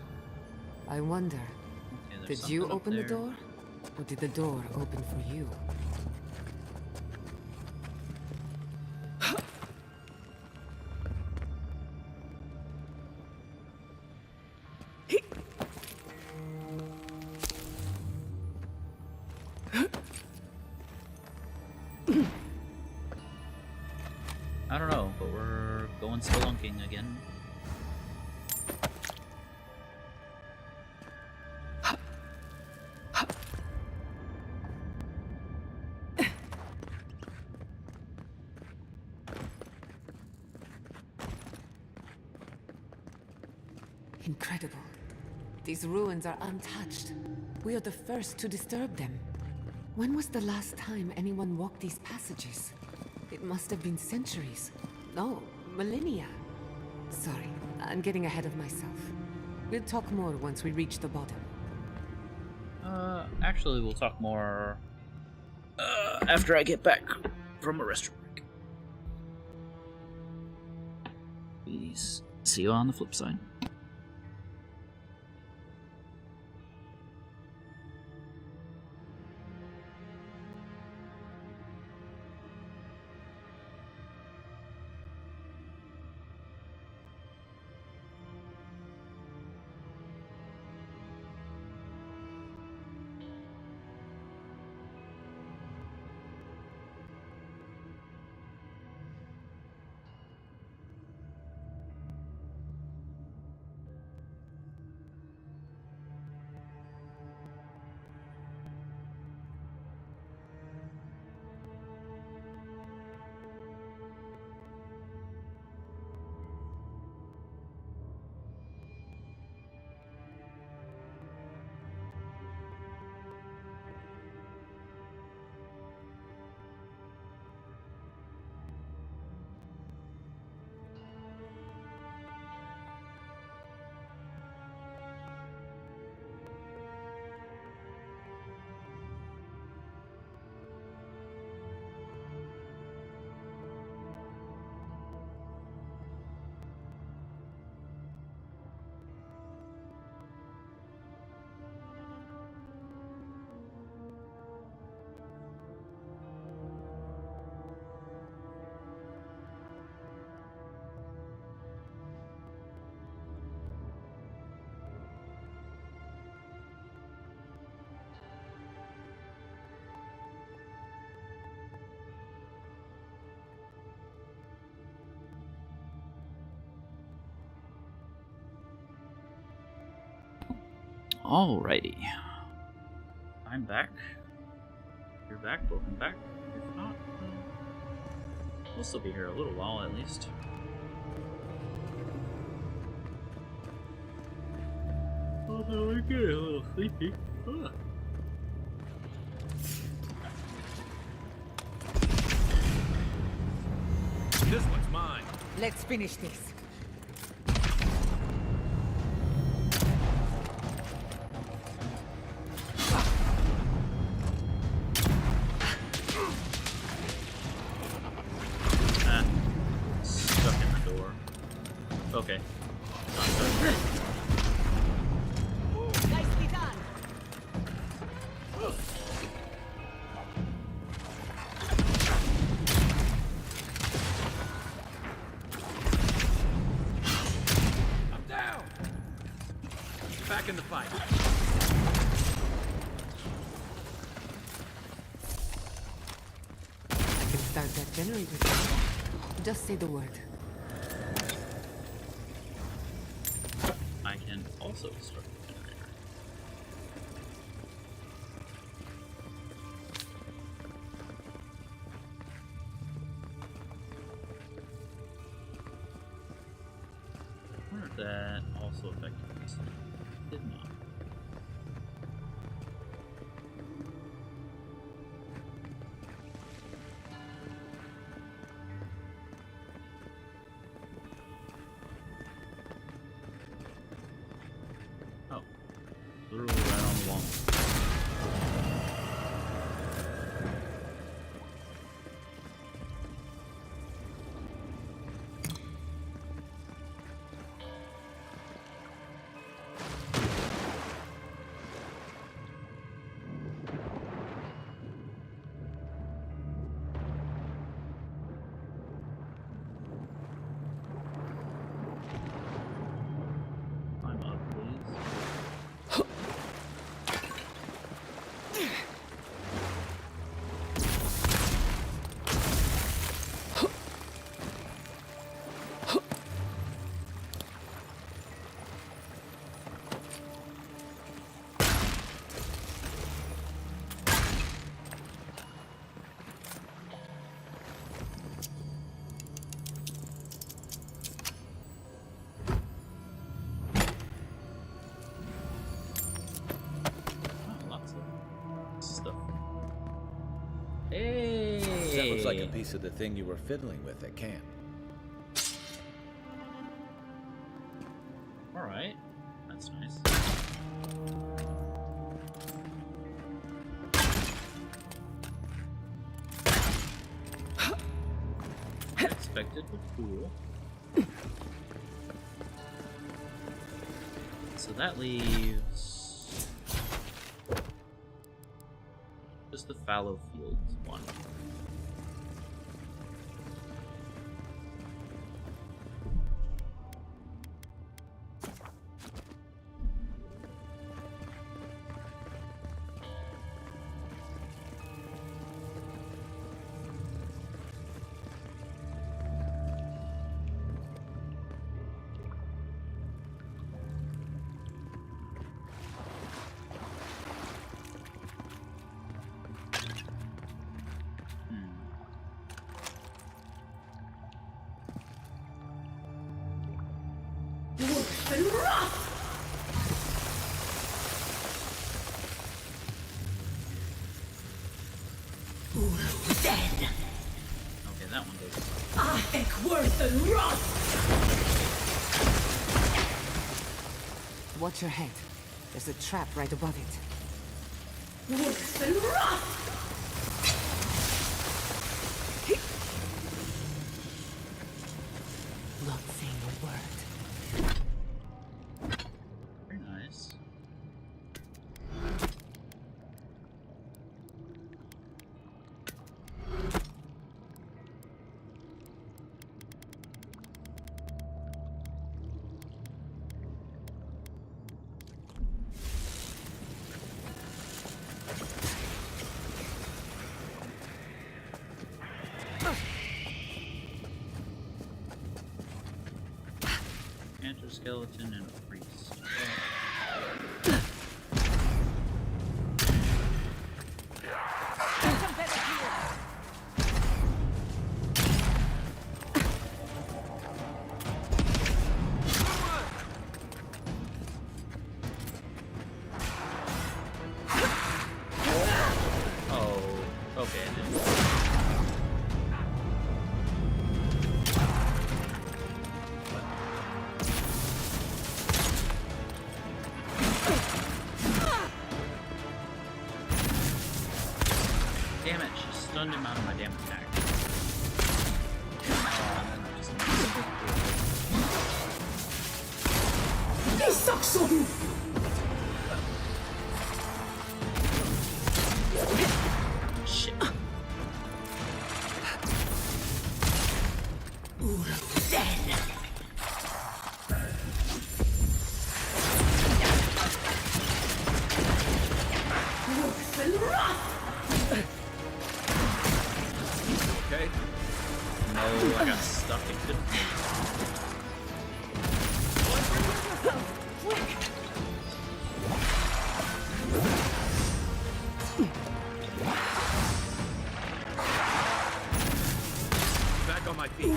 I wonder, Okay, did you open the door? Or did the door open for you? I don't know, but we're going spelunking again. Incredible. These ruins are untouched. We are the first to disturb them. When was the last time anyone walked these passages? It must have been centuries. No, millennia. Sorry, I'm getting ahead of myself. We'll talk more once we reach the bottom. Actually, we'll talk more after I get back from a restroom break. Please see you on the flip side. Alrighty. I'm back. You're back, welcome back. If not, we'll still be here a little while at least. Oh no, we're getting a little sleepy. Ugh. This one's mine. Let's finish this. Stuck in the door. Okay. Not stuck. Nicely done. I'm down. Back in the fight. I can start that generator. Just say the word. I can also start the generator. I wonder if that also affected this. Did not. Literally right on the wall. Climb up, please. Lots of stuff. Hey! That looks like a piece of the thing you were fiddling with at camp. Alright. That's nice. Unexpected, but cool. So that leaves just the fallow fields one. And rough! Ooh, dead! Okay, that one does. I think worth and rust! Watch your head. There's a trap right above it. Worth and rust! Not saying a word. Very nice. Skeleton and a priest. stunned him out of my damn attack. Shit. Okay. No, I got stuck and couldn't Back on my feet.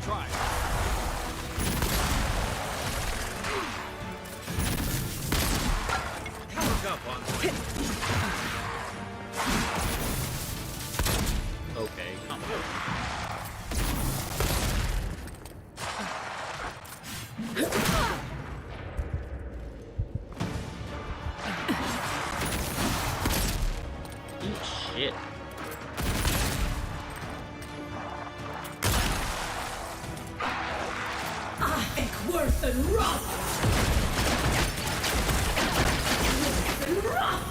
Try. Look up on point. Okay, come on. Eat shit. I think worth and rot! Worth and rot!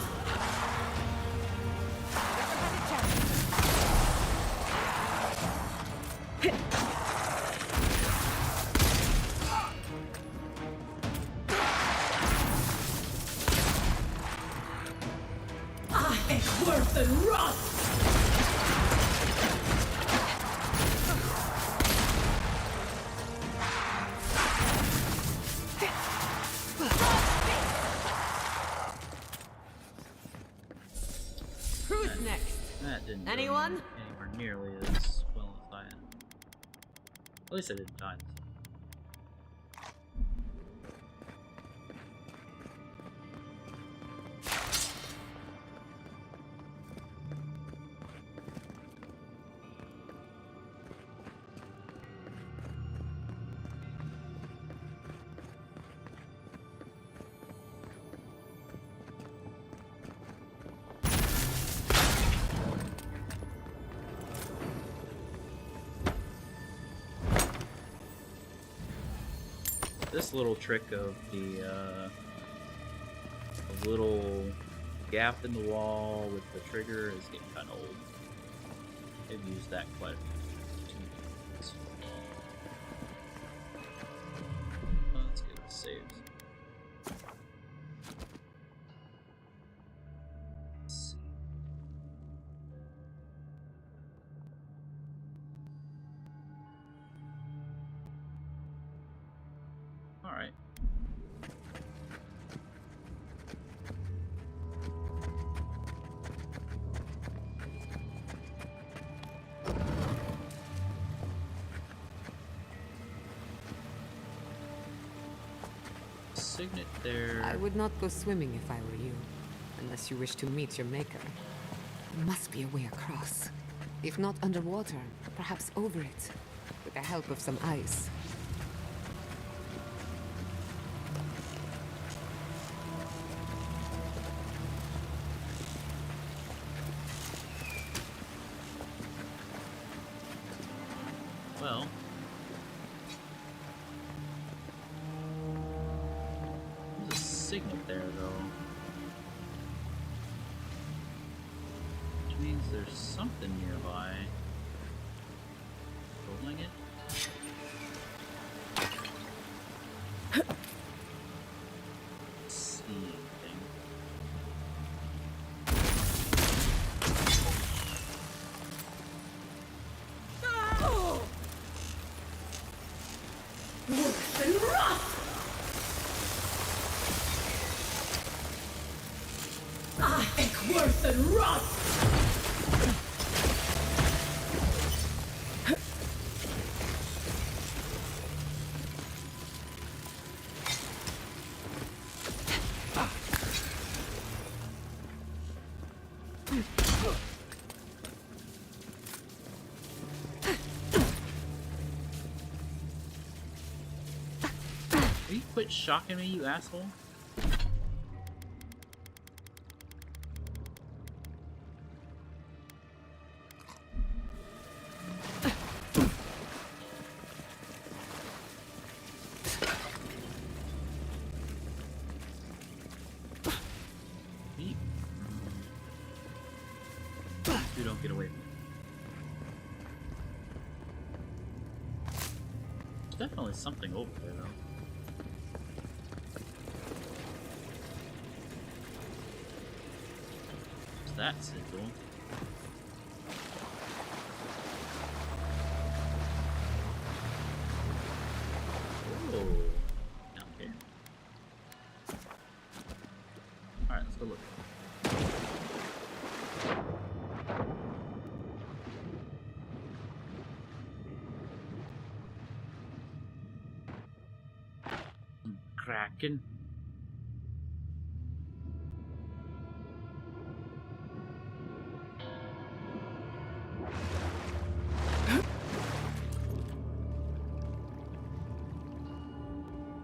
I think worth and rot! Who's next? That didn't go Anyone? anywhere nearly as well as I am. At least I didn't die. This little trick of the little gap in the wall with the trigger is getting kind of old. I've used that quite a few times. Let's get the saves. Let's see. All right. Signet there. I would not go swimming if I were you, unless you wish to meet your maker. There must be a way across. If not underwater, perhaps over it, with the help of some ice. Well, there's a signet there, though. Which means there's something nearby. Rolling it? Let's see anything. Worth and rot! I think worth and rot! quit shocking me, you asshole? You don't get away from me. There's definitely something over there, though. What's that sigil? Oh, okay. Alright, let's go look. Kraken.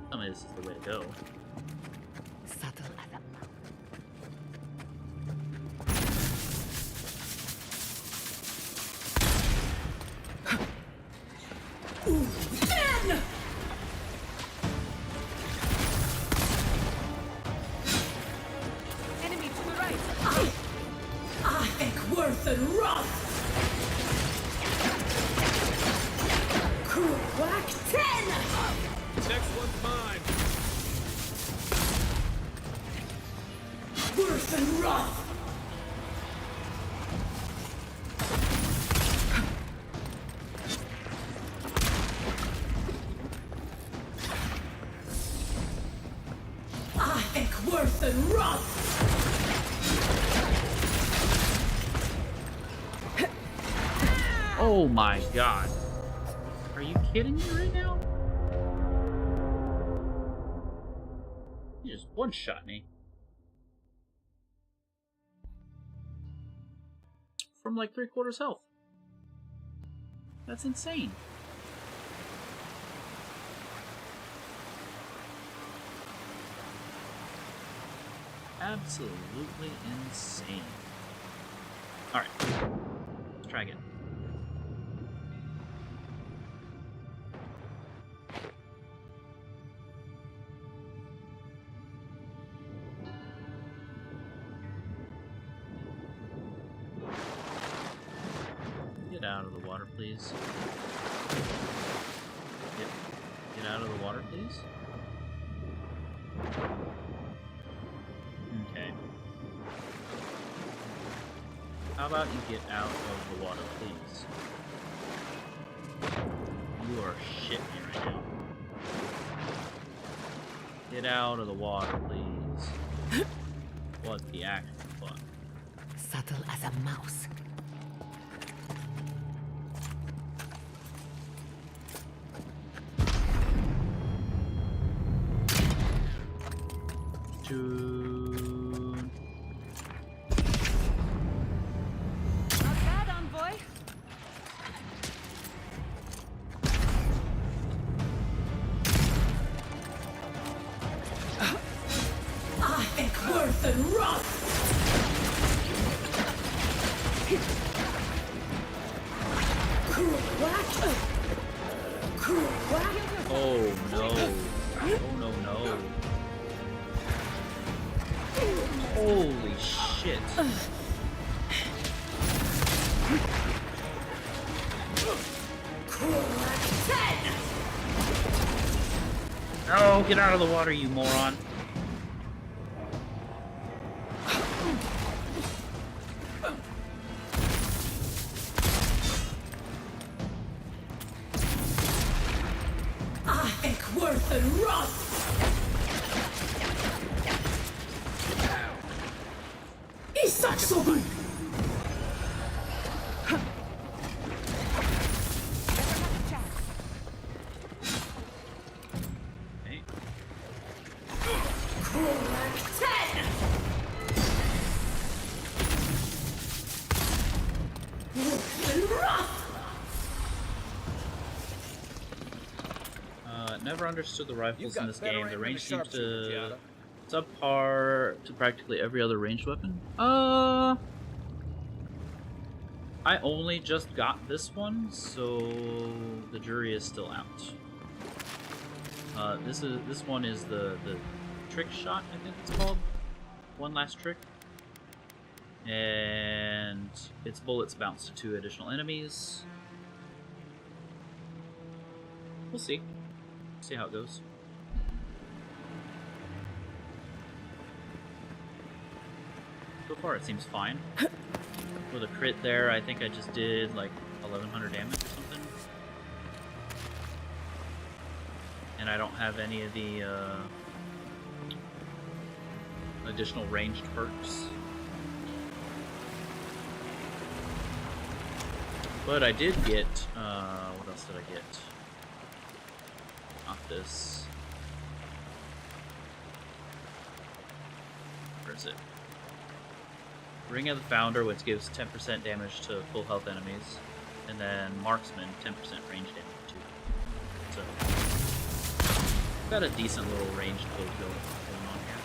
Tell me this is the way to go. Subtle as a mouse. Then! Enemy to the right. I think worth and rough! Crack 10! Next one's mine. Worth and rough! I think worth and rough! Oh my god. Are you kidding me right now? You just one-shot me. From like 3/4 health. That's insane. Absolutely insane. Alright. Let's try again. Get out of the water, please. Get out of the water, please. Okay. How about you get out of the water, please? You are shitting me right now. Get out of the water, please. What the actual fuck? Subtle as a mouse. Tune. Not bad, envoy. I think worth and rough! Crack! Oh no. Oh no no. Holy shit. No, get out of the water, you moron. I think worth and rough! Isak Sobi! Okay. Crack 10! Worth and rough! Never never understood the rifles in this game. The range seems to Giada. subpar to practically every other ranged weapon. I only just got this one, so the jury is still out. This one is the trick shot, I think it's called. One last trick. And its bullets bounce to 2 additional enemies. We'll see. See how it goes. So far it seems fine. With a crit there, I think I just did like 1100 damage or something. And I don't have any of the additional ranged perks. But I did get, what else did I get? Not this. Where is it? Ring of the Founder, which gives 10% damage to full health enemies, and then Marksman, 10% range damage too. So, got a decent little ranged build going on here.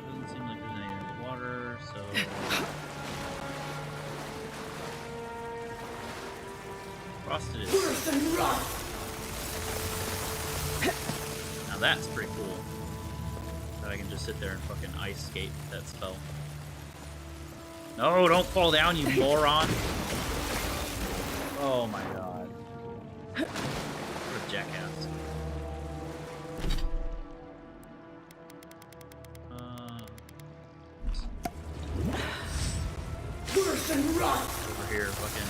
Doesn't seem like there's any in the water, so. Frosted is. Now that's pretty cool. That I can just sit there and fucking ice skate with that spell. No, don't fall down, you moron! Oh my god. What a jackass. Over here, fucking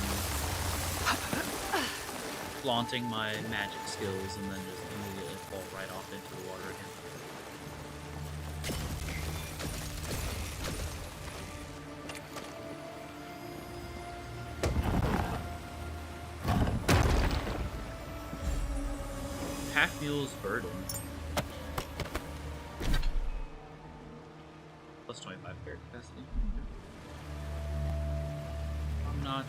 flaunting my magic skills and then just immediately fall right off into the water again. Half Mule's Burden. Plus 25 carry capacity. I'm not,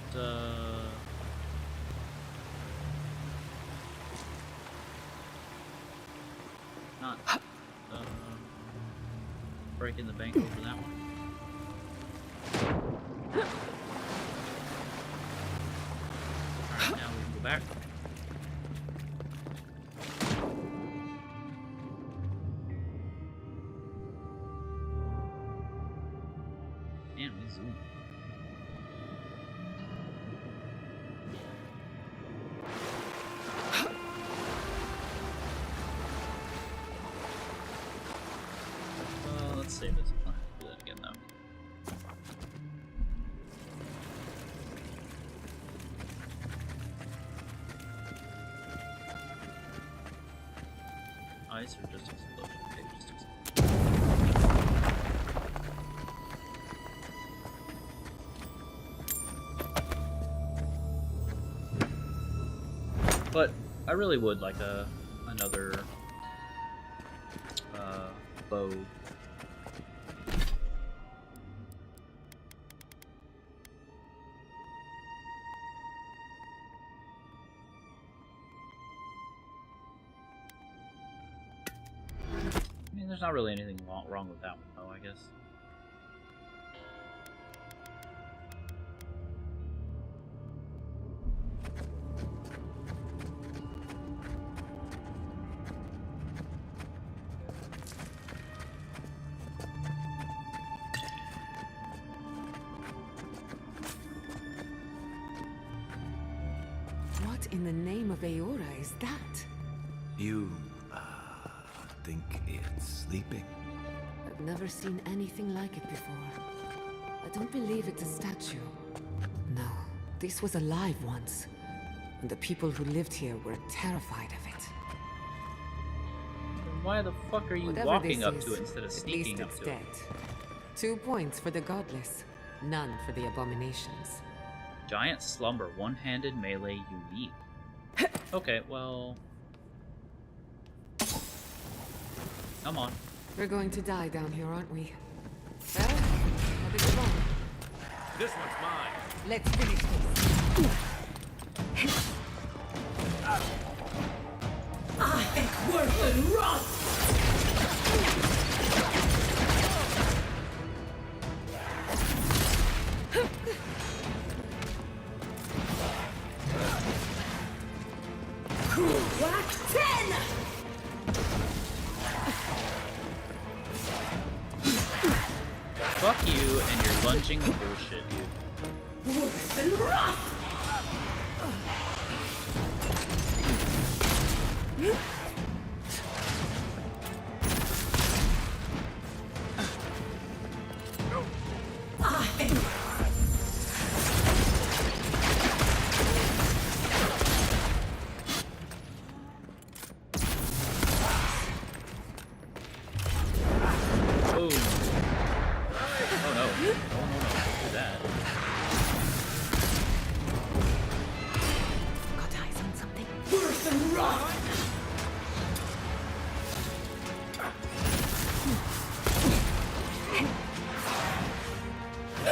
breaking the bank over that one. Alright, now we can go back. And we zoom. Let's save this. I'll do that again though. Ice or just explosion? Okay, just explosion. But I really would like another bow. There's not really anything wrong with that one, though, I guess. What in the name of Aora is that? You, think it's sleeping? I've never seen anything like it before. I don't believe it's a statue. No, this was alive once. And the people who lived here were terrified of it. Then why the fuck are you walking up to it instead of sneaking up to it? At least it's dead. 2 points for the godless, none for the abominations. Giant slumber, one-handed melee unique. Okay, well... Come on. We're going to die down here, aren't we? Well, how big is wrong? This one's mine. Let's finish this. I think worth and rot! Cool whack 10! Fuck you and your lunging bullshit, dude. Worth and rot! Boom. Oh no. No, don't do that. Got eyes on something? Worth and rot!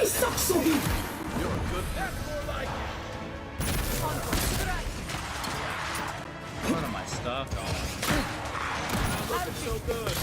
He sucks on you! You're good. That's more like it. None of my stuff. Looking so good.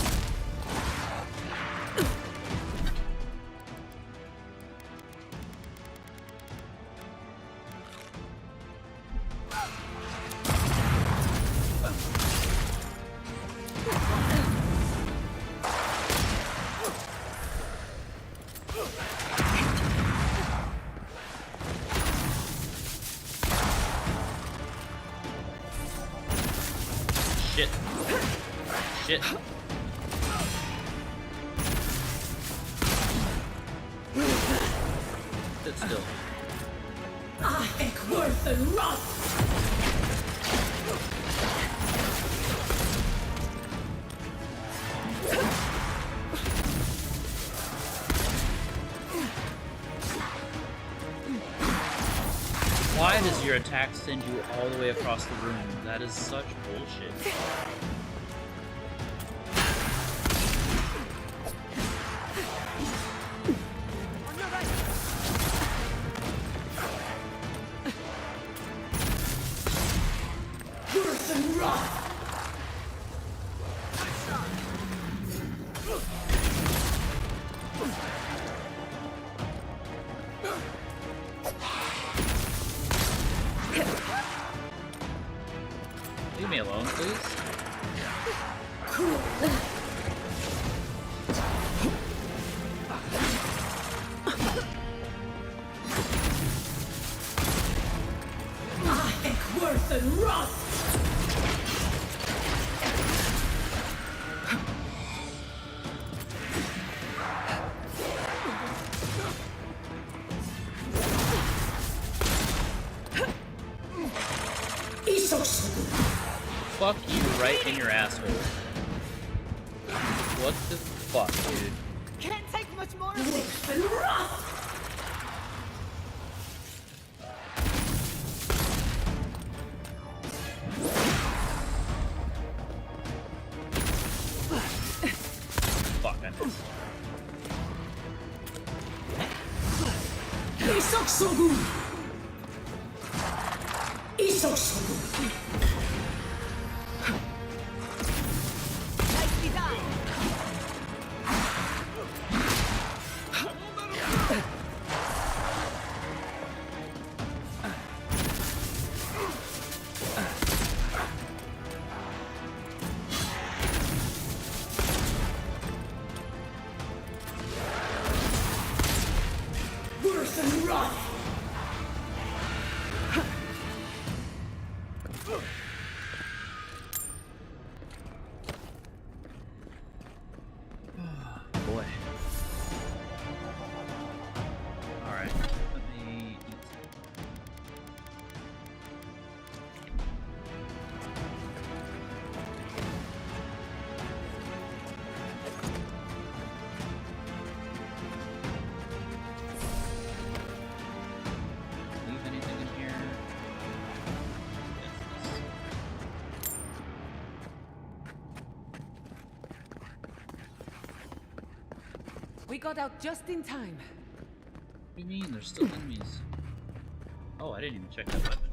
Shit. Shit. Sit still. I think worth and rot! Why does your attack send you all the way across the room? That is such bullshit. Worth and rot! Leave me alone, please. Cool. I think worth and rot! Fuck you right in your asshole. What the fuck, dude? Can't take much more of Worth and rot! Fuck, I missed. Isoksogu! Isoksogu! Nicely done. Worth and rot! We got out just in time. What do you mean? There's still enemies. Oh, I didn't even check that weapon.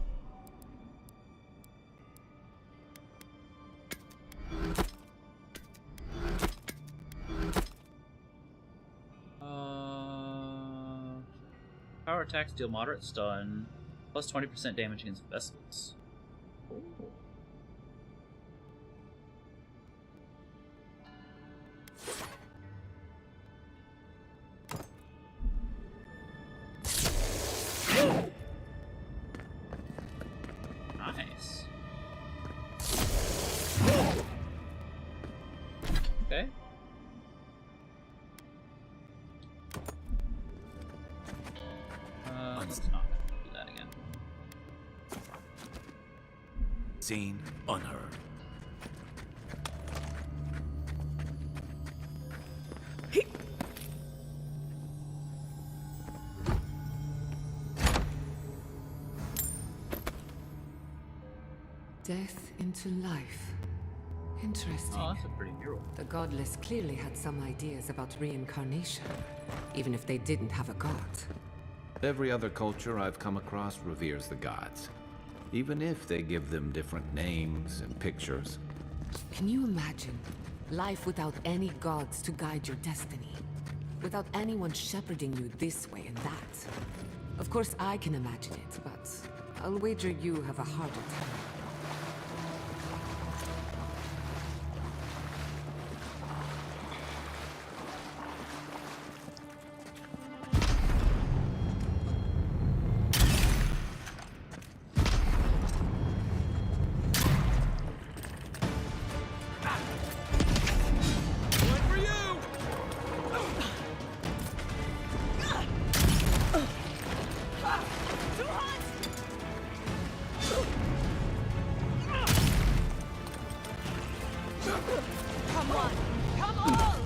Power attacks deal moderate stun, plus 20% damage against vessels. Ooh. Nice. Okay. Let's not do that again. Seen, unheard. Death into life. Interesting. Oh, that's a pretty mural. The godless clearly had some ideas about reincarnation, even if they didn't have a god. Every other culture I've come across reveres the gods, even if they give them different names and pictures. Can you imagine life without any gods to guide your destiny? Without anyone shepherding you this way and that? Of course I can imagine it, but I'll wager you have a harder time. Come on! Come on!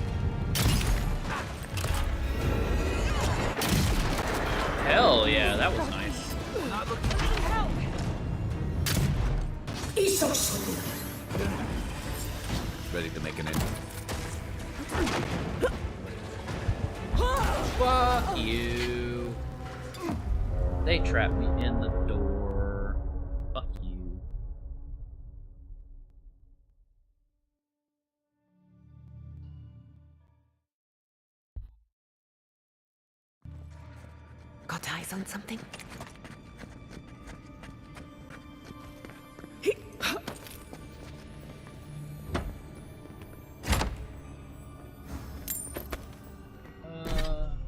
Hell yeah, that was nice. Ready to make an end. Fuck you. They trapped me in the door. Fuck you. Got eyes on something?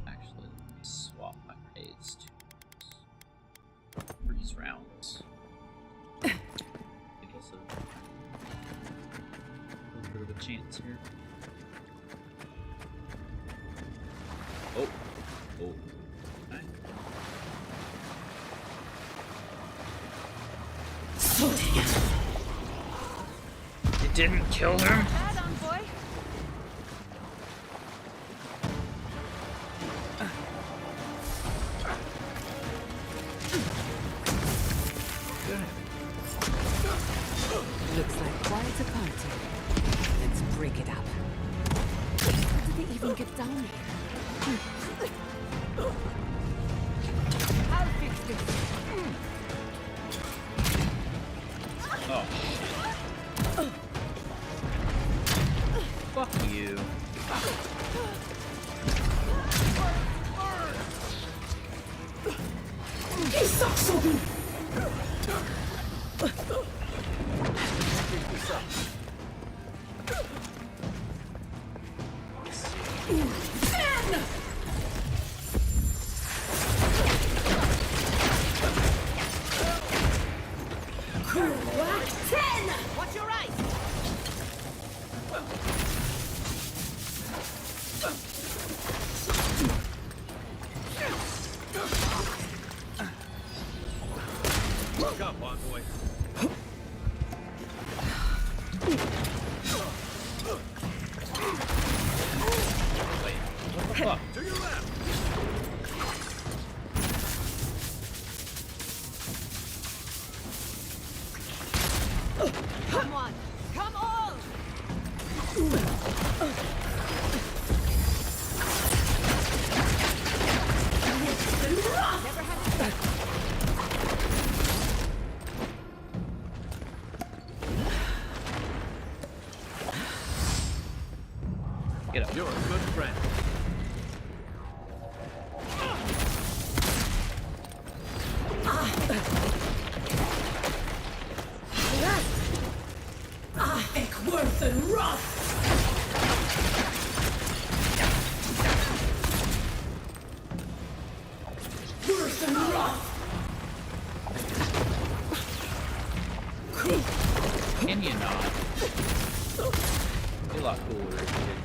Actually, let me swap my grenades to freeze rounds. I guess a little bit of a chance here. Oh. Oh. Okay. It didn't kill him? Bad on, boy. Looks like quite a party. Let's break it up. How did they even get down here? I'll fix this. Oh, shit. Fuck you. Watch your right! Look up, envoy. Wait, what the fuck? To your left! Come on! Come on! Get up. You're a good friend. Athik, worth and wrath! Worth and wrath! Can you not? Be a lot cooler if you didn't.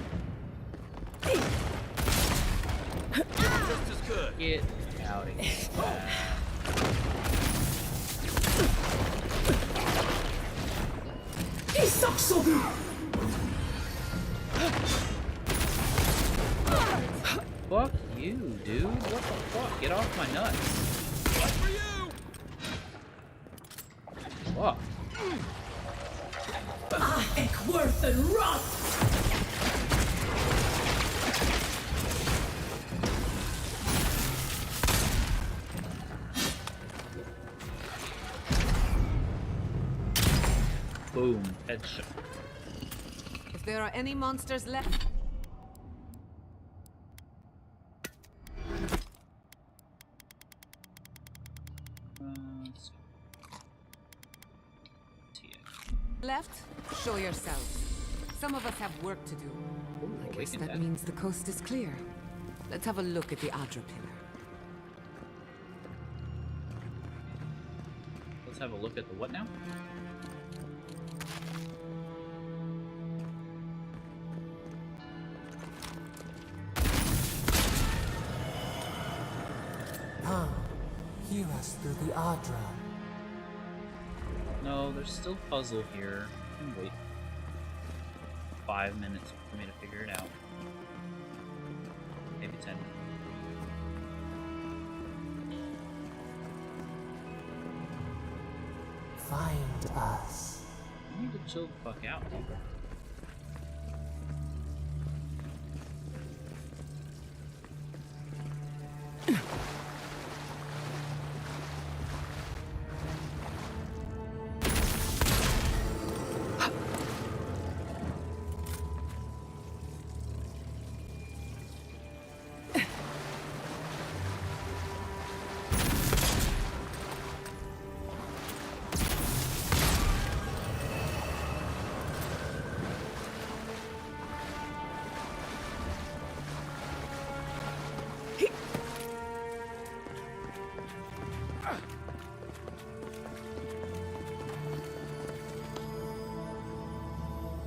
Just as good. Get out of here. Fuck you, dude. What the fuck? Get off my nuts. What for you? Fuck. Athik, worth and wrath! Boom. Headshot. If there are any monsters left... Left? Show yourselves. Some of us have work to do. I guess that means the coast is clear. Let's have a look at the Adra pillar. Let's have a look at the what now? Come, hear us through the Adra. No, there's still puzzle here. I can wait 5 minutes for me to figure it out. Maybe 10. Find us. You need to chill the fuck out, dude.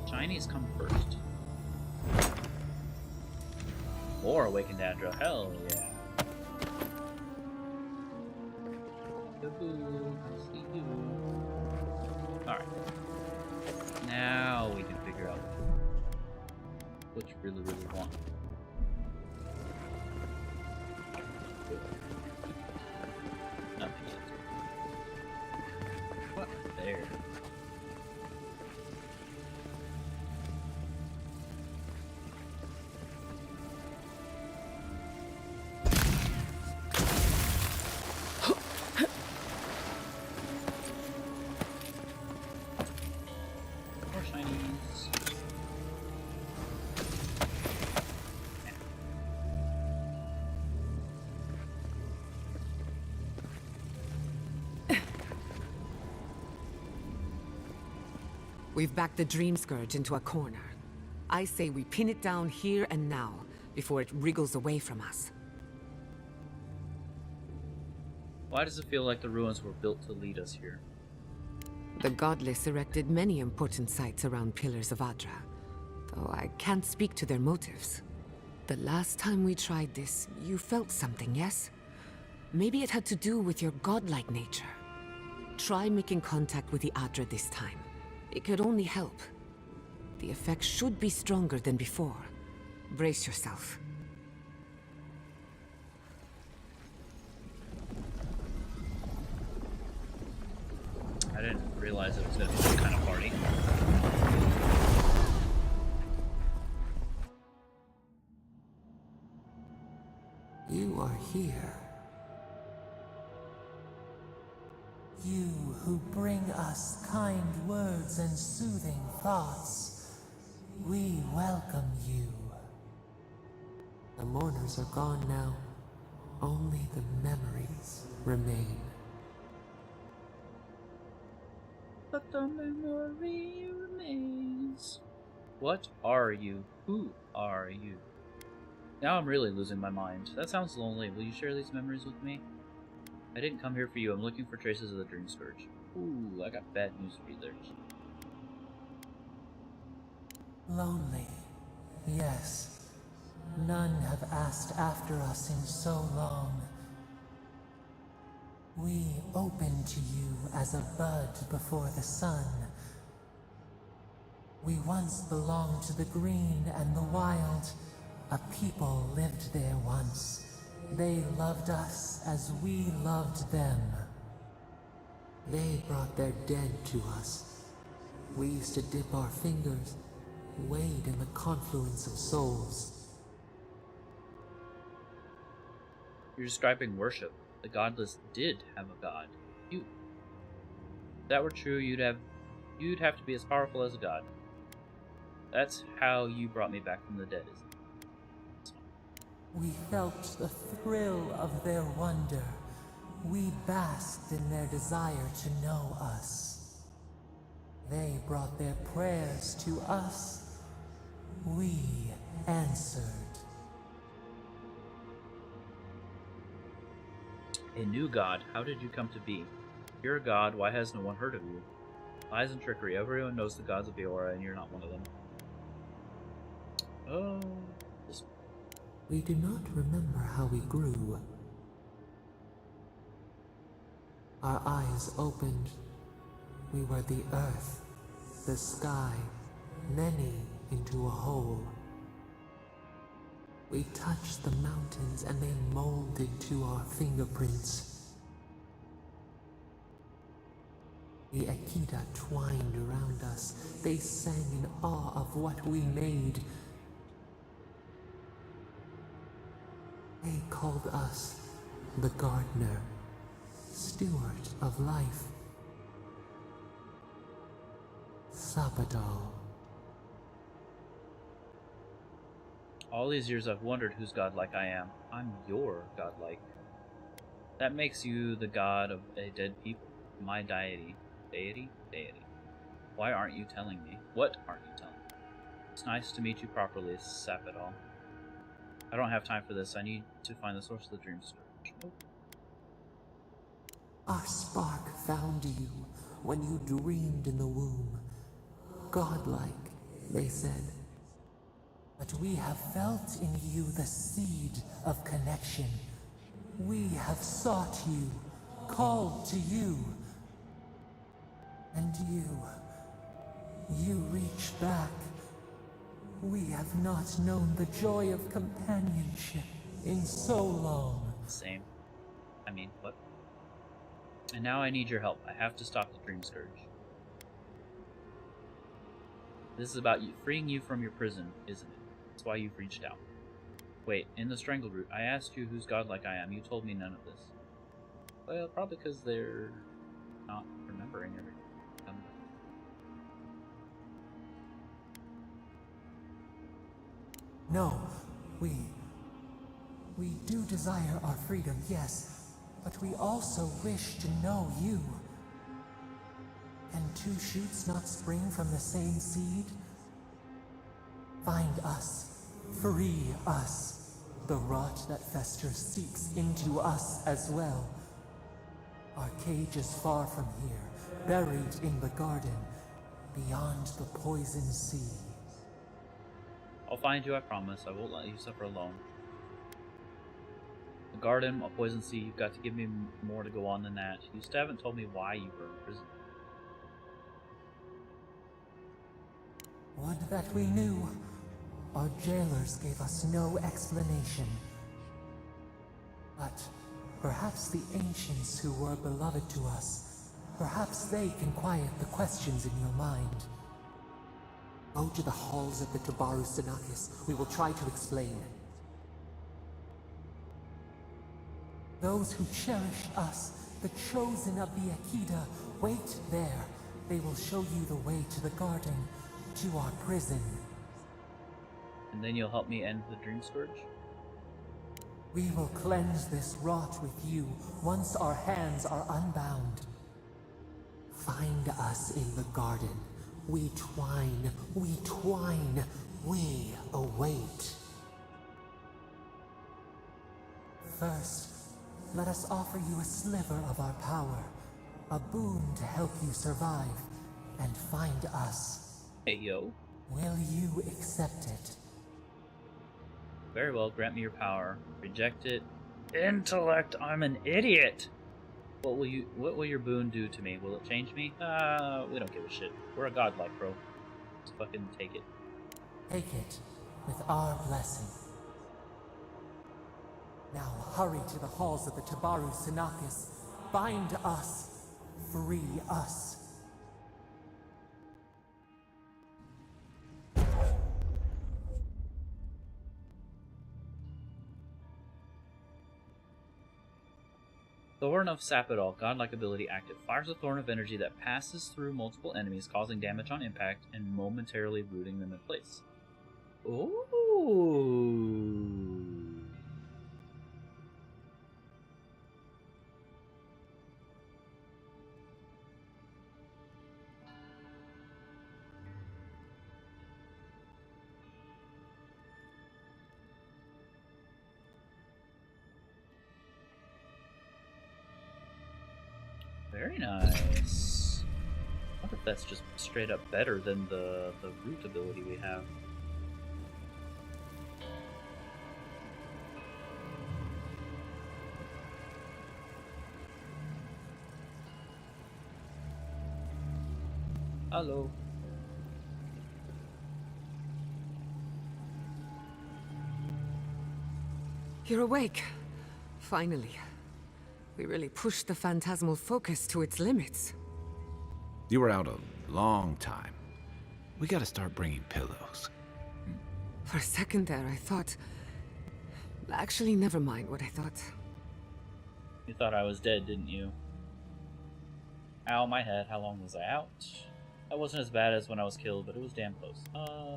Chinese come first. Or Awakened Adra, hell yeah. See you. Alright. Now we can figure out what you really want. Nothing yet. What? There. We've backed the Dream Scourge into a corner. I say we pin it down here and now, before it wriggles away from us. Why does it feel like the ruins were built to lead us here? The Godless erected many important sites around Pillars of Adra, though I can't speak to their motives. The last time we tried this, you felt something, yes? Maybe it had to do with your godlike nature. Try making contact with the Adra this time. It could only help. The effect should be stronger than before. Brace yourself. I didn't realize it was going to be this kind of party. You are here. You who bring us kind words and soothing thoughts. We welcome you. The mourners are gone now. Only the memories remain. But the memory remains. What are you? Who are you? Now I'm really losing my mind. That sounds lonely. Will you share these memories with me? I didn't come here for you. I'm looking for traces of the Dream Scourge. Ooh, I got bad news for you there. Lonely, yes. None have asked after us in so long. We open to you as a bud before the sun. We once belonged to the green and the wild. A people lived there once. They loved us as we loved them. They brought their dead to us. We used to dip our fingers, wade in the confluence of souls. You're describing worship. The godless did have a god. You. If that were true, you'd have to be as powerful as a god. That's how you brought me back from the dead, isn't it? We felt the thrill of their wonder. We basked in their desire to know us. They brought their prayers to us. We answered. A new god. How did you come to be? If you're a god, why has no one heard of you? Lies and trickery. Everyone knows the gods of Eora, and you're not one of them. Oh, this... We do not remember how we grew. Our eyes opened. We were the earth, the sky, many into a whole. We touched the mountains and they molded to our fingerprints. The Akita twined around us. They sang in awe of what we made. They called us the gardener, steward of life. Sabadal. All these years I've wondered whose godlike I am. I'm your godlike. That makes you the god of a dead people. My deity. Deity? Deity. Why aren't you telling me? What aren't you telling me? It's nice to meet you properly, Sapidal. I don't have time for this. I need to find the source of the Dream Scourge. Nope. Our spark found you when you dreamed in the womb. Godlike, they said. But we have felt in you the seed of connection. We have sought you, called to you. And you reach back. We have not known the joy of companionship in so long. Same. I mean, what? And now I need your help. I have to stop the Dream Scourge. This is about you, freeing you from your prison, isn't it? That's why you've reached out. Wait, in the Strangled Route, I asked you whose godlike I am. You told me none of this. Well, probably because they're not remembering everything. No, we do desire our freedom, yes, but we also wish to know you. Can two shoots not spring from the same seed? Find us, free us. The rot that festers seeks into us as well. Our cage is far from here, buried in the garden, beyond the poison sea. I'll find you, I promise. I won't let you suffer alone. A garden, a poison sea, you've got to give me more to go on than that. You still haven't told me why you were in prison. Would that we knew. Our jailers gave us no explanation. But perhaps the ancients who were beloved to us, perhaps they can quiet the questions in your mind. Go to the halls of the Tabaru Sanakis. We will try to explain. Those who cherish us, the chosen of the Akita, wait there. They will show you the way to the garden, to our prison. And then you'll help me end the Dream Scourge? We will cleanse this rot with you once our hands are unbound. Find us in the garden. We twine, we await. First, let us offer you a sliver of our power, a boon to help you survive and find us. Hey, yo. Will you accept it? Very well, grant me your power. Reject it. Intellect, I'm an idiot! What will your boon do to me? Will it change me? We don't give a shit. We're a godlike, bro. Just fucking take it. Take it with our blessing. Now hurry to the halls of the Tabaru Sinakis. Bind us. Free us. Thorn of Sapidol, godlike ability active. Fires a thorn of energy that passes through multiple enemies, causing damage on impact and momentarily rooting them in place. Ooh. Very nice. I wonder if that's just straight up better than the root ability we have. Hello. You're awake. Finally. We really pushed the phantasmal focus to its limits. You were out a long time. We gotta start bringing pillows. For a second there, I thought... Actually, never mind what I thought. You thought I was dead, didn't you? Ow, my head. How long was I out? That wasn't as bad as when I was killed, but it was damn close.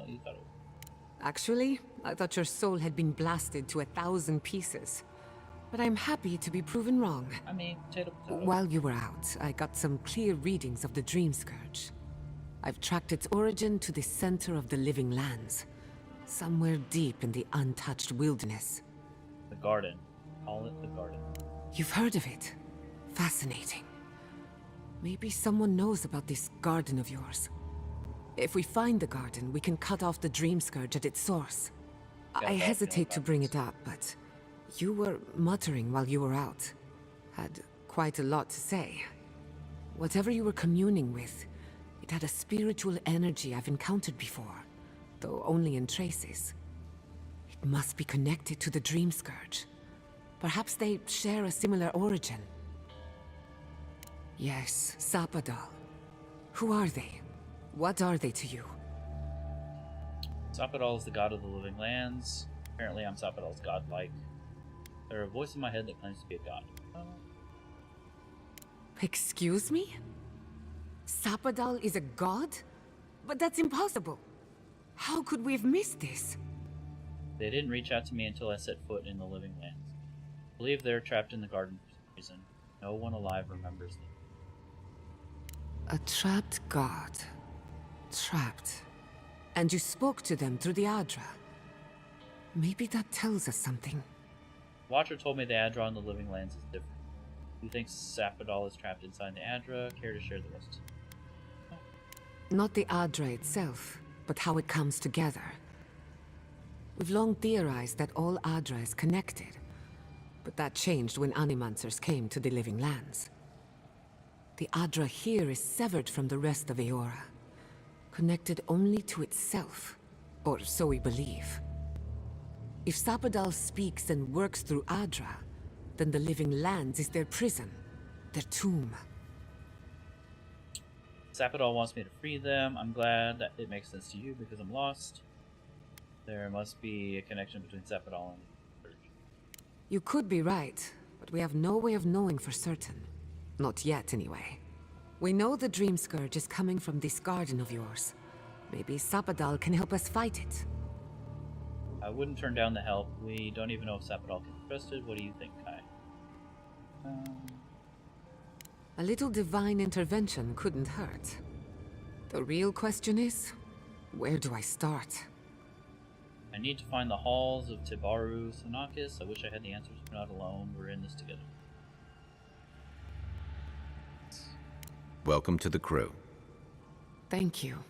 You thought it was. Actually, I thought your soul had been blasted to 1,000 pieces. But I'm happy to be proven wrong. I mean, potato. While you were out, I got some clear readings of the Dream Scourge. I've tracked its origin to the center of the living lands. Somewhere deep in the untouched wilderness. The garden. Call it the garden. You've heard of it. Fascinating. Maybe someone knows about this garden of yours. If we find the garden, we can cut off the Dream Scourge at its source. I hesitate to bring it up, but you were muttering while you were out. Had quite a lot to say. Whatever you were communing with, it had a spiritual energy I've encountered before, though only in traces. It must be connected to the Dream Scourge. Perhaps they share a similar origin. Yes, Sapidol. Who are they? What are they to you? Sapidol is the god of the living lands. Apparently I'm Sapidol's godlike. There's a voice in my head that claims to be a god. Excuse me? Sapidol is a god? But that's impossible. How could we have missed this? They didn't reach out to me until I set foot in the living lands. I believe they're trapped in the garden for some reason. No one alive remembers them. A trapped god. Trapped. And you spoke to them through the Adra. Maybe that tells us something. Watcher told me the Adra in the living lands is different. Who thinks Sapidol is trapped inside the Adra? Care to share the rest? Not the Adra itself, but how it comes together. We've long theorized that all Adra is connected, but that changed when Animancers came to the living lands. The Adra here is severed from the rest of Eora, connected only to itself, or so we believe. If Sapidol speaks and works through Adra, then the living lands is their prison, their tomb. Sapidol wants me to free them. I'm glad that it makes sense to you because I'm lost. There must be a connection between Sapidol and the Scourge. You could be right, but we have no way of knowing for certain. Not yet, anyway. We know the Dream Scourge is coming from this garden of yours. Maybe Sapidol can help us fight it. I wouldn't turn down the help. We don't even know if Sapidol can Trusted. What do you think, Kai? A little divine intervention couldn't hurt. The real question is, where do I start? I need to find the halls of Tibaru Thanakis. I wish I had the answers. We're not alone. We're in this together. Welcome to the crew. Thank you.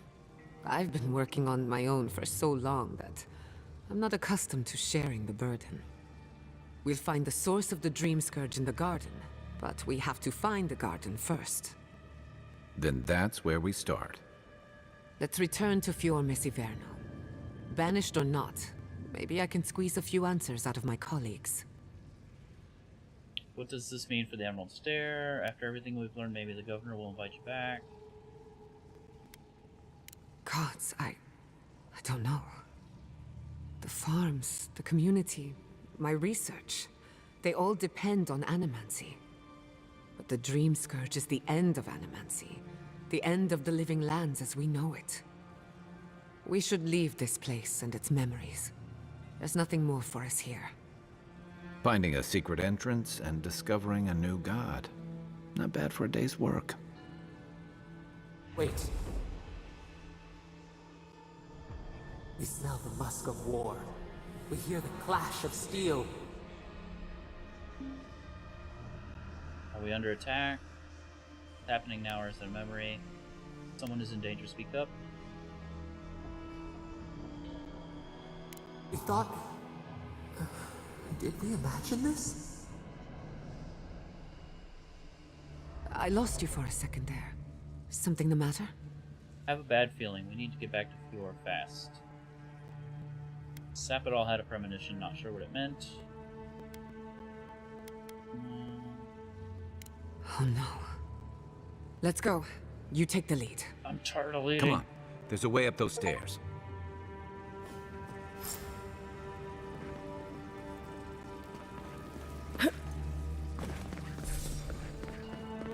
I've been working on my own for so long that I'm not accustomed to sharing the burden. We'll find the source of the Dream Scourge in the garden, but we have to find the garden first. Then that's where we start. Let's return to Fior Messiverno. Banished or not, maybe I can squeeze a few answers out of my colleagues. What does this mean for the Emerald Stair? After everything we've learned, maybe the governor will invite you back. Gods, I don't know. The farms, the community, my research, they all depend on animancy. But the Dream Scourge is the end of animancy, the end of the living lands as we know it. We should leave this place and its memories. There's nothing more for us here. Finding a secret entrance and discovering a new god. Not bad for a day's work. Wait. We smell the musk of war. We hear the clash of steel. Are we under attack? What's happening now, or is it a memory? Someone is in danger, speak up. We thought... did we imagine this? I lost you for a second there. Something the matter? I have a bad feeling. We need to get back to Fior fast. Sapidol had a premonition, not sure what it meant. Oh no. Let's go. You take the lead. I'm tired of leading. Come on. There's a way up those stairs.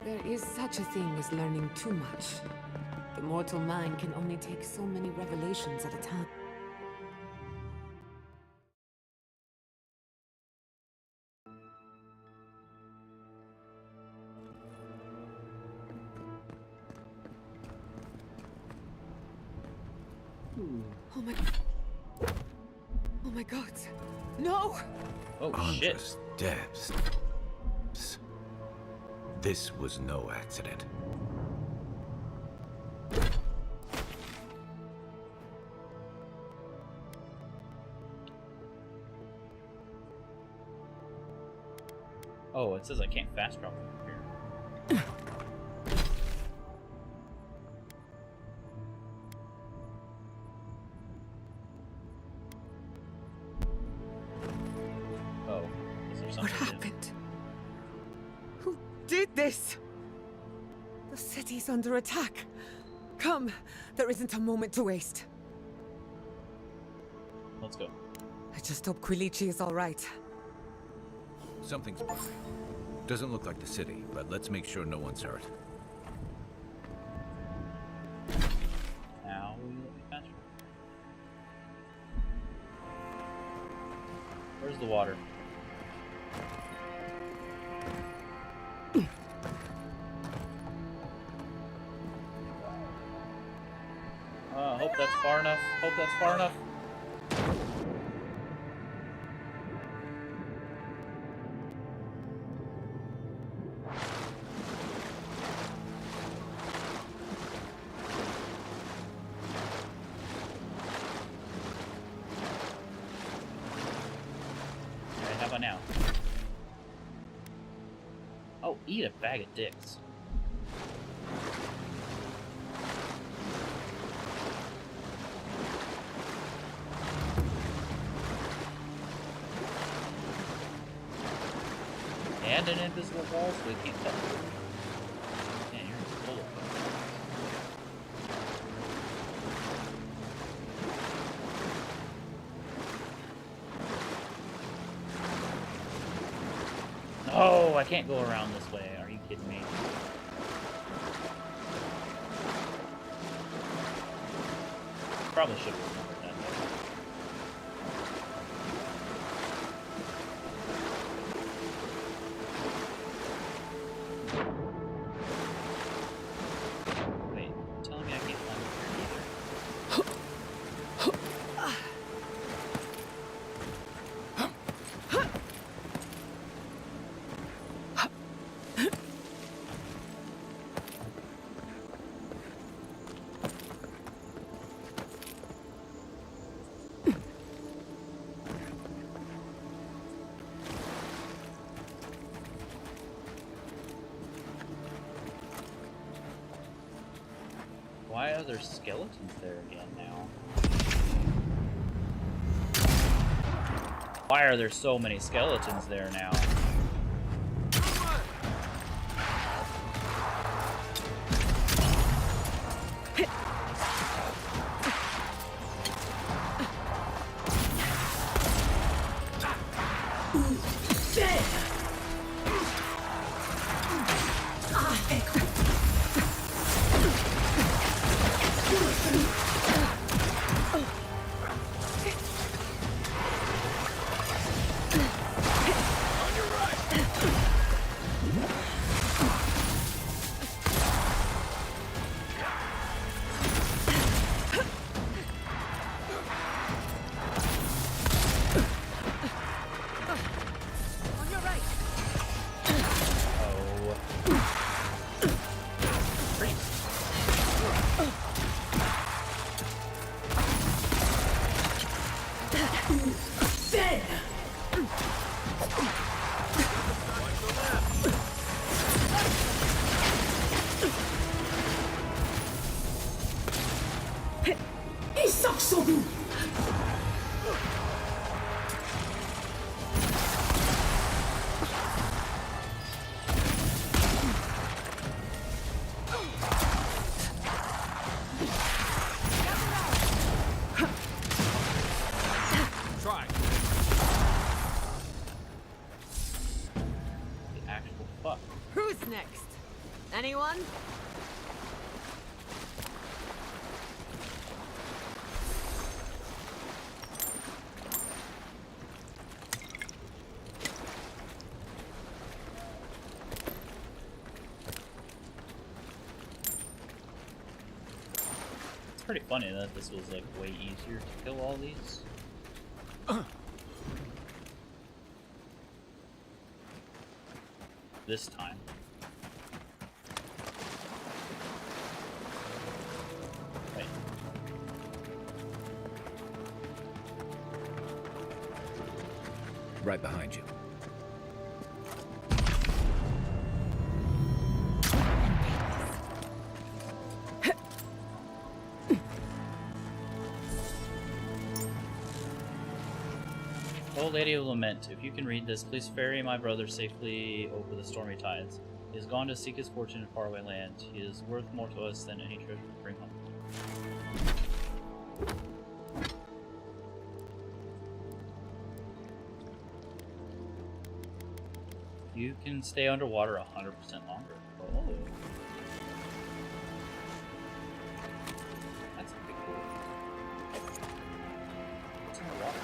There is such a thing as learning too much. The mortal mind can only take so many revelations at a time. Oh my god. No! Oh shit. Steps. This was no accident. Oh, it says I can't fast travel from here. Oh, is there something? What happened? Who did this? The city's under attack. Come, there isn't a moment to waste. Let's go. I just hope Quilici is all right. Something's burning. Doesn't look like the city, but let's make sure no one's hurt. Now, will you let me fast travel? Where's the water? Hope that's far enough. Hope that's far enough. Alright, how about now? Oh, eat a bag of dicks. And an invisible wall, so we can't cut through. Man, you're full of fun. No, I can't go around this way. Are you kidding me? Probably should have remembered that though. Why are there skeletons there again now? Why are there so many skeletons there now? Next. Anyone? It's pretty funny that this was like way easier to kill all these. This time. Right behind you. Old Lady of Lament, if you can read this, please ferry my brother safely over the stormy tides. He has gone to seek his fortune in faraway land. He is worth more to us than any treasure to bring home. You can stay underwater 100% longer. Oh. That's pretty cool. What's in the water?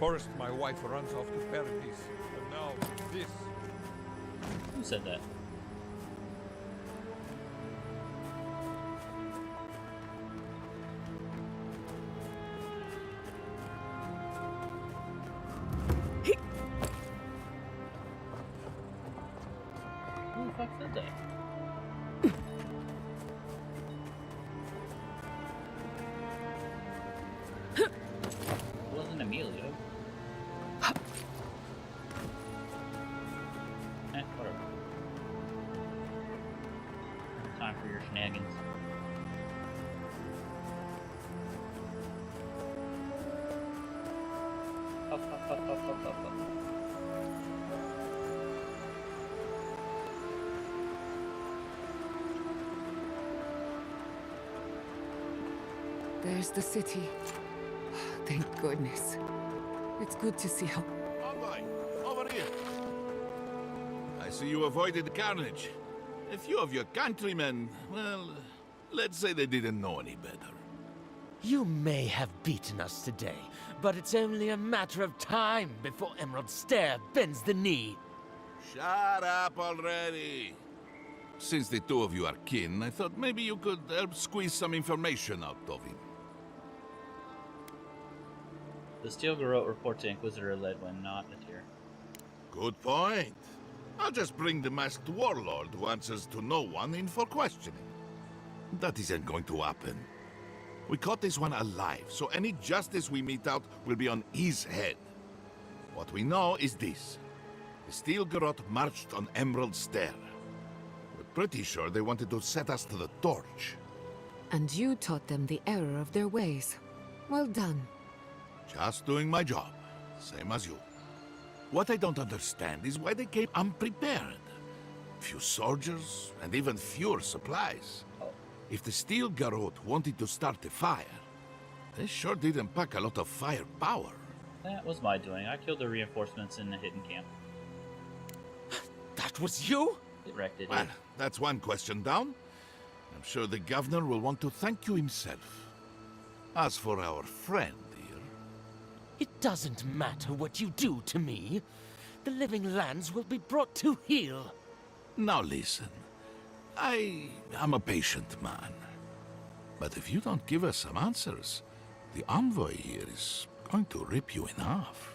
First, my wife runs off to paradise, and now this. Who said that? Who the fuck said that? It wasn't Emilio. Whatever. Time for your shenanigans. Up, up, up, up, up, up, up. There's the city. Thank goodness. It's good to see how... Envoy, over here. I see you avoided the carnage. A few of your countrymen, well, let's say they didn't know any better. You may have beaten us today, but it's only a matter of time before Emerald Stair bends the knee. Shut up already. Since the two of you are kin, I thought maybe you could help squeeze some information out of him. The Steel Garrote report to Inquisitor led when not a tear. Good point. I'll just bring the masked warlord who answers to no one in for questioning. That isn't going to happen. We caught this one alive, so any justice we mete out will be on his head. What we know is this. The Steel Garrote marched on Emerald Stair. We're pretty sure they wanted to set us to the torch. And you taught them the error of their ways. Well done. Just doing my job, same as you. What I don't understand is why they came unprepared. Few soldiers, and even fewer supplies. If the Steel Garrote wanted to start a fire, they sure didn't pack a lot of firepower. That was my doing. I killed the reinforcements in the hidden camp. That was you? It wrecked it. Well, that's one question down. I'm sure the governor will want to thank you himself. As for our friend here... It doesn't matter what you do to me. The living lands will be brought to heel. Now listen. I am a patient man. But if you don't give us some answers, the envoy here is going to rip you in half.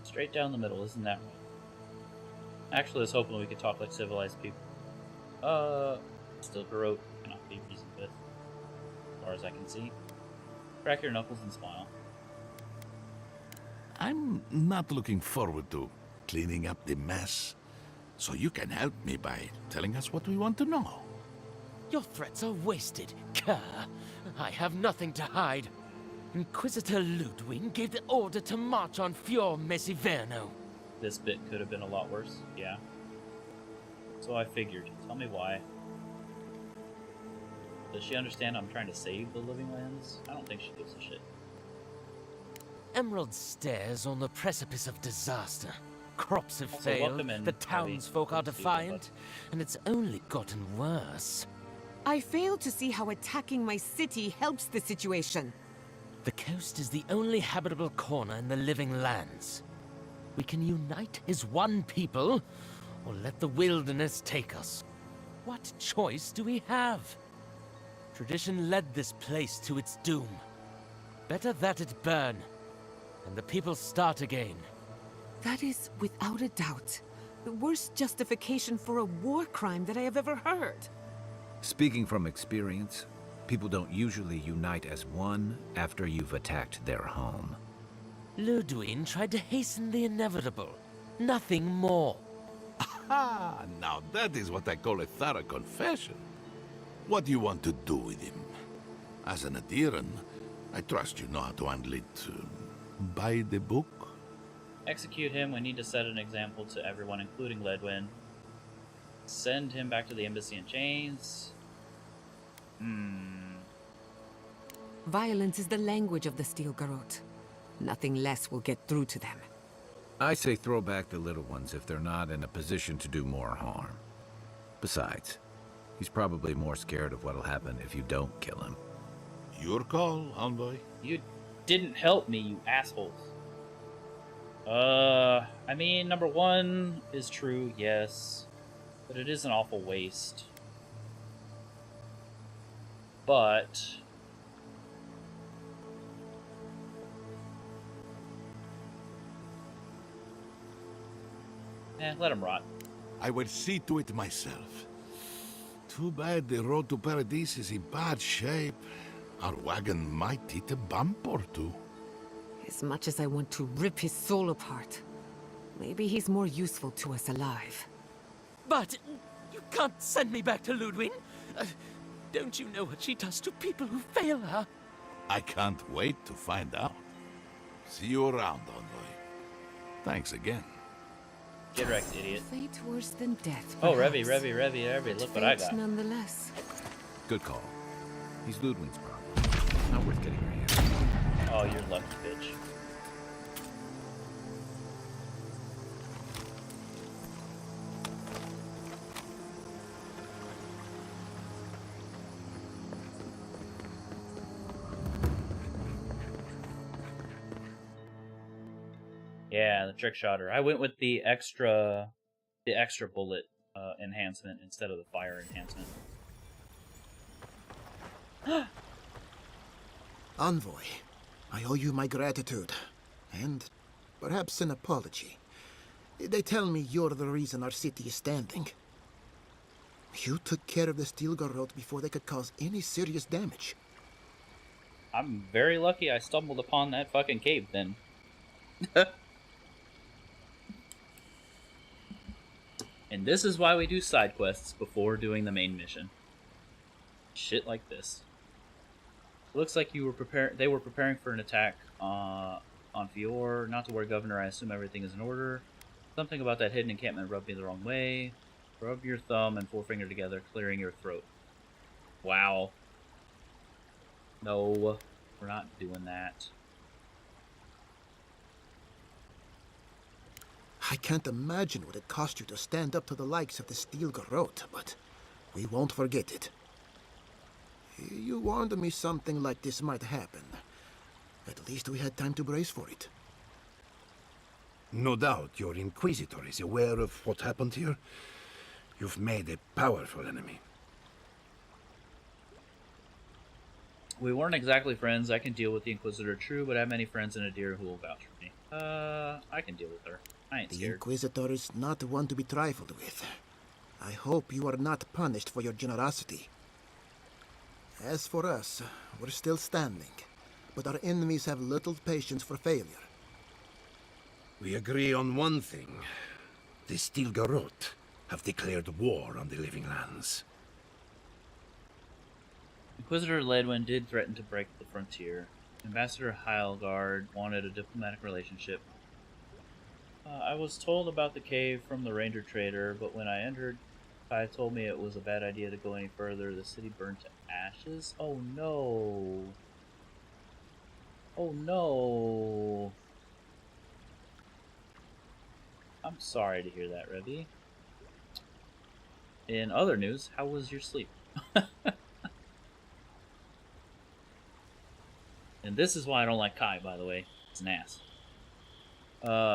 Straight down the middle, isn't that right? Actually, I was hoping we could talk like civilized people. Steel Garrote cannot be reasoned with, as far as I can see. Crack your knuckles and smile. I'm not looking forward to cleaning up the mess. So you can help me by telling us what we want to know. Your threats are wasted, Kerr. I have nothing to hide. Inquisitor Ludwig gave the order to march on Fior Mesiverno. This bit could have been a lot worse, yeah. So I figured. Tell me why. Does she understand I'm trying to save the living lands? I don't think she gives a shit. Emerald Stairs on the precipice of disaster. Crops have Also, failed, welcome in, the townsfolk are defiant, and it's only gotten worse. I fail to see how attacking my city helps the situation. The coast is the only habitable corner in the living lands. We can unite as one people, or let the wilderness take us. What choice do we have? Tradition led this place to its doom. Better that it burn, and the people start again. That is, without a doubt, the worst justification for a war crime that I have ever heard. Speaking from experience, people don't usually unite as one after you've attacked their home. Ludwig tried to hasten the inevitable. Nothing more. Ah, now that is what I call a thorough confession. What do you want to do with him? As an adherent, I trust you know how to handle it by the book. Execute him. We need to set an example to everyone, including Ledwin. Send him back to the embassy in chains. Violence is the language of the Steel Garrote. Nothing less will get through to them. I say throw back the little ones if they're not in a position to do more harm. Besides, he's probably more scared of what'll happen if you don't kill him. Your call, envoy. You didn't help me, you assholes. I mean, number one is true, yes. But it is an awful waste. But... let him rot. I will see to it myself. Too bad the road to Paradise is in bad shape. Our wagon might hit a bump or two. As much as I want to rip his soul apart, maybe he's more useful to us alive. But you can't send me back to Ludwig. Don't you know what she does to people who fail her? I can't wait to find out. See you around, envoy. Thanks again. Get wrecked, idiot. Fate worse than death. Oh, perhaps. Revy, look what I got. Nonetheless. Good call. He's Ludwig's problem. Not worth getting her here. Oh, you're lucky, bitch. Yeah, the trick shotter. I went with the extra bullet enhancement instead of the fire enhancement. Envoy, I owe you my gratitude, and perhaps an apology. They tell me you're the reason our city is standing. You took care of the Stilgarrote before they could cause any serious damage. I'm very lucky I stumbled upon that fucking cave then. And this is why we do side quests before doing the main mission. Shit like this. Looks like you were they were preparing for an attack on Fior. Not to worry, Governor, I assume everything is in order. Something about that hidden encampment rubbed me the wrong way. Rub your thumb and forefinger together, clearing your throat. Wow. No, we're not doing that. I can't imagine what it cost you to stand up to the likes of the Stilgarrote, but we won't forget it. You warned me something like this might happen. At least we had time to brace for it. No doubt your Inquisitor is aware of what happened here. You've made a powerful enemy. We weren't exactly friends. I can deal with the Inquisitor, true, but I have many friends in Adir who will vouch for me. I can deal with her. I ain't The scared. Inquisitor is not one to be trifled with. I hope you are not punished for your generosity. As for us, we're still standing, but our enemies have little patience for failure. We agree on one thing. The Stilgarrote have declared war on the Living Lands. Inquisitor Ledwin did threaten to break the frontier. Ambassador Heilgard wanted a diplomatic relationship. I was told about the cave from the ranger trader, but when I entered, Kai told me it was a bad idea to go any further. The city burned to ashes? Oh no. Oh no. I'm sorry to hear that, Rebby. In other news, how was your sleep? And this is why I don't like Kai, by the way. It's an ass.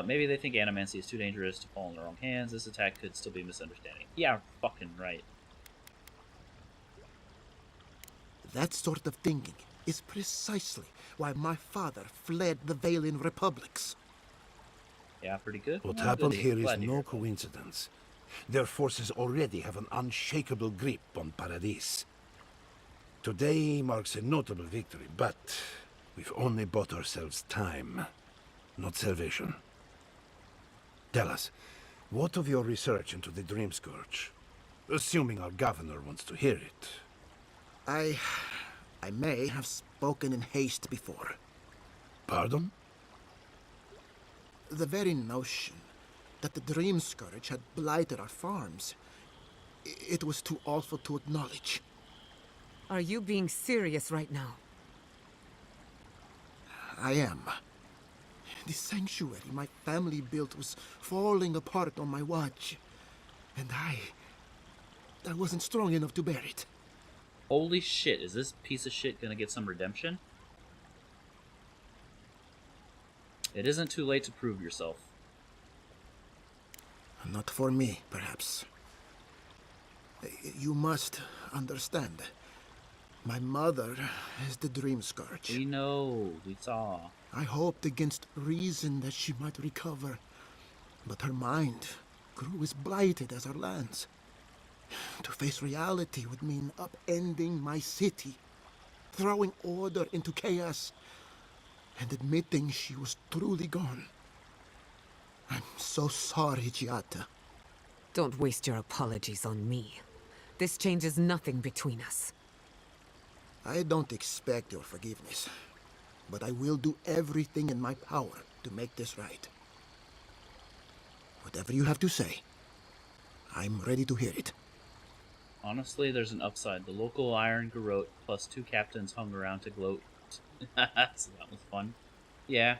Maybe they think animancy is too dangerous to fall in the wrong hands. This attack could still be a misunderstanding. Yeah, fucking right. That sort of thinking is precisely why my father fled the Valen republics. Yeah, pretty good. What Yeah, happened goody. here is Glad to no hear. coincidence. Their forces already have an unshakable grip on Paradis. Today marks a notable victory, but we've only bought ourselves time, not salvation. Tell us, what of your research into the Dream Scourge? Assuming our governor wants to hear it. I may have spoken in haste before. Pardon? The very notion that the Dream Scourge had blighted our farms, it was too awful to acknowledge. Are you being serious right now? I am. The sanctuary my family built was falling apart on my watch, and I wasn't strong enough to bear it. Holy shit, is this piece of shit gonna get some redemption? It isn't too late to prove yourself. Not for me, perhaps. You must understand. My mother is the Dream Scourge. We know, we saw. I hoped against reason that she might recover, but her mind grew as blighted as our lands. To face reality would mean upending my city, throwing order into chaos, and admitting she was truly gone. I'm so sorry, Giata. Don't waste your apologies on me. This changes nothing between us. I don't expect your forgiveness, but I will do everything in my power to make this right. Whatever you have to say, I'm ready to hear it. Honestly, there's an upside. The local Iron Garrote plus 2 captains hung around to gloat. So that was fun. Yeah.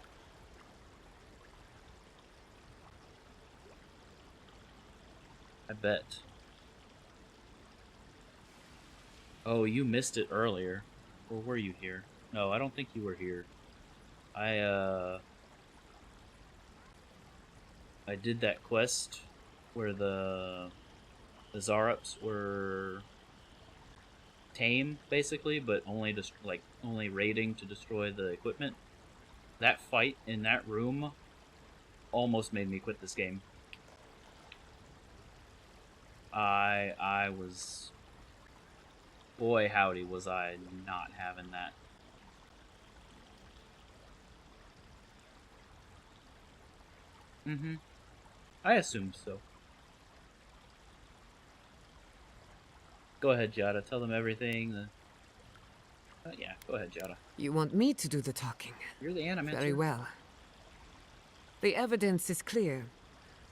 I bet. Oh, you missed it earlier. Or were you here? No, I don't think you were here. I did that quest where the Zarups were tame, basically, but only just only raiding to destroy the equipment. That fight in that room almost made me quit this game. I was... Boy, howdy, was I not having that. Mm-hmm. I assumed so. Go ahead, Jada. Tell them everything. Yeah, go ahead, Jada. You want me to do the talking? You're the animator. Very well. The evidence is clear.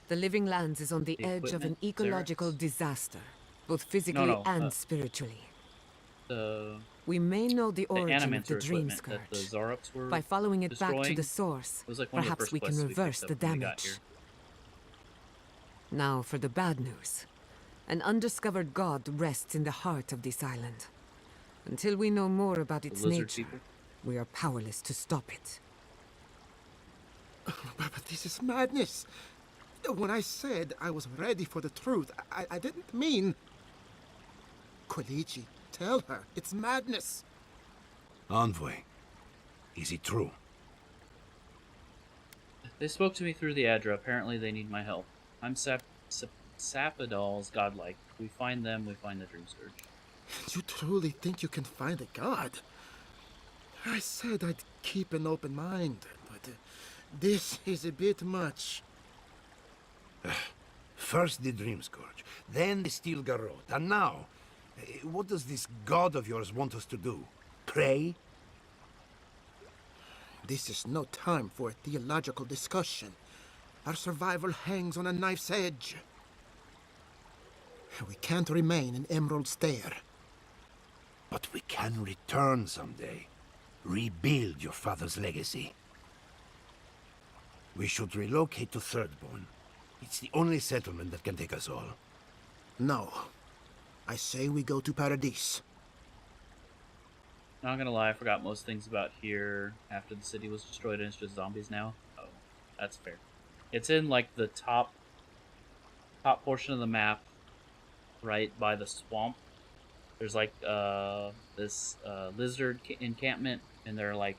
The Living Lands is on the edge of an ecological disaster, both physically and spiritually. We may know the origin of the Dream Scourge. By following it back to the source, perhaps we can reverse the damage. Now for the bad news. An undiscovered god rests in the heart of this island. Until we know more about its nature, we are powerless to stop it. But this is madness. When I said I was ready for the truth, I didn't mean... Quilici, tell her, it's madness. Envoy, is it true? They spoke to me through the Adra. Apparently they need my help. I'm Sapidal's godlike. We find them, we find the Dream Scourge. You truly think you can find a god? I said I'd keep an open mind, but this is a bit much. First the Dream Scourge, then the Steel Garrote, and now, what does this god of yours want us to do? Pray? This is no time for a theological discussion. Our survival hangs on a knife's edge. We can't remain in Emerald Stair. But we can return someday. Rebuild your father's legacy. We should relocate to Thirdborn. It's the only settlement that can take us all. No. I say we go to Paradise. Not gonna lie, I forgot most things about here after the city was destroyed and it's just zombies now. Oh, that's fair. It's in, like, the top portion of the map, right by the swamp. There's, like, this lizard encampment, and they're, like,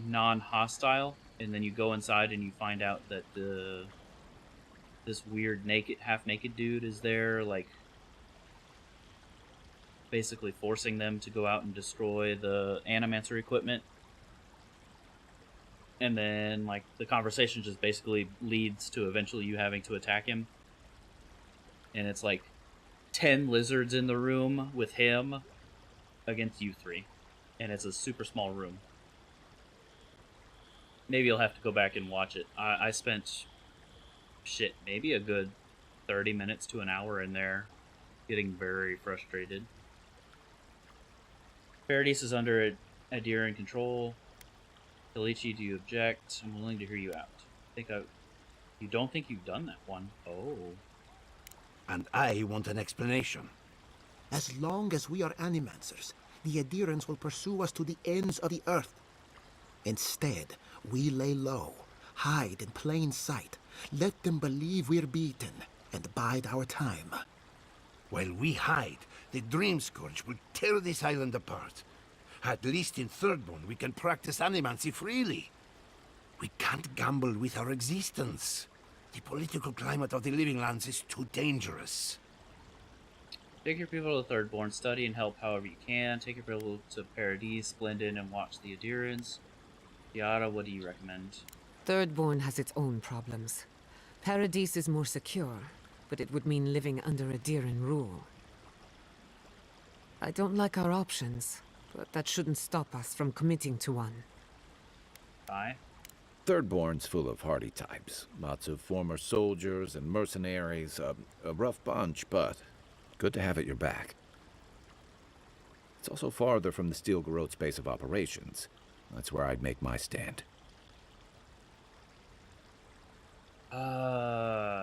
non-hostile. And then you go inside and you find out that this weird half-naked dude is there, like, basically forcing them to go out and destroy the Animancer equipment. And then, like, the conversation just basically leads to eventually you having to attack him. And it's like 10 lizards in the room with him against you 3. And it's a super small room. Maybe you'll have to go back and watch it. I spent, maybe a good 30 minutes to an hour in there, getting very frustrated. Paradise is under Adiran control. Quilici, do you object? I'm willing to hear you out. You don't think you've done that one? Oh. And I want an explanation. As long as we are Animancers, the Adirans will pursue us to the ends of the earth. Instead, we lay low, hide in plain sight, let them believe we're beaten, and bide our time. While we hide, the Dream Scourge will tear this island apart. At least in Thirdborn, we can practice animancy freely. We can't gamble with our existence. The political climate of the Living Lands is too dangerous. Take your people to Thirdborn, study and help however you can. Take your people to Paradise, blend in and watch the Adirans. Yara, what do you recommend? Thirdborn has its own problems. Paradise is more secure, but it would mean living under Adiran rule. I don't like our options, but that shouldn't stop us from committing to one. Aye. Thirdborn's full of hardy types. Lots of former soldiers and mercenaries. A rough bunch, but good to have at your back. It's also farther from the Steel Garrote's base of operations. That's where I'd make my stand.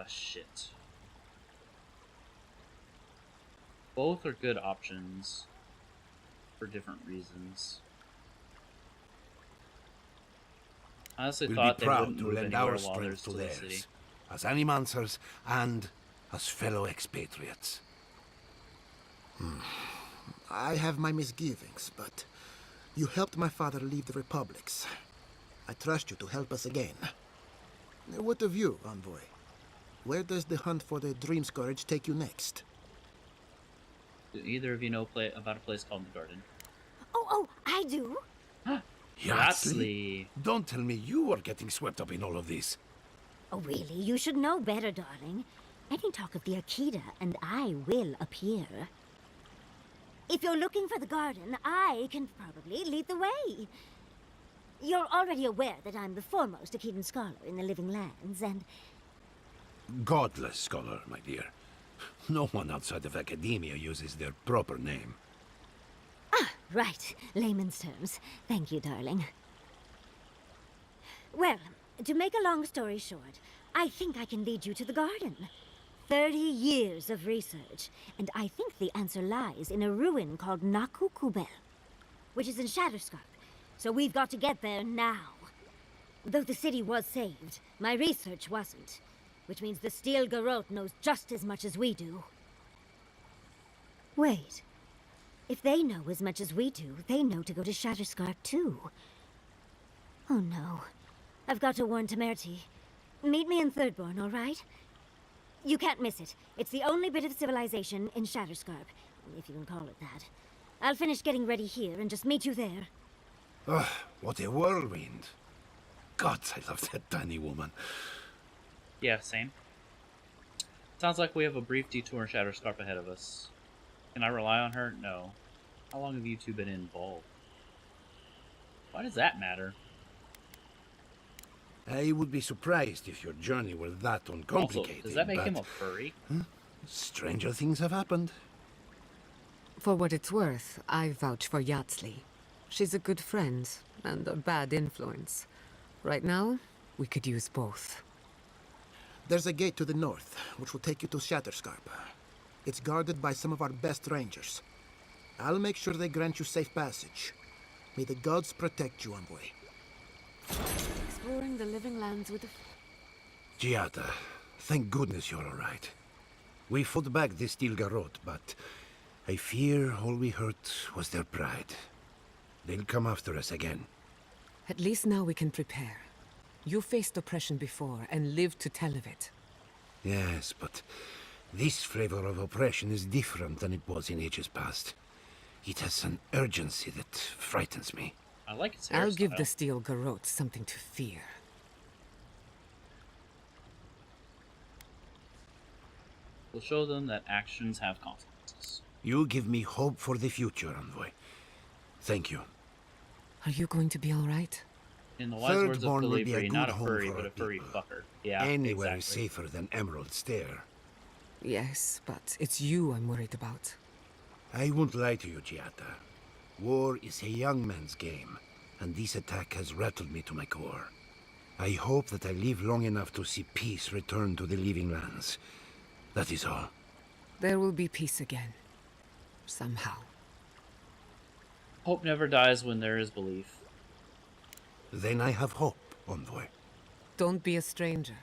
Shit. Both are good options for different reasons. I honestly thought they wouldn't move anywhere while they're still in the city. As Animancers and as fellow expatriates. I have my misgivings, but you helped my father leave the Republics. I trust you to help us again. What of you, Envoy? Where does the hunt for the Dream Scourge take you next? Do either of you know about a place called the Garden? Oh, I do. Yahtzee? Don't tell me you are getting swept up in all of this. Oh, really? You should know better, darling. Any talk of the Akita, and I will appear. If you're looking for the garden, I can probably lead the way. You're already aware that I'm the foremost Akitan scholar in the Living Lands, and... Godless scholar, my dear. No one outside of academia uses their proper name. Ah, right. Layman's terms. Thank you, darling. Well, to make a long story short, I think I can lead you to the garden. 30 years of research, and I think the answer lies in a ruin called Nakukubel, which is in Shatterscarp. So we've got to get there now. Though the city was saved, my research wasn't, which means the Steel Garrote knows just as much as we do. Wait. If they know as much as we do, they know to go to Shatterscarp too. Oh no. I've got to warn Temerity. Meet me in Thirdborn, all right? You can't miss it. It's the only bit of civilization in Shatterscarp, if you can call it that. I'll finish getting ready here and just meet you there. Ugh, what a whirlwind. God, I love that tiny woman. Yeah, same. Sounds like we have a brief detour in Shatterscarp ahead of us. Can I rely on her? No. How long have you two been involved? Why does that matter? I would be surprised if your journey were that uncomplicated. Also, does that make him a furry? Stranger things have happened. For what it's worth, I vouch for Yahtzee. She's a good friend and a bad influence. Right now, we could use both. There's a gate to the north, which will take you to Shatterscarp. It's guarded by some of our best rangers. I'll make sure they grant you safe passage. May the gods protect you, Envoy. Exploring the Living Lands with a... Giada, thank goodness you're all right. We fought back the Steel Garrote, but I fear all we hurt was their pride. They'll come after us again. At least now we can prepare. You faced oppression before and lived to tell of it. Yes, but this flavor of oppression is different than it was in ages past. It has an urgency that frightens me. I like its I'll hairstyle. give the Steel Garrote something to fear. We'll show them that actions have consequences. You give me hope for the future, Envoy. Thank you. Are you going to be all right? In the wise words of Thirdborn will be a Calibri, good not a home furry, for but our a furry people. fucker. Yeah, Anywhere exactly. is safer than Emerald Stair. Yes, but it's you I'm worried about. I won't lie to you, Giada. War is a young man's game, and this attack has rattled me to my core. I hope that I live long enough to see peace return to the Living Lands. That is all. There will be peace again. Somehow. Hope never dies when there is belief. Then I have hope, Envoy. Don't be a stranger.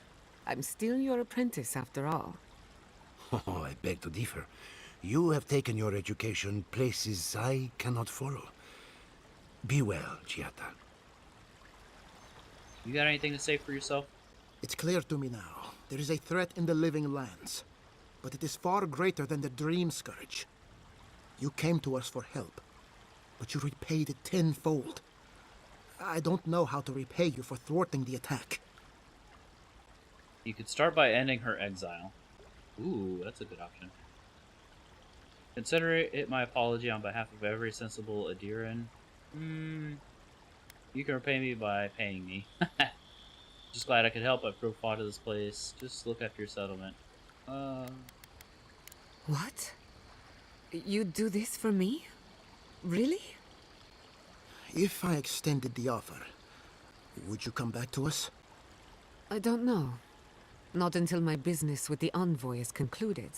I'm still your apprentice after all. Oh, I beg to differ. You have taken your education places I cannot follow. Be well, Giada. You got anything to say for yourself? It's clear to me now. There is a threat in the Living Lands. But it is far greater than the Dream Scourge. You came to us for help. But you repaid it tenfold. I don't know how to repay you for thwarting the attack. You could start by ending her exile. Ooh, that's a good option. Consider it my apology on behalf of every sensible Adiran. You can repay me by paying me. Just glad I could help. I drove far to this place. Just look after your settlement. What? You'd do this for me? Really? If I extended the offer, would you come back to us? I don't know. Not until my business with the Envoy is concluded.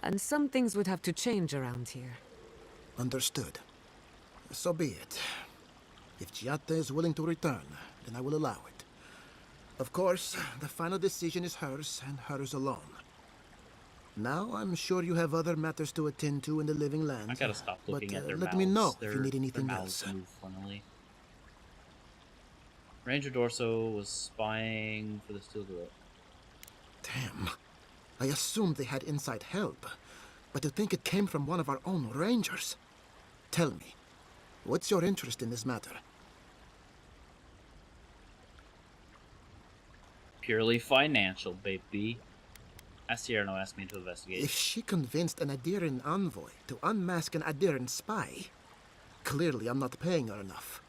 And some things would have to change around here. Understood. So be it. If Giada is willing to return, then I will allow it. Of course, the final decision is hers, and hers alone. Now, I'm sure you have other matters to attend to in the Living Lands. I gotta stop looking at their let mouths. me know if Their- you need their anything mouths else. move funnily. Ranger Dorso was spying for the Steel Garrote. Damn. them. I assumed they had inside help, but to think it came from one of our own rangers. Tell me, what's your interest in this matter? Purely financial, baby. Cyrano asked me to investigate. If she convinced an Adiran envoy to unmask an Adiran spy, clearly I'm not paying her enough.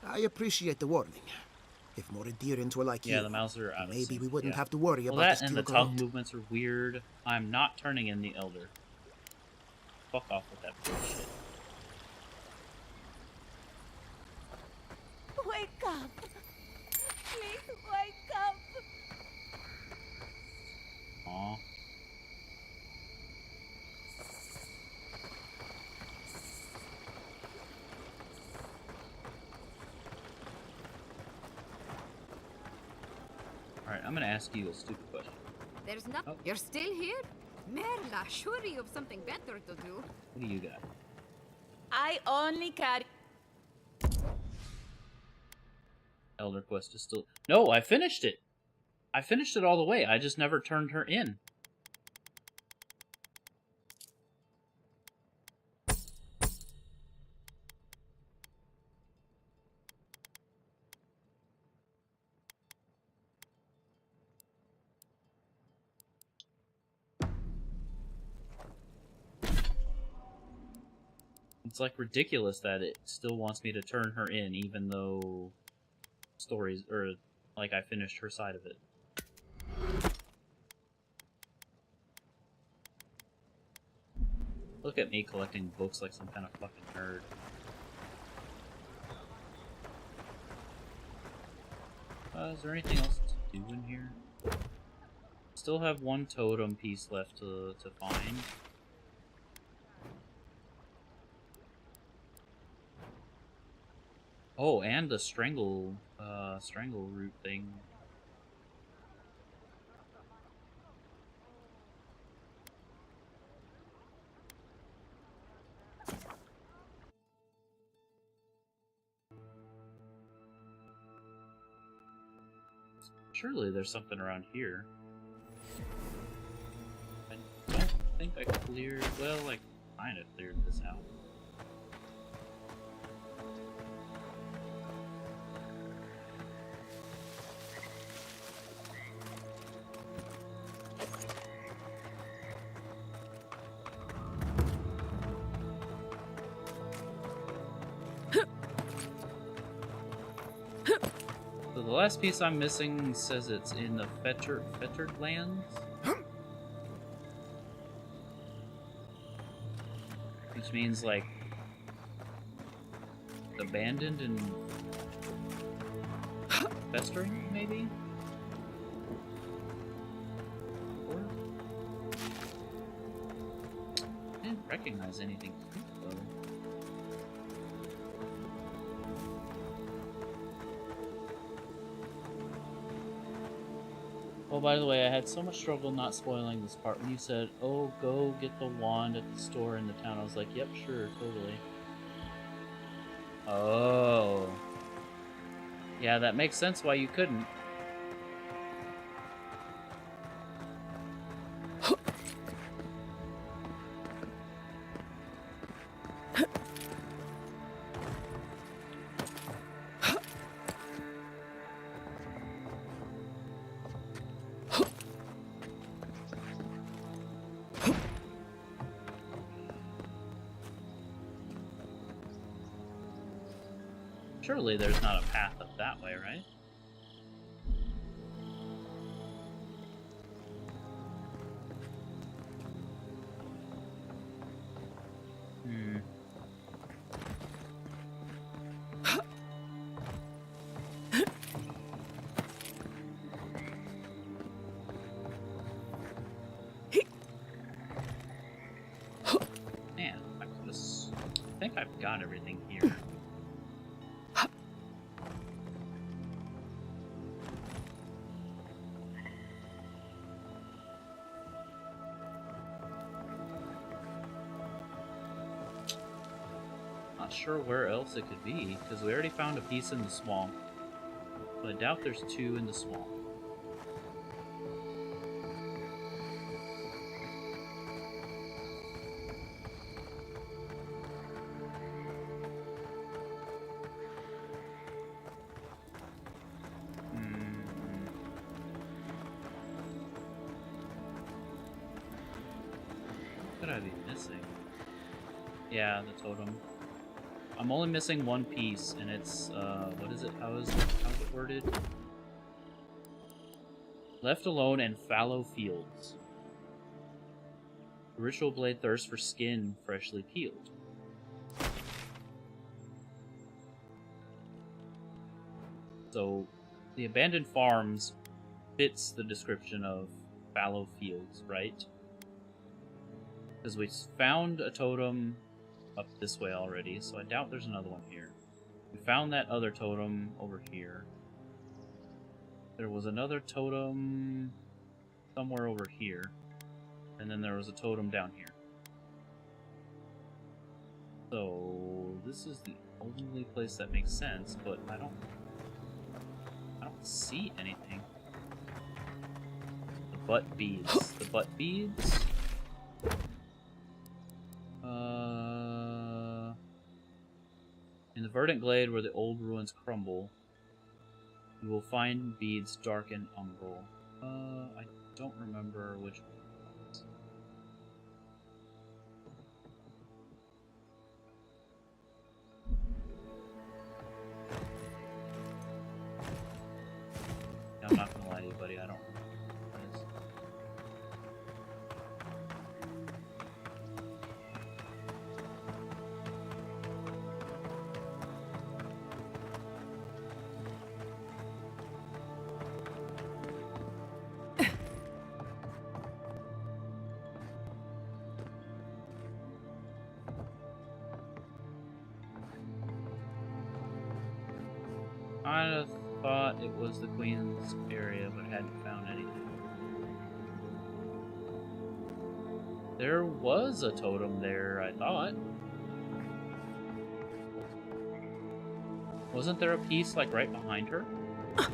I appreciate the warning. If more Adirans were like you, the mouths are out of maybe sync, we wouldn't yeah. have to worry Well, about that this and the steel tongue growth. movements are weird. I'm not turning in the Elder. Fuck off with that bullshit. Wake up! Please wake up! Aw. Alright, I'm gonna ask you a stupid question. There's nothing. You're still here? Merla, surely you have something better to do. What do you got? I only carry. Elder Quest is still... No, I finished it! I finished it all the way. I just never turned her in. It's like ridiculous that it still wants me to turn her in, even though stories, or like I finished her side of it. Look at me collecting books like some kind of fucking nerd. Is there anything else to do in here? Still have one totem piece left to find. Oh, and the strangle root thing. Surely there's something around here. I don't think I cleared... Well, I kind of cleared this out. So the last piece I'm missing says it's in the fettered lands? Which means, like, abandoned and festering, maybe? Or? I didn't recognize anything, though. Oh, by the way, I had so much trouble not spoiling this part. When you said, oh, go get the wand at the store in the town, I was like, yep, sure, totally. Oh. Yeah, that makes sense why you couldn't. Surely there's not a path up that way, right? Hmm. Man, I think I've got everything here. Not sure where else it could be, because we already found a piece in the swamp. But I doubt there's two in the swamp. What could I be missing? Yeah, the totem. I'm only missing one piece, and it's, what is it? How's it worded? Left alone and fallow fields. The ritual blade thirsts for skin freshly peeled. So, the abandoned farms fits the description of fallow fields, right? Because we found a totem up this way already, so I doubt there's another one here. We found that other totem over here. There was another totem somewhere over here. And then there was a totem down here. So this is the only place that makes sense, but I don't see anything. The butt beads. The butt beads? In the verdant glade where the old ruins crumble, you will find beads dark and umbral. I don't remember which one. I'm not gonna lie to you, buddy, I don't remember what it is. I thought it was the Queen's area, but hadn't found anything. There was a totem there, I thought. Wasn't there a piece, like, right behind her? I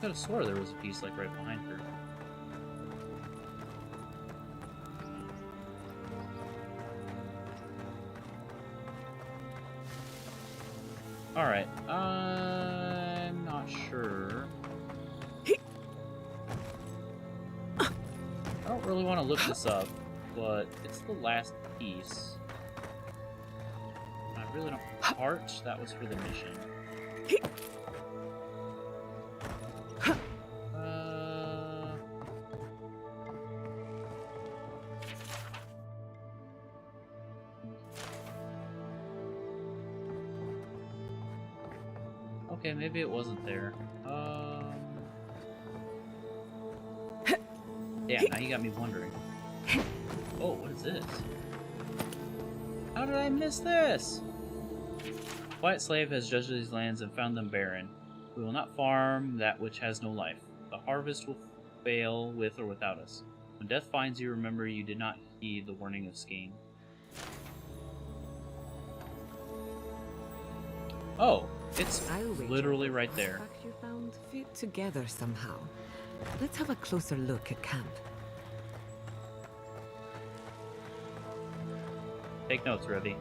could have swore there was a piece, like, right behind her. Alright, I'm not sure. I don't really want to look this up, but it's the last piece. I really don't... Arch, that was for the mission. Okay, maybe it wasn't there. Damn, now you got me wondering. Oh, what is this? How did I miss this? Quiet slave has judged these lands and found them barren. We will not farm that which has no life. The harvest will fail with or without us. When death finds you, remember you did not heed the warning of Skane. Oh, it's literally right there. You found fit together somehow. Let's have a closer look at camp. Take notes, Revy.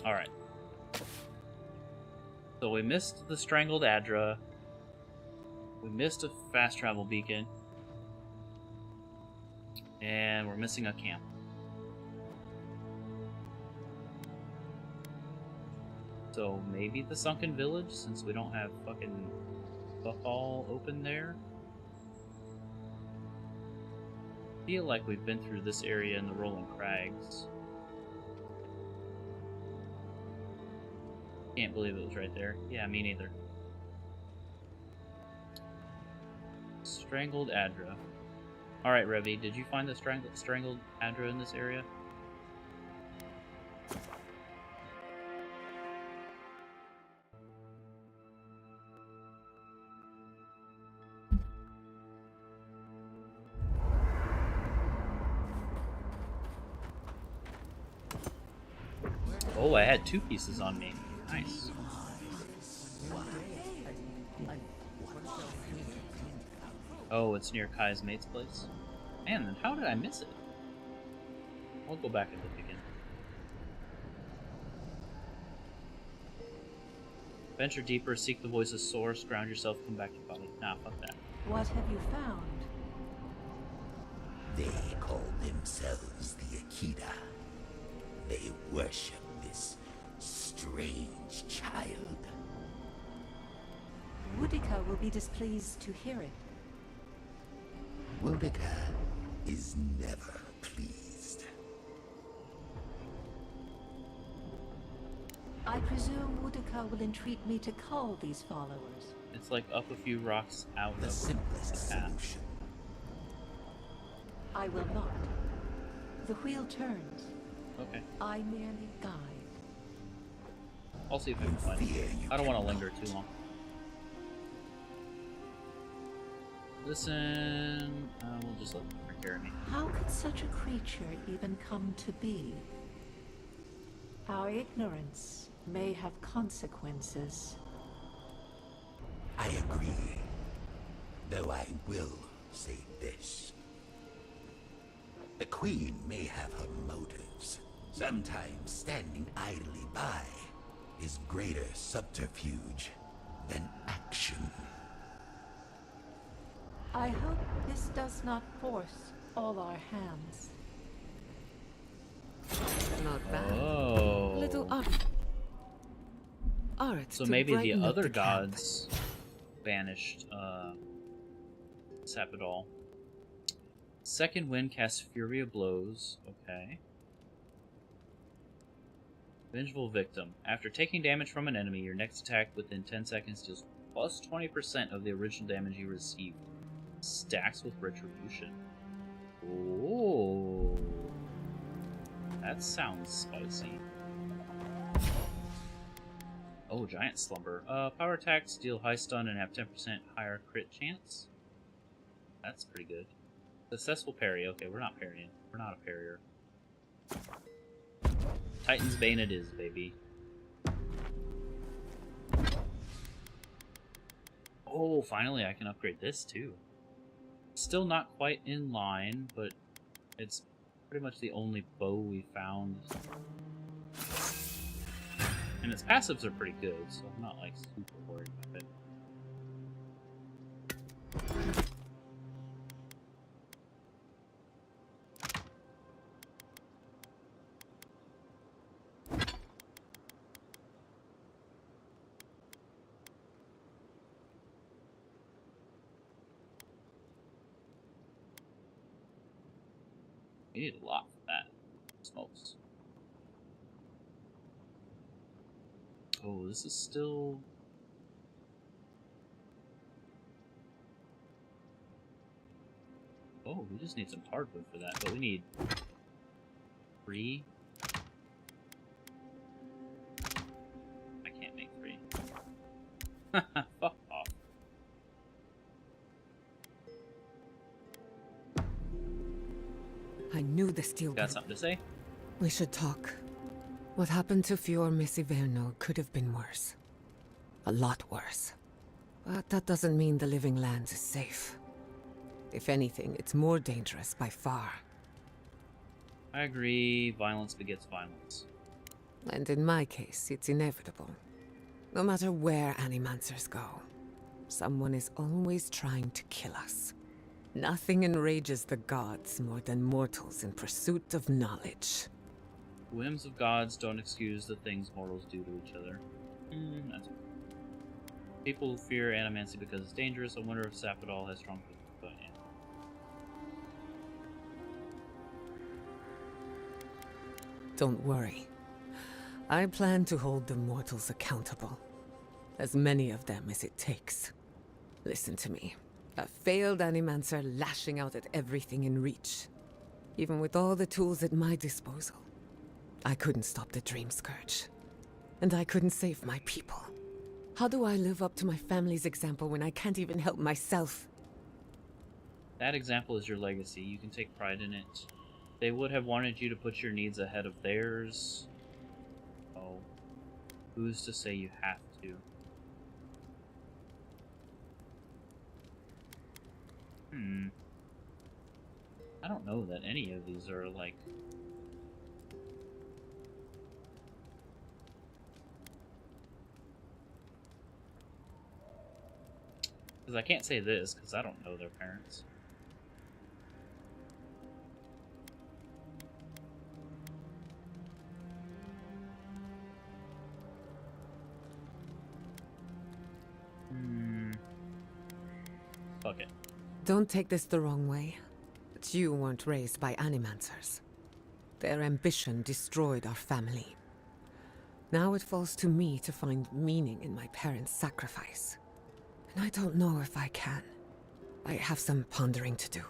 Alright. So we missed the strangled Adra. We missed a fast travel beacon. And we're missing a camp. So maybe the sunken village, since we don't have fucking fuck all open there. I feel like we've been through this area in the Rolling Crags. Can't believe it was right there. Yeah, me neither. Strangled Adra. Alright, Revy, did you find the strangled Adra in this area? Oh, I had 2 pieces on me. Nice. Oh, it's near Kai's mate's place? Man, then how did I miss it? I'll go back and look again. Venture deeper, seek the voice's source, ground yourself, come back to your body. Nah, fuck that. What have you found? They call themselves the Akita. They worship this strange child. Woodika will be displeased to hear it. Woodika is never pleased. I presume Woodika will entreat me to cull these followers. It's like up a few rocks out The of simplest the path. solution. I will not. The wheel turns. Okay. I merely guide. I'll see if I can find it. I don't want to linger too long. Listen, we'll just let them carry me. How could such a creature even come to be? Our ignorance may have consequences. I agree. Though I will say this. The Queen may have her motives. Sometimes standing idly by is greater subterfuge than action. I hope this does not force all our hands. Not bad. Oh. Little art. So to maybe the brighten up other the camp. gods banished Sapidol. Second wind casts Fury of Blows. Okay. Vengeful Victim. After taking damage from an enemy, your next attack within 10 seconds deals plus 20% of the original damage you received. Stacks with Retribution. Oh. That sounds spicy. Oh, Giant Slumber. Power attacks deal high stun and have 10% higher crit chance. That's pretty good. Successful parry. Okay, we're not parrying. We're not a parrier. Titan's Bane it is, baby. Oh, finally I can upgrade this too. Still not quite in line, but it's pretty much the only bow we found. And its passives are pretty good, so I'm not like super worried about it. You need a lot for that. Smokes. Oh, this is still... Oh, we just need some hardwood for that, but we need 3. I can't make 3. Fuck off. I knew the steel. Got something to say? We should talk. What happened to Fior Messiverno could have been worse. A lot worse. But that doesn't mean the Living Lands is safe. If anything, it's more dangerous by far. I agree. Violence begets violence. And in my case, it's inevitable. No matter where Animancers go, someone is always trying to kill us. Nothing enrages the gods more than mortals in pursuit of knowledge. Whims of gods don't excuse the things mortals do to each other. That's okay. People fear animancy because it's dangerous. I wonder if Sapidol has strong feelings about it. Don't worry. I plan to hold the mortals accountable. As many of them as it takes. Listen to me. A failed Animancer lashing out at everything in reach. Even with all the tools at my disposal. I couldn't stop the Dream Scourge. And I couldn't save my people. How do I live up to my family's example when I can't even help myself? That example is your legacy. You can take pride in it. They would have wanted you to put your needs ahead of theirs. Oh, who's to say you have to? I don't know that any of these are like... Because I can't say this because I don't know their parents. Fuck it. Don't take this the wrong way, but you weren't raised by animancers. Their ambition destroyed our family. Now it falls to me to find meaning in my parents' sacrifice. And I don't know if I can. I have some pondering to do.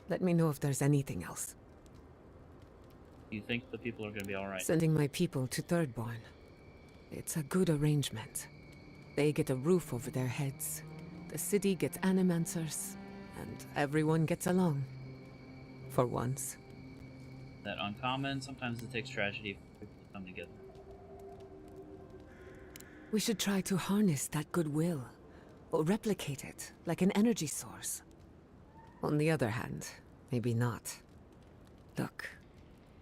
Let me know if there's anything else. You think the people are gonna be alright? Sending my people to Thirdborn. It's a good arrangement. They get a roof over their heads. The city gets animancers, and everyone gets along. For once. That uncommon, sometimes it takes tragedy for people to come together. We should try to harness that goodwill, or replicate it, like an energy source. On the other hand, maybe not. Look,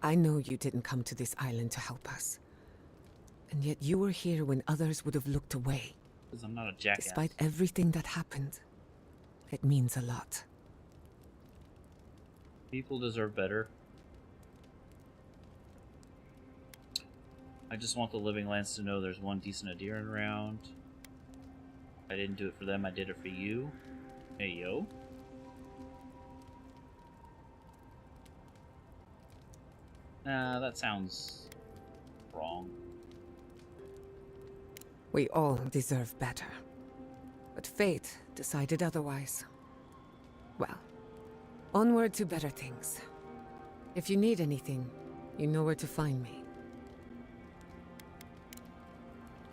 I know you didn't come to this island to help us. And yet you were here when others would have looked away. Because I'm not a jackass. Despite everything that happened, it means a lot. People deserve better. I just want the Living Lands to know there's one decent Adiran around. I didn't do it for them, I did it for you. Hey, yo. Nah, that sounds wrong. We all deserve better. But fate decided otherwise. Well, onward to better things. If you need anything, you know where to find me.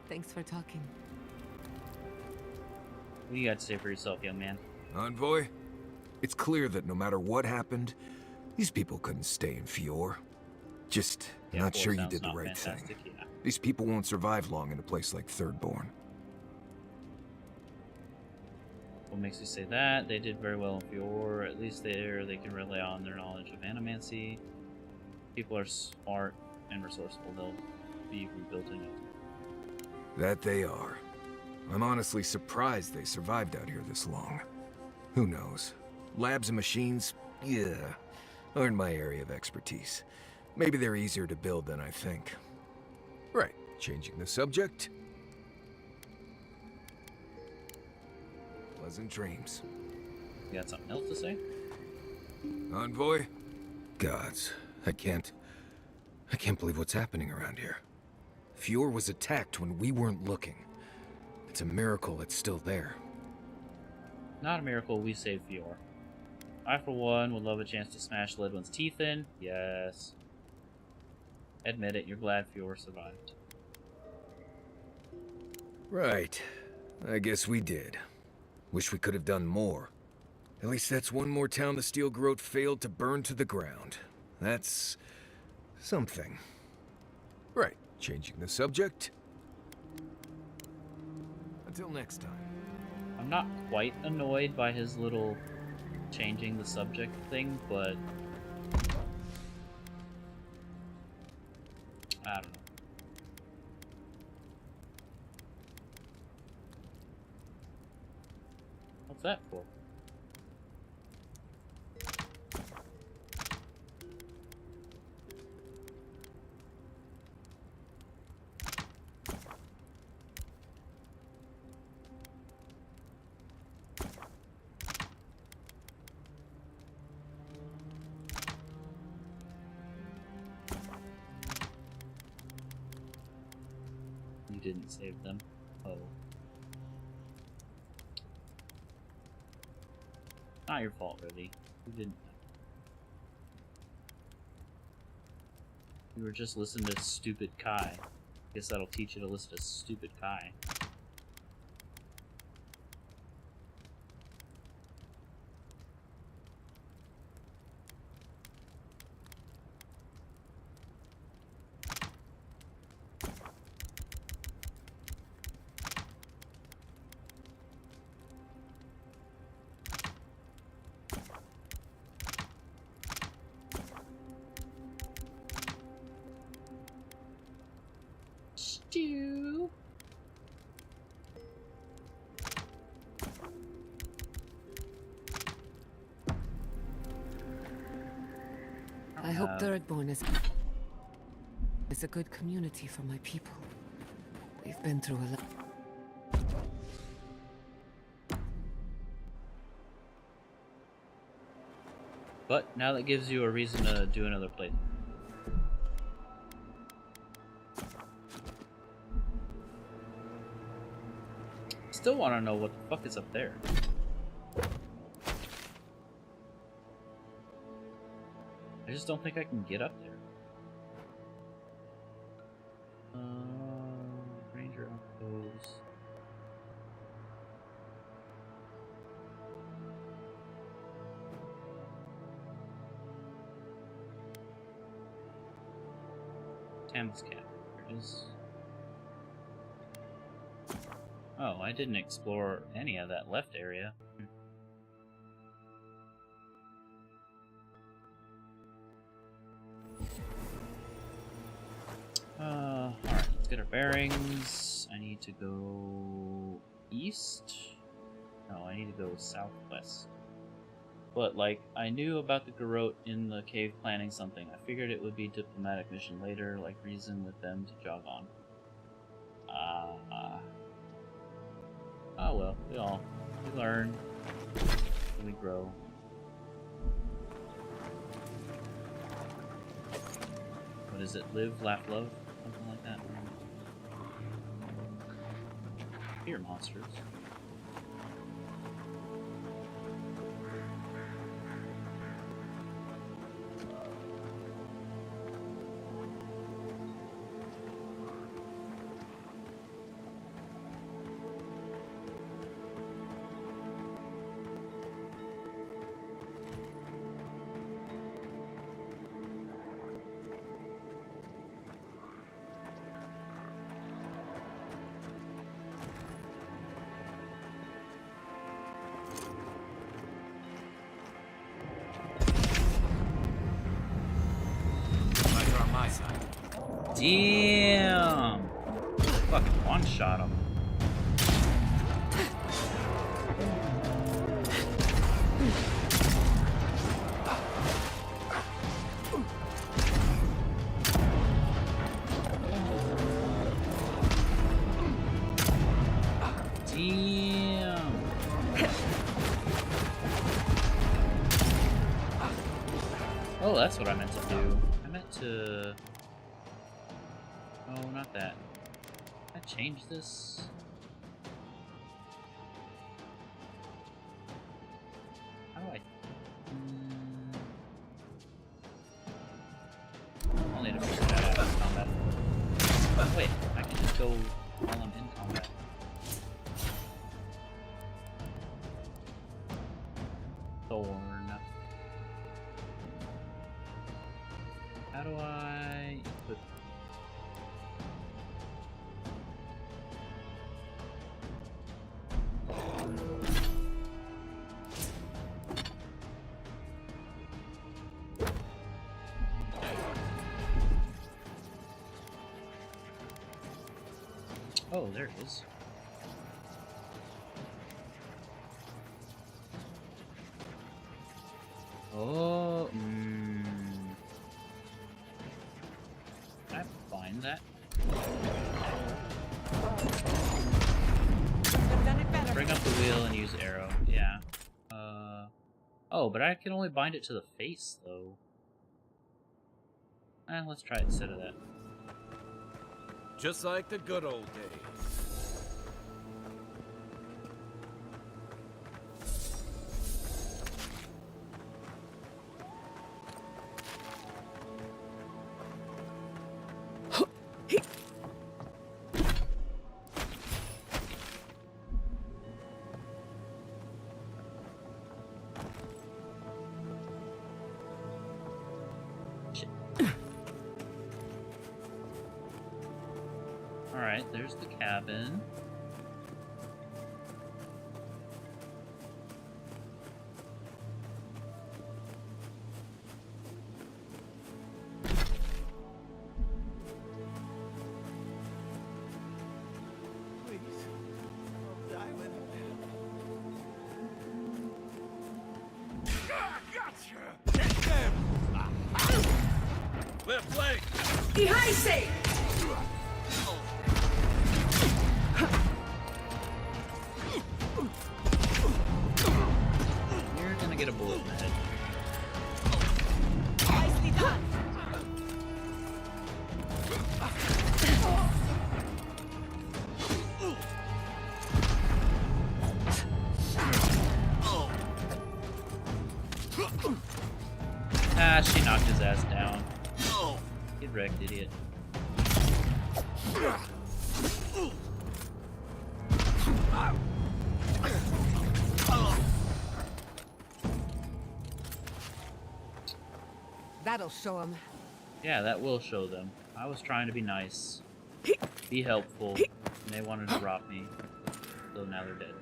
Thanks for talking. What do you got to say for yourself, young man? Envoy, it's clear that no matter what happened, these people couldn't stay in Fior. Just not sure you did the right thing. Yeah. These people won't survive long in a place like Thirdborn. What makes you say that? They did very well in Fior. At least there they can rely on their knowledge of animancy. People are smart and resourceful. They'll be rebuilt in it. That they are. I'm honestly surprised they survived out here this long. Who knows? Labs and machines? Yeah, aren't my area of expertise. Maybe they're easier to build than I think. Right, changing the subject. Pleasant dreams. You got something else to say? Envoy? Gods, I can't believe what's happening around here. Fior was attacked when we weren't looking. It's a miracle it's still there. Not a miracle we saved Fior. I, for one, would love a chance to smash Ledwin's teeth in. Yes. Admit it, you're glad Fior survived. Right. I guess we did. Wish we could have done more. At least that's one more town the Steel Growth failed to burn to the ground. That's... something. Right. Changing the subject. Until next time. I'm not quite annoyed by his little changing the subject thing, but I don't know. What's that for? You didn't save them. Oh. Not your fault, really. You didn't. You were just listening to stupid Kai. Guess that'll teach you to listen to stupid Kai. Stew. hope Thirdborn is a good community for my people. We've been through a lot. But now that gives you a reason to do another playthrough. Still want to know what the fuck is up there. I just don't think I can get up there. Ranger outpost. Thames Cap. There it is. Oh, I didn't explore any of that left area. Alright, let's get our bearings. I need to go east. No, I need to go southwest. But, like, I knew about the Garrote in the cave planning something. I figured it would be diplomatic mission later, like reason with them to jog on. Oh well, we learn, and we grow. What is it? Live, laugh, love? Something like that. Fear monsters. Damn! Fucking one-shot him. Damn! Oh, that's what I meant to do. I meant to... Oh, not that. Can I change this? How do I... I'll need to figure that out in combat. Oh, wait, I can just go while I'm in combat. Thorn. How do I equip? Oh, there it is. Oh, Can I find that? Bring up the wheel and use arrow. Yeah. Oh, but I can only bind it to the face, though. Let's try it instead of that. Just like the good old days. Alright, there's the cabin. Please, I'll die with Gotcha! Get them! their flank! Ihaise! You're gonna get a bullet in the head. Nicely done! Ah, she knocked his ass down. Get wrecked, idiot. That'll show him. Yeah, that will show them. I was trying to be nice, be helpful, and they wanted to rob me. So now they're dead.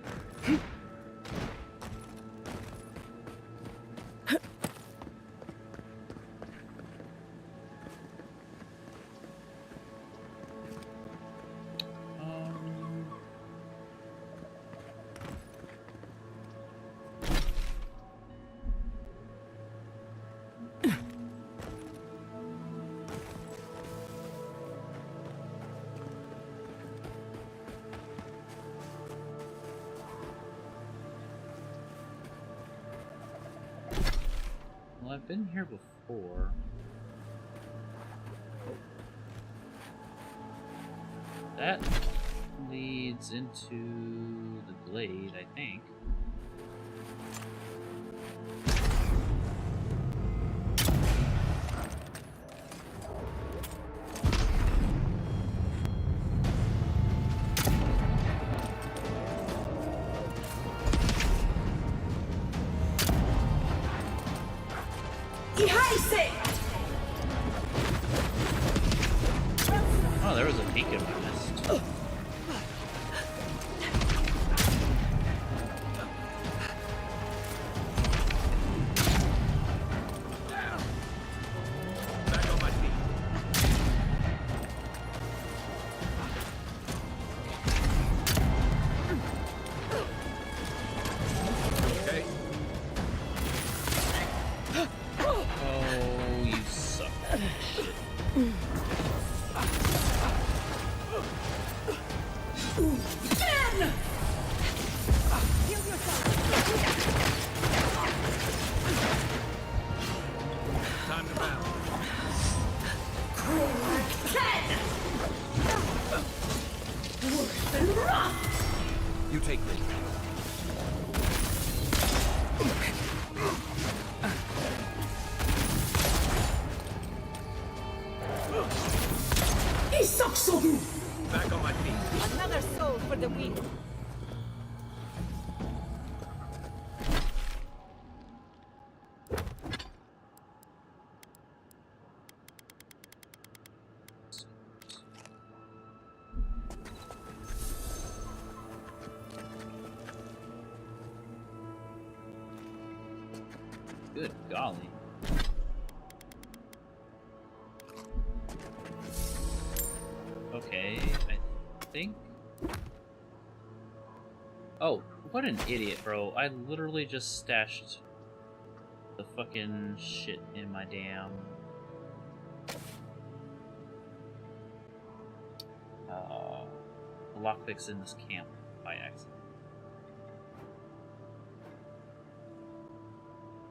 Well, I've been here before. That leads into the glade, I think. Oh, there was a peak in my mist. Back on my feet. Okay. Oh, you suck. Shit. Time to battle. You take me. Back on my feet. Another soul for the wheel. Good golly. Okay, I think... Oh, what an idiot, bro. I literally just stashed the fucking shit in my damn... lockpicks in this camp by accident.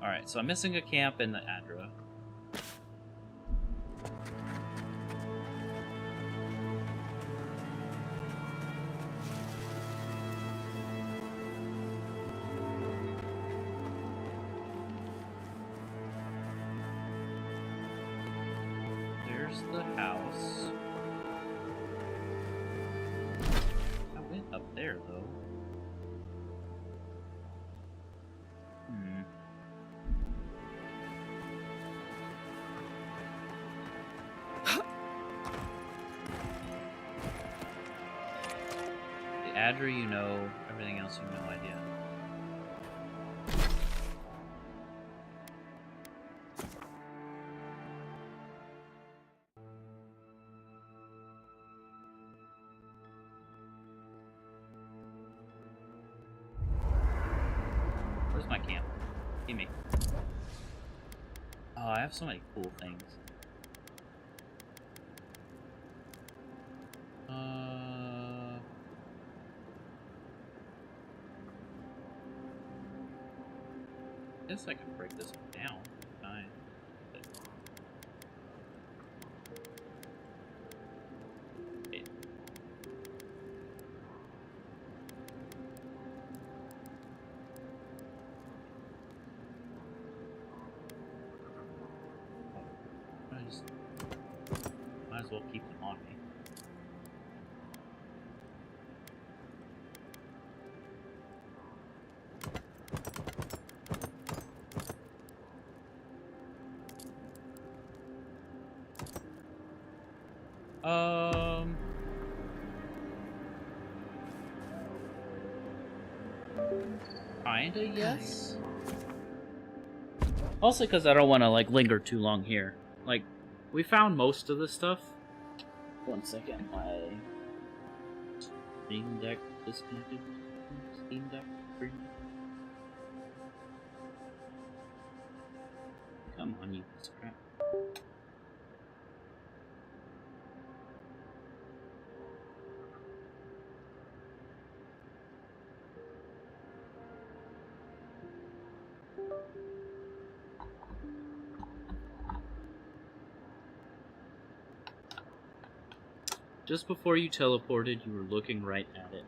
Alright, so I'm missing a camp in the Adra. There's the house. I went up there, though. Adra, you know. Everything else, you have no idea. Where's my camp? Give me. Oh, I have so many cool things. guess I can break this one down. Fine. Okay. Might as well keep them on me. Kinda, yes. Also, because I don't want to like linger too long here. Like, we found most of the stuff. 1 second, my Steam Deck disconnected. Steam Deck. Green. Come on, you piece of crap. Just before you teleported, you were looking right at it.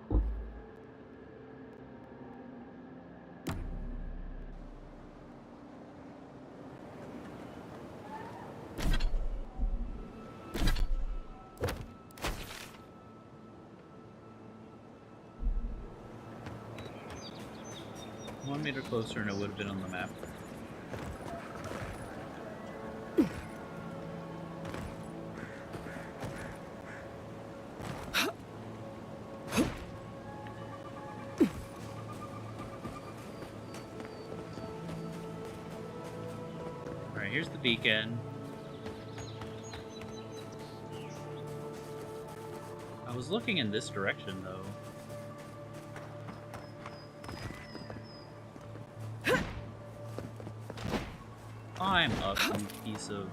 One meter closer and it would have been on the map. Alright, here's the beacon. I was looking in this direction though. I'm up, you piece of...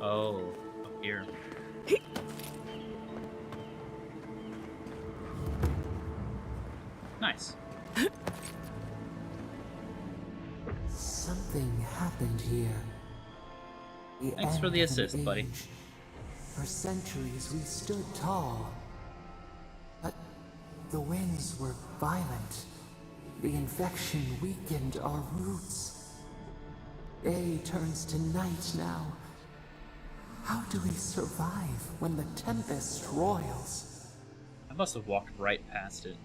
Oh, up here. Nice. Something happened here. Thanks for the assist, buddy. For centuries we stood tall. But the winds were violent. The infection weakened our roots. Day turns to night now. How do we survive when the tempest roils? I must have walked right past it.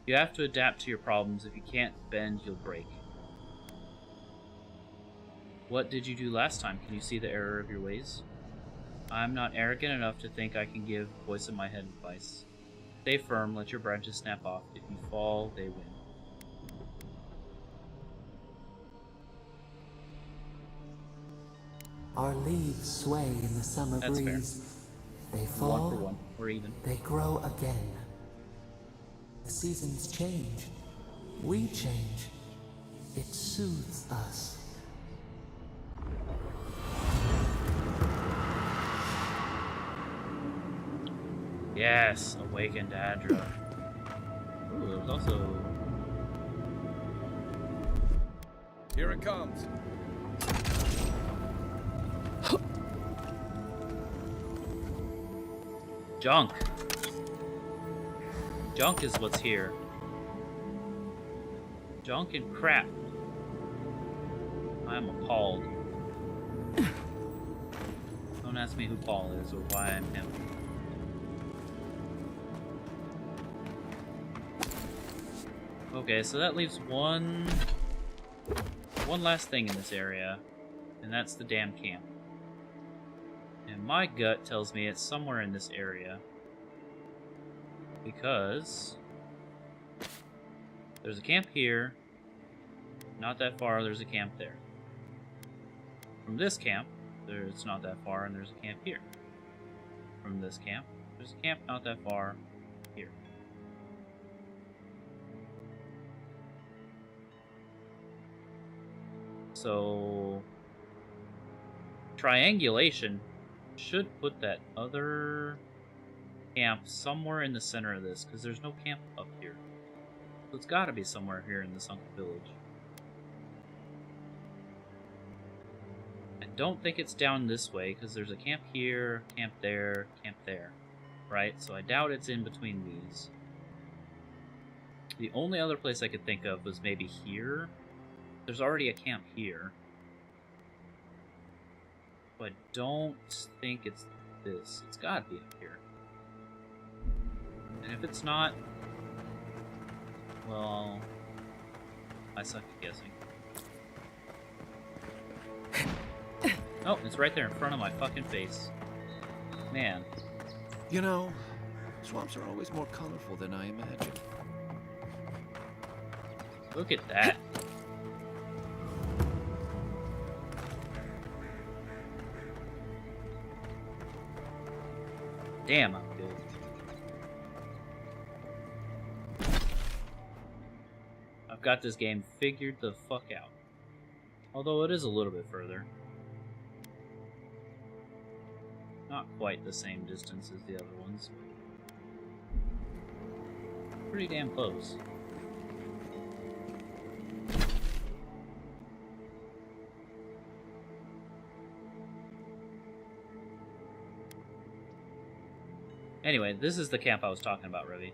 You have to adapt to your problems. If you can't bend, you'll break. What did you do last time? Can you see the error of your ways? I'm not arrogant enough to think I can give voice in my head advice. Stay firm, let your branches snap off. If you fall, they win. Our leaves sway in the summer That's breeze. Fair. They fall. 1 for 1. We're even. They grow again. The seasons change. We change. It soothes us. Yes, awakened Adra. Ooh, there was also... Here it comes. Junk. Junk is what's here. Junk and crap. I am appalled. Don't ask me who Paul is or why I'm him. Okay, so that leaves one last thing in this area, and that's the damn camp. And my gut tells me it's somewhere in this area, because there's a camp here, not that far, there's a camp there. From this camp, it's not that far, and there's a camp here. From this camp, there's a camp not that far, here. So triangulation should put that other camp somewhere in the center of this, because there's no camp up here. So it's got to be somewhere here in the sunken village. I don't think it's down this way, because there's a camp here, camp there, right? So I doubt it's in between these. The only other place I could think of was maybe here. There's already a camp here. So I don't think it's this. It's gotta be up here. And if it's not, well, I suck at guessing. Oh, it's right there in front of my fucking face. Man. You know, swamps are always more colorful than I imagined. Look at that. Damn, I'm good. I've got this game figured the fuck out. Although it is a little bit further. Not quite the same distance as the other ones. Pretty damn close. Anyway, this is the camp I was talking about, Ravi.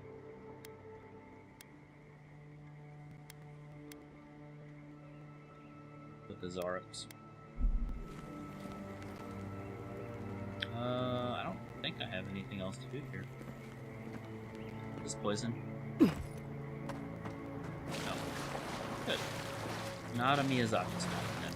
With the Zaruks. I don't think I have anything else to do here. This poison? No. Good. Not a Miyazaki spot then.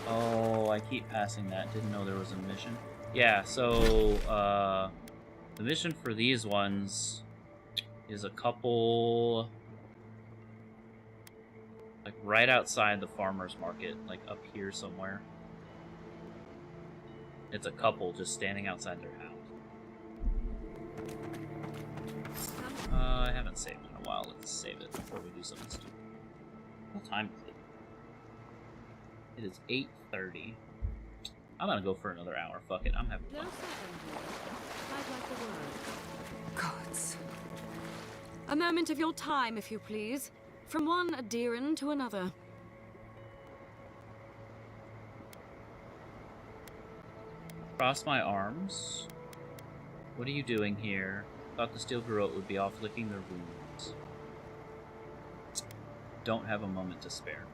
Oh, I keep passing that. Didn't know there was a mission. Yeah, so, the mission for these ones is a couple, like, right outside the farmer's market, like, up here somewhere. It's a couple just standing outside their house. I haven't saved in a while. Let's save it before we do something stupid. What time is it? It is 8:30. I'm gonna go for another hour. Fuck it. I'm having fun. Gods. A moment of your time, if you please. From one Adiran to another. Cross my arms. What are you doing here? Thought the steel garrote would be off licking their wounds. Don't have a moment to spare.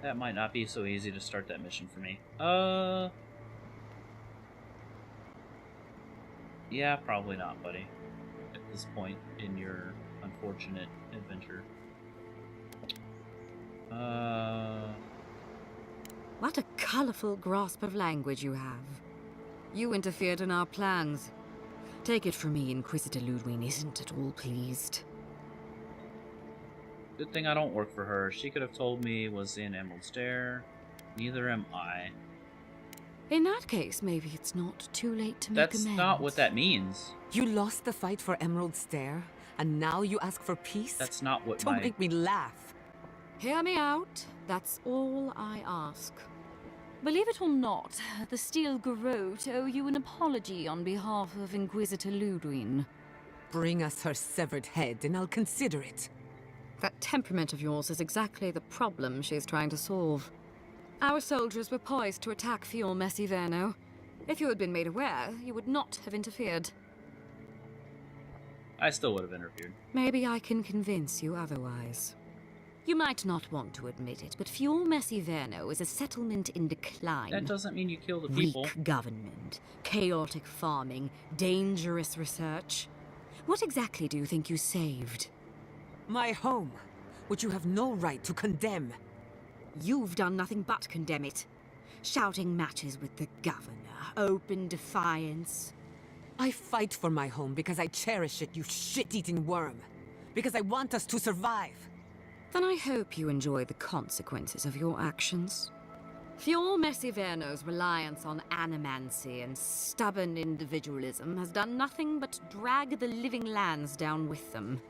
That might not be so easy to start that mission for me. Yeah, probably not, buddy. At this point in your unfortunate adventure. What a colorful grasp of language you have. You interfered in our plans. Take it from me, Inquisitor Ludwig isn't at all pleased. Good thing I don't work for her. She could have told me was in Emerald Stair. Neither am I. In that case, maybe it's not too late to make That's amends. not what that means. You lost the fight for Emerald Stair, and now you ask for peace? That's not what Don't make me laugh. Hear me out. That's all I ask. Believe it or not, the Steel Garrote owe you an apology on behalf of Inquisitor Ludwig. Bring us her severed head, and I'll consider it. That temperament of yours is exactly the problem she's trying to solve. Our soldiers were poised to attack Fior Messiverno. If you had been made aware, you would not have interfered. I still would have interfered. Maybe I can convince you otherwise. You might not want to admit it, but Fior Messiverno is a settlement in decline. That doesn't mean you kill the people. Weak government, chaotic farming, dangerous research. What exactly do you think you saved? My home, which you have no right to condemn. You've done nothing but condemn it. Shouting matches with the governor, open defiance. I fight for my home because I cherish it, you shit-eating worm. Because I want us to survive. Then I hope you enjoy the consequences of your actions. Fjord Merciverno's reliance on animancy and stubborn individualism has done nothing but drag the living lands down with them.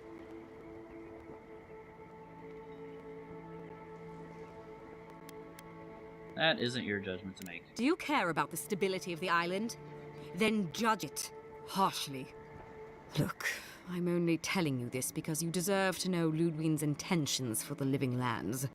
That isn't your judgment to make. Do you care about the stability of the island? Then judge it harshly. Look, I'm only telling you this because you deserve to know Ludwig's intentions for the living lands.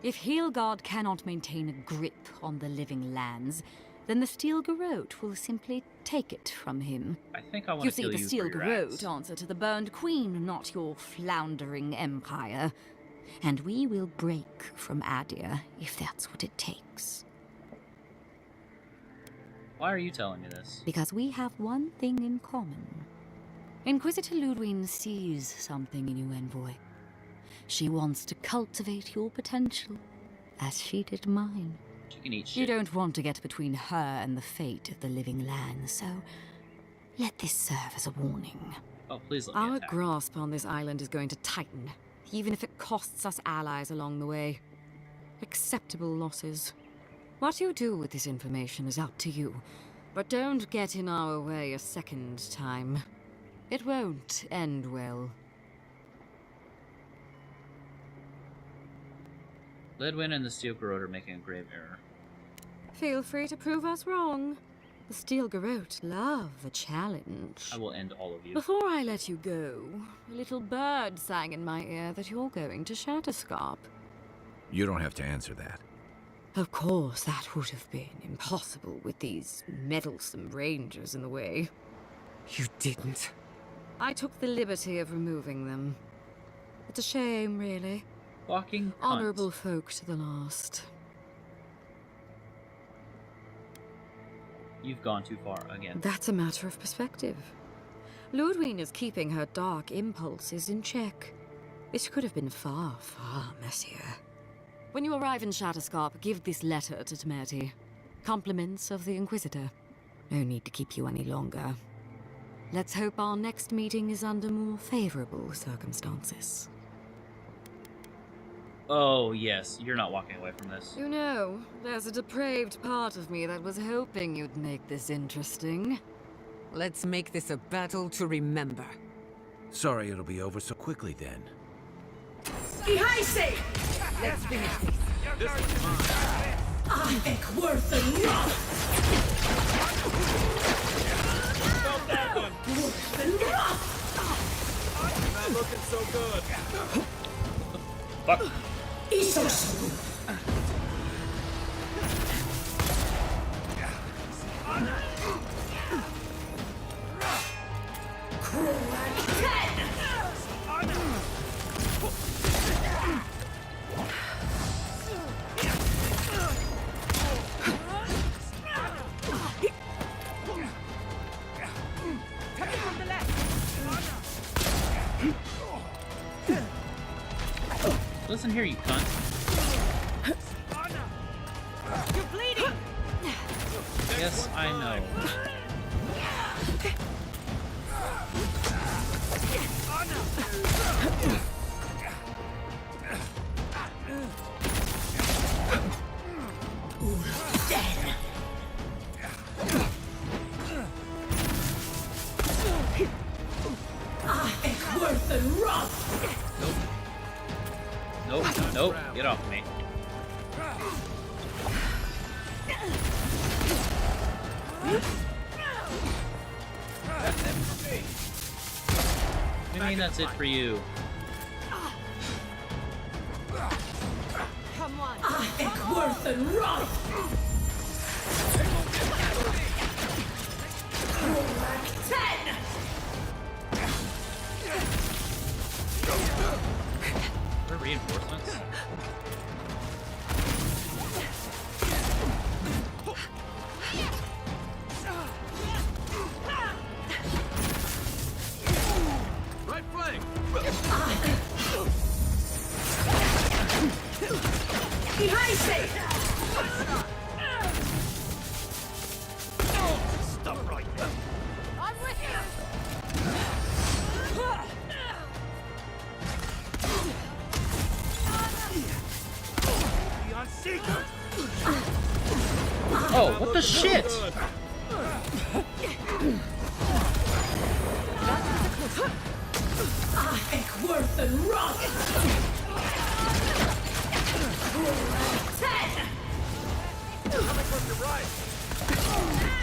If Heelgard cannot maintain a grip on the living lands, then the Steel Garrote will simply take it from him. I think I want to kill you see, the Steel for your Garrote acts. answer to the Burned Queen, not your floundering empire. And we will break from Adir if that's what it takes. Why are you telling me this? Because we have one thing in common. Inquisitor Ludwig sees something in you, Envoy. She wants to cultivate your potential, as she did mine. She can eat shit. You don't want to get between her and the fate of the living land, so let this serve as a warning. Oh, please let me Our attack. grasp on this island is going to tighten, even if it costs us allies along the way. Acceptable losses. What you do with this information is up to you, but don't get in our way a second time. It won't end well. Ledwin and the Steel Garrote are making a grave error. Feel free to prove us wrong. The Steel Garrote love a challenge. I will end all of you. Before I let you go, a little bird sang in my ear that you're going to Shatterscarp. You don't have to answer that. Of course, that would have been impossible with these meddlesome rangers in the way. You didn't. I took the liberty of removing them. It's a shame, really. Walking cunt. Honorable folk to the last. You've gone too far again. That's a matter of perspective. Ludwig is keeping her dark impulses in check. It could have been far, far messier. When you arrive in Shatterscarp, give this letter to Temerty. Compliments of the Inquisitor. No need to keep you any longer. Let's hope our next meeting is under more favorable circumstances. Oh, yes. You're not walking away from this. You know, there's a depraved part of me that was hoping you'd make this interesting. Let's make this a battle to remember. Sorry it'll be over so quickly then. Ihaise! Let's finish this. This is mine. I think worth the rock! Felt that one. Worth the rock! You're not looking so good. Fuck. Isosu! Listen here, you cunt. You're bleeding! Yes, I know. I think worth the rock! Nope, nope, get off me. I mean, that's it for you. Come on! I think worth the rock! For reinforcements? Right flank. Ihaise! Oh, what the shit? I think worth and rot.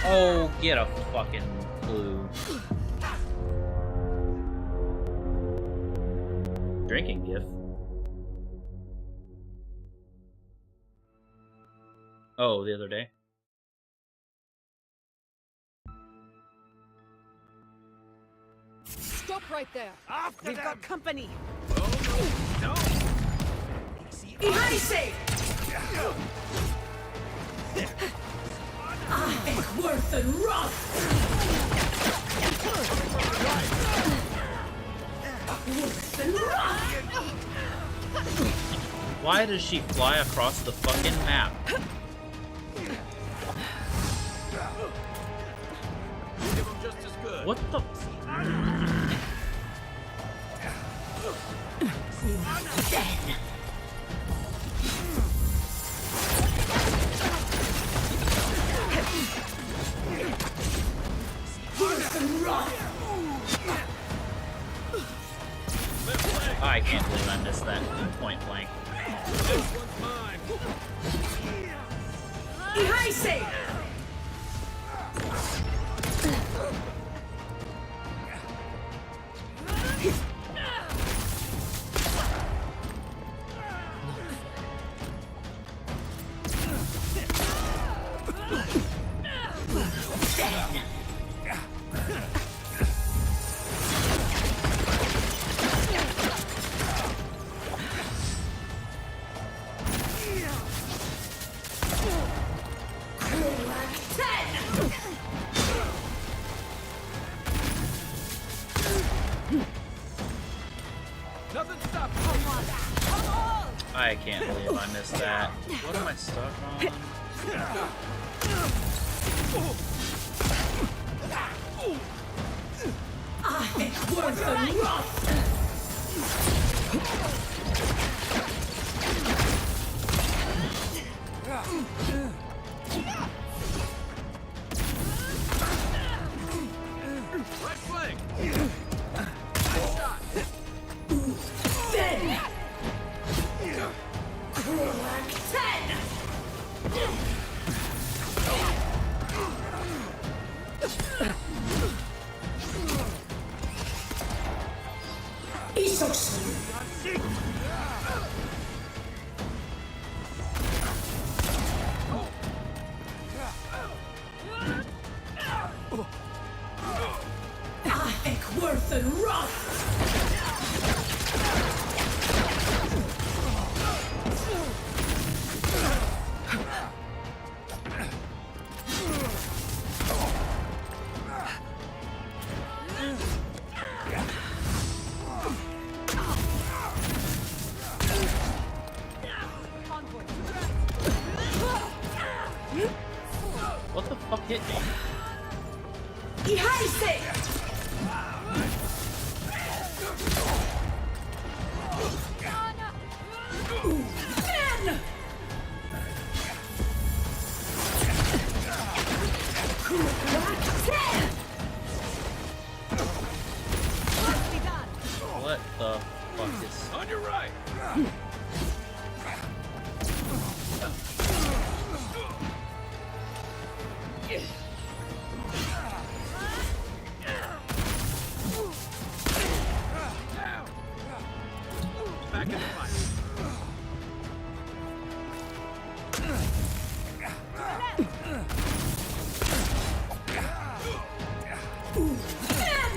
Oh, get a fucking clue. Drinking gift. Oh, the other day. Stop right there. We've got company. No. Erase! I think worth and rot. Worth and rot. Why does she fly across the fucking map? Give him just as good. What the? I can't believe I missed that point blank. This one's mine. Erase! Nothing stops. I can't believe I missed that. What am I stuck on? I think worth and rot. Right flank. Then. Crack 10. Isos. I think worth and rot. What the fuck hit me? Erase! Ben! What the fuck is? On your right. Back in the fight. Ben!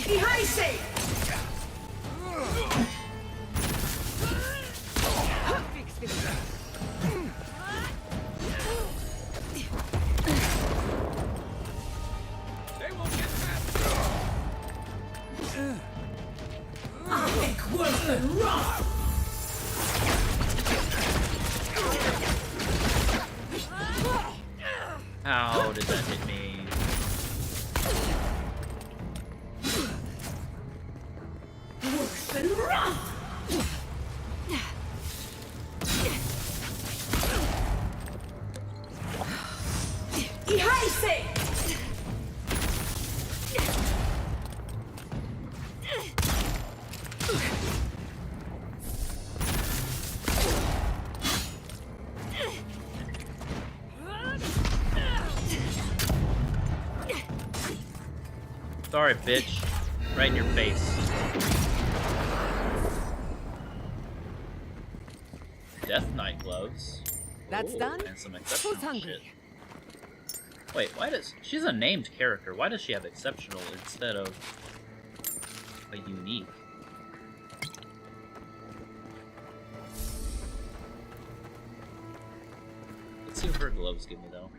Erase! They won't get past. I think worth and rot. How did that hit me? and run! Ihaise! Sorry, bitch. Right in your face. Death Knight gloves. That's done? And some exceptional Who's hungry? shit. Wait, why does... She's a named character. Why does she have exceptional instead of a unique? Let's see what her gloves give me, though.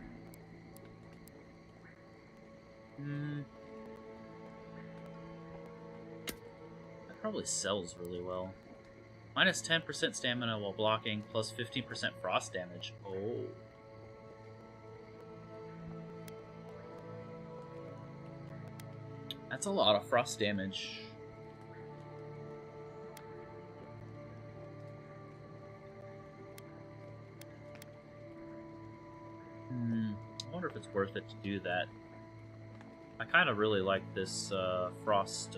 That probably sells really well. Minus 10% stamina while blocking, plus 15% frost damage. Oh. That's a lot of frost damage. I wonder if it's worth it to do that. I kind of really like this frost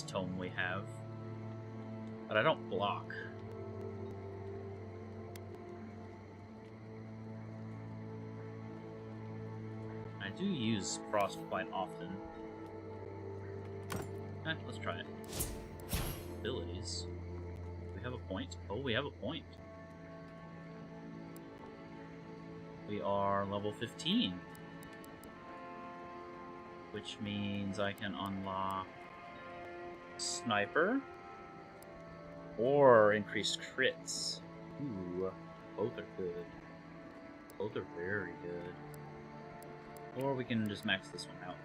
tome we have, but I don't block. I do use frost quite often. Let's try it. Abilities. We have a point. Oh, we have a point. We are level 15. Which means I can unlock Sniper or increased crits. Ooh, both are good. Both are very good. Or we can just max this one out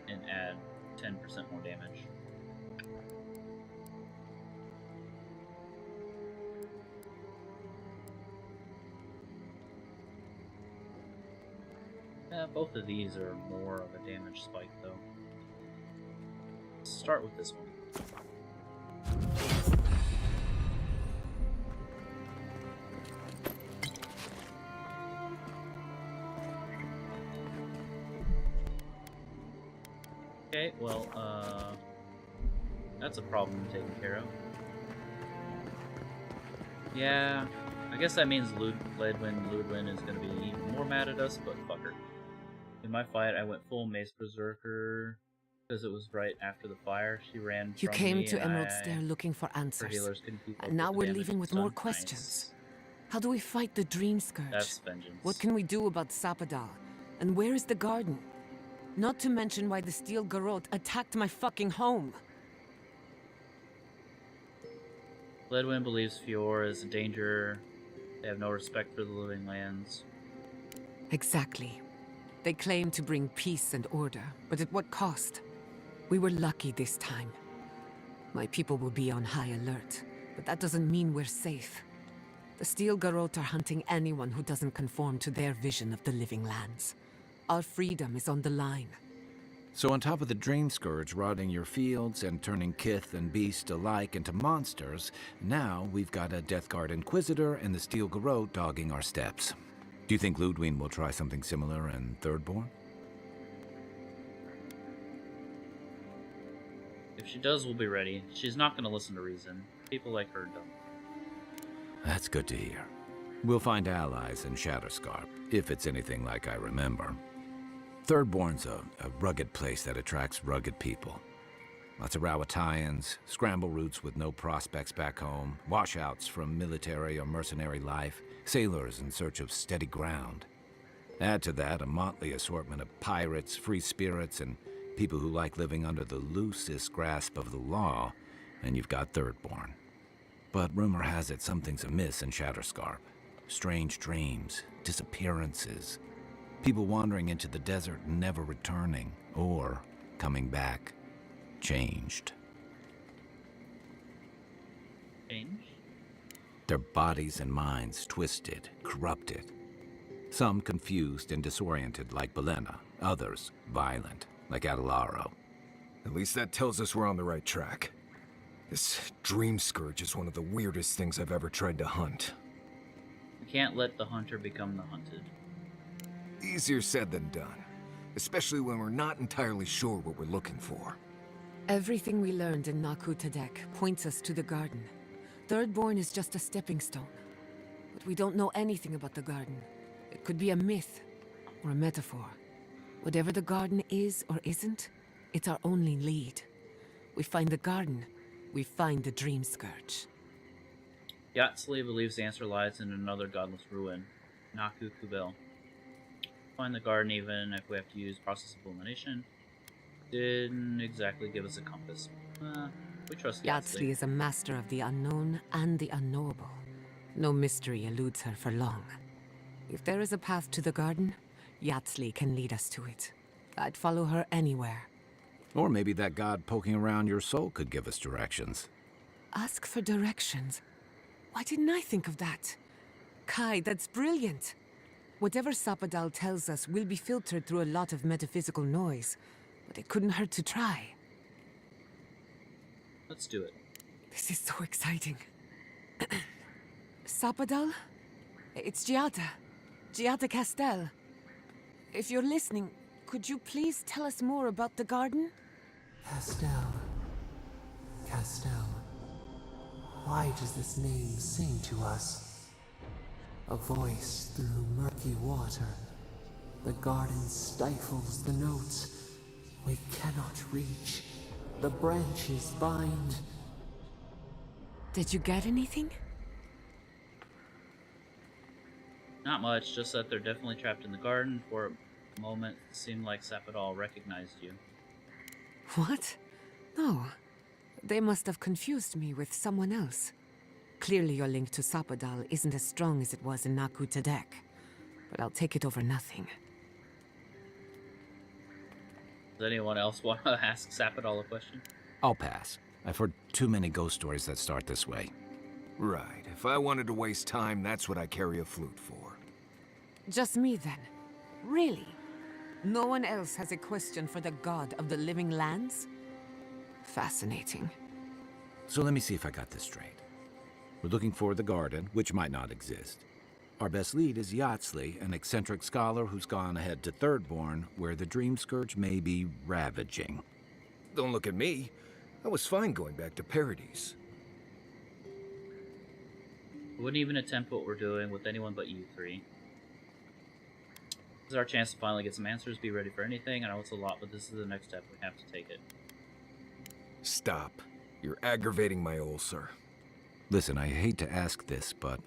and add 10% more damage. Both of these are more of a damage spike, though. Let's start with this one. Okay, well, that's a problem taken care of. Yeah, I guess that means Ludwin is gonna be even more mad at us, but fuck her. In my fight, I went full Mace Berserker because it was right after the fire. She ran You from came me to and Emerald Stair looking for her answers. healers couldn't keep up And now with the we're damage leaving with done. more Nice. questions. How do we fight the Dream Scourge? That's vengeance. What can we do about Sapadal? And where is the garden? Not to mention why the Steel Garrote attacked my fucking home. Ledwin believes Fior is a danger. They have no respect for the living lands. Exactly. They claim to bring peace and order, but at what cost? We were lucky this time. My people will be on high alert, but that doesn't mean we're safe. The Steel Garrote are hunting anyone who doesn't conform to their vision of the living lands. Our freedom is on the line. So on top of the Dream Scourge rotting your fields and turning kith and beast alike into monsters, now we've got a Death Guard Inquisitor and the Steel Garrote dogging our steps. Do you think Ludwin will try something similar in Thirdborn? If she does, we'll be ready. She's not going to listen to reason. People like her don't. That's good to hear. We'll find allies in Shatterscarp, if it's anything like I remember. Thirdborn's a rugged place that attracts rugged people. Lots of Rawatayans, scramble routes with no prospects back home, washouts from military or mercenary life, sailors in search of steady ground. Add to that a motley assortment of pirates, free spirits, and people who like living under the loosest grasp of the law, and you've got Thirdborn. But rumor has it something's amiss in Shatterscarp. Strange dreams, disappearances, people wandering into the desert and never returning, or coming back, changed. Change? Their bodies and minds twisted, corrupted. Some confused and disoriented like Belena, others violent, like Adelaro. At least that tells us we're on the right track. This dream scourge is one of the weirdest things I've ever tried to hunt. We can't let the hunter become the hunted. Easier said than done, especially when we're not entirely sure what we're looking for. Everything we learned in Naku Tadek points us to the garden. Thirdborn is just a stepping stone. But we don't know anything about the garden. It could be a myth or a metaphor. Whatever the garden is or isn't, it's our only lead. We find the garden, we find the dream scourge. Yatsley believes the answer lies in another godless ruin, Naku Kubel. Find the garden even if we have to use process of elimination. Didn't exactly give us a compass. We trust Yatsley is a master of the unknown and the unknowable. No mystery eludes her for long. If there is a path to the garden, Yatsley can lead us to it. I'd follow her anywhere. Or maybe that god poking around your soul could give us directions. Ask for directions? Why didn't I think of that? Kai, that's brilliant. Whatever Sapadal tells us will be filtered through a lot of metaphysical noise, but it couldn't hurt to try. Let's do it. This is so exciting. Sapadal? It's Giada. Giada Castel. If you're listening, could you please tell us more about the garden? Castel. Castel. Why does this name sing to us? A voice through murky water. The garden stifles the notes. We cannot reach. The branches bind. Did you get anything? Not much, just that they're definitely trapped in the garden. For a moment, it seemed like Sapadal recognized you. What? No. They must have confused me with someone else. Clearly your link to Sapadal isn't as strong as it was in Naku Tadek, but I'll take it over nothing. Does anyone else want to ask Sapadal a question? I'll pass. I've heard too many ghost stories that start this way. Right. If I wanted to waste time, that's what I carry a flute for. Just me then? Really? No one else has a question for the god of the living lands? Fascinating. So let me see if I got this straight. We're looking for the garden, which might not exist. Our best lead is Yatsley, an eccentric scholar who's gone ahead to Thirdborn, where the Dream Scourge may be ravaging. Don't look at me. I was fine going back to Paradise. We wouldn't even attempt what we're doing with anyone but you three. This is our chance to finally get some answers, be ready for anything. I know it's a lot, but this is the next step. We have to take it. Stop. You're aggravating my ulcer. Listen, I hate to ask this, but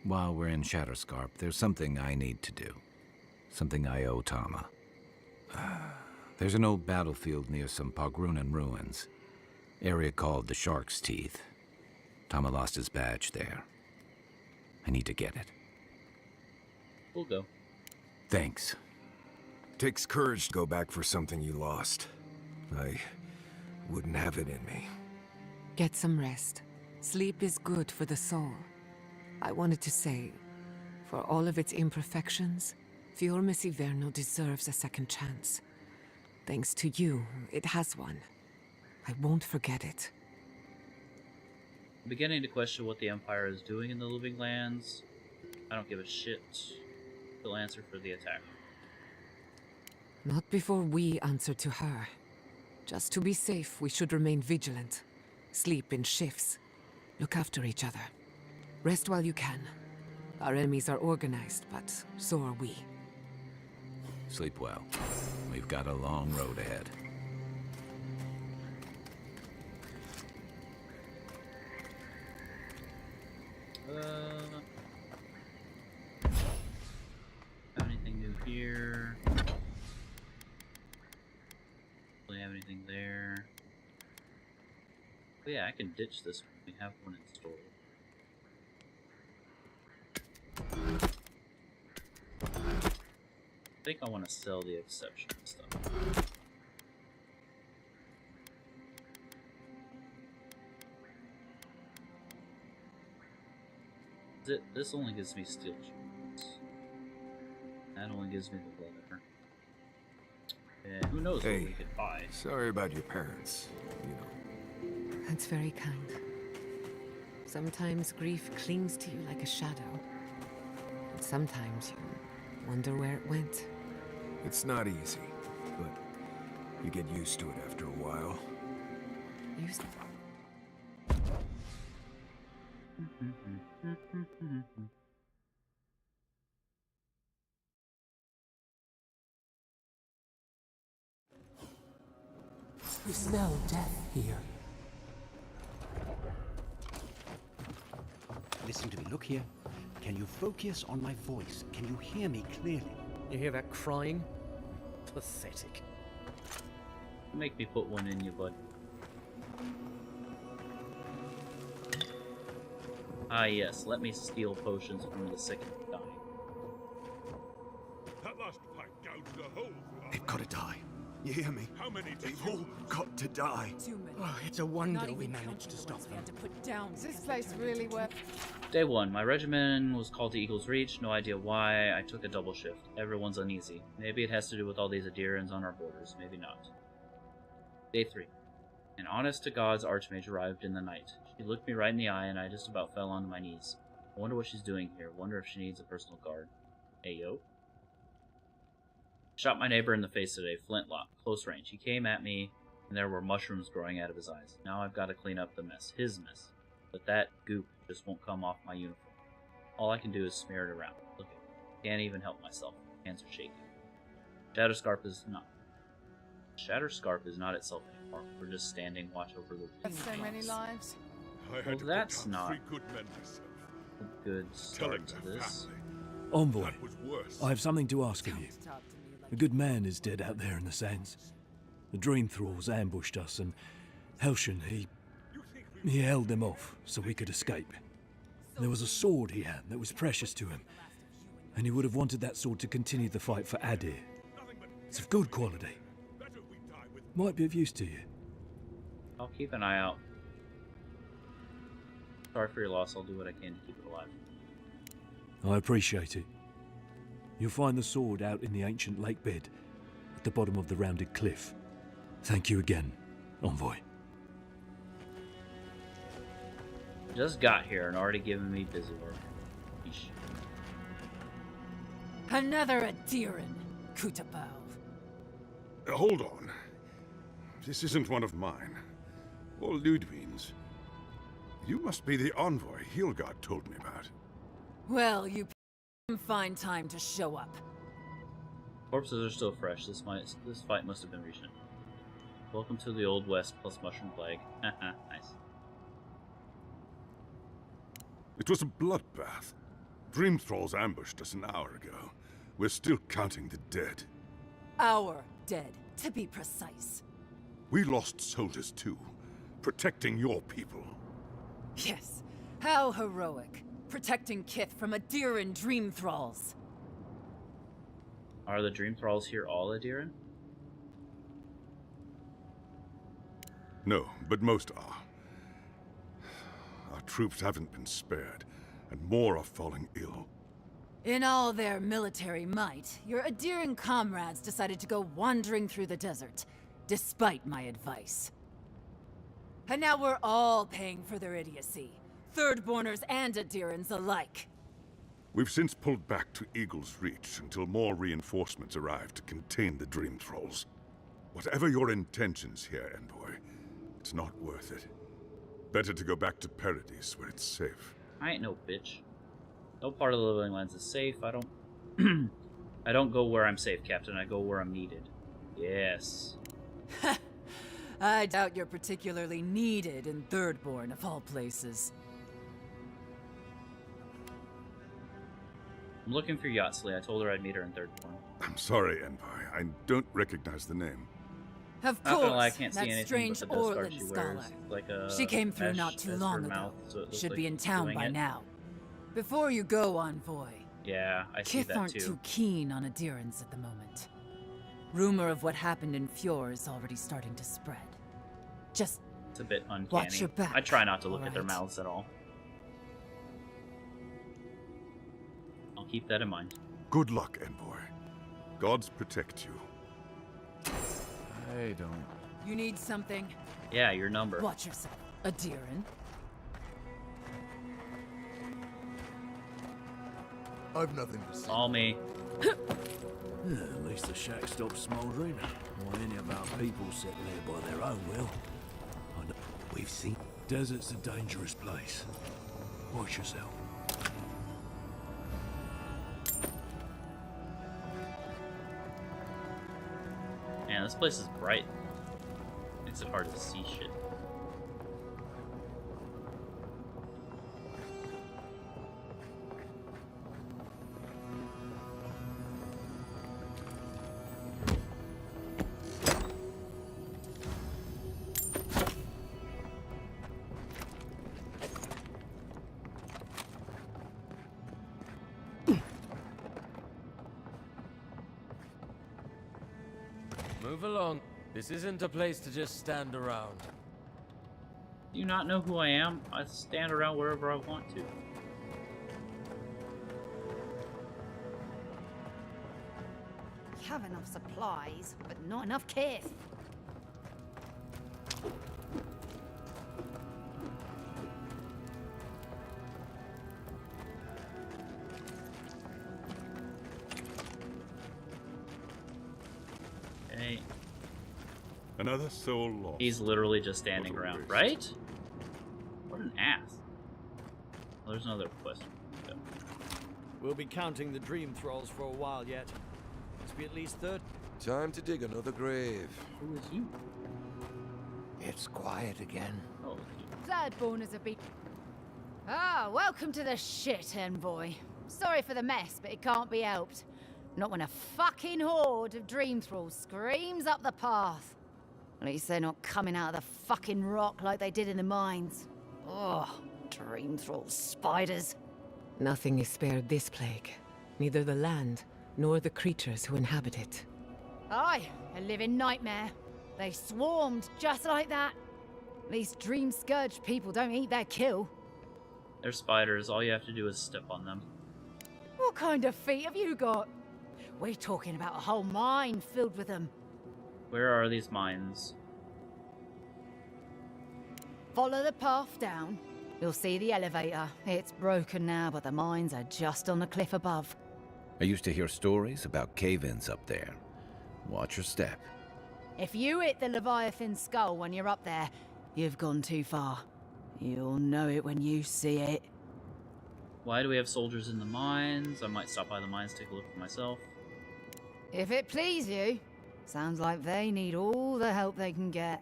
while we're in Shatterscarp, there's something I need to do. Something I owe Tama. There's an old battlefield near some Pogrunan ruins. Area called the Shark's Teeth. Tama lost his badge there. I need to get it. We'll go. Thanks. Takes courage to go back for something you lost. I wouldn't have it in me. Get some rest. Sleep is good for the soul. I wanted to say, for all of its imperfections, Fiorme Siverno deserves a second chance. Thanks to you, it has one. I won't forget it. I'm beginning to question what the Empire is doing in the Living Lands. I don't give a shit. They'll answer for the attack. Not before we answer to her. Just to be safe, we should remain vigilant. Sleep in shifts. Look after each other. Rest while you can. Our enemies are organized, but so are we. Sleep well. We've got a long road ahead. Have anything new here? Don't have anything there. Oh yeah, I can ditch this one. We have one installed. I think I want to sell the exception stuff. This only gives me steel chains. That only gives me the leather. Yeah, who knows what we could buy. Sorry about your parents, you know. That's very kind. Sometimes grief clings to you like a shadow. And sometimes you wonder where it went. It's not easy, but you get used to it after a while. Used We smell death here. Listen to me. Look here. Can you focus on my voice? Can you hear me clearly? You hear that crying? Pathetic. Make me put one in you, bud. Ah, yes. Let me steal potions from the sick and dying. That last fight gouged a hole through our... They've got to die. You hear me? How many did They've all got to die. Too many. Oh, it's a wonder Not we even managed to counting the stop ones we them. had to put down. Is this place really worth... Day 1. My regiment was called to Eagle's Reach. No idea why. I took a double shift. Everyone's uneasy. Maybe it has to do with all these Adirans on our borders. Maybe not. Day 3. An honest-to-God's archmage arrived in the night. She looked me right in the eye, and I just about fell onto my knees. I wonder what she's doing here. Wonder if she needs a personal guard. Hey, yo. Shot my neighbor in the face today. Flintlock. Close range. He came at me, and there were mushrooms growing out of his eyes. Now I've got to clean up the mess. His mess. But that goop just won't come off my uniform. All I can do is smear it around. Look at it. Can't even help myself. Hands are shaking. Shatterscarp is not itself anymore. We're just standing watch over the... That's so many lives. Well, that's not a good start to this. Envoy, I have something to ask of you. A good man is dead out there in the sands. The dream thralls ambushed us, and Helshin, he held them off so we could escape. There was a sword he had that was precious to him, and he would have wanted that sword to continue the fight for Adir. It's of good quality. Might be of use to you. I'll keep an eye out. Sorry for your loss. I'll do what I can to keep it alive. I appreciate it. You'll find the sword out in the ancient lake bed, at the bottom of the rounded cliff. Thank you again, Envoy. Just got here and already giving me busy work. Yeesh. Another Adiran, Kutabao. Hold on. This isn't one of mine. Or Ludwig's. You must be the envoy Hilgard told me about. Well, you find time to show up. Corpses are still fresh. This fight must have been recent. Welcome to the Old West plus Mushroom Plague. Nice. It was a bloodbath. Dream thralls ambushed us an hour ago. We're still counting the dead. Our dead, to be precise. We lost soldiers too, protecting your people. Yes, how heroic. Protecting Kith from Adiran dream thralls. Are the Dream Thralls here all Adiran? No, but most are. Our troops haven't been spared, and more are falling ill. In all their military might, your Adiran comrades decided to go wandering through the desert, despite my advice. And now we're all paying for their idiocy. Thirdborners and Adirans alike. We've since pulled back to Eagle's Reach until more reinforcements arrive to contain the Dream Thralls. Whatever your intentions here, Envoy, it's not worth it. Better to go back to Paradise where it's safe. I ain't no bitch. No part of the Living Lands is safe. I don't... I don't go where I'm safe, Captain. I go where I'm needed. Yes. I doubt you're particularly needed in Thirdborn, of all places. I'm looking for Yatsley. I told her I'd meet her in Thirdborn. I'm sorry, Envoy. I don't recognize the name. Of Not gonna lie, I course, can't see that anything strange but the dust Orlin she scholar. wears. Like a She came through mesh not too as long her ago. mouth, so it looks Should like be in she's town doing by it. now. Before you go, Envoy. Yeah, I see Kith that aren't too. too keen on Adirans at the moment. Rumor of what happened in Fjord is already starting to spread. Just It's a bit uncanny. watch your back, I try not to look all at their right? mouths at all. I'll keep that in mind. Good luck, Envoy. Gods protect you. Hey, don't. You need something? Yeah, your number. Watch yourself. Adirin. I've nothing to say. All me. Yeah, at least the shack stopped smouldering. Why any of our people sit there by their own will. I know. We've seen. Desert's a dangerous place. Watch yourself. Man, this place is bright. Makes it hard to see shit. Move along. This isn't a place to just stand around. Do you not know who I am? I stand around wherever I want to. We have enough supplies, but not enough kith. Okay. Another soul lost. He's literally just standing around, right? What an ass. Well, there's another question. Okay. We'll be counting the dream thralls for a while yet. Must be at least 30. Time to dig another grave. Who is you? It's quiet again. Oh, Bloodborne is a beat. Ah, welcome to the shit, envoy. Sorry for the mess, but it can't be helped. Not when a fucking horde of dream thralls screams up the path. At least they're not coming out of the fucking rock like they did in the mines. Oh, dream thrall spiders. Nothing is spared this plague. Neither the land, nor the creatures who inhabit it. Aye, a living nightmare. They swarmed just like that. At least dream scourge people don't eat their kill. they're spiders. All you have to do is step on them. What kind of feet have you got? We're talking about a whole mine filled with them. Where are these mines? Follow the path down. You'll see the elevator. It's broken now, but the mines are just on the cliff above. I used to hear stories about cave-ins up there. Watch your step. If you hit the Leviathan skull when you're up there, you've gone too far. You'll know it when you see it. Why do we have soldiers in the mines? I might stop by the mines, take a look for myself. If it please you, sounds like they need all the help they can get.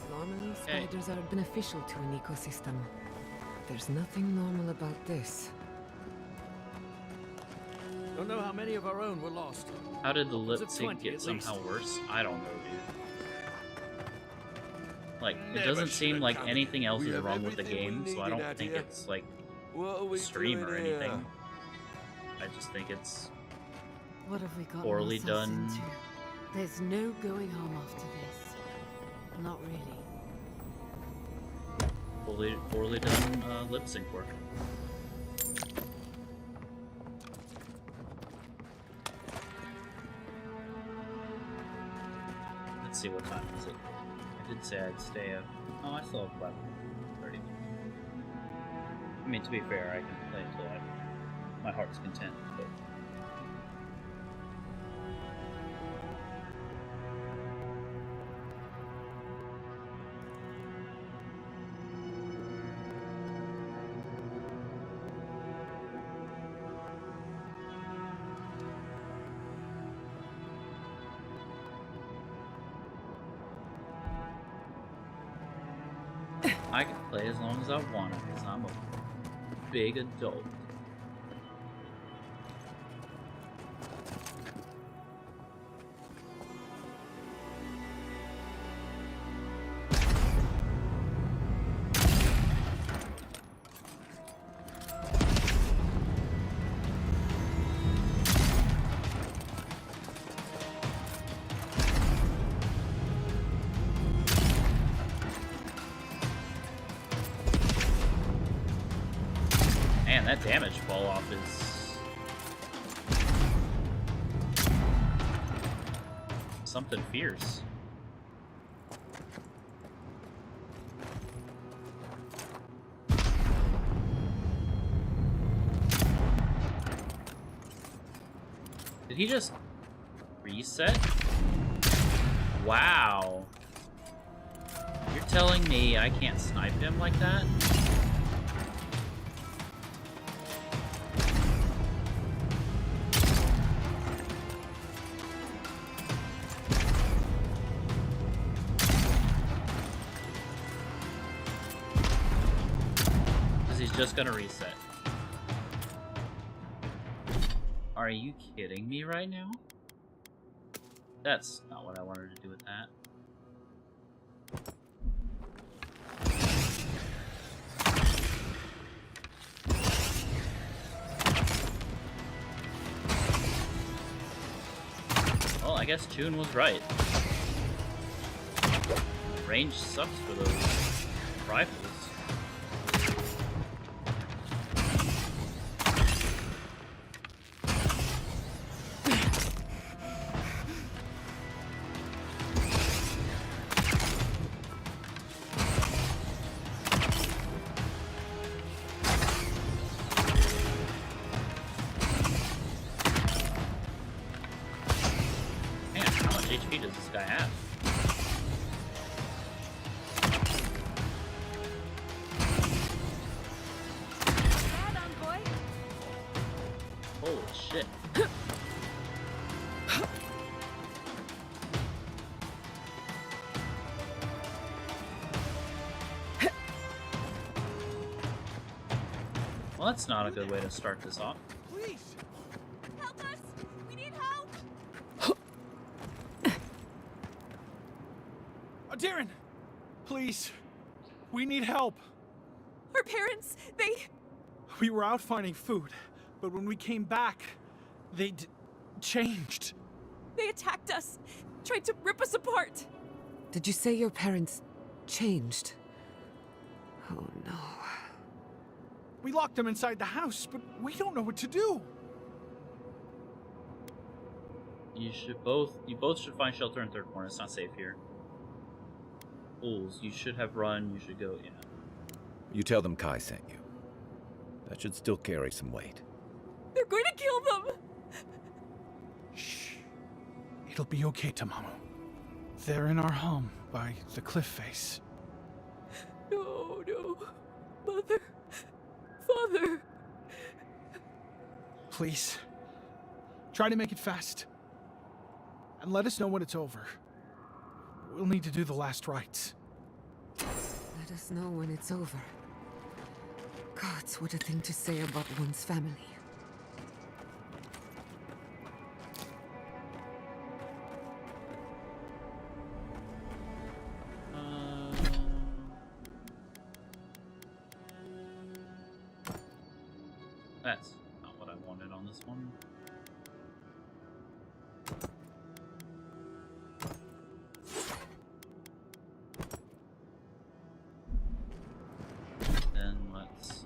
Normally, spiders are beneficial to an ecosystem. There's nothing normal about this. Don't know how many of our own were lost. How did the lip Was it sync 20 get at somehow least? worse? I don't know, dude. Like, it Never doesn't seem should've like come. anything else We is have wrong with the everything we game, so I needed don't out think here. it's like What are we stream or doing anything. here? I just think it's What have we got poorly ourselves done. into? There's no going home after this. Not really. Poorly done lip sync work. Let's see, what time is it? I did say I'd stay up. Oh, I still have 30 minutes. I mean, to be fair, I can play until my heart's content, but... I can play as long as I want to, because I'm a big adult. Man, that damage fall off is something fierce. Did he just reset? Wow. You're telling me I can't snipe him like that? Because he's just gonna reset. Are you kidding me right now? That's not what I wanted to do with that. Well, I guess Chun was right. Range sucks for those rifles. HP does this guy have? Holy shit. Well, that's not a good way to start this off. Please! Help us! We need help! Darren! Please! We need help! Our parents, We were out finding food, but when we came back, they changed. They attacked us, tried to rip us apart. Did you say your parents changed? Oh no. We locked them inside the house, but we don't know what to do. You both should find shelter in Third Corner. It's not safe here. Fools, you should have run, you should go, yeah. You tell them Kai sent you. That should still carry some weight. They're going to kill them! Shh. It'll be okay, Tamamu. They're in our home by the cliff face. No, no. Mother. Father. Please. Try to make it fast. And let us know when it's over. We'll need to do the last rites. Let us know when it's over. Gods, what a thing to say about one's family. That's not what I wanted on this one. Then let's...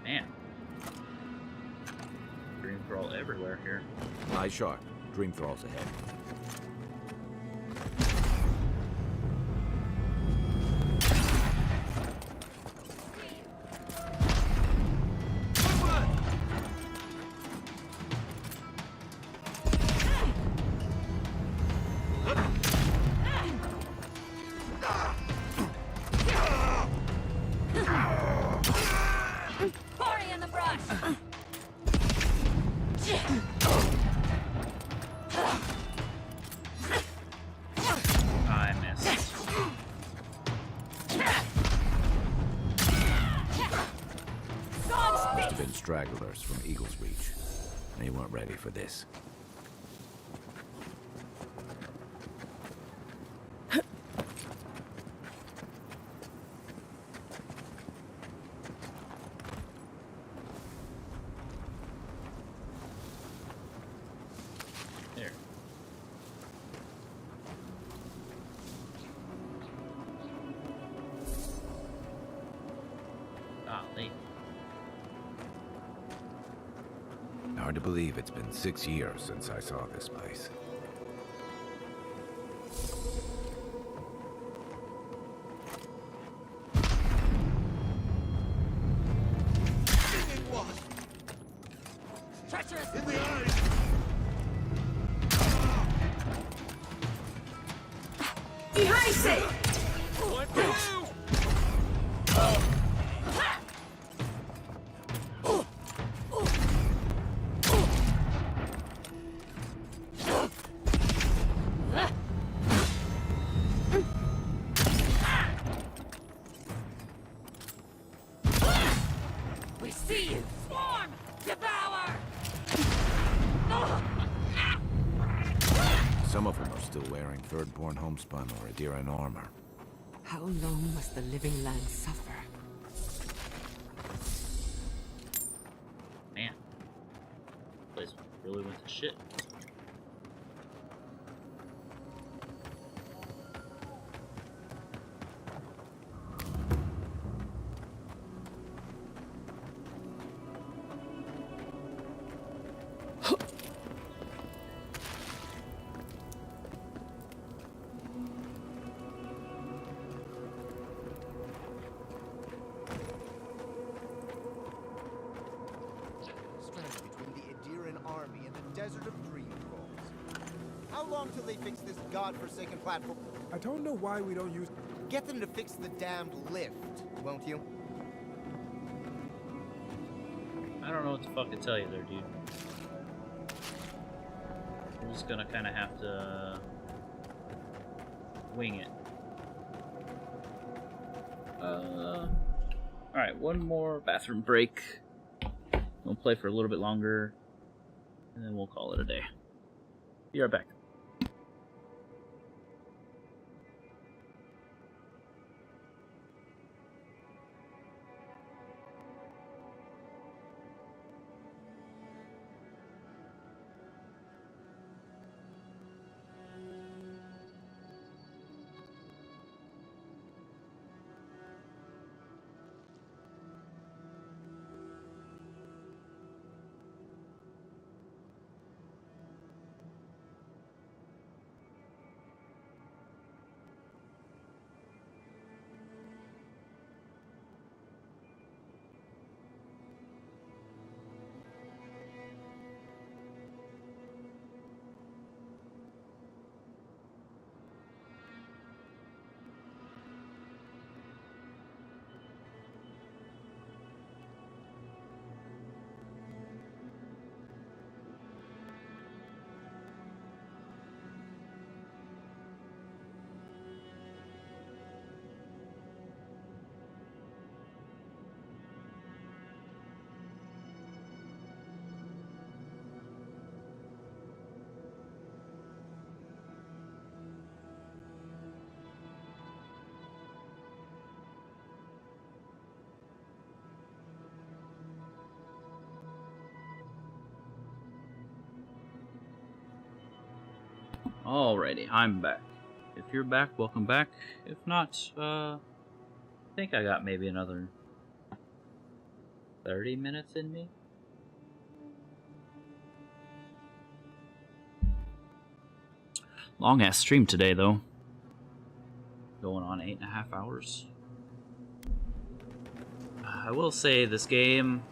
Man. Dream Thrall everywhere here. Eye sharp. Dream Thrall's ahead. Party in the brush! I missed. Must have been stragglers from Eagle's Reach. They weren't ready for this. There. Hard to believe it's been 6 years since I saw this place. Treacherous in the eyes! Behind What do you? We see you! Swarm! Devour! Some of them are still wearing third-born homespun or Adiran armor. How long must the living land suffer? Man, this place really went to shit. Stranded between the Adiran army and the desert of dream trolls. How long till they fix this godforsaken platform? I don't know why we don't use... Get them to fix the damned lift, won't you? I don't know what to fucking tell you there, dude. We're just gonna kind of have to wing it. Alright, one more bathroom break. We'll play for a little bit longer, and then we'll call it a day. Be right back. Alrighty, I'm back. If you're back, welcome back. If not, I think I got maybe another 30 minutes in me. Long ass stream today, though. Going on 8.5 hours. I will say this game,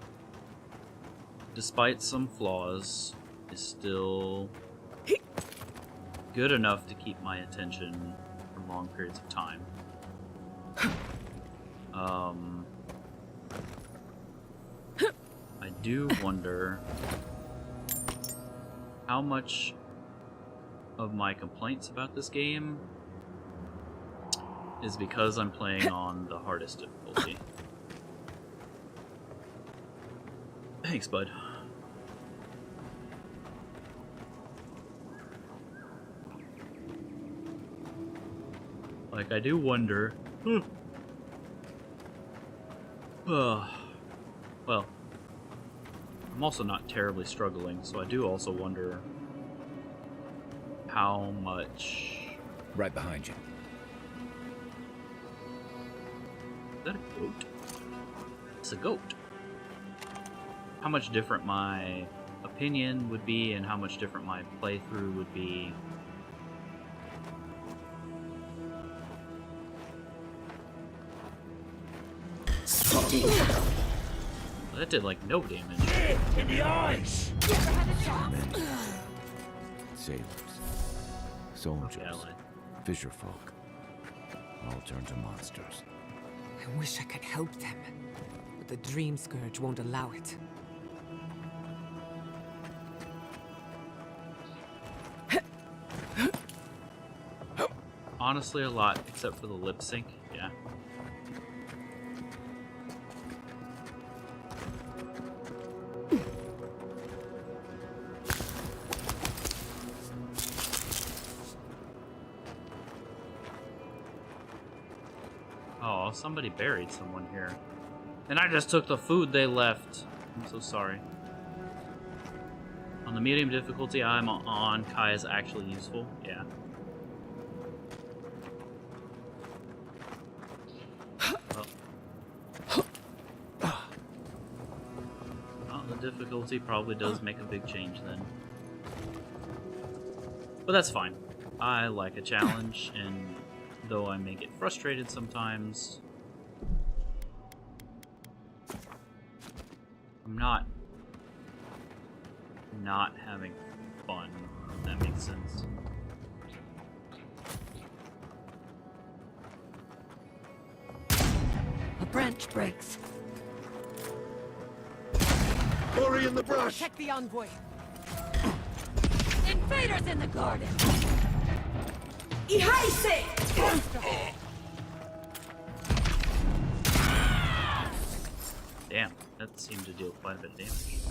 despite some flaws, is still good enough to keep my attention for long periods of time. I do wonder how much of my complaints about this game is because I'm playing on the hardest difficulty. Thanks, bud. Like, I do wonder... well, I'm also not terribly struggling, so I do also wonder how much... Right behind you. Is that a goat? It's a goat. How much different my opinion would be and how much different my playthrough would be. That did like no damage. In the eyes! Sailors, soldiers, fisherfolk, all turn to monsters. I wish I could help them, but the Dream Scourge won't allow it. Honestly, a lot, except for the lip sync. Yeah. Oh, somebody buried someone here. And I just took the food they left. I'm so sorry. On the medium difficulty I'm on, Kai is actually useful. Yeah. Well, the difficulty probably does make a big change then. But that's fine. I like a challenge, and though I may get frustrated sometimes, I'm not having fun, if that makes sense. A branch breaks. Hurry in the brush! Protect the envoy. Invaders in the garden! Ihaise! Damn, that seemed to deal quite a bit of damage.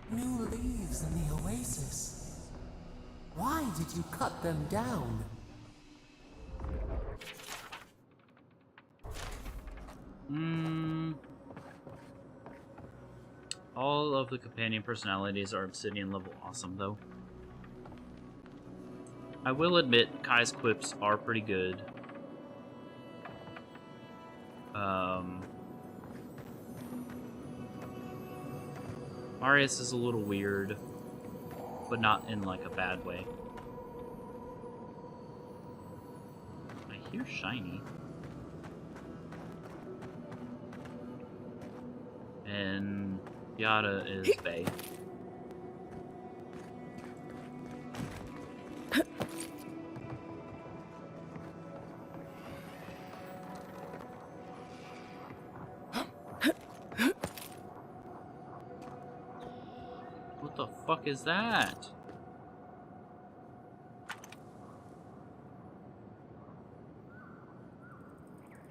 New leaves in the oasis. Why did you cut them down? All of the companion personalities are Obsidian level awesome, though. I will admit, Kai's quips are pretty good. Marius is a little weird, but not in like a bad way. I hear shiny. And Yada is Bay. What the fuck is that?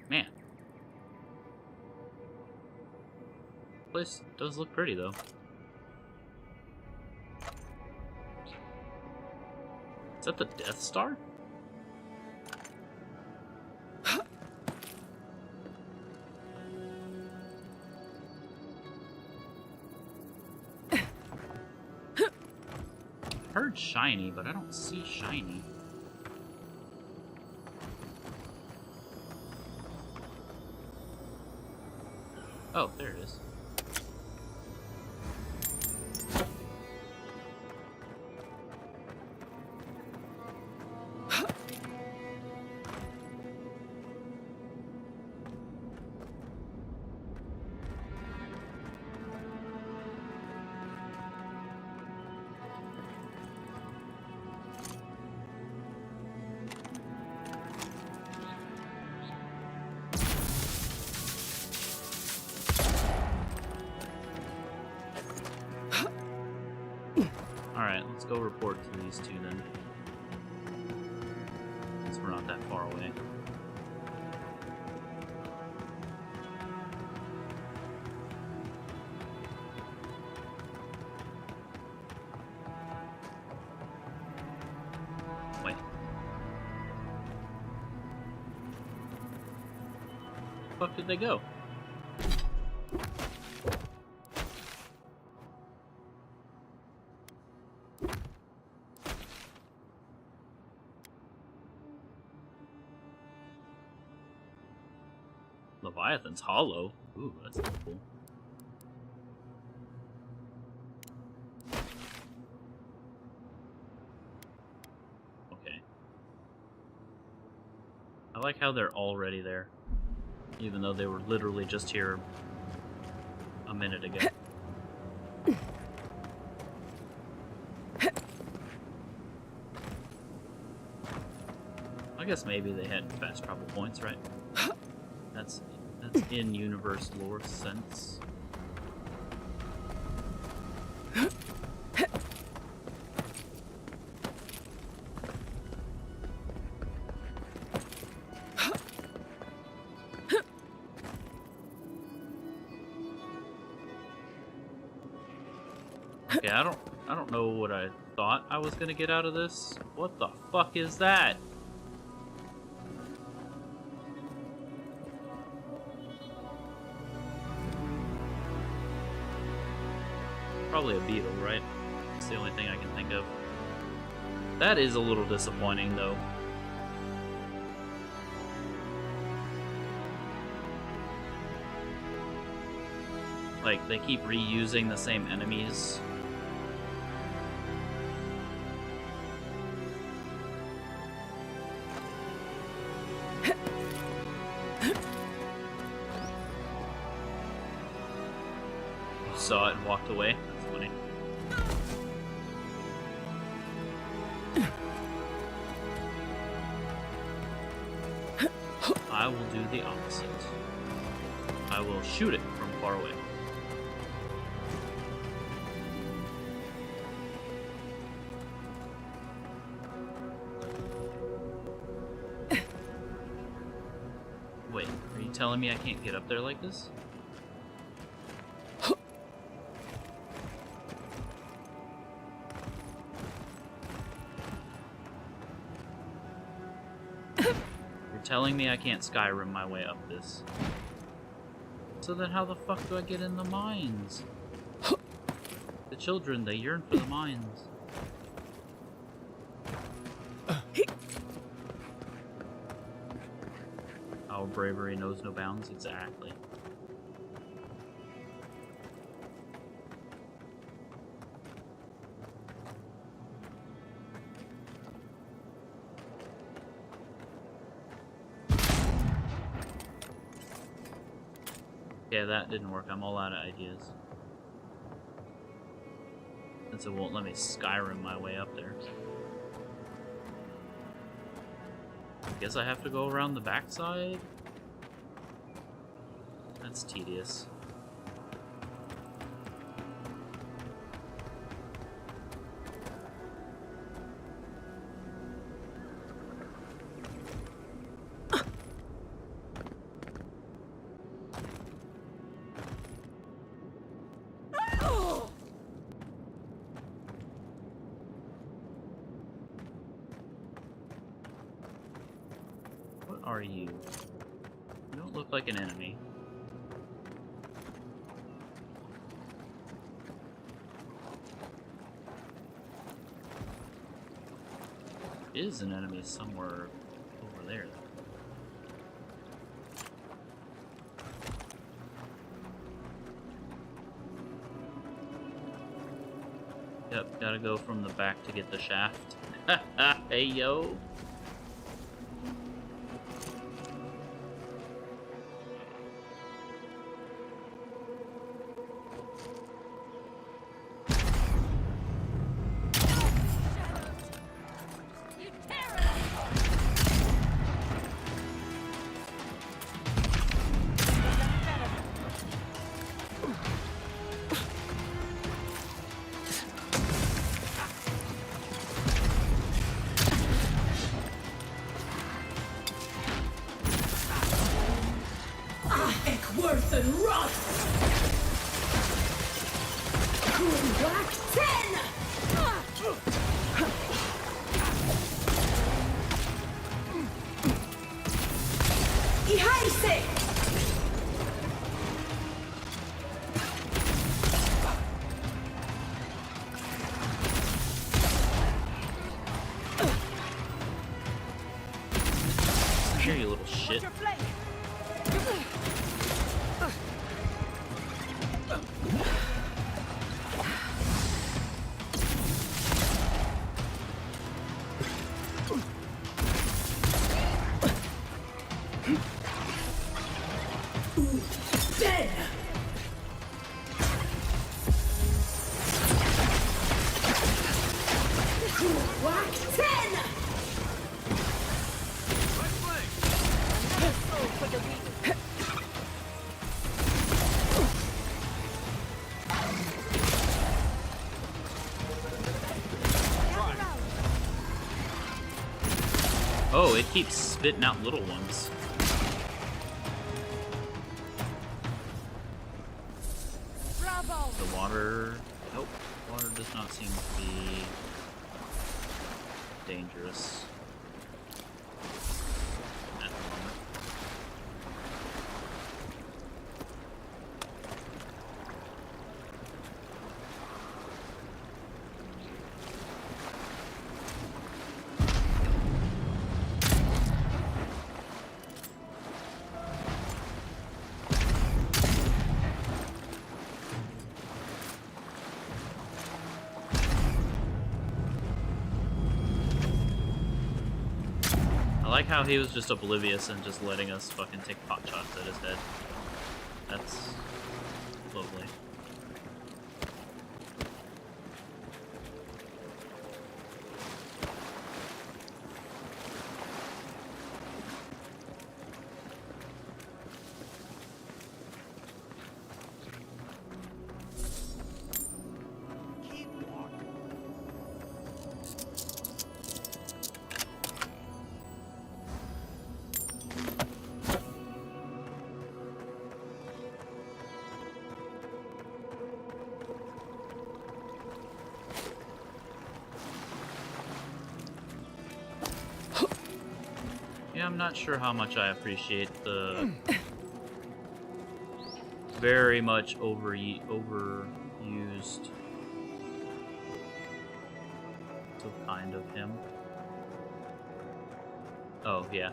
Man. This place does look pretty though. Is that the Death Star? Heard shiny, but I don't see shiny. Oh, there it is. Alright, let's go report to these two then. Since we're not that far away. Wait. Where the fuck did they go? Leviathan's hollow. Ooh, that's cool. I like how they're already there, even though they were literally just here a minute ago. I guess maybe they had fast travel points, right? That's in universe lore sense. Okay, I don't know what I thought I was gonna get out of this. What the fuck is that? Probably a beetle, right? It's the only thing I can think of. That is a little disappointing, though. Like, they keep reusing the same enemies. Saw it and walked away. That's funny. I will do the opposite. I will shoot it from far away. Wait, are you telling me I can't get up there like this? Telling me I can't Skyrim my way up this. So then how the fuck do I get in the mines? The children, they yearn for the mines. Our bravery knows no bounds, exactly. Yeah, that didn't work. I'm all out of ideas. Since it won't let me Skyrim my way up there. I guess I have to go around the backside? That's tedious. Are you? You don't look like an enemy. Is an enemy somewhere over there? Yep, gotta go from the back to get the shaft. Hey yo! Worth and rot! Black 10! Ihaise! Here, you little shit. for the wheel. Oh, it keeps spitting out little ones. Bravo. The water... Nope. Water does not seem to be dangerous at the moment. I like how he was just oblivious and just letting us fucking take pot shots at his head. That's lovely. Yeah, I'm not sure how much I appreciate the very much overused so kind of him. Oh, yeah,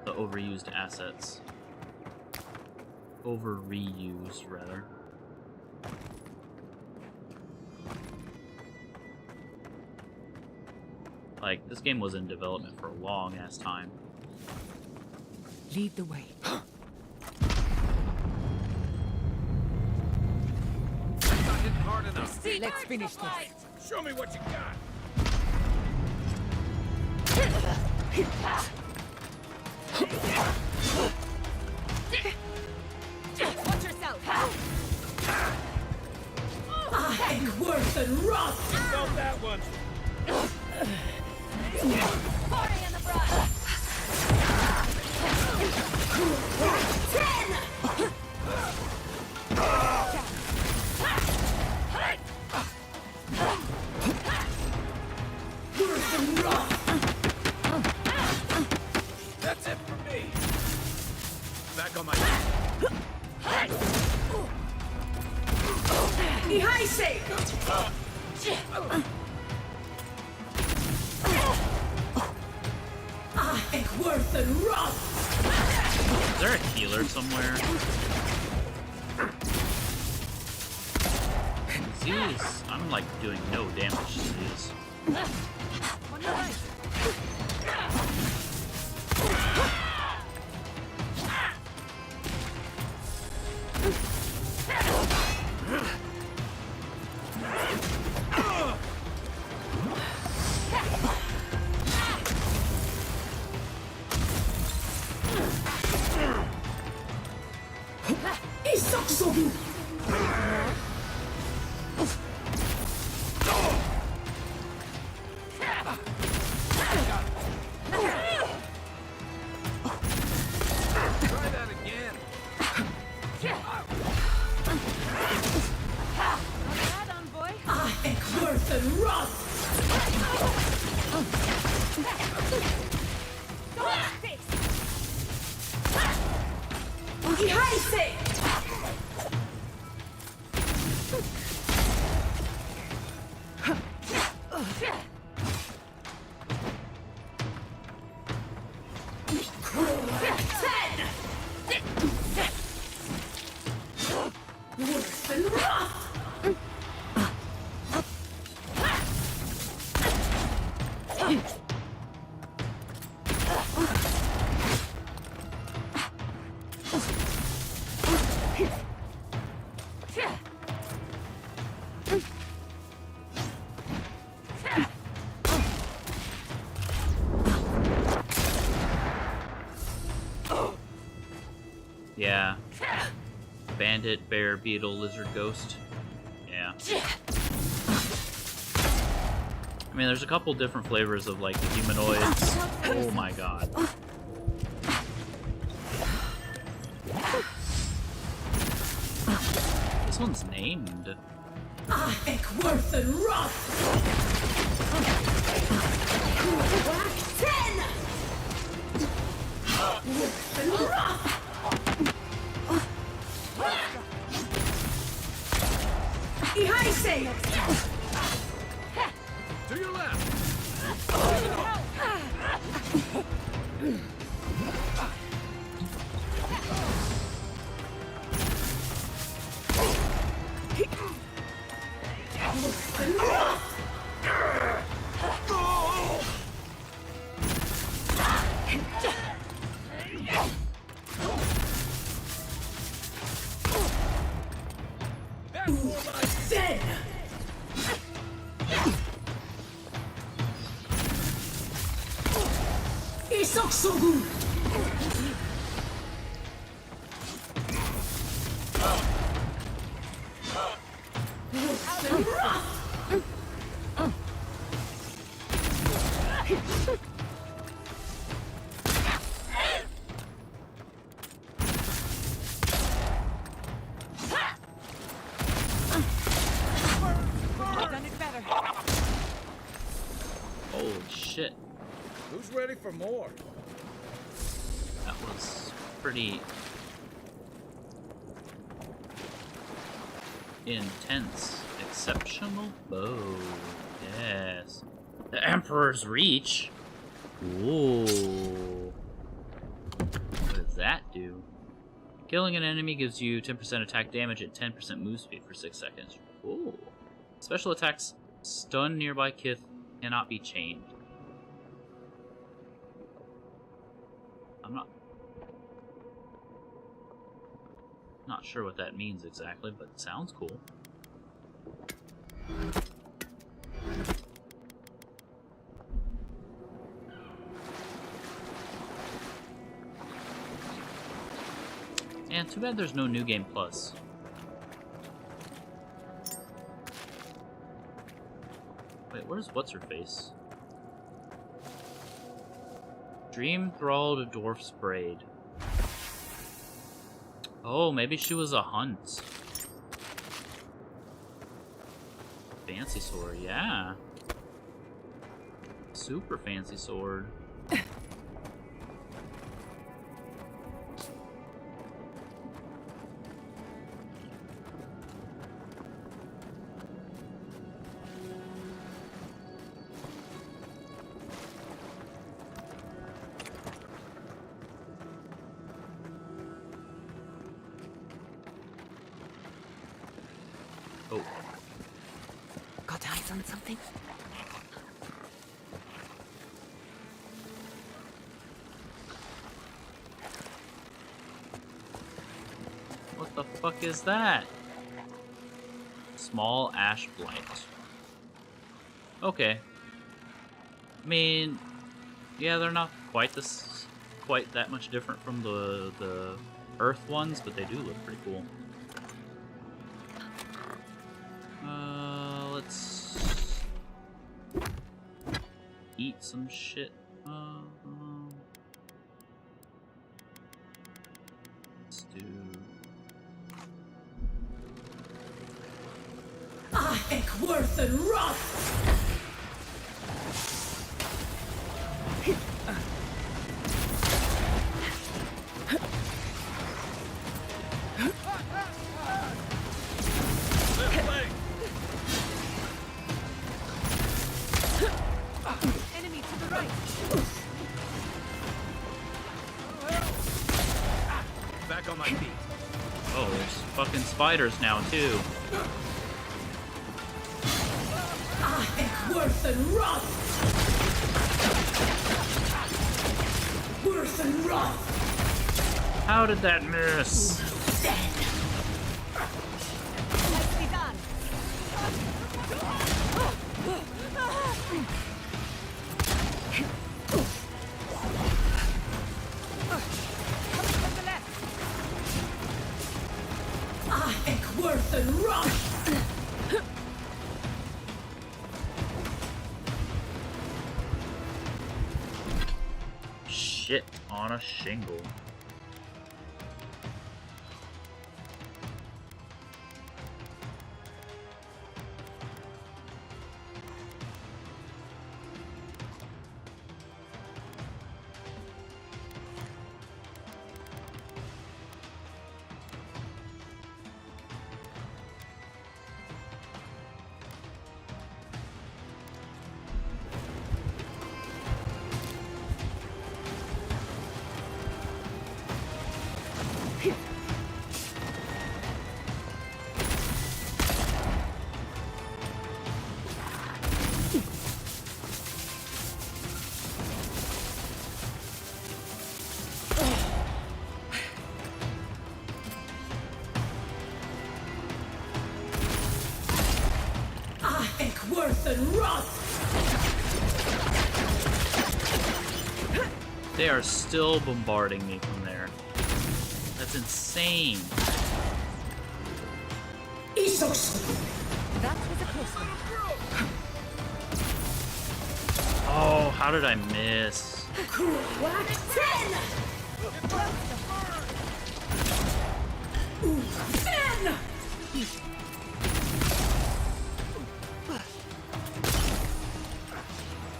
the overused assets. Over-reused, rather. Like, this game was in development for a long-ass time. Lead the way. Not hitting hard enough. Let's finish this. Show me what you got. Watch yourself. And worse and rough. Stop that one. Party in the brush. 10. Worse and rough. That's it for me. Back on my And worse and rough. Is there a healer somewhere? These, I'm like doing no damage to these. On your right. Try that again. Right on, boy. And worse and rough. Worse and rough. Yeah. Bandit, bear, beetle, lizard, ghost. Yeah. I mean, there's a couple different flavors of, like, the humanoids. Oh my god. This one's named. Worth and Roth! 10! Worth and Roth! To your left! Holy shit. Who's ready for more? That was pretty intense. Exceptional bow. Yes. The Emperor's Reach. Ooh. What does that do? Killing an enemy gives you 10% attack damage and 10% move speed for 6 seconds. Ooh. Special attacks stun nearby kith, cannot be chained. I'm not sure what that means exactly, but it sounds cool. And too bad there's no New Game Plus. Wait, where's What's-Her-Face? Dream-thralled dwarf's braid. Oh, maybe she was a hunt. Fancy sword, yeah. Super fancy sword. Oh. Got eyes on something? What the fuck is that? Small ash blight. Okay. I mean, yeah, they're not quite that much different from the earth ones, but they do look pretty cool. Let's eat some shit. Let's do. Worth and Roth! Enemy to the right. Back on my feet. Oh, there's fucking spiders now too. Worth and Roth! Worth and Roth! How did that miss? Nicely done. Coming from the left. shit on a shingle. Worth and rust! They are still bombarding me from there. That's insane. That was a close one. Oh, how did I miss? Whack 10! Ooh, 10!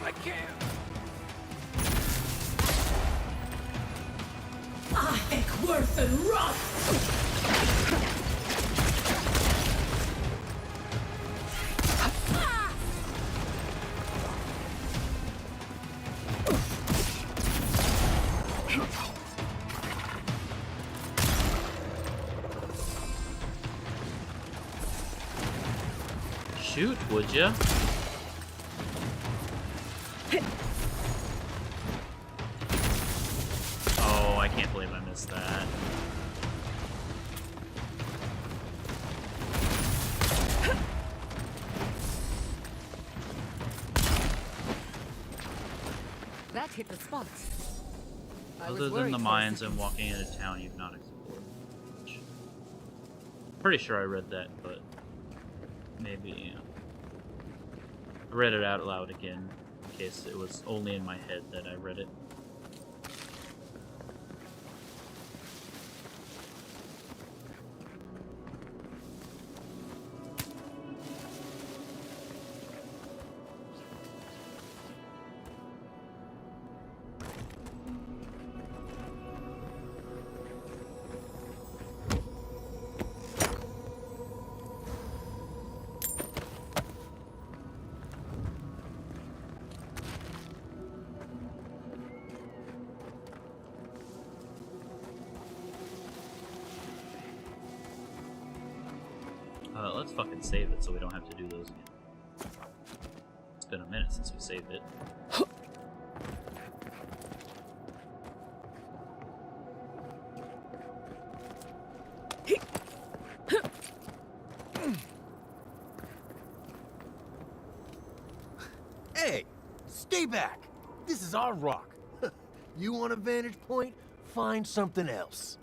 I can't. I think worth and rust! Shoot, would ya? Oh, I can't believe I missed that. That hit the spot. Other than the mines and walking into town you've not explored. Pretty sure I read that, but maybe I read it out loud again in case it was only in my head that I read it. Let's fucking save it so we don't have to do those again. It's been a minute since we saved it. Hey, stay back. This is our rock. You want a vantage point? Find something else.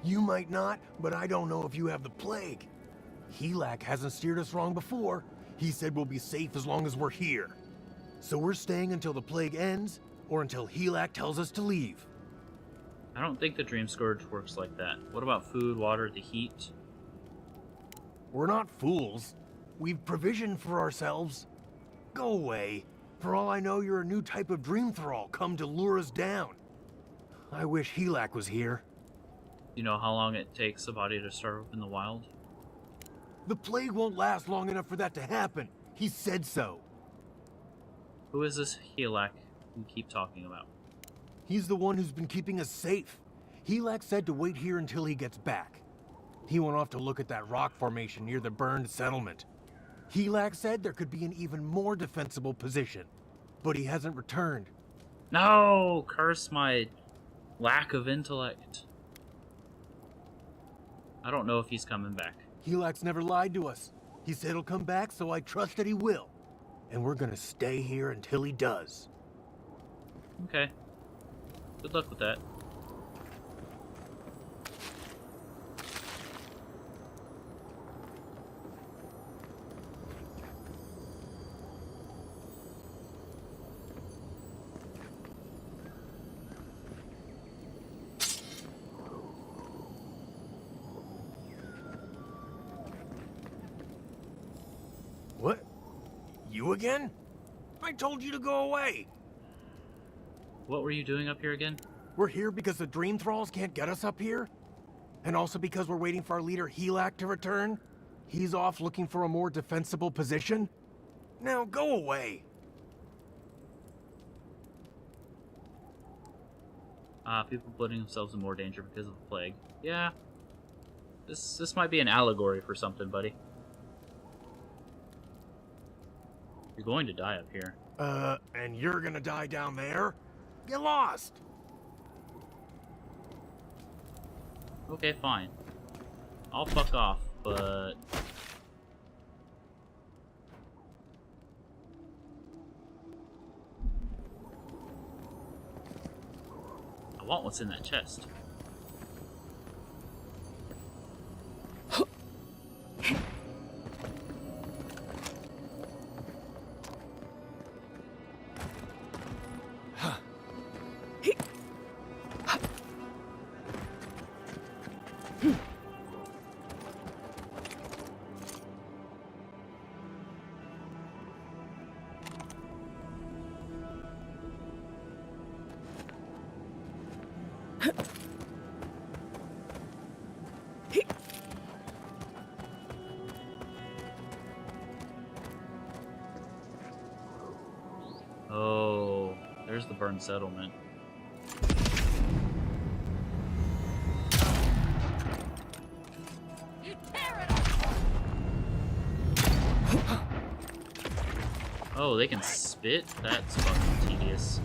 You might not, but I don't know if you have the plague. Helak hasn't steered us wrong before. He said we'll be safe as long as we're here. So we're staying until the plague ends, or until Helak tells us to leave. I don't think the Dream Scourge works like that. What about food, water, the heat? We're not fools. We've provisioned for ourselves. Go away. For all I know, you're a new type of dream thrall come to lure us down. I wish Helak was here. You know how long it takes a body to start up in the wild? The plague won't last long enough for that to happen. He said so. Who is this Helak you keep talking about? He's the one who's been keeping us safe. Helak said to wait here until he gets back. He went off to look at that rock formation near the burned settlement. Helak said there could be an even more defensible position, but he hasn't returned. No! Curse my lack of intellect. I don't know if he's coming back. Helak's never lied to us. He said he'll come back, so I trust that he will. And we're gonna stay here until he does. Okay. Good luck with that. What? You again? I told you to go away! What were you doing up here again? We're here because the Dream Thralls can't get us up here? And also because we're waiting for our leader Helak to return? He's off looking for a more defensible position? Now go away! People putting themselves in more danger because of the plague. Yeah. This might be an allegory for something, buddy. You're going to die up here. And you're gonna die down there? Get lost! Okay, fine. I'll fuck off, but... I want what's in that chest. Oh, there's the burned settlement. You tear it up. Oh, they can spit? That's fucking tedious.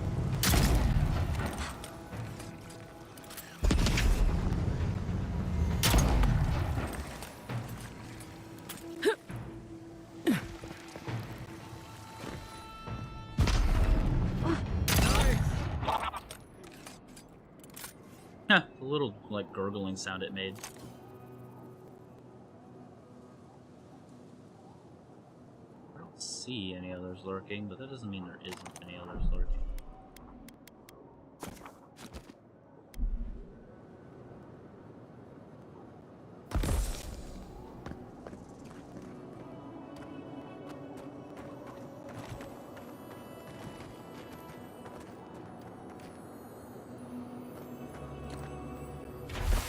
The little, like, gurgling sound it made. I don't see any others lurking, but that doesn't mean there isn't any others lurking.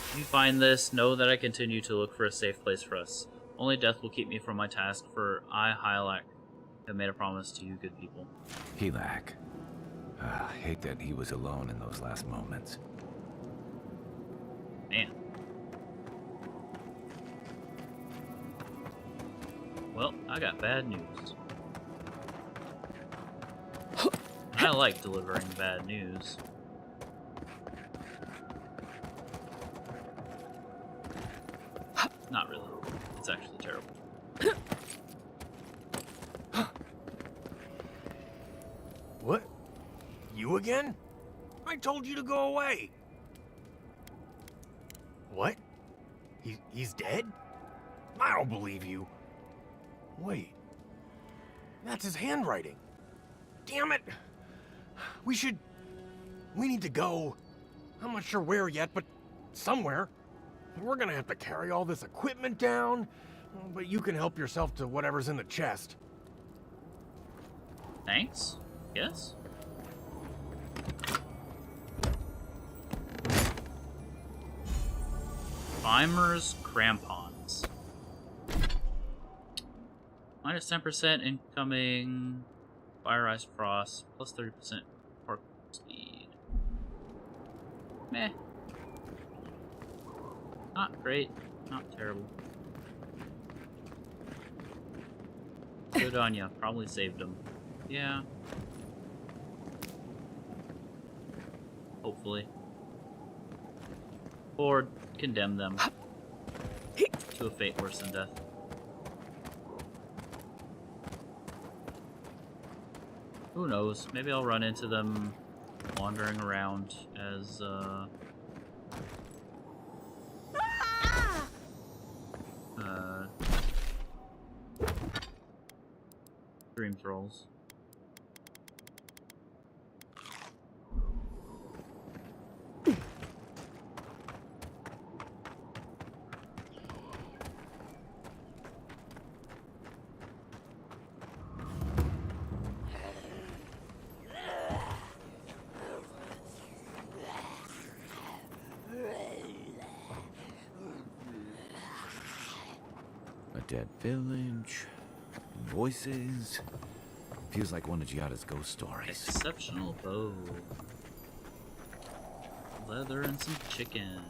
If you find this, know that I continue to look for a safe place for us. Only death will keep me from my task, for I, Hylac, have made a promise to you good people. Helak. I hate that he was alone in those last moments. Man. Well, I got bad news. I like delivering bad news. Not really. It's actually terrible. What? You again? I told you to go away! What? He's dead? I don't believe you. Wait. That's his handwriting. Damn it! We need to go. I'm not sure where yet, but somewhere. We're gonna have to carry all this equipment down, but you can help yourself to whatever's in the chest. Thanks? Yes? Vimer's crampons. Minus 10% incoming fire ice frost, plus 30% park speed. Meh. Not great, not terrible. Good on ya, probably saved him. Yeah. Hopefully. Or condemn them to a fate worse than death. Who knows? Maybe I'll run into them wandering around as, Dream Thralls. Dead village. Voices. Feels like one of Giada's ghost stories. Exceptional bow. Leather and some chicken.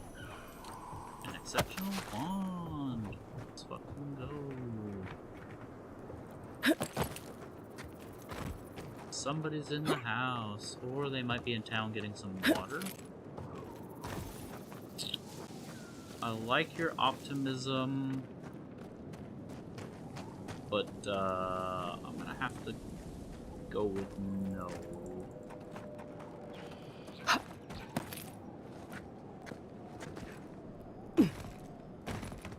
An exceptional wand. Let's fucking go. Somebody's in the house, or they might be in town getting some water. I like your optimism, but I'm gonna have to go with no.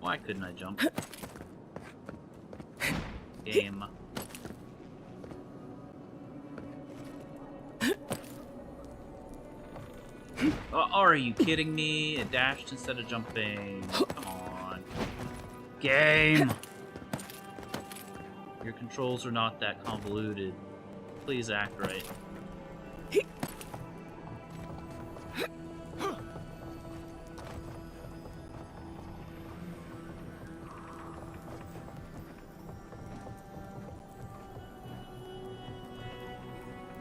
Why couldn't I jump? Game. Are you kidding me? It dashed instead of jumping. Come on. Game! Your controls are not that convoluted. Please act right. I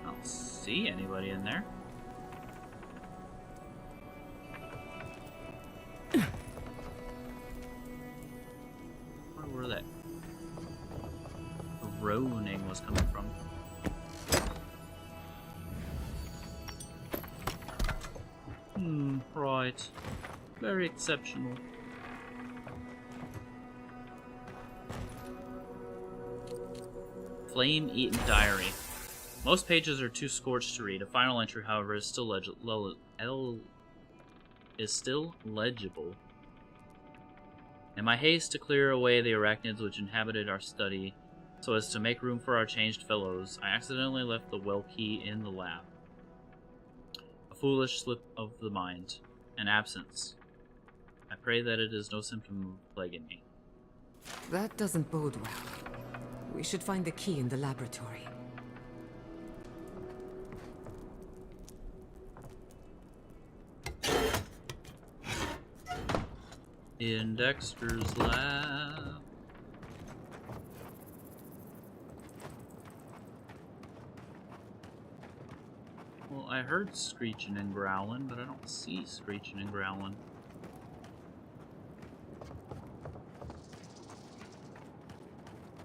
don't see anybody in there. Where that groaning was coming from. Right. Very exceptional. Flame-eaten diary. Most pages are too scorched to read. A final entry, however, is still legible. In my haste to clear away the arachnids which inhabited our study, so as to make room for our changed fellows, I accidentally left the well key in the lab. A foolish slip of the mind. An absence. I pray that it is no symptom of plaguing me. That doesn't bode well. We should find the key in the laboratory. In Dexter's lab. Well, I heard screeching and growling, but I don't see screeching and growling.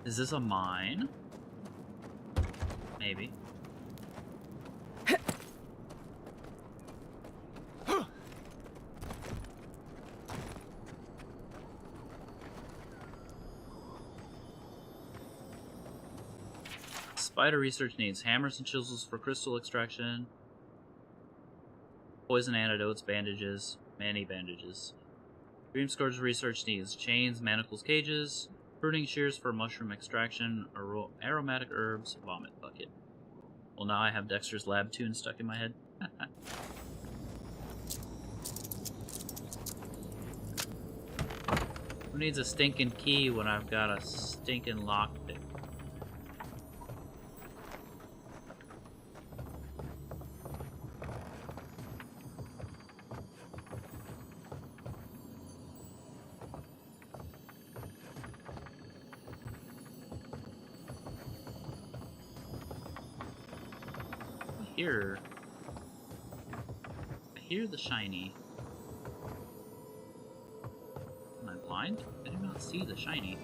Is this a mine? Maybe. Spider research needs hammers and chisels for crystal extraction, poison antidotes, bandages, many bandages. Dream Scourge research needs chains, manacles, cages, pruning shears for mushroom extraction, aromatic herbs, vomit bucket. Well, now I have Dexter's lab tune stuck in my head. Who needs a stinking key when I've got a stinking lockpick? I hear the shiny. Am I blind? I do not see the shiny.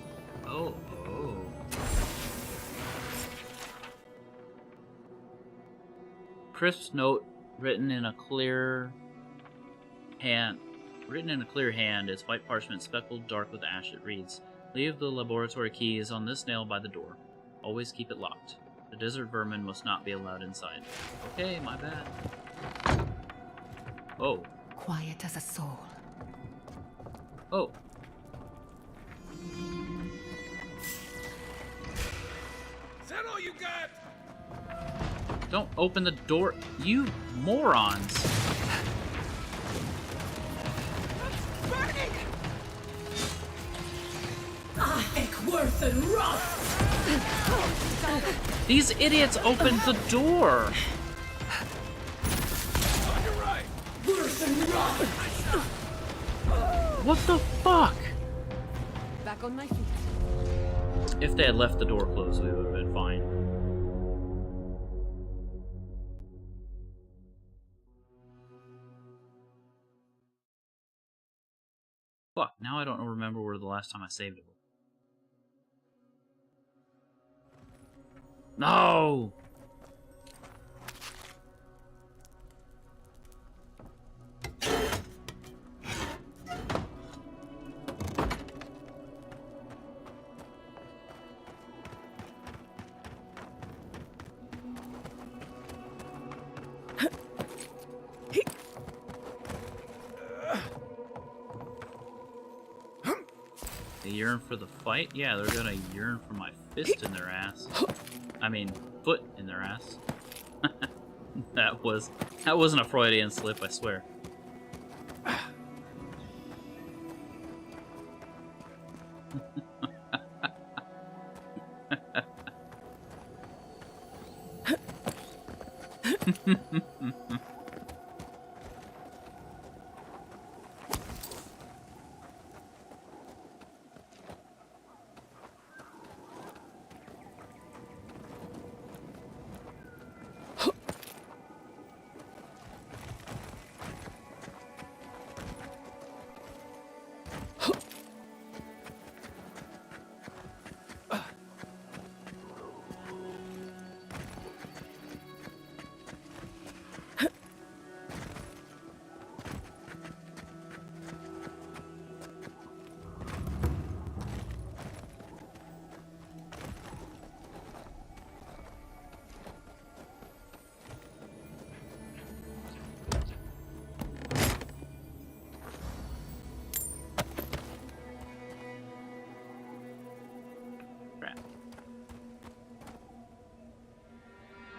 Oh. Crisp note written in a clear hand. It's white parchment speckled dark with ash. It reads, "Leave the laboratory keys on this nail by the door. Always keep it locked. The desert vermin must not be allowed inside." Okay, my bad. Oh. Quiet as a soul. Oh. Is that all you got? Don't open the door, you morons. Burning! Worth and rot! These idiots opened the door. On your right. Worth and rot! What the fuck? Back on my feet. If they had left the door closed, we would have been fine. Fuck, now I don't remember where the last time I saved it was. No! They yearn for the fight? Yeah, they're gonna yearn for my fist in their ass. I mean, foot in their ass. That wasn't a Freudian slip, I swear.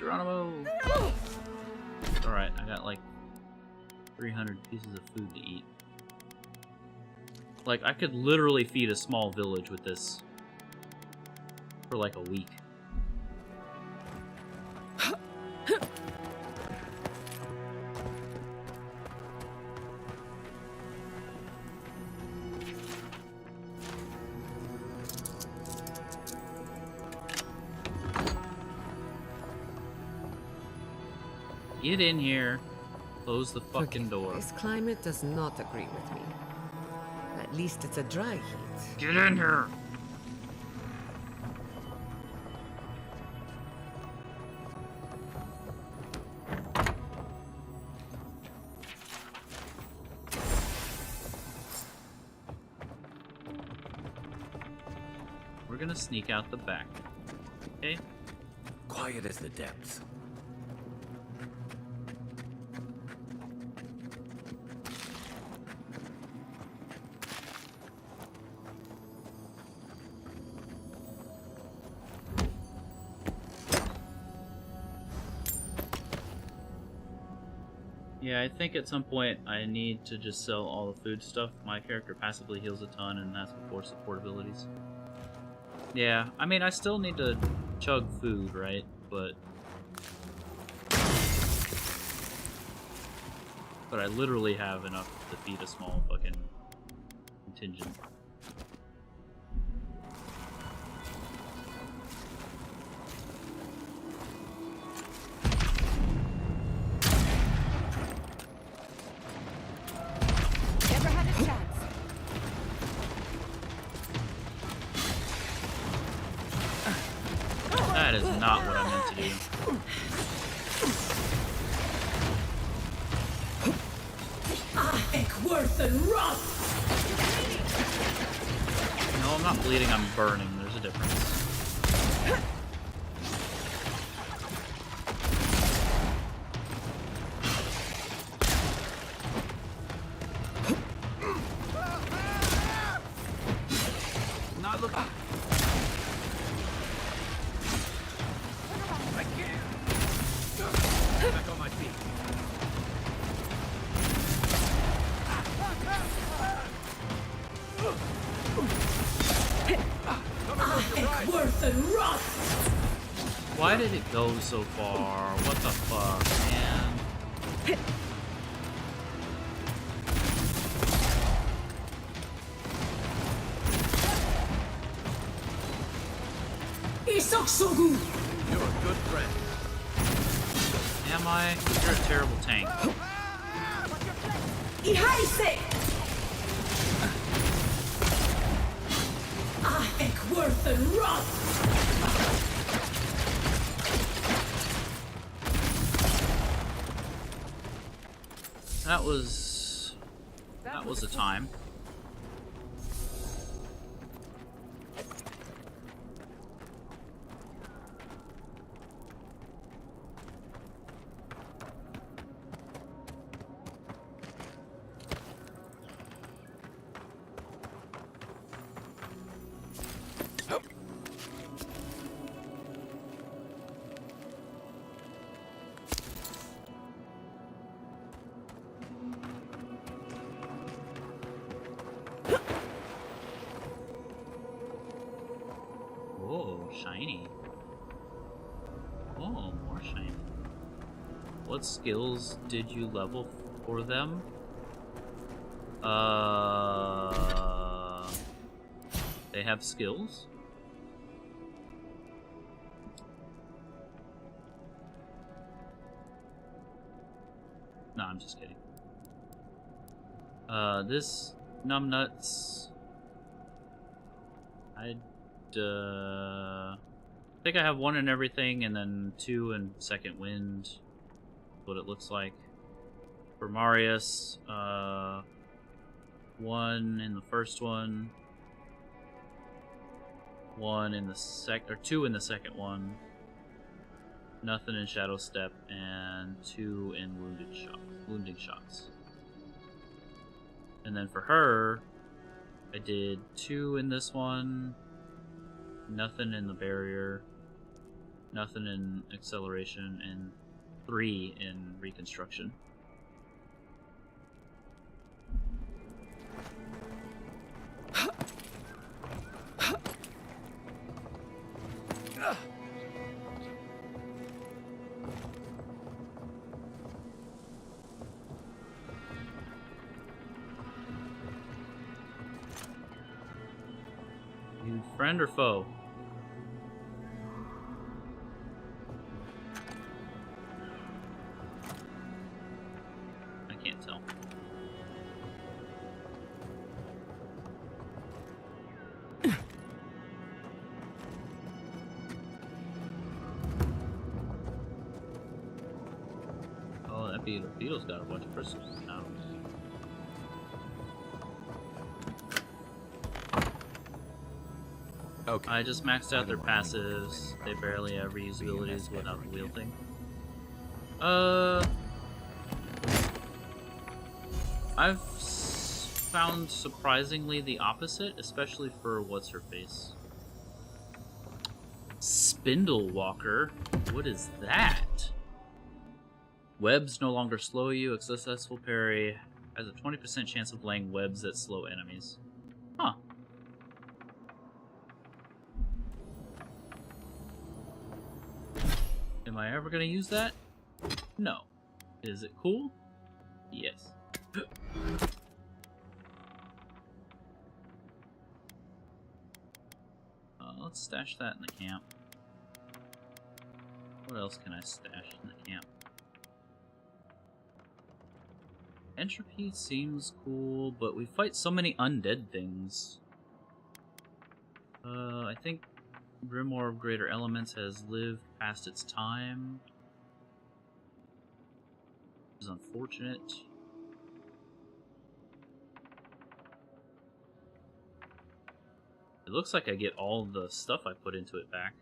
Geronimo! Alright, I got like 300 pieces of food to eat. Like, I could literally feed a small village with this for like a week. Get in here. Close the fucking door. This climate does not agree with me. At least it's a dry heat. Get in here! We're gonna sneak out the back. Okay? Quiet as the depths. Yeah, I think at some point I need to just sell all the food stuff. My character passively heals a ton, and that's before support abilities. Yeah, I mean, I still need to chug food, right? But I literally have enough to feed a small fucking contingent. That is not what I meant to do. Worth and rot. No, I'm not bleeding, I'm burning. There's a difference. Not looking. I can't. Back on my feet. Worth and rot. Why did it go so far? What the fuck, man? You're a good friend. Am I? You're a terrible tank. I think worth and run. That was a time. Whoa, shiny. Oh, more shiny. What skills did you level for them? They have skills? No, I'm just kidding. This numbnuts. I think I have 1 in everything, and then 2 in second wind. That's what it looks like. For Marius, 1 in the first one, 1 in the or 2 in the second one, nothing in Shadow Step, and 2 in wounding shots. And then for her, I did 2 in this one, nothing in the barrier, nothing in acceleration, and 3 in reconstruction. You friend or foe? I can't tell. Oh, that beetle's got a bunch of crystals now. Okay. I just maxed out their passives. They barely have reusabilities without the wheel thing. I've found surprisingly the opposite, especially for what's her face. Spindle Walker. What is that? Webs no longer slow you. A successful parry has a 20% chance of laying webs that slow enemies. Huh. Am I ever gonna use that? No. Is it cool? Yes. Let's stash that in the camp. What else can I stash in the camp? Entropy seems cool, but we fight so many undead things. I think Grimoire of Greater Elements has lived past its time. Which is unfortunate. It looks like I get all the stuff I put into it back.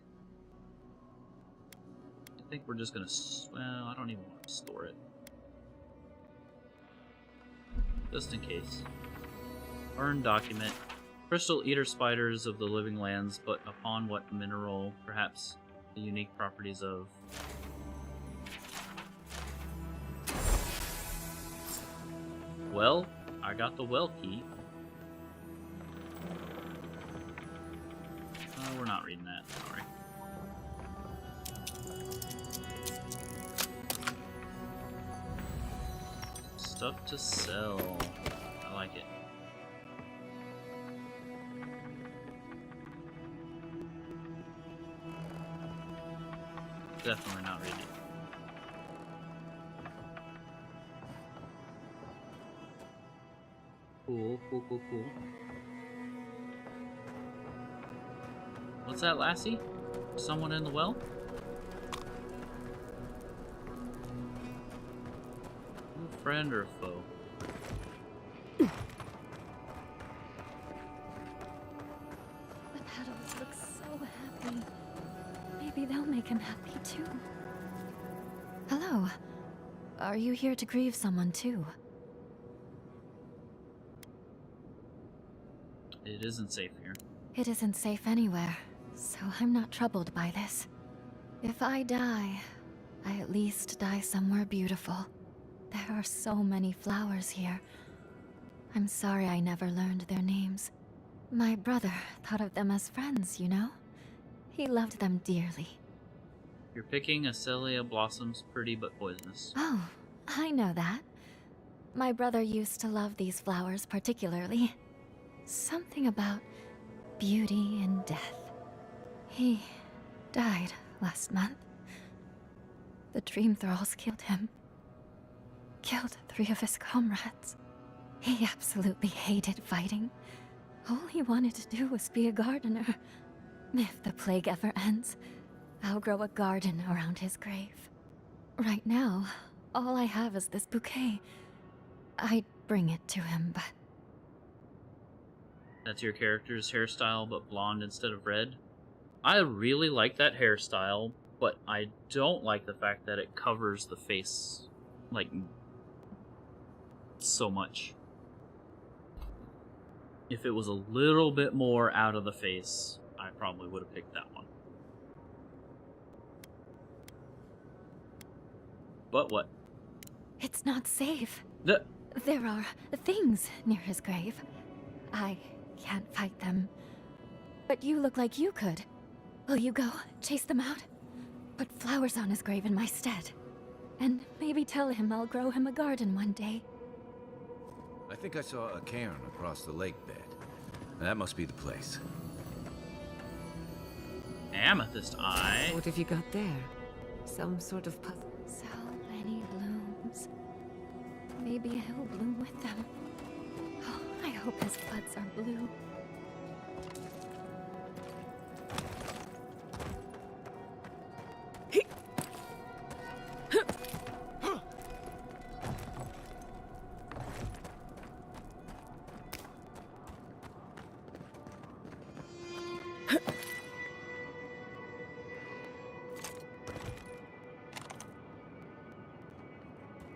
I think we're just gonna... well, I don't even want to store it. Just in case. Burn document. Crystal eater spiders of the living lands, but upon what mineral? Perhaps the unique properties of... Well, I got the well key. We're not reading that, sorry. Stuff to sell. I like it. Definitely not read it. Cool. What's that, lassie? Someone in the well? A friend or a foe? The petals look so happy. Maybe they'll make him happy too. Hello. Are you here to grieve someone too? It isn't safe here. It isn't safe anywhere, so I'm not troubled by this. If I die, I at least die somewhere beautiful. There are so many flowers here. I'm sorry I never learned their names. My brother thought of them as friends, you know? He loved them dearly. You're picking Acelia blossoms, pretty but poisonous. Oh, I know that. My brother used to love these flowers particularly. Something about beauty and death. He died last month. The dream thralls killed him. Killed 3 of his comrades. He absolutely hated fighting. All he wanted to do was be a gardener. If the plague ever ends, I'll grow a garden around his grave. Right now, all I have is this bouquet. I'd bring it to him, but... That's your character's hairstyle, but blonde instead of red. I really like that hairstyle, but I don't like the fact that it covers the face, like, so much. If it was a little bit more out of the face, I probably would have picked that one. But what? It's not safe. There are things near his grave. I can't fight them. But you look like you could. Will you go chase them out? Put flowers on his grave in my stead. And maybe tell him I'll grow him a garden one day. I think I saw a cairn across the lake bed. That must be the place. Amethyst eye? What have you got there? Some sort of puzzle? So many blooms. Maybe he'll bloom with them. Oh, I hope his buds are blue.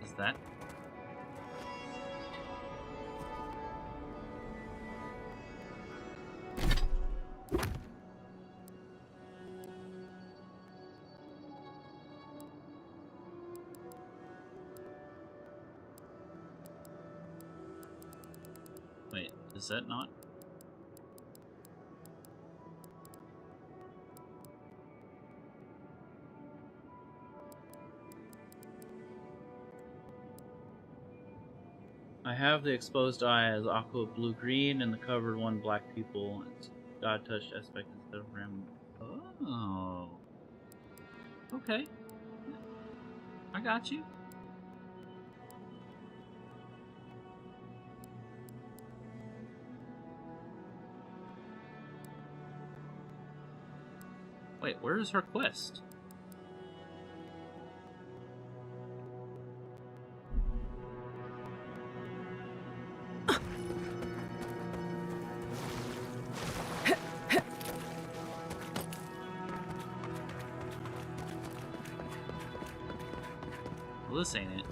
Is that? Wait, is that not? I have the exposed eye as aqua blue-green and the covered one black pupil. It's God-touched aspect instead of ram. Oh. Okay. I got you. Wait, where is her quest? Well, this ain't it.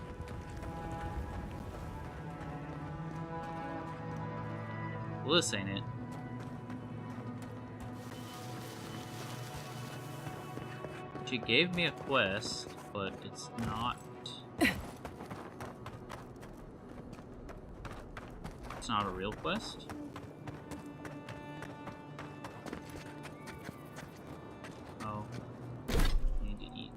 Well, this ain't it. She gave me a quest, but it's not... It's not a real quest? Oh. Need to eat.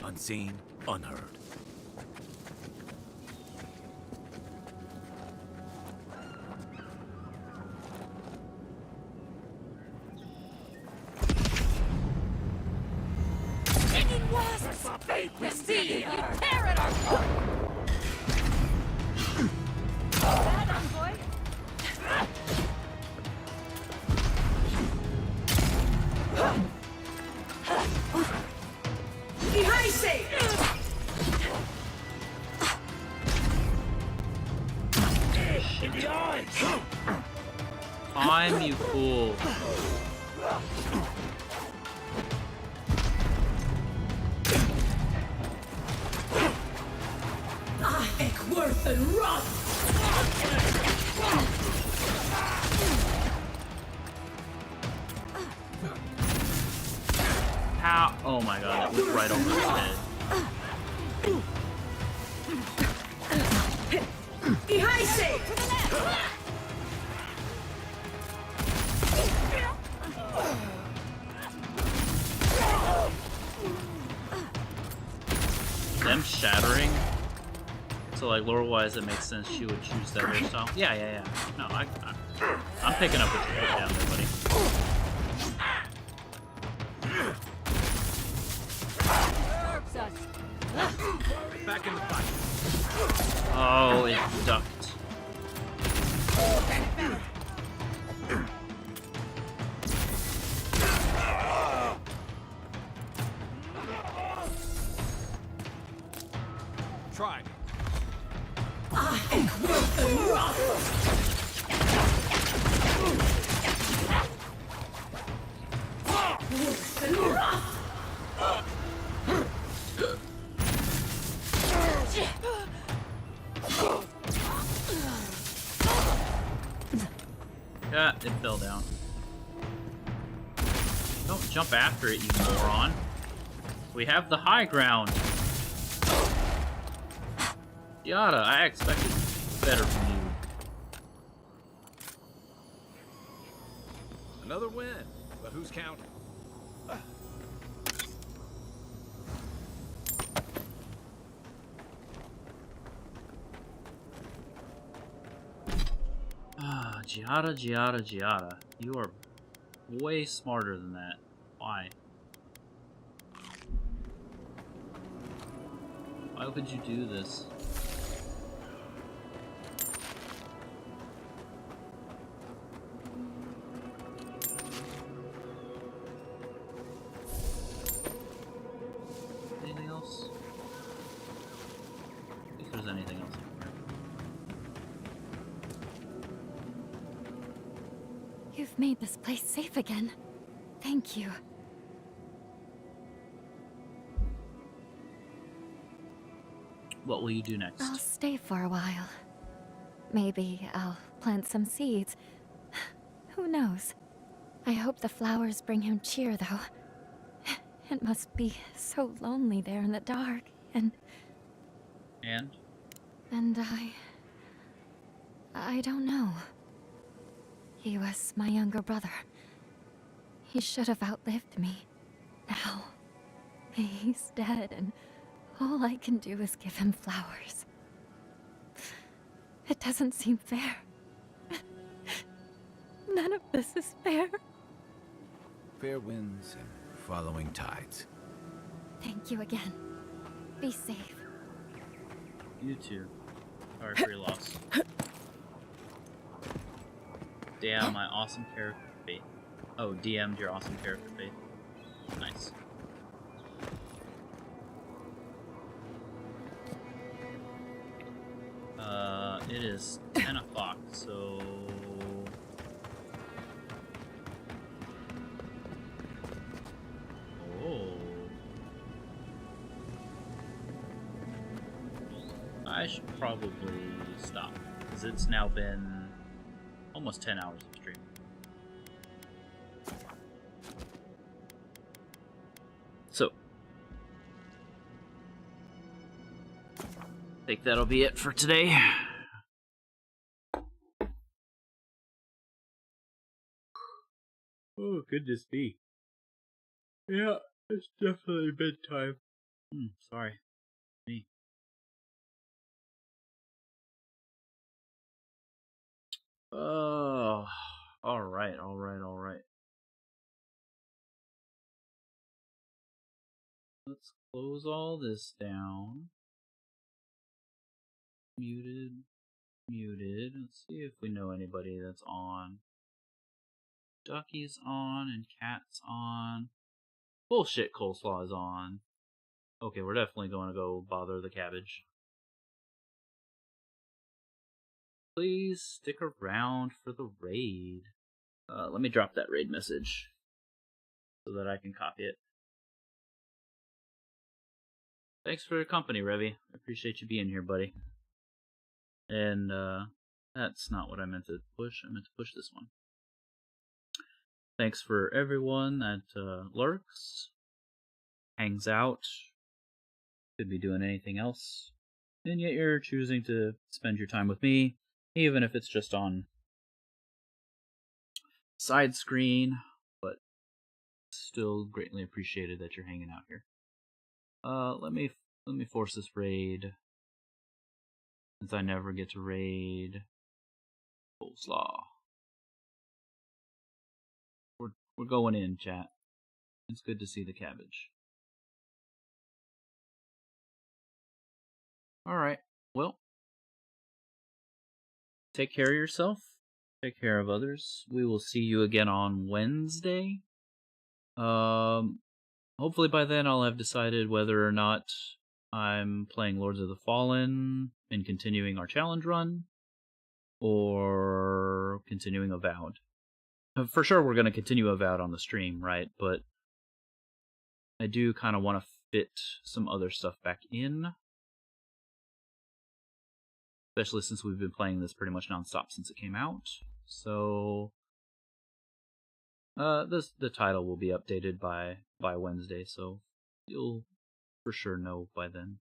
Unseen, unheard. sea! Tear it apart! That envoy? Time, you fool. I think worth and rot! How? Oh my god, that was right over his head. Them shattering. So like lore-wise, it makes sense she would choose that hairstyle. Yeah. No, I'm picking up what you put down there, buddy. Back in the fight. Oh, it ducked. Try. I think worth and rot! Worth and rot! Yeah, it fell down. Don't jump after it, you moron. We have the high ground. Yada, I expected better from you. Another win, but who's counting? Ah, Giada. You are way smarter than that. Why? Why would you do this? Anything else? If there's anything else in here. You've made this place safe again. Thank you. What will you do next? I'll stay for a while. Maybe I'll plant some seeds. Who knows? I hope the flowers bring him cheer, though. It must be so lonely there in the dark, and... And? And I don't know. He was my younger brother. He should have outlived me. Now, he's dead, and all I can do is give him flowers. It doesn't seem fair. None of this is fair. Fair winds and following tides. Thank you again. Be safe. You too. Sorry for your loss. Damn, my awesome character fate. Oh, DM'd your awesome character fate. Nice. It is 10 o'clock, so... Oh. I should probably stop, because it's now been almost 10 hours of stream. So, I think that'll be it for today. Oh, goodness me. Yeah, it's definitely bedtime. Sorry. Me. Oh, alright. Let's close all this down. Muted. Let's see if we know anybody that's on. Ducky's on and Cat's on. Bullshit, Coleslaw is on. Okay, we're definitely going to go bother the cabbage. Please stick around for the raid. Let me drop that raid message so that I can copy it. Thanks for your company, Revy. I appreciate you being here, buddy. And that's not what I meant to push. I meant to push this one. Thanks for everyone that lurks, hangs out, could be doing anything else, and yet you're choosing to spend your time with me, even if it's just on side screen, but still greatly appreciated that you're hanging out here. Let me force this raid, since I never get to raid Coleslaw. We're going in, chat. It's good to see the cabbage. Alright, well, take care of yourself. Take care of others. We will see you again on Wednesday. Hopefully by then I'll have decided whether or not I'm playing Lords of the Fallen and continuing our challenge run, or continuing Avowed. For sure we're going to continue Avowed on the stream, right? But I do kind of want to fit some other stuff back in. Especially since we've been playing this pretty much nonstop since it came out. So the title will be updated by Wednesday, so you'll for sure know by then.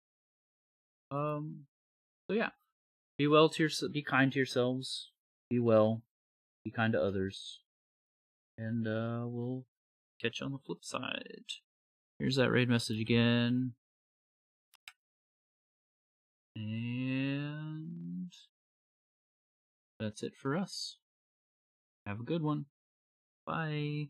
So yeah, be well to be kind to yourselves. Be well. Be kind to others. And we'll catch you on the flip side. Here's that raid message again. And that's it for us. Have a good one. Bye.